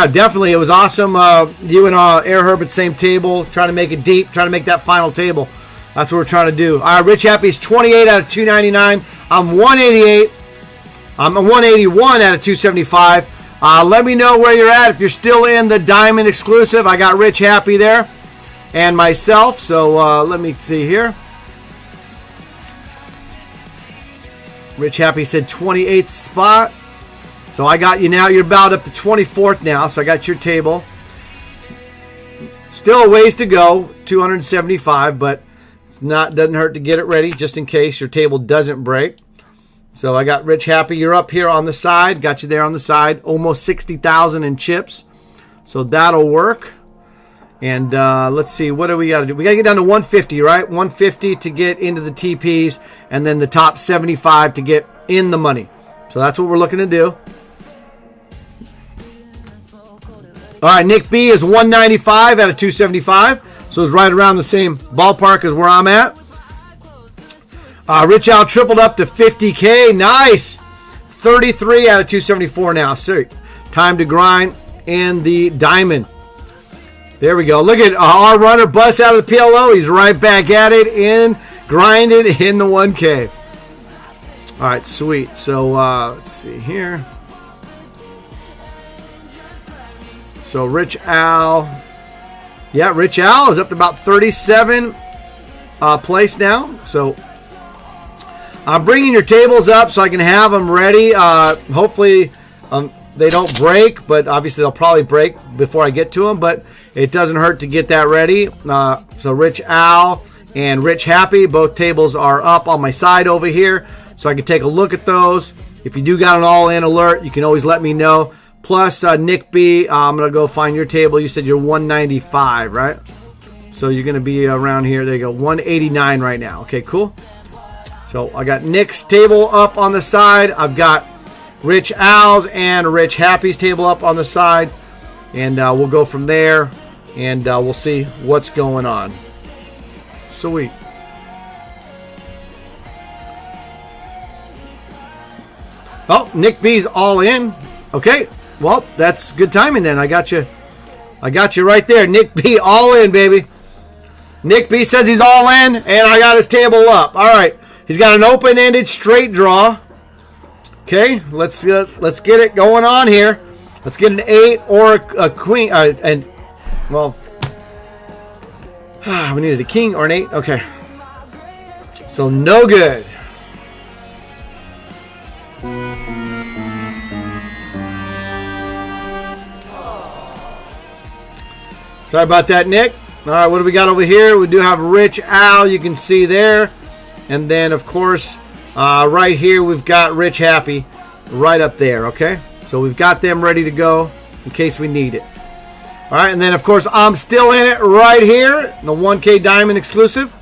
Speaker 1: definitely. It was awesome. You and Air Herb at the same table, trying to make it deep, trying to make that final table. That's what we're trying to do. All right, Rich Happy's 28 out of 299. I'm 188. I'm 181 out of 275. Let me know where you're at if you're still in the Diamond exclusive. I got Rich Happy there and myself, so let me see here. Rich Happy said 28th spot. So I got you now. You're about up to 24th now. So I got your table. Still a ways to go. 275, but it's not, doesn't hurt to get it ready just in case your table doesn't break. So I got Rich Happy. You're up here on the side. Got you there on the side. Almost 60,000 in chips. So that'll work. And let's see, what do we got to do? We got to get down to 150, right? 150 to get into the TPs, and then the top 75 to get in the money. So that's what we're looking to do. All right, Nick B is 195 out of 275. So it's right around the same ballpark as where I'm at. Rich Al tripled up to 50K. Nice. 33 out of 274 now. So time to grind in the Diamond. There we go. Look at our runner bust out of the PLO. He's right back at it, grinded in the 1K. All right, sweet. So let's see here. So Rich Al. Yeah, Rich Al is up to about 37 place now. So I'm bringing your tables up so I can have them ready. Hopefully they don't break, but obviously they'll probably break before I get to them. But it doesn't hurt to get that ready. So Rich Al and Rich Happy, both tables are up on my side over here, so I can take a look at those. If you do got an all-in alert, you can always let me know. Plus, Nick B, I'm going to go find your table. You said you're 195, right? So you're going to be around here. There you go, 189 right now. Okay, cool. So I got Nick's table up on the side. I've got Rich Al's and Rich Happy's table up on the side. And we'll go from there, and we'll see what's going on. Sweet. Oh, Nick B's all in. Okay, well, that's good timing then. I got you right there. Nick B all in, baby. Nick B says he's all in, and I got his table up. All right, he's got an open-ended straight draw. Okay, let's get it going on here. Let's get an 8 or a queen, and well, we needed a king or an 8. Okay, so no good. Sorry about that, Nick. All right, what do we got over here? We do have Rich Al, you can see there. And then, of course, right here, we've got Rich Happy right up there, okay? So we've got them ready to go in case we need it. All right, and then, of course, I'm still in it right here, the 1K Diamond exclusive.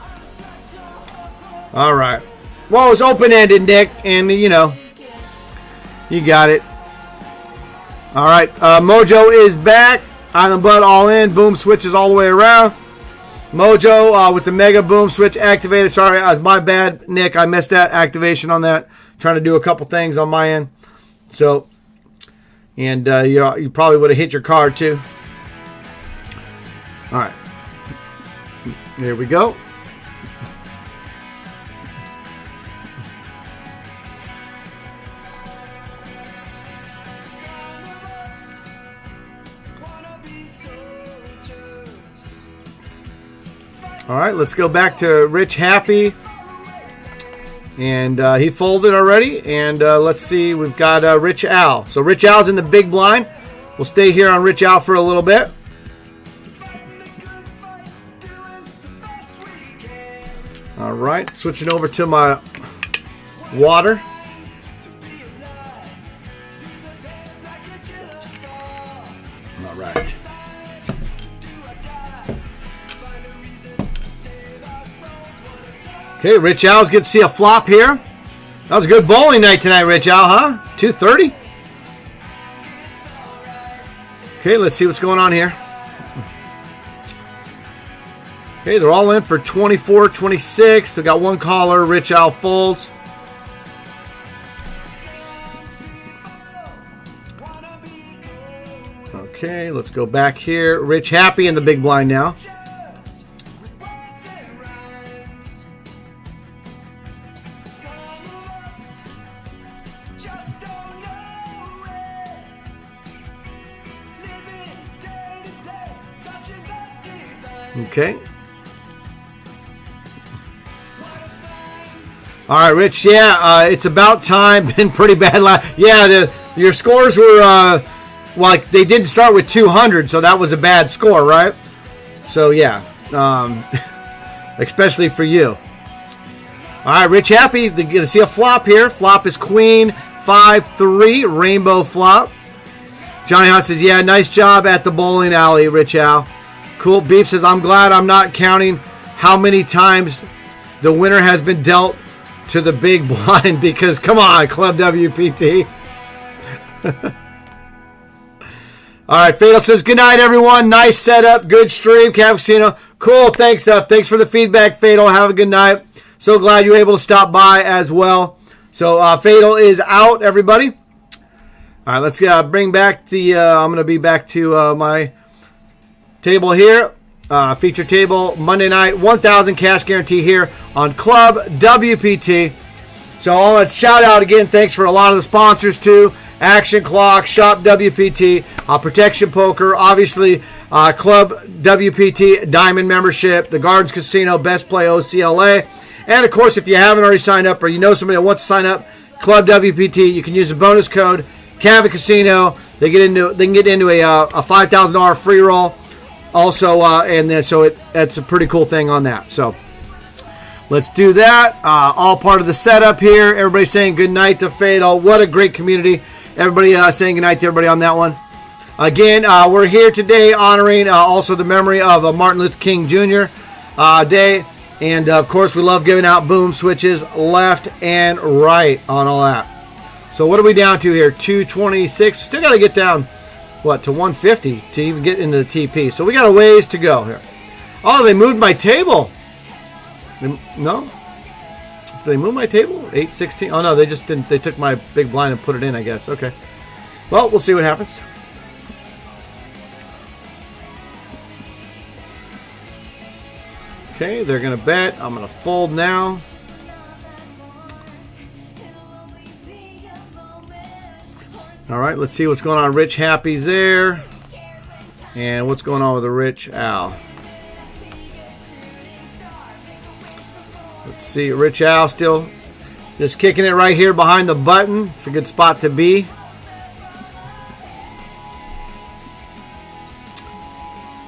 Speaker 1: All right. Well, it was open-ended, Nick, and, you know, you got it. All right, Mojo is back. Island Bud all in. Boom switches all the way around. Mojo with the mega boom switch activated. Sorry, my bad, Nick. I missed that activation on that. Trying to do a couple things on my end. So, and you probably would have hit your card too. All right, here we go. All right, let's go back to Rich Happy. And he folded already. And let's see, we've got Rich Al. So Rich Al's in the big blind. We'll stay here on Rich Al for a little bit. All right, switching over to my water. All right. Okay, Rich Al's good to see a flop here. That was a good bowling night tonight, Rich Al, huh? 230. Okay, let's see what's going on here. Okay, they're all in for 24-26. They got one caller. Rich Al folds. Okay, let's go back here. Rich Happy in the big blind now. Okay. All right, Rich. Yeah, it's about time. Been pretty bad. Yeah, your scores were like they didn't start with 200, so that was a bad score, right? So yeah, especially for you. All right, Rich Happy. They're gonna see a flop here. Flop is Queen 5-3 rainbow flop. Johnny House says, "Yeah, nice job at the bowling alley, Rich Al." Cool Beep says, "I'm glad I'm not counting how many times the winner has been dealt to the big blind because, come on, Club WPT." All right, Fatal says, "Good night, everyone. Nice setup. Good stream, Cav Casino." Cool. Thanks, thanks for the feedback, Fatal. Have a good night. So glad you were able to stop by as well. So Fatal is out, everybody. All right, let's bring back the, I'm going to be back to my table here, feature table, Monday night, 1,000 cash guarantee here on Club WPT. So I want to shout out again, thanks for a lot of the sponsors too, Action Clock, Shop WPT, Protection Poker, obviously Club WPT Diamond membership, the Gardens Casino, Best Play OCLA, and of course if you haven't already signed up or you know somebody that wants to sign up, Club WPT, you can use the bonus code Cav Casino. They can get into a $5,000 free roll. Also, and then so it's a pretty cool thing on that. So let's do that. All part of the setup here. Everybody saying good night to Fatal. What a great community. Everybody saying good night to everybody on that one. Again, we're here today honoring also the memory of Martin Luther King Jr. Day. And of course, we love giving out boom switches left and right on all that. So what are we down to here? 226. Still got to get down. What, to 150 to even get into the TP. So we got a ways to go here. Oh, they moved my table. No? Did they move my table? 816? Oh, no, they just didn't. They took my big blind and put it in, I guess. Okay. Well, we'll see what happens. Okay, they're going to bet. I'm going to fold now. All right, let's see what's going on. Rich Happy's there. And what's going on with the Rich Al? Let's see. Rich Al still just kicking it right here behind the button. It's a good spot to be.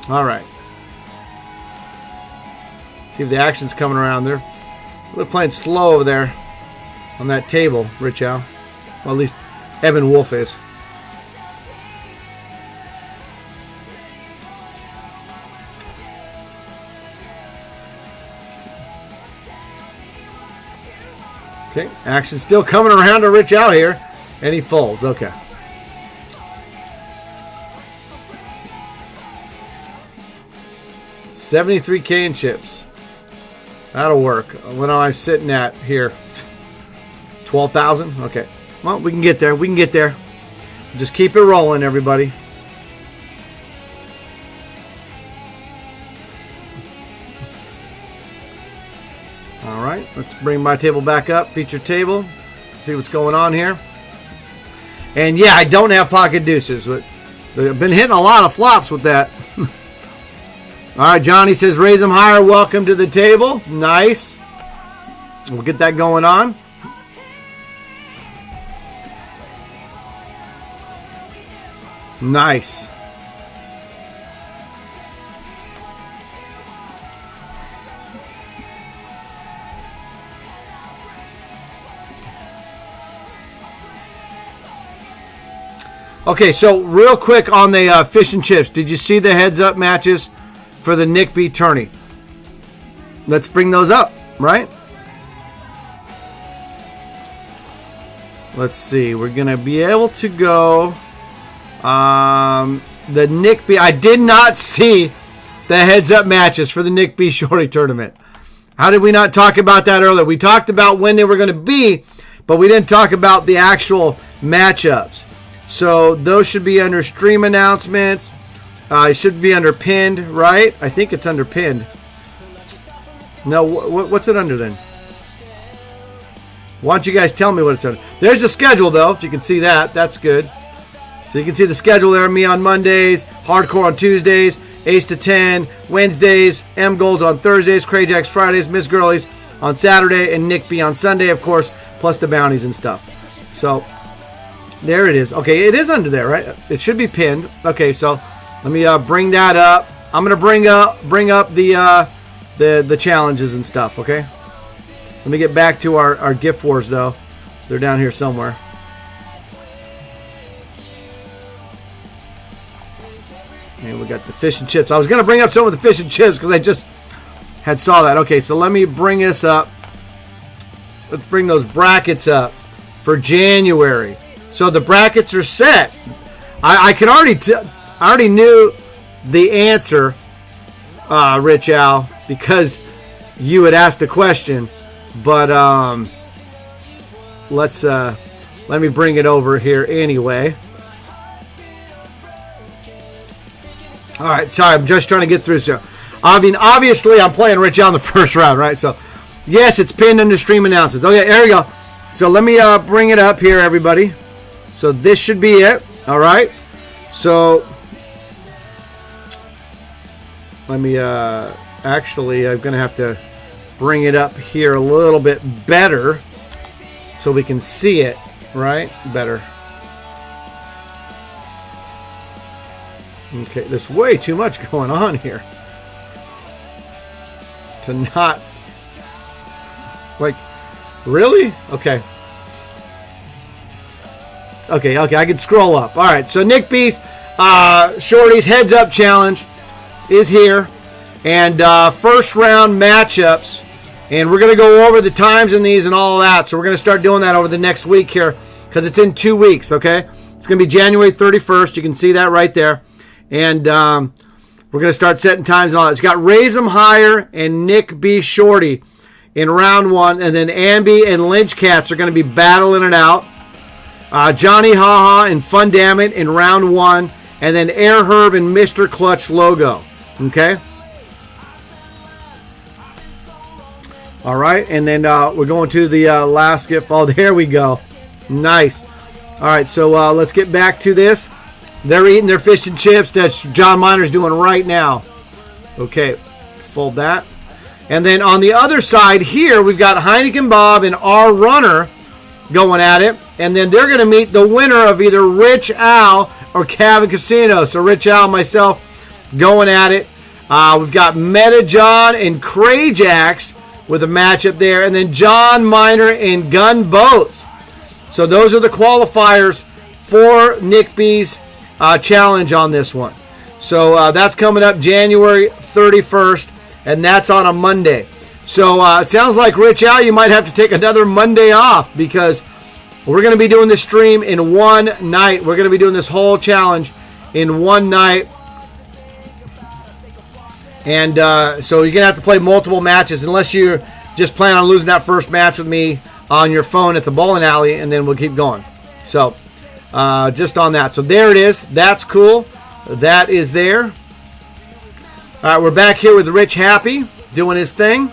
Speaker 1: All right. See if the action's coming around. They're playing slow over there on that table, Rich Al. Well, at least Evan Wolf is. Okay, action still coming around to Rich Al here, and he folds. Okay. 73K in chips. That'll work. What am I sitting at here? 12,000? Okay. Well, we can get there. We can get there. Just keep it rolling, everybody. All right. Let's bring my table back up. Feature table. See what's going on here. And yeah, I don't have pocket deuces. But I've been hitting a lot of flops with that. All right, Johnny says, raise them higher. Welcome to the table. Nice. We'll get that going on. Nice. Okay, so real quick on the fish and chips. Did you see the heads-up matches for the Nick B tourney? Let's bring those up, right? Let's see. We're going to be able to go... the Nick B... I did not see the heads-up matches for the Nick B Shorty tournament. How did we not talk about that earlier? We talked about when they were going to be, but we didn't talk about the actual matchups. So those should be under stream announcements. It should be under pinned, right? I think it's under pinned. No, what's it under then? Why don't you guys tell me what it's under? There's the schedule, though, if you can see that. That's good. So you can see the schedule there. Me on Mondays, Hardcore on Tuesdays, Ace to 10, Wednesdays, M Golds on Thursdays, Crayjacks Fridays, Miss Girlies on Saturday, and Nick B on Sunday, of course, plus the bounties and stuff. So there it is. Okay, it is under there, right? It should be pinned. Okay, so let me bring that up. I'm gonna bring up the challenges and stuff. Okay. Let me get back to our gift wars though. They're down here somewhere. And we got the fish and chips. I was gonna bring up some of the fish and chips because I just had saw that. Okay, so let me bring this up. Let's bring those brackets up for January. So the brackets are set. I can already I already knew the answer, Rich Al, because you had asked the question. But let me bring it over here anyway. All right, sorry, I'm just trying to get through. So, I mean, obviously, I'm playing Rich Al in the first round, right? So, yes, it's pinned under stream announcements. Okay, there we go. So let me bring it up here, everybody. So this should be it. All right. So let me actually, I'm going to have to bring it up here a little bit better so we can see it, right? Better. Okay, there's way too much going on here to not, like, really? Okay. Okay, I can scroll up. All right, so Nick B's Shorty's Heads Up Challenge is here. And first round matchups. And we're going to go over the times in these and all of that. So we're going to start doing that over the next week here because it's in 2 weeks, okay? It's going to be January 31st. You can see that right there. And we're going to start setting times and all that. It's got Raise 'em Higher and Nick B. Shorty in round one. And then Ambi and Lynch Cats are going to be battling it out. Johnny Haha and Fun Dammit in round one. And then Air Herb and Mr. Clutch Logo. Okay? All right. And then we're going to the last gift. Oh, there we go. Nice. All right. So let's get back to this. They're eating their fish and chips. That's John Miner's doing right now. Okay. Fold that. And then on the other side here, we've got Heineken Bob and R Runner going at it. And then they're going to meet the winner of either Rich Al or Cabin Casino. So Rich Al and myself going at it. We've got Meta John and Crayjacks with a matchup there. And then John Miner and Gun Boats. So those are the qualifiers for Nick B's challenge on this one. So that's coming up January 31st. And that's on a Monday. So it sounds like, Rich Al, you might have to take another Monday off because we're going to be doing this stream in one night. We're going to be doing this whole challenge in one night. And so you're going to have to play multiple matches unless you're just planning on losing that first match with me on your phone at the bowling alley, and then we'll keep going. So just on that. So there it is. That's cool. That is there. All right, we're back here with Rich Happy doing his thing.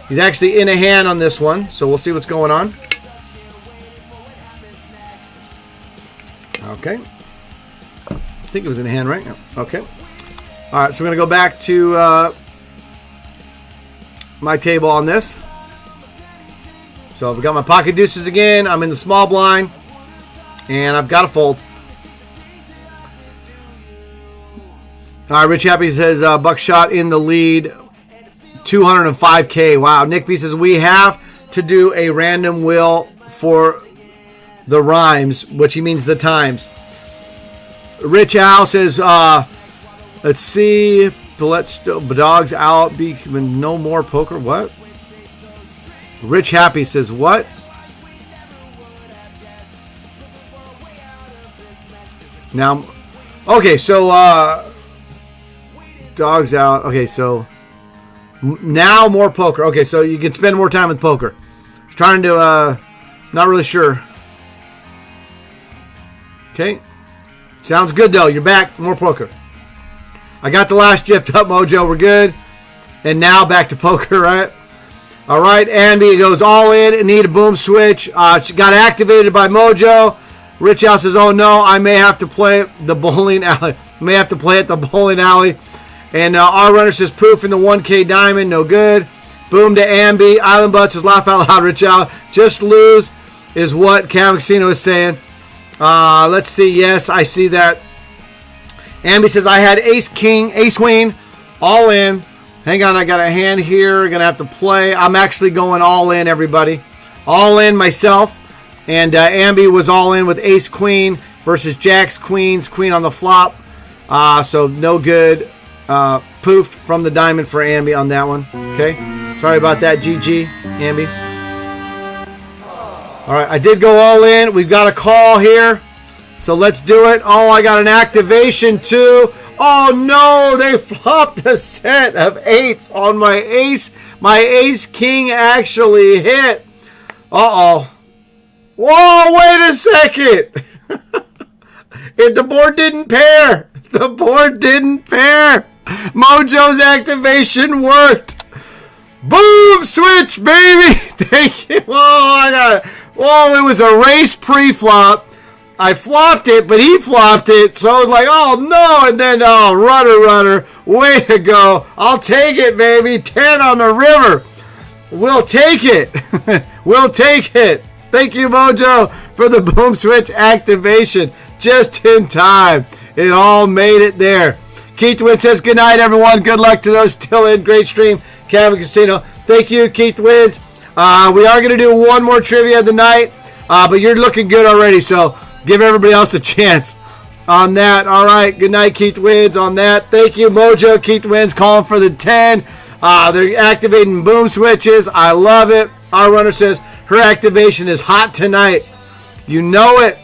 Speaker 1: He's actually in a hand on this one, so we'll see what's going on. Okay. I think it was in a hand, right? Okay. All right, so we're going to go back to my table on this. So I've got my pocket deuces again. I'm in the small blind, and I've got a fold. All right, Rich Happy says Buckshot in the lead, 205K. Wow. Nick B says we have to do a random wheel for the rhymes, which he means the times. Rich Al says, let's see, let's dogs out, be no more poker. What? Rich Happy says what? Now, okay, so dogs out. Okay, so now more poker. Okay, so you can spend more time with poker. Trying to, not really sure. Okay. Sounds good, though. You're back. More poker. I got the last gift up, Mojo. We're good. And now back to poker, right? All right. Andy goes all in and need a boom switch. She got activated by Mojo. Rich Al says, oh, no, I may have to play the bowling alley. May have to play at the bowling alley. And our runner says poof in the 1K diamond. No good. Boom to Ambi. Island Bud says laugh out loud, Rich Al. Just lose is what Cam Casino is saying. Let's see. Yes, I see that. Ambi says, I had ace, king, ace, queen, all in. Hang on, I got a hand here. Going to have to play. I'm actually going all in, everybody. All in myself. And Ambi was all in with ace, queen versus jacks, queens, queen on the flop. So no good. Poofed from the diamond for Ambi on that one. Okay. Sorry about that, GG, Ambi. All right, I did go all in. We've got a call here. So let's do it. Oh, I got an activation too. Oh no, they flopped a set of eights on my ace. My ace king actually hit. Uh-oh. Whoa, wait a second. The board didn't pair. The board didn't pair. Mojo's activation worked. Boom, switch, baby. Thank you. Oh, I got it. Whoa, it was a race pre-flop. I flopped it, but he flopped it. So I was like, oh, no. And then, oh, runner. Way to go. I'll take it, baby. 10 on the river. We'll take it. We'll take it. Thank you, Mojo, for the boom switch activation. Just in time. It all made it there. Keith Wynn says, good night, everyone. Good luck to those still in. Great stream. Cabin Casino. Thank you, Keith Wins. We are going to do one more trivia of the night, but you're looking good already, so give everybody else a chance on that. All right, good night, Keith Wins on that. Thank you, Mojo. Keith Wins calling for the 10. They're activating boom switches. I love it. Our runner says her activation is hot tonight. You know it.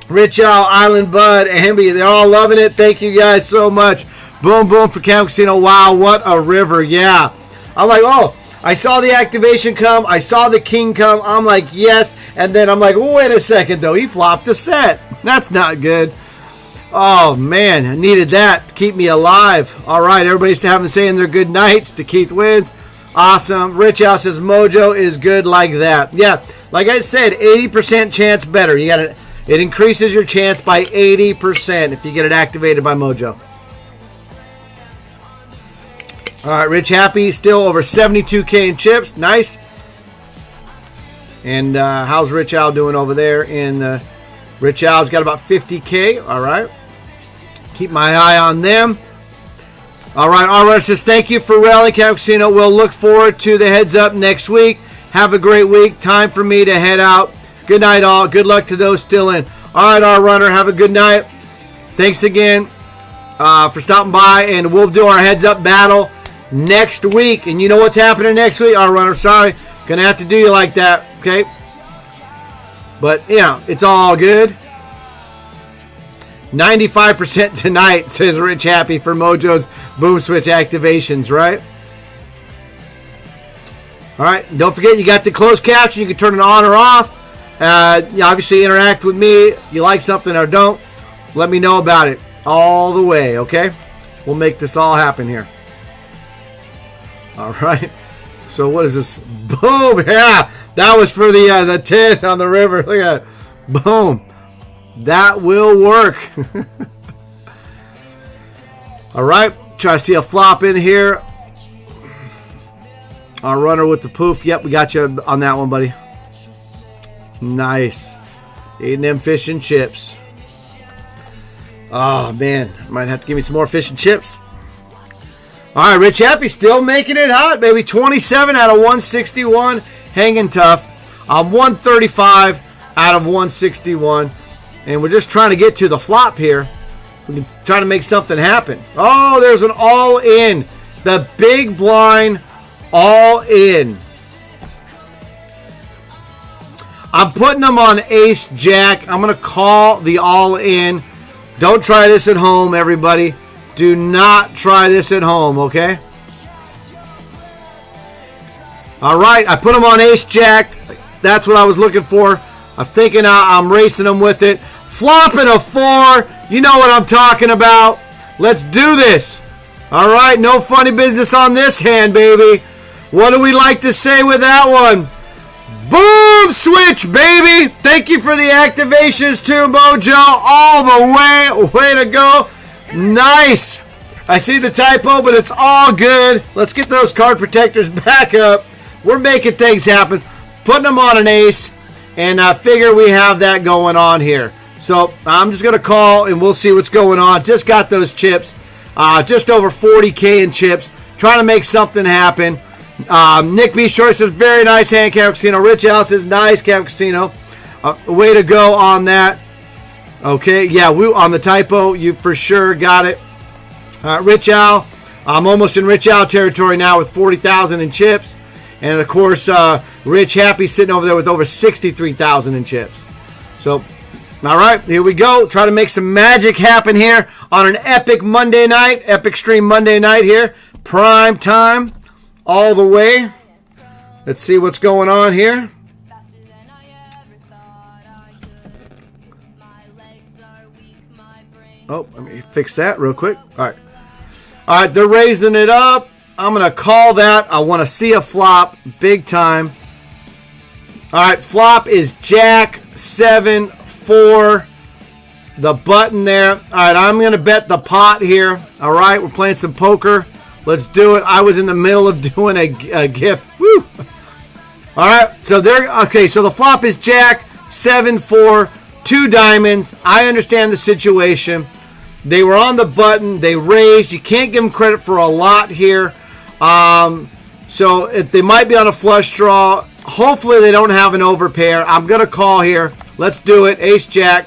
Speaker 1: Rich Al, Island Bud, Ambi, they're all loving it. Thank you guys so much. Boom, boom for Camp Casino. Wow, what a river. Yeah. I'm like, oh, I saw the activation come. I saw the king come. I'm like, yes. And then I'm like, oh, wait a second, though. He flopped a set. That's not good. Oh, man. I needed that to keep me alive. All right. Everybody's saying their good nights to Keith Wins. Awesome. Rich Al says Mojo is good like that. Yeah. Like I said, 80% chance better. You got it. It increases your chance by 80% if you get it activated by Mojo. All right, Rich Happy, still over 72K in chips. Nice. And how's Rich Al doing over there? Rich Al's got about 50K. All right. Keep my eye on them. All right, Alright says, thank you for rallying, Camp Casino. We'll look forward to the heads up next week. Have a great week. Time for me to head out. Good night, all. Good luck to those still in. All right, our runner, have a good night. Thanks again for stopping by, and we'll do our heads-up battle next week. And you know what's happening next week? Our runner, sorry. Going to have to do you like that, okay? But, yeah, it's all good. 95% tonight, says Rich Happy for Mojo's boom switch activations, right? All right, don't forget you got the closed caption. You can turn it on or off. You obviously interact with me. You like something or don't, let me know about it all the way, okay? We'll make this all happen here. All right. So what is this? Boom! Yeah, that was for the 10th on the river. Look at that. Boom. That will work. All right. Try to see a flop in here. Our runner with the poof. Yep, we got you on that one, buddy. Nice. Eating them fish and chips. Oh, man. Might have to give me some more fish and chips. All right, Rich Happy still making it hot, baby. 27 out of 161. Hanging tough. 135 out of 161. And we're just trying to get to the flop here. We can try to make something happen. Oh, there's an all-in. The big blind all-in. I'm putting them on ace jack. I'm going to call the all-in. Don't try this at home, everybody. Do not try this at home, okay? All right, I put them on ace jack. That's what I was looking for. I'm thinking I'm racing them with it. Flopping a 4. You know what I'm talking about. Let's do this. All right, no funny business on this hand, baby. What do we like to say with that one? Boom switch, baby. Thank you for the activations too, Mojo. All the way. Way to go. Nice. I see the typo, but it's all good. Let's get those card protectors back up. We're making things happen. Putting them on an ace. And I figure we have that going on here. So I'm just going to call and we'll see what's going on. Just got those chips. Just over 40K in chips. Trying to make something happen. Nick B. Short says, very nice hand, Cam Casino. Rich Al says, nice, Cam Casino. Way to go on that. Okay, yeah, on the typo, you for sure got it. Rich Al, I'm almost in Rich Al territory now with 40,000 in chips. And, of course, Rich Happy sitting over there with over 63,000 in chips. So, all right, here we go. Try to make some magic happen here on an epic Monday night. Epic stream Monday night here. Prime time. All the way. Let's see what's going on here. Oh, let me fix that real quick. All right. All right, they're raising it up. I'm going to call that. I want to see a flop big time. All right, flop is Jack 7-4. The button there. All right, I'm going to bet the pot here. All right, we're playing some poker. Let's do it. I was in the middle of doing a gift. Woo. All right, so so the flop is Jack 7-4, 2 diamonds. I understand the situation. They were on the button. They raised. You can't give them credit for a lot here. So they might be on a flush draw. Hopefully they don't have an overpair. I'm going to call here. Let's do it. Ace Jack.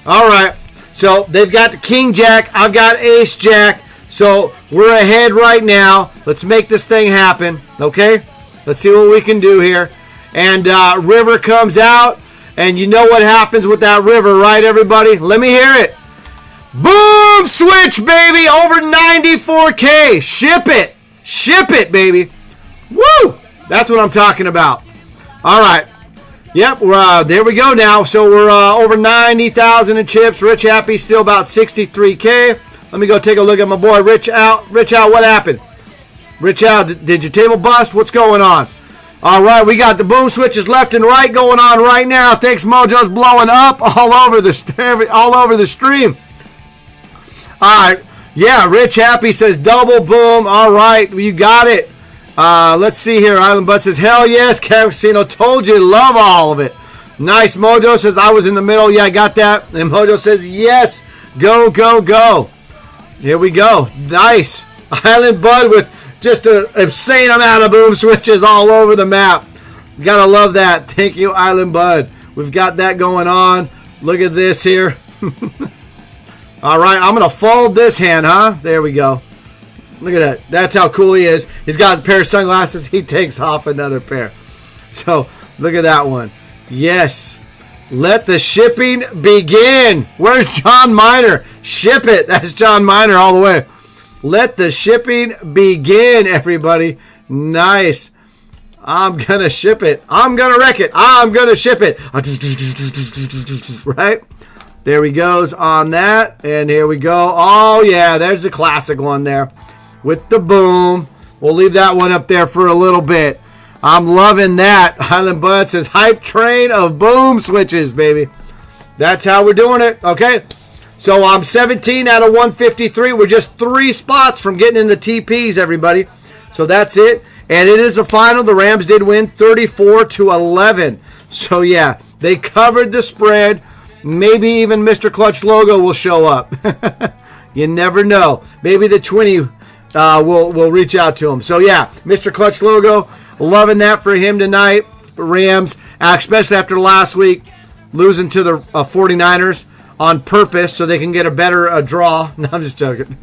Speaker 1: All right. So they've got the King Jack. I've got Ace Jack. So we're ahead right now. Let's make this thing happen. Okay? Let's see what we can do here. And river comes out. And you know what happens with that river, right, everybody? Let me hear it. Boom! Switch, baby! Over 94K. Ship it. Ship it, baby. Woo! That's what I'm talking about. All right. Yep, there we go now. So we're over 90,000 in chips. Rich Happy still about 63K. Let me go take a look at my boy Rich Al. Rich Al, what happened? Rich Al, did your table bust? What's going on? All right, we got the boom switches left and right going on right now. Thanks, Mojo's blowing up all over the stream. All right, yeah, Rich Happy says double boom. All right, you got it. Let's see here. Island Bud says, hell yes, Cam Casino. Told you, love all of it. Nice. Mojo says, I was in the middle. Yeah, I got that. And Mojo says, yes, go, go, go. Here we go. Nice. Island Bud with just an insane amount of boom switches all over the map. Gotta love that. Thank you, Island Bud. We've got that going on. Look at this here. All right, I'm going to fold this hand, huh? There we go. Look at that. That's how cool he is. He's got a pair of sunglasses. He takes off another pair. So, look at that one. Yes. Let the shipping begin. Where's John Miner? Ship it. That's John Miner all the way. Let the shipping begin, everybody. Nice. I'm going to ship it. I'm going to wreck it. I'm going to ship it. Right? There he goes on that. And here we go. Oh, yeah. There's the classic one there with the boom. We'll leave that one up there for a little bit. I'm loving that. Highland Bud says, hype train of boom switches, baby. That's how we're doing it. Okay. So I'm 17 out of 153. We're just 3 spots from getting in the TPs, everybody. So that's it. And it is the final. The Rams did win 34-11. So, yeah, they covered the spread. Maybe even Mr. Clutch Logo will show up. You never know. Maybe the 20 will reach out to him. So, yeah, Mr. Clutch Logo, loving that for him tonight. Rams, especially after last week, losing to the 49ers on purpose so they can get a better draw. No, I'm just joking.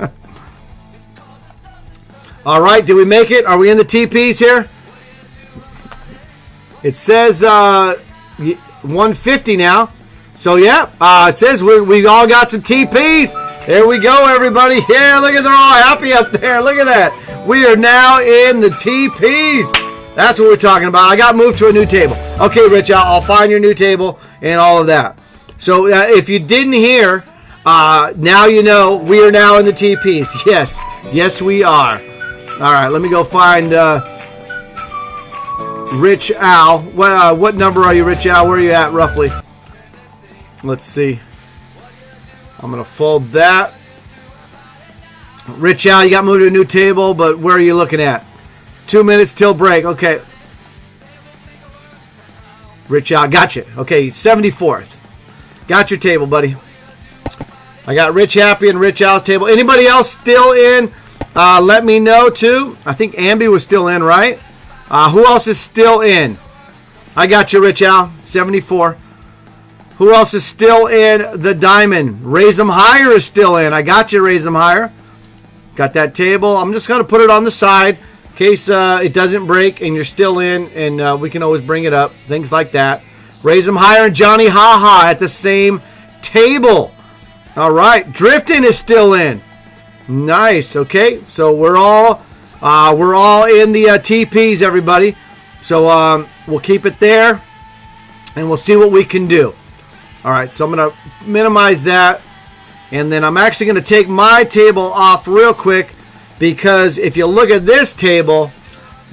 Speaker 1: All right, did we make it? Are we in the TPs here? It says 150 now. So, yeah, it says we all got some TPs. There we go, everybody. Yeah, look at they're all happy up there. Look at that. We are now in the TPs. That's what we're talking about. I got moved to a new table. Okay, Rich, I'll find your new table and all of that. So if you didn't hear, now you know we are now in the TPs. Yes. Yes, we are. All right, let me go find Rich Al. What number are you, Rich Al? Where are you at, roughly? Let's see. I'm going to fold that. Rich Al, you got moved to a new table, but where are you looking at? 2 minutes till break. Okay. Rich Al, got you. Okay, 74th. Got your table, buddy. I got Rich Happy and Rich Al's table. Anybody else still in? Let me know, too. I think Ambi was still in, right? Who else is still in? I got you, Rich Al. 74. Who else is still in the diamond? Raise 'em Higher is still in. I got you, Raise 'em Higher. Got that table. I'm just going to put it on the side in case it doesn't break and you're still in, and we can always bring it up. Things like that. Raise 'em Higher and Johnny Haha at the same table. All right. Drifting is still in. Nice. Okay. So we're all in the TPs, everybody. So we'll keep it there, and we'll see what we can do. All right, so I'm going to minimize that, and then I'm actually going to take my table off real quick because if you look at this table,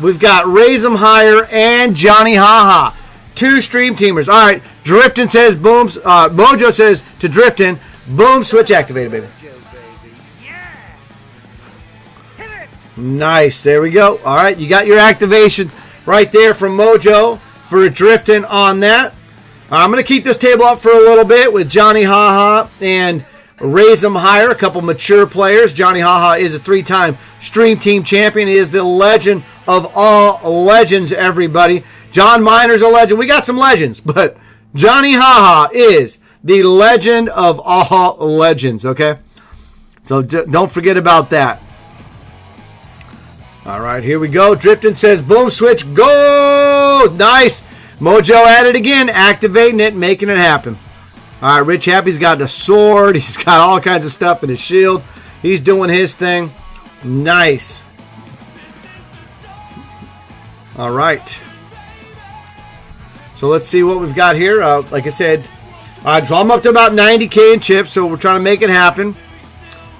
Speaker 1: we've got Raise 'em Higher and Johnny Haha, 2 stream teamers. All right, Drifting says boom. Mojo says to Drifting, boom, switch activated, baby. Nice, there we go. All right, you got your activation right there from Mojo for Drifting on that. I'm going to keep this table up for a little bit with Johnny Haha and Raise 'em Higher, a couple mature players. Johnny Haha is a 3-time Stream Team champion. He is the legend of all legends, everybody. John Miner's a legend. We got some legends, but Johnny Haha is the legend of all legends, okay? So don't forget about that. All right, here we go. Drifting says, boom, switch, go! Nice. Mojo at it again, activating it, making it happen. All right, Rich Happy's got the sword. He's got all kinds of stuff in his shield. He's doing his thing. Nice. All right. So let's see what we've got here. Like I said, all right, so I'm up to about 90K in chips, so we're trying to make it happen.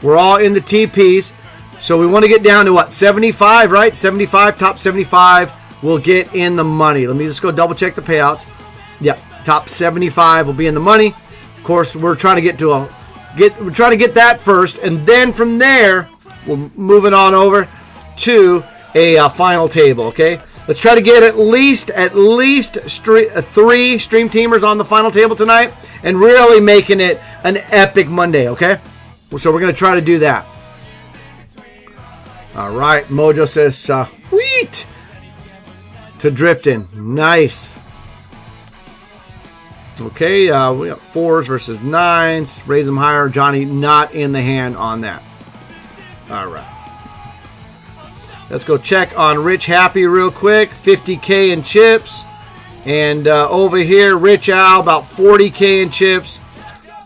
Speaker 1: We're all in the TPs. So we want to get down to what? 75, right? 75, top 75 will get in the money. Let me just go double check the payouts. Yep, top 75 will be in the money. Of course, we're trying to get that first, and then from there, we'll move it on over to a final table. Okay, let's try to get at least 3 stream teamers on the final table tonight, and really making it an epic Monday. Okay, so we're going to try to do that. All right, Mojo says sweet to Drifting. Nice. Okay, we got 4s versus 9s. Raise 'em Higher. Johnny not in the hand on that. All right. Let's go check on Rich Happy real quick. 50K in chips. And over here, Rich Al, about 40K in chips.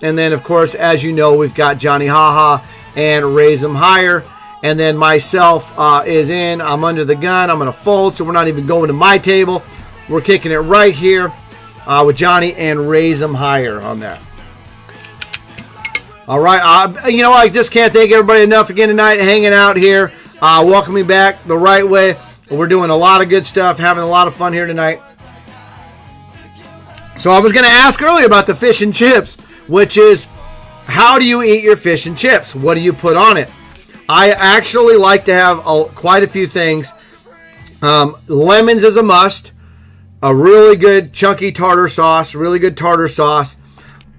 Speaker 1: And then, of course, as you know, we've got Johnny Haha and Raise 'em Higher. And then myself is in. I'm under the gun. I'm going to fold, so we're not even going to my table. We're kicking it right here with Johnny and Raise 'em Higher on that. All right. You know, I just can't thank everybody enough again tonight hanging out here. Welcoming back the right way. We're doing a lot of good stuff, having a lot of fun here tonight. So I was going to ask earlier about the fish and chips, which is, how do you eat your fish and chips? What do you put on it? I actually like to have quite a few things. Lemons is a must. A really good chunky tartar sauce,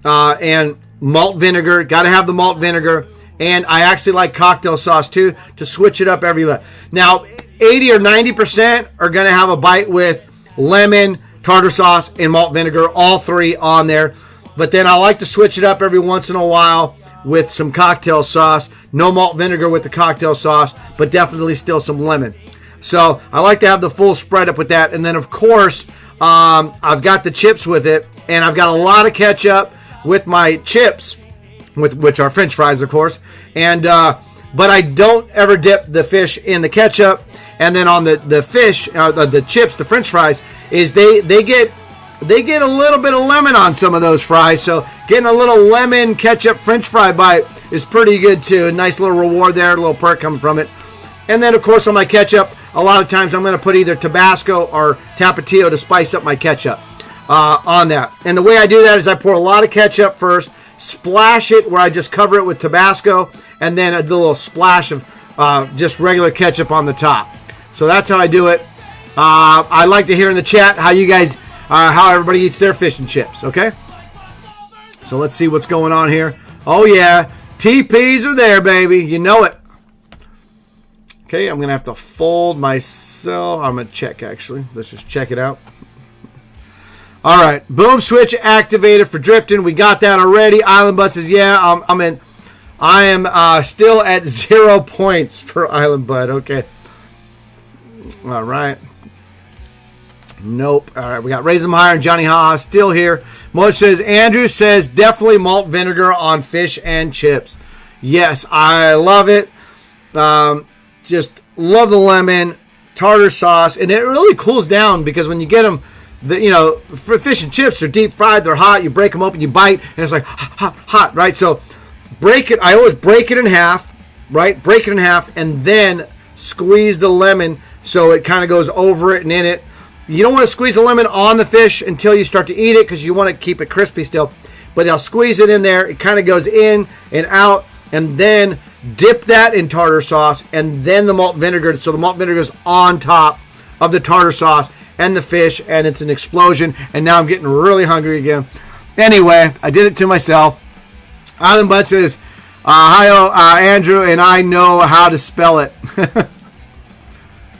Speaker 1: and malt vinegar. Got to have the malt vinegar. And I actually like cocktail sauce too, to switch it up every bit. Now, 80 or 90% are going to have a bite with lemon, tartar sauce, and malt vinegar, all three on there. But then I like to switch it up every once in a while with some cocktail sauce. No malt vinegar with the cocktail sauce, but definitely still some lemon. So I like to have the full spread up with that. And then, of course, I've got the chips with it, and I've got a lot of ketchup with my chips, which are French fries, of course. And but I don't ever dip the fish in the ketchup. And then on the fish, the chips, the French fries, is they get a little bit of lemon on some of those fries. So getting a little lemon ketchup French fry bite is pretty good too. A nice little reward there, a little perk coming from it. And then, of course, on my ketchup, a lot of times I'm going to put either Tabasco or Tapatio to spice up my ketchup on that. And the way I do that is I pour a lot of ketchup first, splash it where I just cover it with Tabasco, and then a little splash of just regular ketchup on the top. So that's how I do it. I'd like to hear in the chat how you guys, how everybody eats their fish and chips, okay? So let's see what's going on here. Oh, yeah. TPs are there, baby. You know it. Okay, I'm going to have to fold myself. I'm going to check, actually. Let's just check it out. All right. Boom switch activated for drifting. We got that already. Island Butt says, yeah, I am still at 0 points for Island Butt. Okay. All right. Nope. All right. We got Raise 'em Higher and Johnny Ha still here. Mo says, Andrew says, definitely malt vinegar on fish and chips. Yes, I love it. Just love the lemon, tartar sauce, and it really cools down because when you get them, for fish and chips, they're deep fried, they're hot. You break them open, you bite, and it's like hot, right? So break it. I always break it in half, right? Break it in half, and then squeeze the lemon so it kind of goes over it and in it. You don't want to squeeze the lemon on the fish until you start to eat it because you want to keep it crispy still. But I'll squeeze it in there. It kind of goes in and out, and then dip that in tartar sauce, and then the malt vinegar. So the malt vinegar is on top of the tartar sauce and the fish, and it's an explosion. And now I'm getting really hungry again. Anyway, I did it to myself. Island Butt says, hi, Andrew, and I know how to spell it.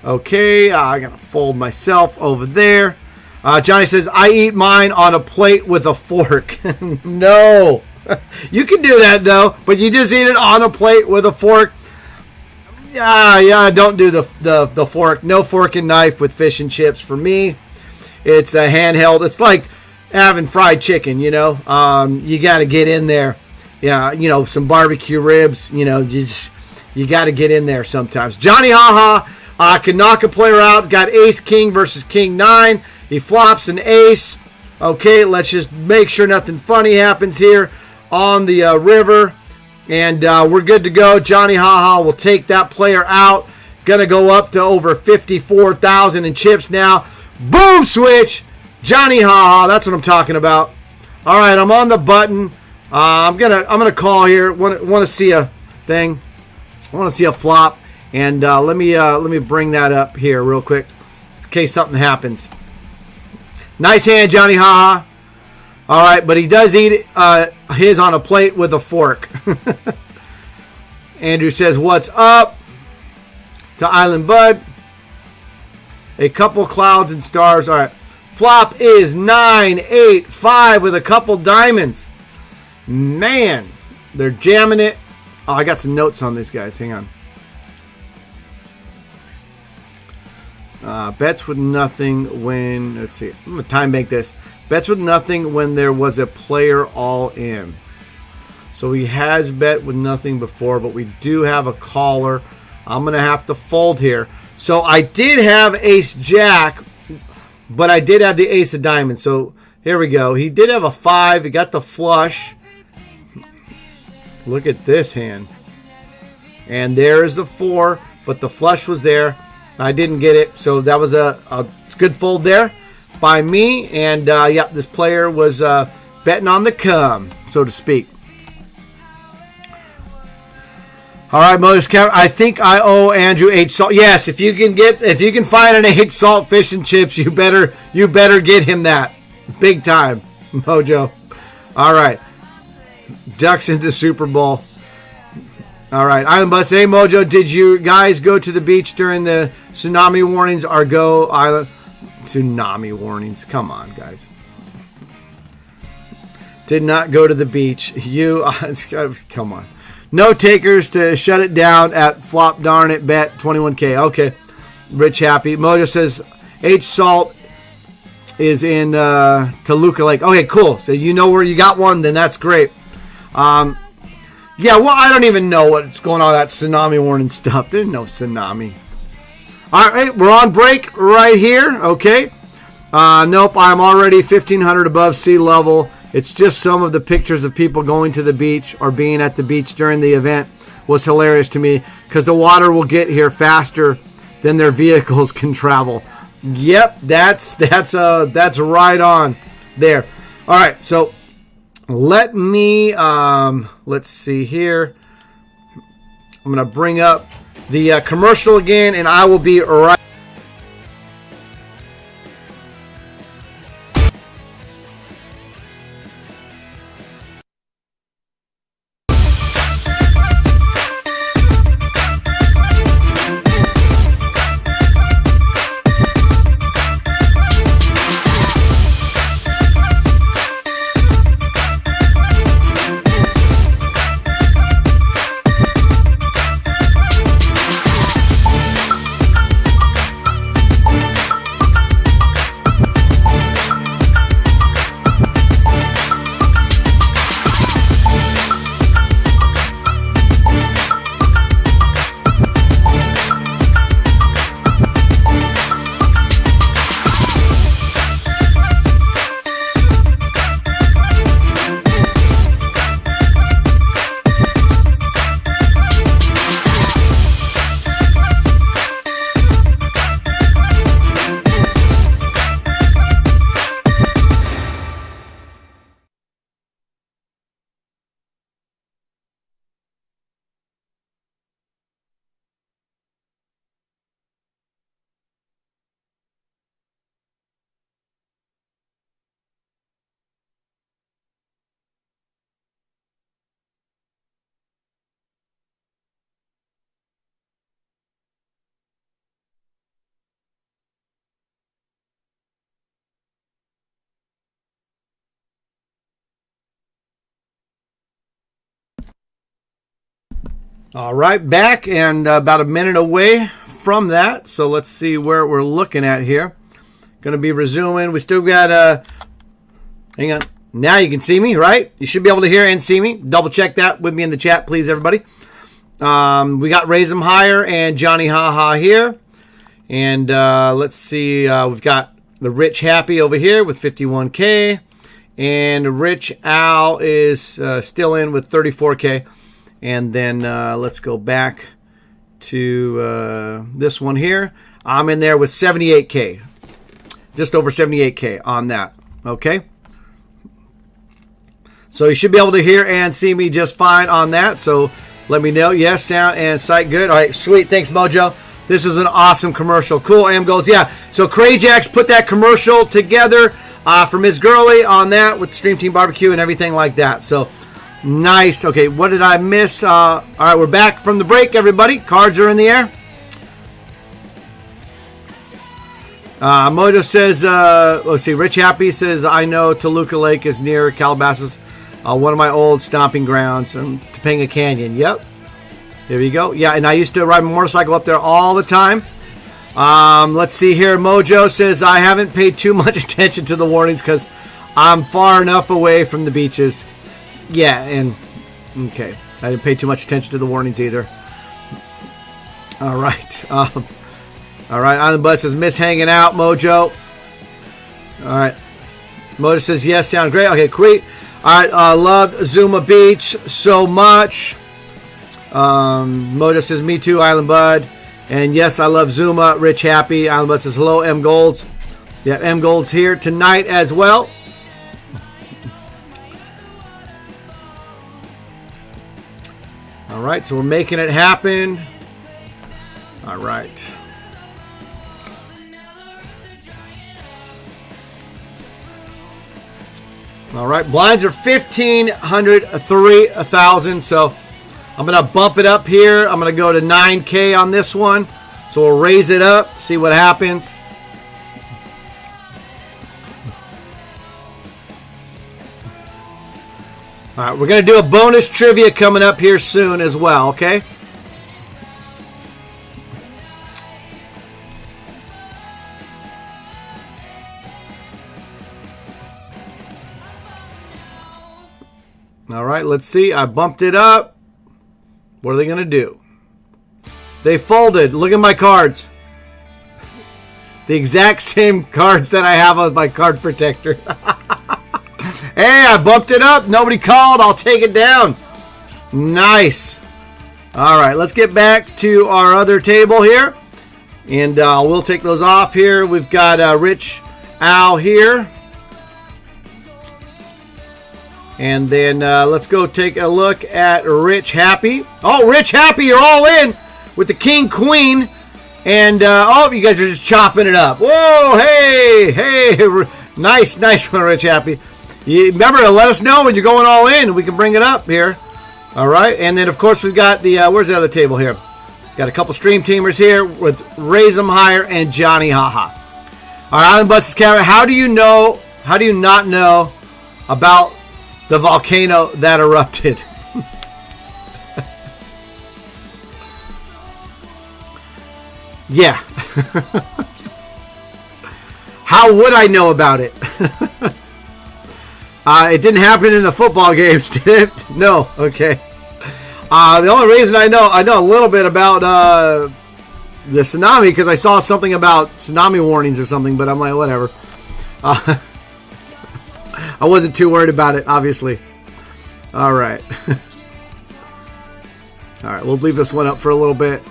Speaker 1: Okay, I got to fold myself over there. Johnny says, I eat mine on a plate with a fork. No. You can do that, though, but you just eat it on a plate with a fork. Yeah, don't do the fork. No fork and knife with fish and chips for me. It's a handheld. It's like having fried chicken, you got to get in there. Yeah, some barbecue ribs, you got to get in there sometimes. Johnny Haha can knock a player out. Got ace king versus king 9. He flops an ace. Okay, let's just make sure nothing funny happens here on the river, and we're good to go. Johnny Haha will take that player out. Gonna go up to over 54,000 in chips now. Boom switch, Johnny Haha. That's what I'm talking about. All right, I'm on the button. I'm gonna call here. Want to see a thing? I want to see a flop, and let me bring that up here real quick in case something happens. Nice hand, Johnny Haha. All right, but he does eat his on a plate with a fork. Andrew says, what's up? To Island Bud. A couple clouds and stars. All right. Flop is 9, 8, 5 with a couple diamonds. Man, they're jamming it. Oh, I got some notes on these guys. Hang on. Bets with nothing when, let's see, I'm going to time bank this. Bets with nothing when there was a player all in. So he has bet with nothing before, but we do have a caller. I'm going to have to fold here. So I did have ace jack, but I did have the ace of diamonds. So here we go. He did have a 5. He got the flush. Look at this hand. And there's the 4, but the flush was there. I didn't get it, so that was a good fold there by me. And, yeah, this player was betting on the come, so to speak. All right, Moses. I think I owe Andrew 8 salt. Yes, if you can find an 8 salt fish and chips, you better get him that, big time, Mojo. All right, Ducks into Super Bowl. All right, Island Bus. Hey, Mojo, did you guys go to the beach during the tsunami warnings? Argo Island tsunami warnings. Come on, guys. Did not go to the beach. You come on. No takers to shut it down at flop darn it bet 21K. Okay. Rich happy. Mojo says H Salt is in Toluca Lake. Okay, cool. So you know where you got one, then that's great. Yeah, well, I don't even know what's going on with that tsunami warning stuff. There's no tsunami. All right, we're on break right here. Okay. Nope, I'm already 1,500 above sea level. It's just some of the pictures of people going to the beach or being at the beach during the event was hilarious to me because the water will get here faster than their vehicles can travel. Yep, that's right on there. All right, so let me let's see here. I'm gonna bring up the commercial again, and I will be right. All right, back and about a minute away from that. So let's see where we're looking at here. Going to be resuming. We still got, hang on. Now you can see me, right? You should be able to hear and see me. Double check that with me in the chat, please, everybody. We got Raise 'em Higher and Johnny Haha here. And let's see. We've got the Rich Happy over here with 51K. And Rich Al is still in with 34K. And then let's go back to this one here. I'm in there with 78K. Just over 78K on that. Okay. So you should be able to hear and see me just fine on that. So let me know. Yes, sound and sight good. All right, sweet. Thanks, Mojo. This is an awesome commercial. Cool, Am Golds. Yeah, so Crayjax put that commercial together for Ms. Gurley on that with the Stream Team Barbecue and everything like that. So nice. Okay, what did I miss? All right, we're back from the break, everybody. Cards are in the air. Mojo says, let's see, Rich Happy says, I know Toluca Lake is near Calabasas, one of my old stomping grounds, Topanga Canyon. Yep. There you go. Yeah, and I used to ride my motorcycle up there all the time. Let's see here. Mojo says, I haven't paid too much attention to the warnings because I'm far enough away from the beaches. Yeah, and okay. I didn't pay too much attention to the warnings either. All right. All right. Island Bud says, miss hanging out, Mojo. All right. Mojo says, yes, sound great. Okay, great. All right. Love Zuma Beach so much. Mojo says, me too, Island Bud. And yes, I love Zuma. Rich Happy. Island Bud says, hello, M Golds. Yeah, M Golds here tonight as well. All right, so we're making it happen. All right. All right, blinds are 1,500, 3,000. So I'm going to bump it up here. I'm going to go to 9K on this one. So we'll raise it up, see what happens. All right, we're going to do a bonus trivia coming up here soon as well, okay? All right, let's see. I bumped it up. What are they going to do? They folded. Look at my cards. The exact same cards that I have on my card protector. Hey, I bumped it up. Nobody called. I'll take it down. Nice. All right, let's get back to our other table here. And we'll take those off here. We've got Rich Al here. And then let's go take a look at Rich Happy. Oh, Rich Happy, you're all in with the King Queen. And, oh, you guys are just chopping it up. Whoa, hey. Nice one, Rich Happy. You remember to let us know when you're going all in. We can bring it up here. All right. And then, of course, we've got the, where's the other table here? Got a couple stream teamers here with Raise 'em Higher and Johnny Haha. All right, Island Busts camera. How do you not know about the volcano that erupted? Yeah. How would I know about it? It didn't happen in the football games, did it? No. Okay. The only reason I know a little bit about the tsunami because I saw something about tsunami warnings or something, but I'm like, whatever. I wasn't too worried about it, obviously. All right. All right, we'll leave this one up for a little bit.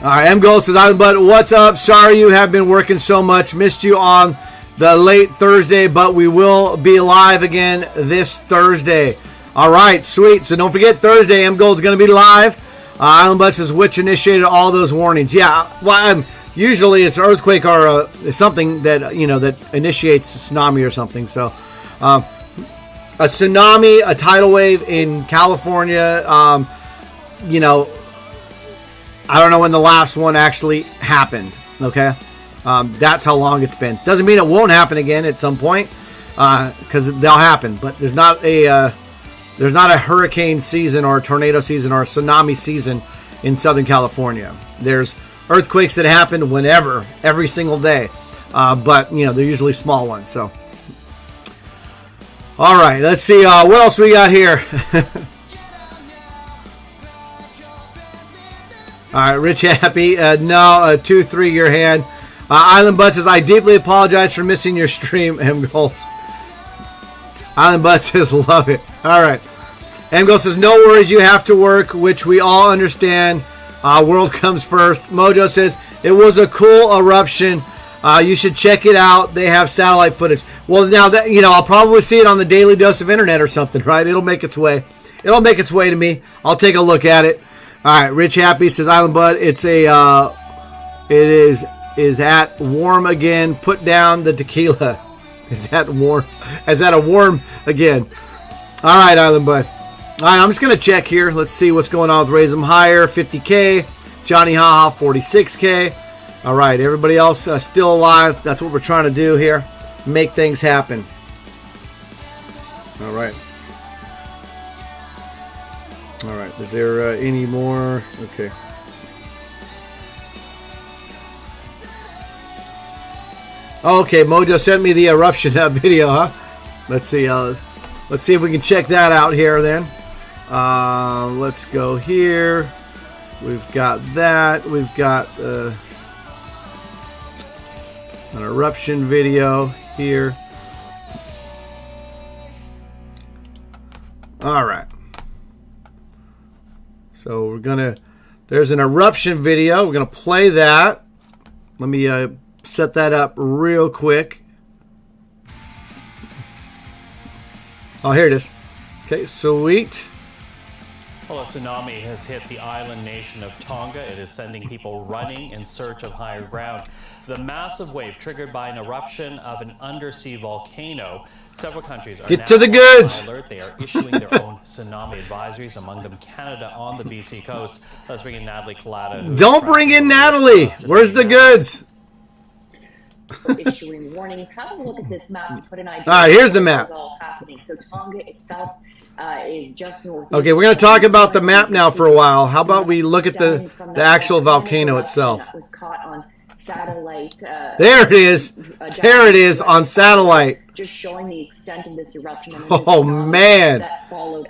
Speaker 1: All right, M Gold says, Island Bud, what's up? Sorry you have been working so much. Missed you on the late Thursday, but we will be live again this Thursday. All right, sweet. So don't forget, Thursday, M Gold's going to be live. Island Bud says, which initiated all those warnings? Yeah, well, usually it's an earthquake or something that, that initiates a tsunami or something. So a tsunami, a tidal wave in California, I don't know when the last one actually happened, okay? That's how long it's been. Doesn't mean it won't happen again at some point, because they'll happen. But there's not a hurricane season or a tornado season or a tsunami season in Southern California. There's earthquakes that happen whenever, every single day, but they're usually small ones. So, all right, let's see what else we got here. All right, Rich Happy. No, 2-3 your hand. Island Bud says, I deeply apologize for missing your stream, M Goals. Island Bud says, love it. All right. M Goals says, no worries, you have to work, which we all understand. World comes first. Mojo says, it was a cool eruption. You should check it out. They have satellite footage. Well, now that I'll probably see it on the Daily Dose of Internet or something, right? It'll make its way. It'll make its way to me. I'll take a look at it. All right, Rich Happy says, Island Bud, it is at warm again. Put down the tequila. Is that warm? Is that a warm again? All right, Island Bud. All right, I'm just going to check here. Let's see what's going on with Raise 'em Higher, 50K. Johnny Haha, 46K. All right, everybody else still alive. That's what we're trying to do here. Make things happen. All right. All right. Is there any more? Okay. Okay, Mojo sent me the eruption video, huh? Let's see. Let's see if we can check that out here then. Let's go here. We've got that. We've got an eruption video here. All right. So we're gonna. There's an eruption video. We're gonna play that. Let me set that up real quick. Oh, here it is. Okay, sweet.
Speaker 8: Well, a tsunami has hit the island nation of Tonga. It is sending people running in search of higher ground. The massive wave triggered by an eruption of an undersea volcano. Several countries are
Speaker 1: Get to the goods.
Speaker 8: on alert. They are issuing their own tsunami advisories, among them Canada on the BC coast. Let's bring in Natalie Collada.
Speaker 1: Don't bring in Natalie. Where's the goods?
Speaker 9: Issuing warnings. Have a look at this map and put an idea.
Speaker 1: All right, here's the map.
Speaker 9: All happening. So Tonga itself is just north.
Speaker 1: Okay, we're going to talk about the map now for a while. How about we look at the actual volcano itself?
Speaker 9: That was caught on satellite.
Speaker 1: There it is. There it is on satellite.
Speaker 9: Just showing the extent of this eruption. And
Speaker 1: Oh, man.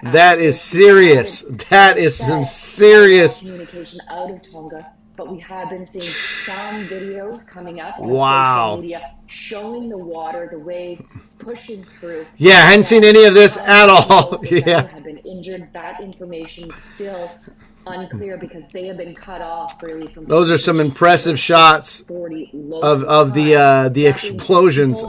Speaker 1: That is serious. That is some serious.
Speaker 9: Communication out of Tonga. But we have been seeing some videos coming up on
Speaker 1: Wow.
Speaker 9: social media showing the water, the wave pushing through.
Speaker 1: Yeah, I hadn't seen any of this at all. Yeah.
Speaker 9: Have been injured. That information still unclear because they have been cut off really from.
Speaker 1: Those are some impressive shots of the explosions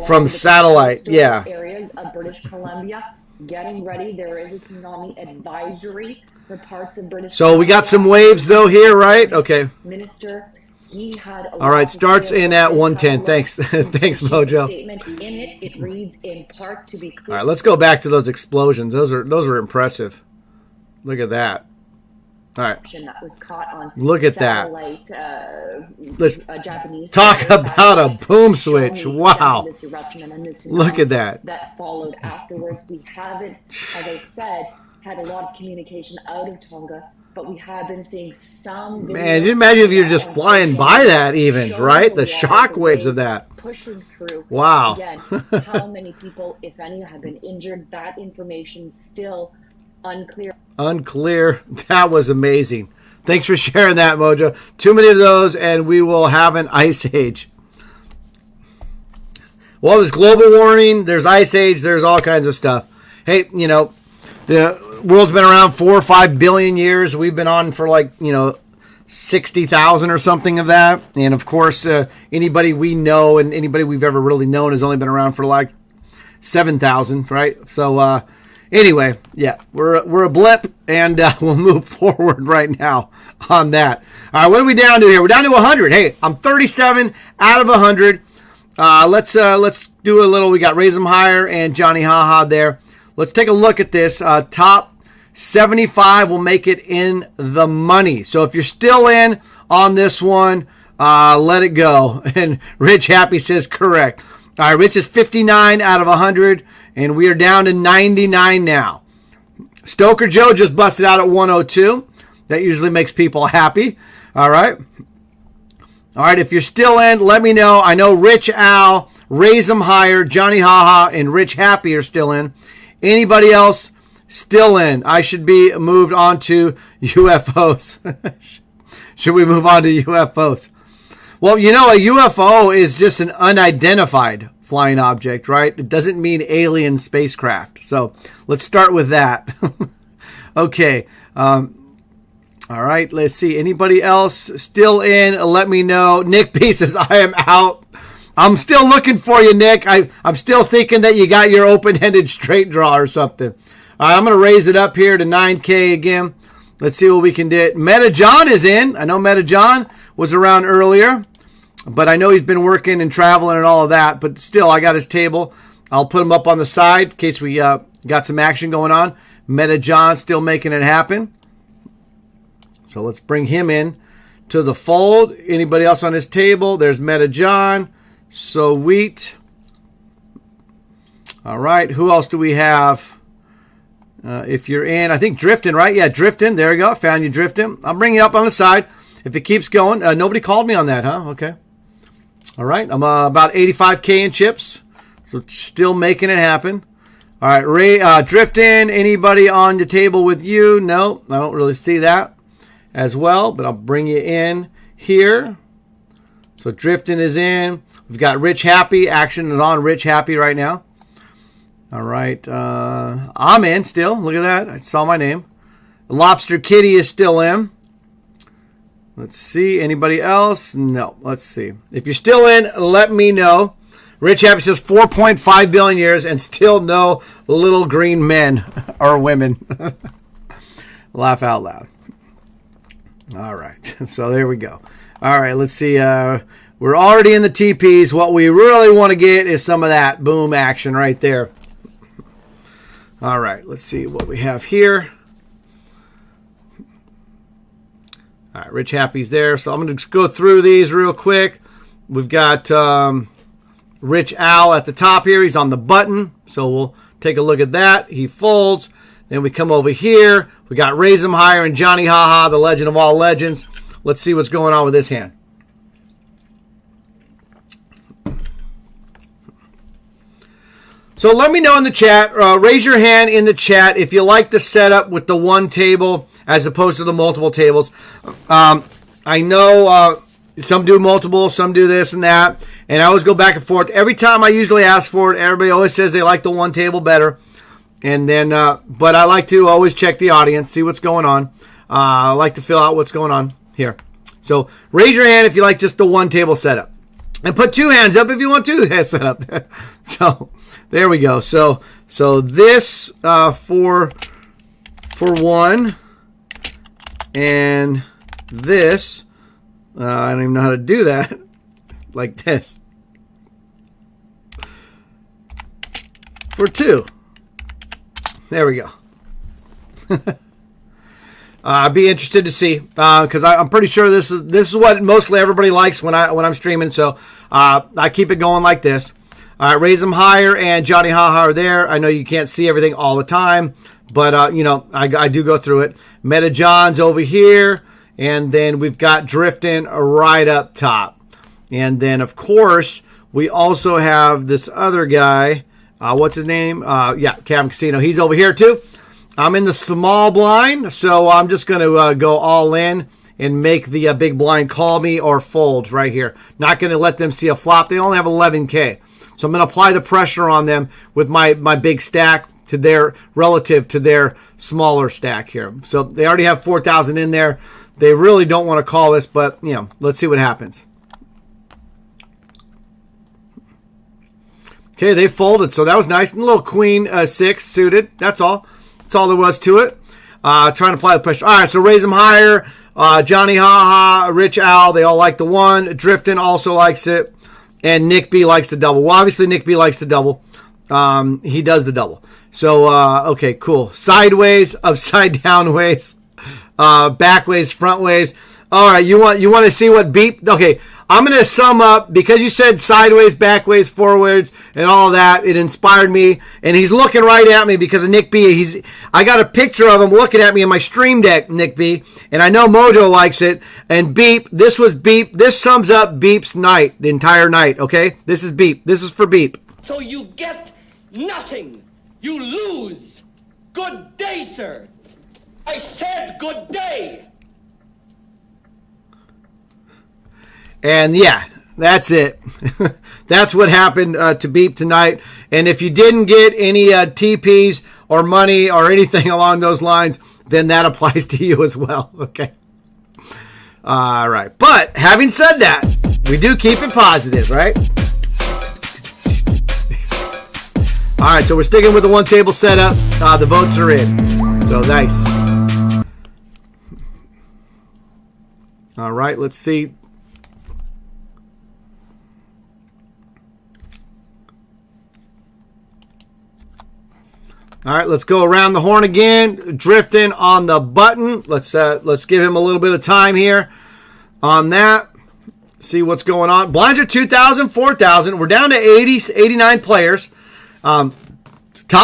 Speaker 1: from satellite. Yeah.
Speaker 9: Areas of British Columbia getting ready. There is a tsunami advisory for parts of British.
Speaker 1: So we got some waves though here, right? Okay.
Speaker 9: Minister, he had.
Speaker 1: All right, starts in at 110. Thanks, thanks, Mojo.
Speaker 9: Statement in it. It reads in part to be clear.
Speaker 1: All right, let's go back to those explosions. Those are impressive. Look at that. All right.
Speaker 9: That was caught on
Speaker 1: Look at that.
Speaker 9: Let's
Speaker 1: Japanese talk about a boom switch. Wow. Look at that.
Speaker 9: That followed afterwards. We haven't, as I said, had a lot of communication out of Tonga, but we have been seeing some.
Speaker 1: Man, you imagine if you're just flying by that, even right? The shock waves of that.
Speaker 9: Pushing through.
Speaker 1: Wow.
Speaker 9: Again, how many people, if any, have been injured? That information still unclear.
Speaker 1: Unclear. That was amazing. Thanks for sharing that, Mojo. Too many of those, and we will have an ice age. Well, there's global warming, there's ice age, there's all kinds of stuff. Hey, you know, the world's been around 4 or 5 billion years. We've been on for 60,000 or something of that. And of course, anybody we know and anybody we've ever really known has only been around for 7,000, right? So, anyway, yeah, we're a blip, and we'll move forward right now on that. All right, what are we down to here? We're down to 100. Hey, I'm 37 out of 100. Let's do a little. We got Raise 'em Higher and Johnny Haha there. Let's take a look at this. Top 75 will make it in the money. So if you're still in on this one, let it go. And Rich Happy says correct. All right, Rich is 59 out of 100. And we are down to 99 now. Stoker Joe just busted out at 102. That usually makes people happy. All right. All right, if you're still in, let me know. I know Rich Al, Raise 'em Higher, Johnny Haha, and Rich Happy are still in. Anybody else still in? I should be moved on to UFOs. Should we move on to UFOs? Well, you know, a UFO is just an unidentified flying object, right? It doesn't mean alien spacecraft. So let's start with that. Okay. All right. Let's see. Anybody else still in? Let me know. Nick B says, I am out. I'm still looking for you, Nick. I'm still thinking that you got your open-ended straight draw or something. All right. I'm going to raise it up here to 9K again. Let's see what we can do. Meta John is in. I know Meta John was around earlier, but I know he's been working and traveling and all of that. But still, I got his table. I'll put him up on the side in case we got some action going on. Meta John still making it happen. So let's bring him in to the fold. Anybody else on his table? There's Meta John. Sweet. All right. Who else do we have? If you're in, I think drifting, right? Yeah, drifting. There we go. Found you drifting. I'll bring you up on the side. If it keeps going. Nobody called me on that, huh? Okay. All right. I'm about 85K in chips. So still making it happen. All right. Ray, drifting. Anybody on the table with you? No, I don't really see that as well. But I'll bring you in here. So drifting is in. We've got Rich Happy. Action is on Rich Happy right now. All right, I'm in still. Look at that. I saw my name. Lobster Kitty is still in. Let's see. Anybody else? No. Let's see. If you're still in, let me know. Rich Happy says 4.5 billion years and still no little green men or women. Laugh out loud. All right. So there we go. All right. Let's see. We're already in the TPs. What we really want to get is some of that boom action right there. All right, let's see what we have here. All right, Rich Happy's there. So I'm going to go through these real quick. We've got Rich Al at the top here. He's on the button. So we'll take a look at that. He folds. Then we come over here. We got Raise 'em Higher and Johnny Haha, the legend of all legends. Let's see what's going on with this hand. So let me know in the chat, raise your hand in the chat if you like the setup with the one table as opposed to the multiple tables. I know some do multiple, some do this and that, and I always go back and forth. Every time I usually ask for it, everybody always says they like the one table better. And then, but I like to always check the audience, see what's going on. I like to fill out what's going on here. So raise your hand if you like just the one table setup. And put two hands up if you want two hands set up. So there we go. So this for one, and this I don't even know how to do that. Like this for two. There we go. I'd be interested to see because I'm pretty sure this is what mostly everybody likes when I'm streaming. So I keep it going like this. All right, Raise 'em Higher and Johnny Haha are there. I know you can't see everything all the time, but you know I do go through it. Meta John's over here, and then we've got Drifting right up top, and then of course we also have this other guy. What's his name? Yeah, Cam Casino. He's over here too. I'm in the small blind, so I'm just going to go all in and make the big blind call me or fold right here. Not going to let them see a flop. They only have 11K. So I'm going to apply the pressure on them with my big stack to their relative to their smaller stack here. So they already have 4,000 in there. They really don't want to call this, but you know, let's see what happens. Okay, they folded, so that was nice. A little queen 6 suited. That's all. That's all there was to it. Trying to apply the pressure. All right, so Raise 'em Higher. Johnny Haha, Rich Al, they all like the one. Drifting also likes it. And Nick B likes the double. Well, obviously Nick B likes the double. He does the double. So, okay, cool. Sideways, upside down ways, back ways, front ways. All right, you want to see what beep? Okay, I'm going to sum up because you said sideways, backways, forwards, and all that. It inspired me, and he's looking right at me because of Nick B. I got a picture of him looking at me in my stream deck, Nick B, and I know Mojo likes it. And Beep, this was Beep. This sums up Beep's night, the entire night. Okay, this is Beep. This is for Beep.
Speaker 5: So you get nothing. You lose. Good day, sir. I said good day.
Speaker 1: And yeah, that's it. That's what happened to Beep tonight. And if you didn't get any TPs or money or anything along those lines, then that applies to you as well. Okay. All right. But having said that, we do keep it positive, right? All right. So we're sticking with the one table setup. The votes are in. So nice. All right. Let's see. All right, let's go around the horn again. Drifting on the button. Let's give him a little bit of time here on that. See what's going on. Blinds are 2,000, 4,000. We're down to 80, 89 players. Top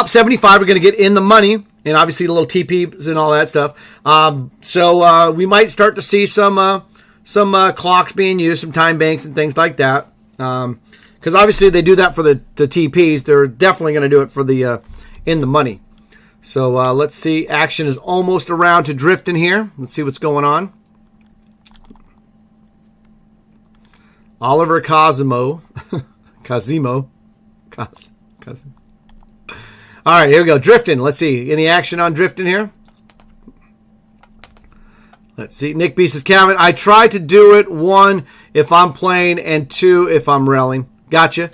Speaker 1: 75 are going to get in the money. and obviously the little TPs and all that stuff. So we might start to see some clocks being used, some time banks and things like that. Because obviously they do that for the TPs. They're definitely going to do it for the in the money. So let's see. Action is almost around to drifting here. Let's see what's going on. Oliver Cosimo. All right, here we go. Drifting. Let's see. Any action on drifting here? Let's see. Nick B says, Calvin, I try to do it, 1, if I'm playing, and 2, if I'm railing. Gotcha.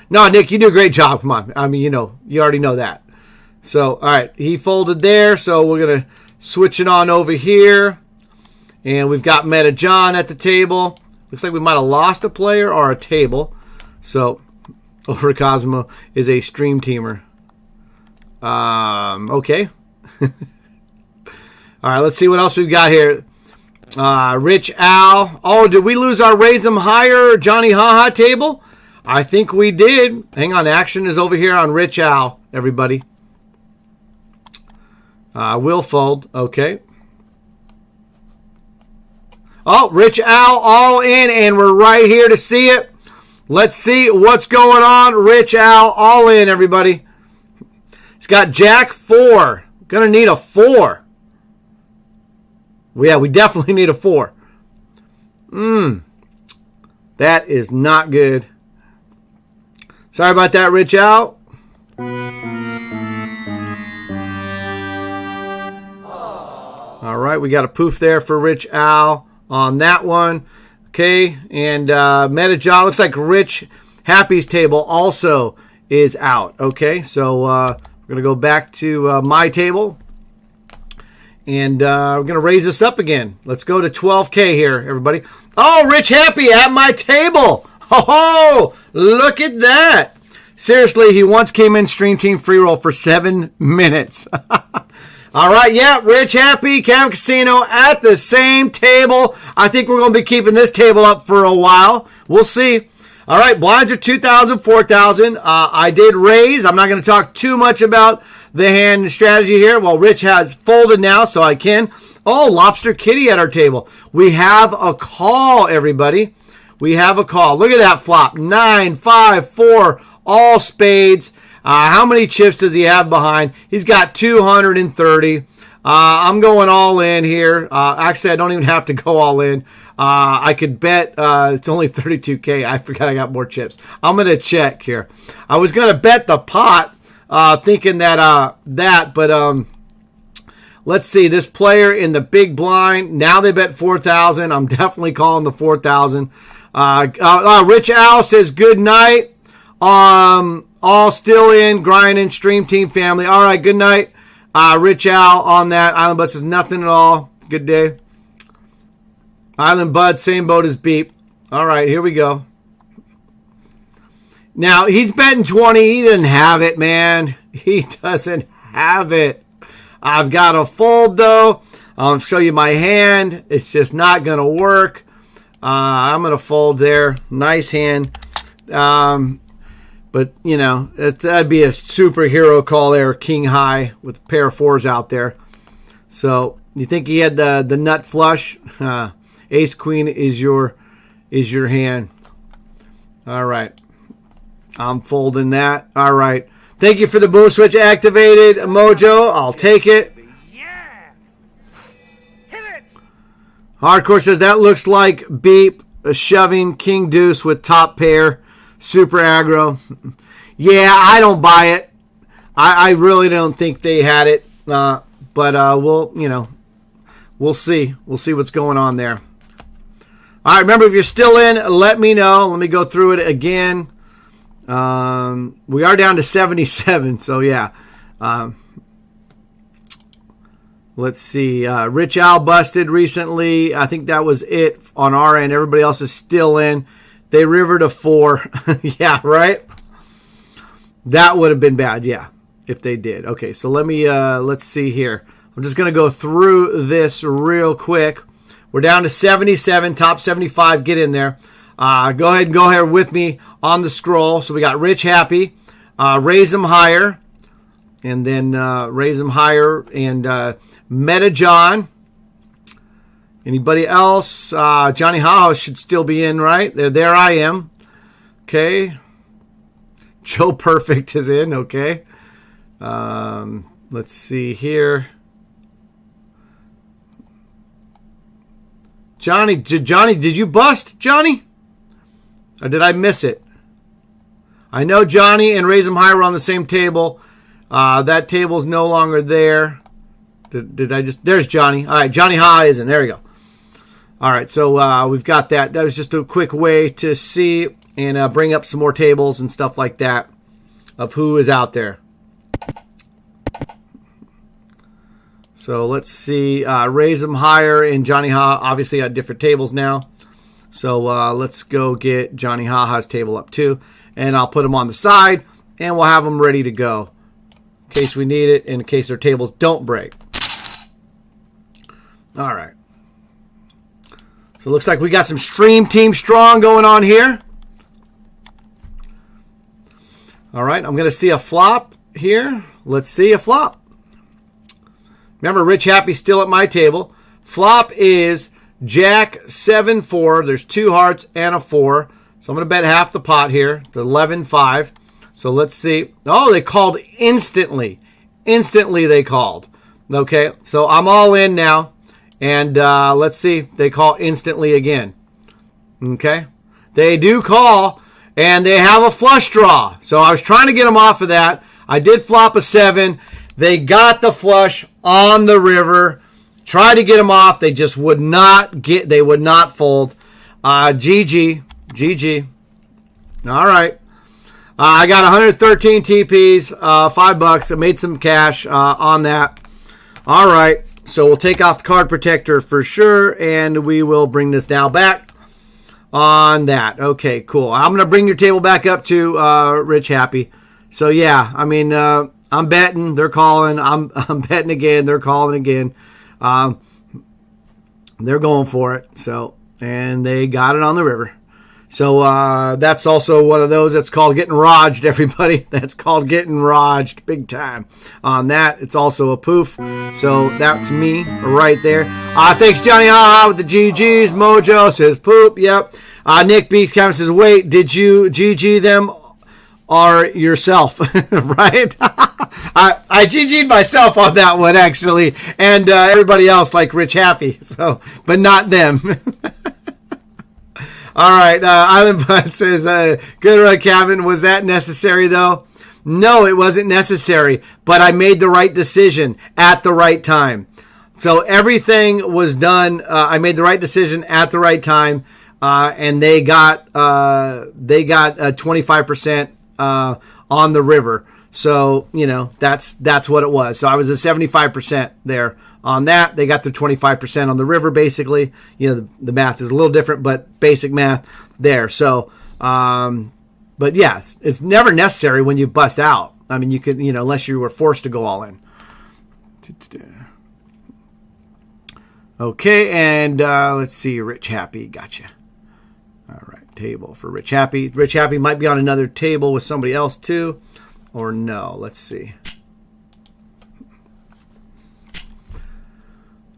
Speaker 1: No, Nick, you do a great job. Come on. I mean, you already know that. So, all right. He folded there, so we're going to switch it on over here. And we've got Meta John at the table. Looks like we might have lost a player or a table. So, over Cosmo is a stream teamer. Okay. All right, let's see what else we've got here. Rich Al. Oh, did we lose our Raise 'em Higher Johnny Haha table? I think we did. Hang on, action is over here on Rich Al, everybody. Will fold. Okay. Oh, Rich Al all in, and we're right here to see it. Let's see what's going on. Rich Al all in, everybody. He's got Jack 4. Gonna need a 4. Yeah, we definitely need a 4. That is not good. Sorry about that, Rich Al. All right, we got a poof there for Rich Al on that one. Okay, and Meta John, looks like Rich Happy's table also is out. Okay, so we're going to go back to my table. And we're going to raise this up again. Let's go to 12K here, everybody. Oh, Rich Happy at my table. Oh, look at that. Seriously, he once came in Stream Team Free Roll for 7 minutes. All right, yeah, Rich Happy, Cam Casino at the same table. I think we're going to be keeping this table up for a while. We'll see. All right, blinds are 2,000, 4,000. I did raise. I'm not going to talk too much about the hand strategy here. Well, Rich has folded now, so I can. Oh, Lobster Kitty at our table. We have a call, everybody. We have a call. Look at that flop. 9, 5, 4, all spades. How many chips does he have behind? He's got 230. I'm going all in here. Actually, I don't even have to go all in. I could bet it's only 32K. I forgot I got more chips. I'm going to check here. I was going to bet the pot, thinking that, but let's see. This player in the big blind, now they bet 4,000. I'm definitely calling the 4,000. Rich Al says good night. All still in, grinding, Stream Team family. All right, good night. Rich Al on that. Island Bud says nothing at all. Good day. Island Bud, same boat as Beep. All right, here we go. Now, he's betting 20. He didn't have it, man. He doesn't have it. I've got a fold, though. I'll show you my hand. It's just not going to work. I'm going to fold there. Nice hand. But, that'd be a superhero call there, king high with a pair of 4s out there. So, you think he had the nut flush? Ace queen is your hand. All right. I'm folding that. All right. Thank you for the boom switch activated, Mojo. I'll take it.
Speaker 7: Yeah! Hit it!
Speaker 1: Hardcore says that looks like Beep shoving king deuce with top pair. Super aggro. Yeah, I don't buy it. I really don't think they had it. But we'll see. We'll see what's going on there. All right, remember, if you're still in, let me know. Let me go through it again. We are down to 77, so yeah. Let's see. Rich Al busted recently. I think that was it on our end. Everybody else is still in. They rivered a 4. Yeah, right? That would have been bad, yeah, if they did. Okay, so let's see here. I'm just going to go through this real quick. We're down to 77, top 75. Get in there. Go ahead with me on the scroll. So we got Rich Happy, Raise 'em Higher, and then Raise 'em Higher and Meta John. Anybody else? Johnny Haha should still be in, right? There I am. Okay. Joe Perfect is in. Okay. Let's see here. Johnny, did you bust, Johnny? Or did I miss it? I know Johnny and Raise 'em High were on the same table. That table's no longer there. Did I just... There's Johnny. All right, Johnny High isn't. There we go. All right, so we've got that. That was just a quick way to see and bring up some more tables and stuff like that of who is out there. So let's see. Raise 'em Higher and Johnny Ha obviously got different tables now. So let's go get Johnny Haha's table up too. And I'll put them on the side and we'll have them ready to go in case we need it, in case our tables don't break. All right. So it looks like we got some Stream Team Strong going on here. All right. I'm going to see a flop here. Let's see a flop. Remember, Rich Happy's still at my table. Flop is Jack 7-4. There's 2 hearts and a 4. So I'm going to bet half the pot here. The 11-5. So let's see. Oh, they called instantly. Instantly they called. Okay, so I'm all in now. And let's see. They call instantly again. Okay. They do call. And they have a flush draw. So I was trying to get them off of that. I did flop a 7. They got the flush on the river. Tried to get them off. They just would not get. They would not fold. GG. All right. I got 113 TPs. $5. I made some cash on that. All right. So we'll take off the card protector for sure, and we will bring this now back on that. Okay, cool. I'm gonna bring your table back up to Rich Happy. So yeah, I mean. I'm betting. They're calling. I'm betting again. They're calling again. They're going for it. So, and they got it on the river. So that's also one of those that's called getting rodged, everybody. That's called getting rodged big time on that. It's also a poof. So that's me right there. Thanks, Johnny Haha with the GGs. Mojo says poop. Yep. Nick B. kind of says, wait, did you GG them or yourself? Right? I GG'd myself on that one, actually. And everybody else like Rich Happy. So, but not them. All right. Island Bud says, good run, Kevin. Was that necessary, though? No, it wasn't necessary. But I made the right decision at the right time. So everything was done. I made the right decision at the right time. And they got 25% on the river. So, you know, that's what it was. So I was at 75% there on that. They got their 25% on the river, basically. You know, the math is a little different, but basic math there. So, but yeah, it's never necessary when you bust out. I mean, you could, you know, unless you were forced to go all in. Okay, and let's see, Rich Happy, gotcha. All right, table for Rich Happy. Rich Happy might be on another table with somebody else too. Or no, let's see.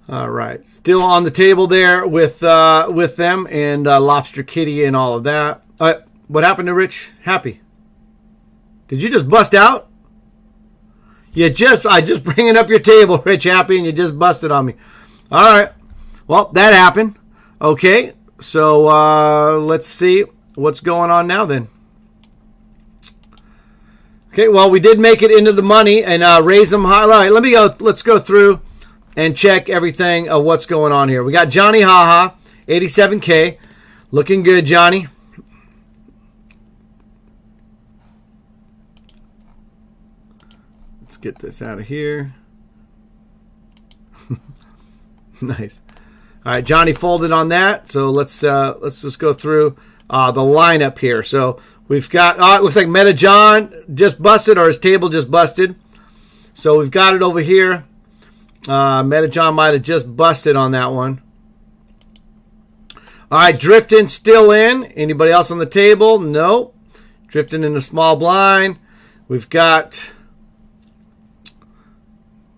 Speaker 1: All right, still on the table there with them and Lobster Kitty and all of that. What happened to Rich Happy? Did you just bust out? I just bringing up your table, Rich Happy, and you just busted on me. All right, well that happened. Okay, so let's see what's going on now then. Okay, well, we did make it into the money and Raise 'em High. All right, let's go through and check everything of what's going on here. We got Johnny Haha, 87K. Looking good, Johnny. Let's get this out of here. Nice. All right, Johnny folded on that. So let's just go through the lineup here. So we've got, it looks like Meta John just busted, or his table just busted. So we've got it over here. Meta John might have just busted on that one. All right, Drifting still in. Anybody else on the table? No. Drifting in the small blind. We've got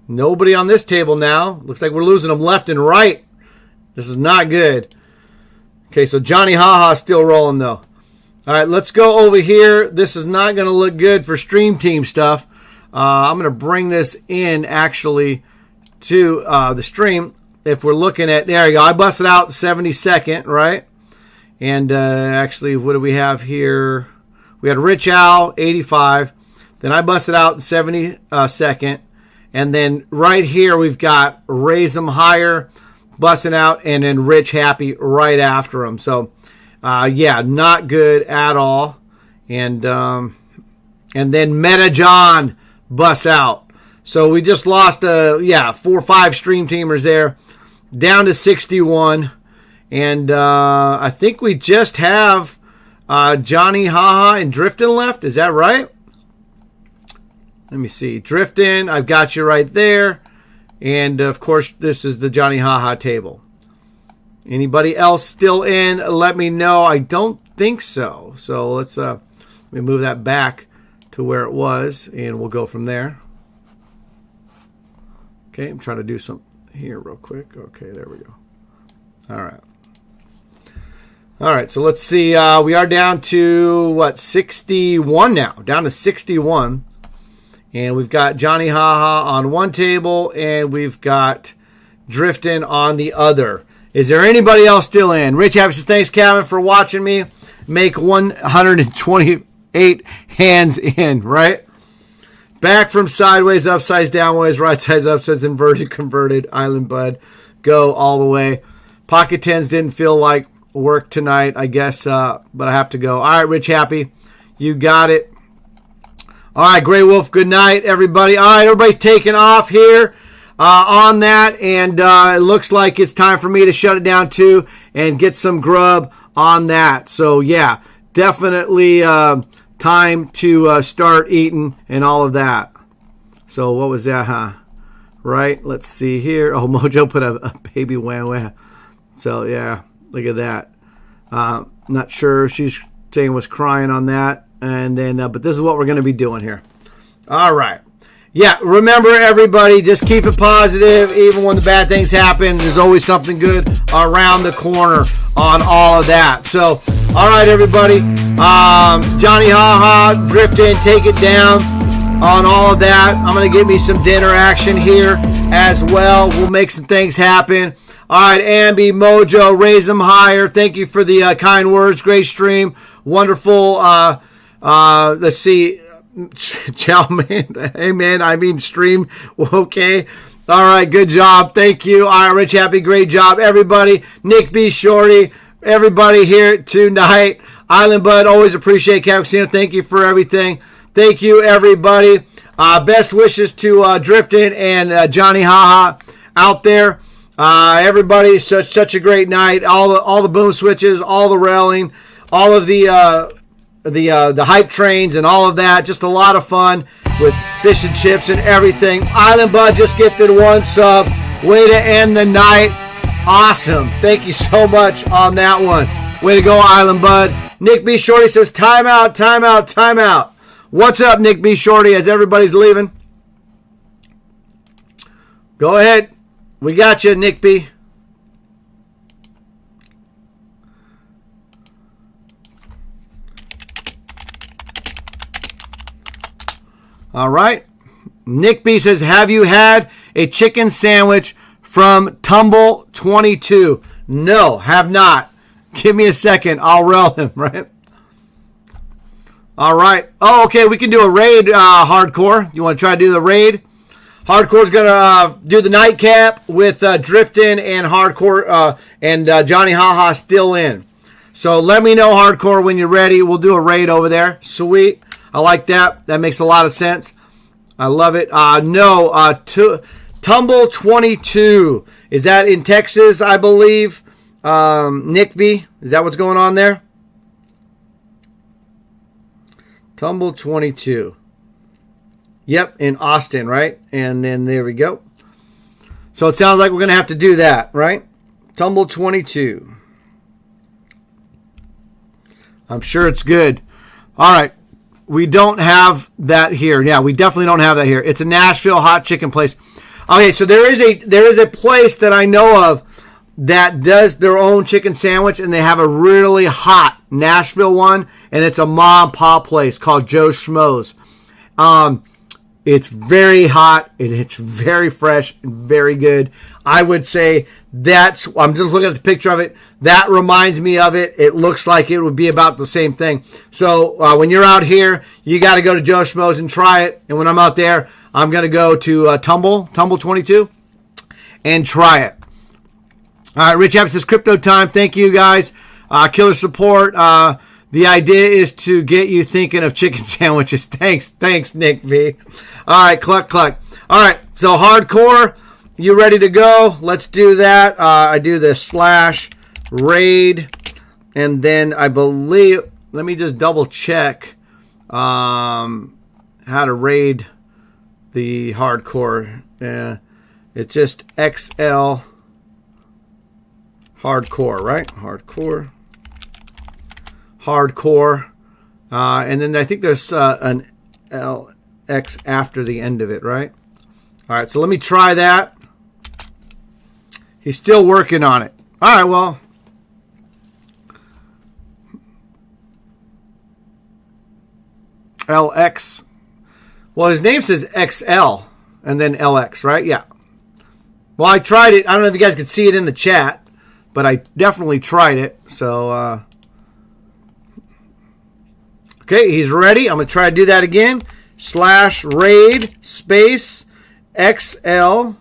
Speaker 1: Nobody on this table now. Looks like we're losing them left and right. This is not good. Okay, so Johnny Haha still rolling though. All right, let's go over here. This is not going to look good for Stream Team stuff. I'm going to bring this in actually to the stream. If we're looking at, there you go. I busted out 72nd, right? And actually, what do we have here? We had Rich Al, 85. Then I busted out 72nd. And then right here, we've got Raise 'em Higher, busting out, and then Rich Happy right after him. So, yeah, not good at all. And then Meta John busts out. So we just lost, 4 or 5 stream teamers there, down to 61. And I think we just have Johnny Haha and Driftin left. Is that right? Let me see. Driftin, I've got you right there. And, of course, this is the Johnny Haha table. Anybody else still in? Let me know. I don't think so. So let's let me move that back to where it was, and we'll go from there. Okay, I'm trying to do something here real quick. Okay, there we go. All right. All right, so let's see. We are down to, 61 now. Down to 61. And we've got Johnny Haha on one table, and we've got Driftin on the other. Is there anybody else still in? Rich Happy says, thanks, Calvin, for watching me make 128 hands in, right? Back from sideways, upsides, downways, right sides, upsides, inverted, converted, Island Bud. Go all the way. Pocket tens didn't feel like work tonight, I guess, but I have to go. All right, Rich Happy, you got it. All right, Grey Wolf, good night, everybody. All right, everybody's taking off here on that, and it looks like it's time for me to shut it down, too, and get some grub on that. So, yeah, definitely time to start eating and all of that. So, what was that, huh? Right, let's see here. Oh, Mojo put a baby wah-wah. So, yeah, look at that. Not sure she's saying was crying on that. And then, but this is what we're going to be doing here. All right. Yeah, remember, everybody, just keep it positive. Even when the bad things happen, there's always something good around the corner on all of that. So, all right, everybody. Johnny Haha, drift in, take it down on all of that. I'm going to get me some dinner action here as well. We'll make some things happen. All right, Ambi, Mojo, Raise them higher. Thank you for the kind words. Great stream. Wonderful. Let's see. Chow man. Hey, man. I mean, stream. Okay. All right. Good job. Thank you. All right, Rich Happy. Great job, everybody. Nick B. Shorty. Everybody here tonight. Island Bud. Always appreciate Cappuccino. Thank you for everything. Thank you, everybody. Best wishes to Driftin and Johnny Haha out there. Everybody, such a great night. All the boom switches, all the railing, all of the hype trains and all of that. Just a lot of fun with fish and chips and everything. Island Bud just gifted 1 sub. Way to end the night. Awesome. Thank you so much on that one. Way to go, Island Bud. Nick B. Shorty says, time out, time out, time out. What's up, Nick B. Shorty, as everybody's leaving? Go ahead. We got you, Nick B. All right. Nick B says, have you had a chicken sandwich from Tumble 22? No, have not. Give me a second. I'll rel him, right? All right. Oh, okay. We can do a raid, Hardcore. You want to try to do the raid? Hardcore's going to do the nightcap with Driftin and Hardcore and Johnny Haha still in. So let me know, Hardcore, when you're ready. We'll do a raid over there. Sweet. I like that. That makes a lot of sense. I love it. Tumble 22. Is that in Texas, I believe? Nick B, is that what's going on there? Tumble 22. Yep, in Austin, right? And then there we go. So it sounds like we're going to have to do that, right? Tumble 22. I'm sure it's good. All right. We don't have that here. Yeah, we definitely don't have that here. It's a Nashville hot chicken place. Okay, so there is a place that I know of that does their own chicken sandwich, and they have a really hot Nashville one, and it's a mom and pop place called Joe Schmo's. It's very hot, and it's very fresh and very good. I would say I'm just looking at the picture of it. That reminds me of it. It looks like it would be about the same thing. So when you're out here, you got to go to Joe Schmo's and try it. And when I'm out there, I'm going to go to Tumble 22, and try it. All right, Rich App says crypto time. Thank you, guys. Killer support. The idea is to get you thinking of chicken sandwiches. Thanks, Nick V. All right, cluck. All right, so hardcore, you ready to go? Let's do that. I do the /raid, and then I believe, let me just double check how to raid the hardcore. It's just XL hardcore, right? Hardcore. And then I think there's an LX after the end of it, right? All right, so let me try that. He's still working on it. All right, well. LX. Well, his name says XL and then LX, right? Yeah. Well, I tried it. I don't know if you guys could see it in the chat, but I definitely tried it. So, okay, he's ready. I'm going to try to do that again. /raid space XL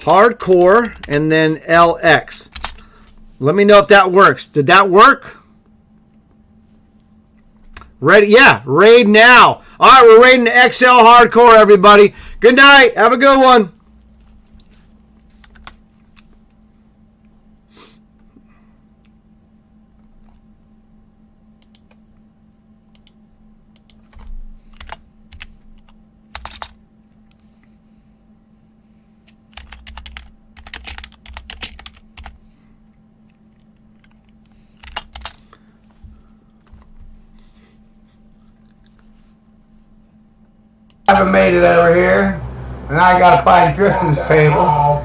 Speaker 1: hardcore and then LX. Let me know if that works. Did that work? Ready? Yeah, raid now. All right, we're raiding the XL hardcore, everybody. Good night. Have a good one.
Speaker 10: I haven't made it over here, and I gotta find Tristan's table.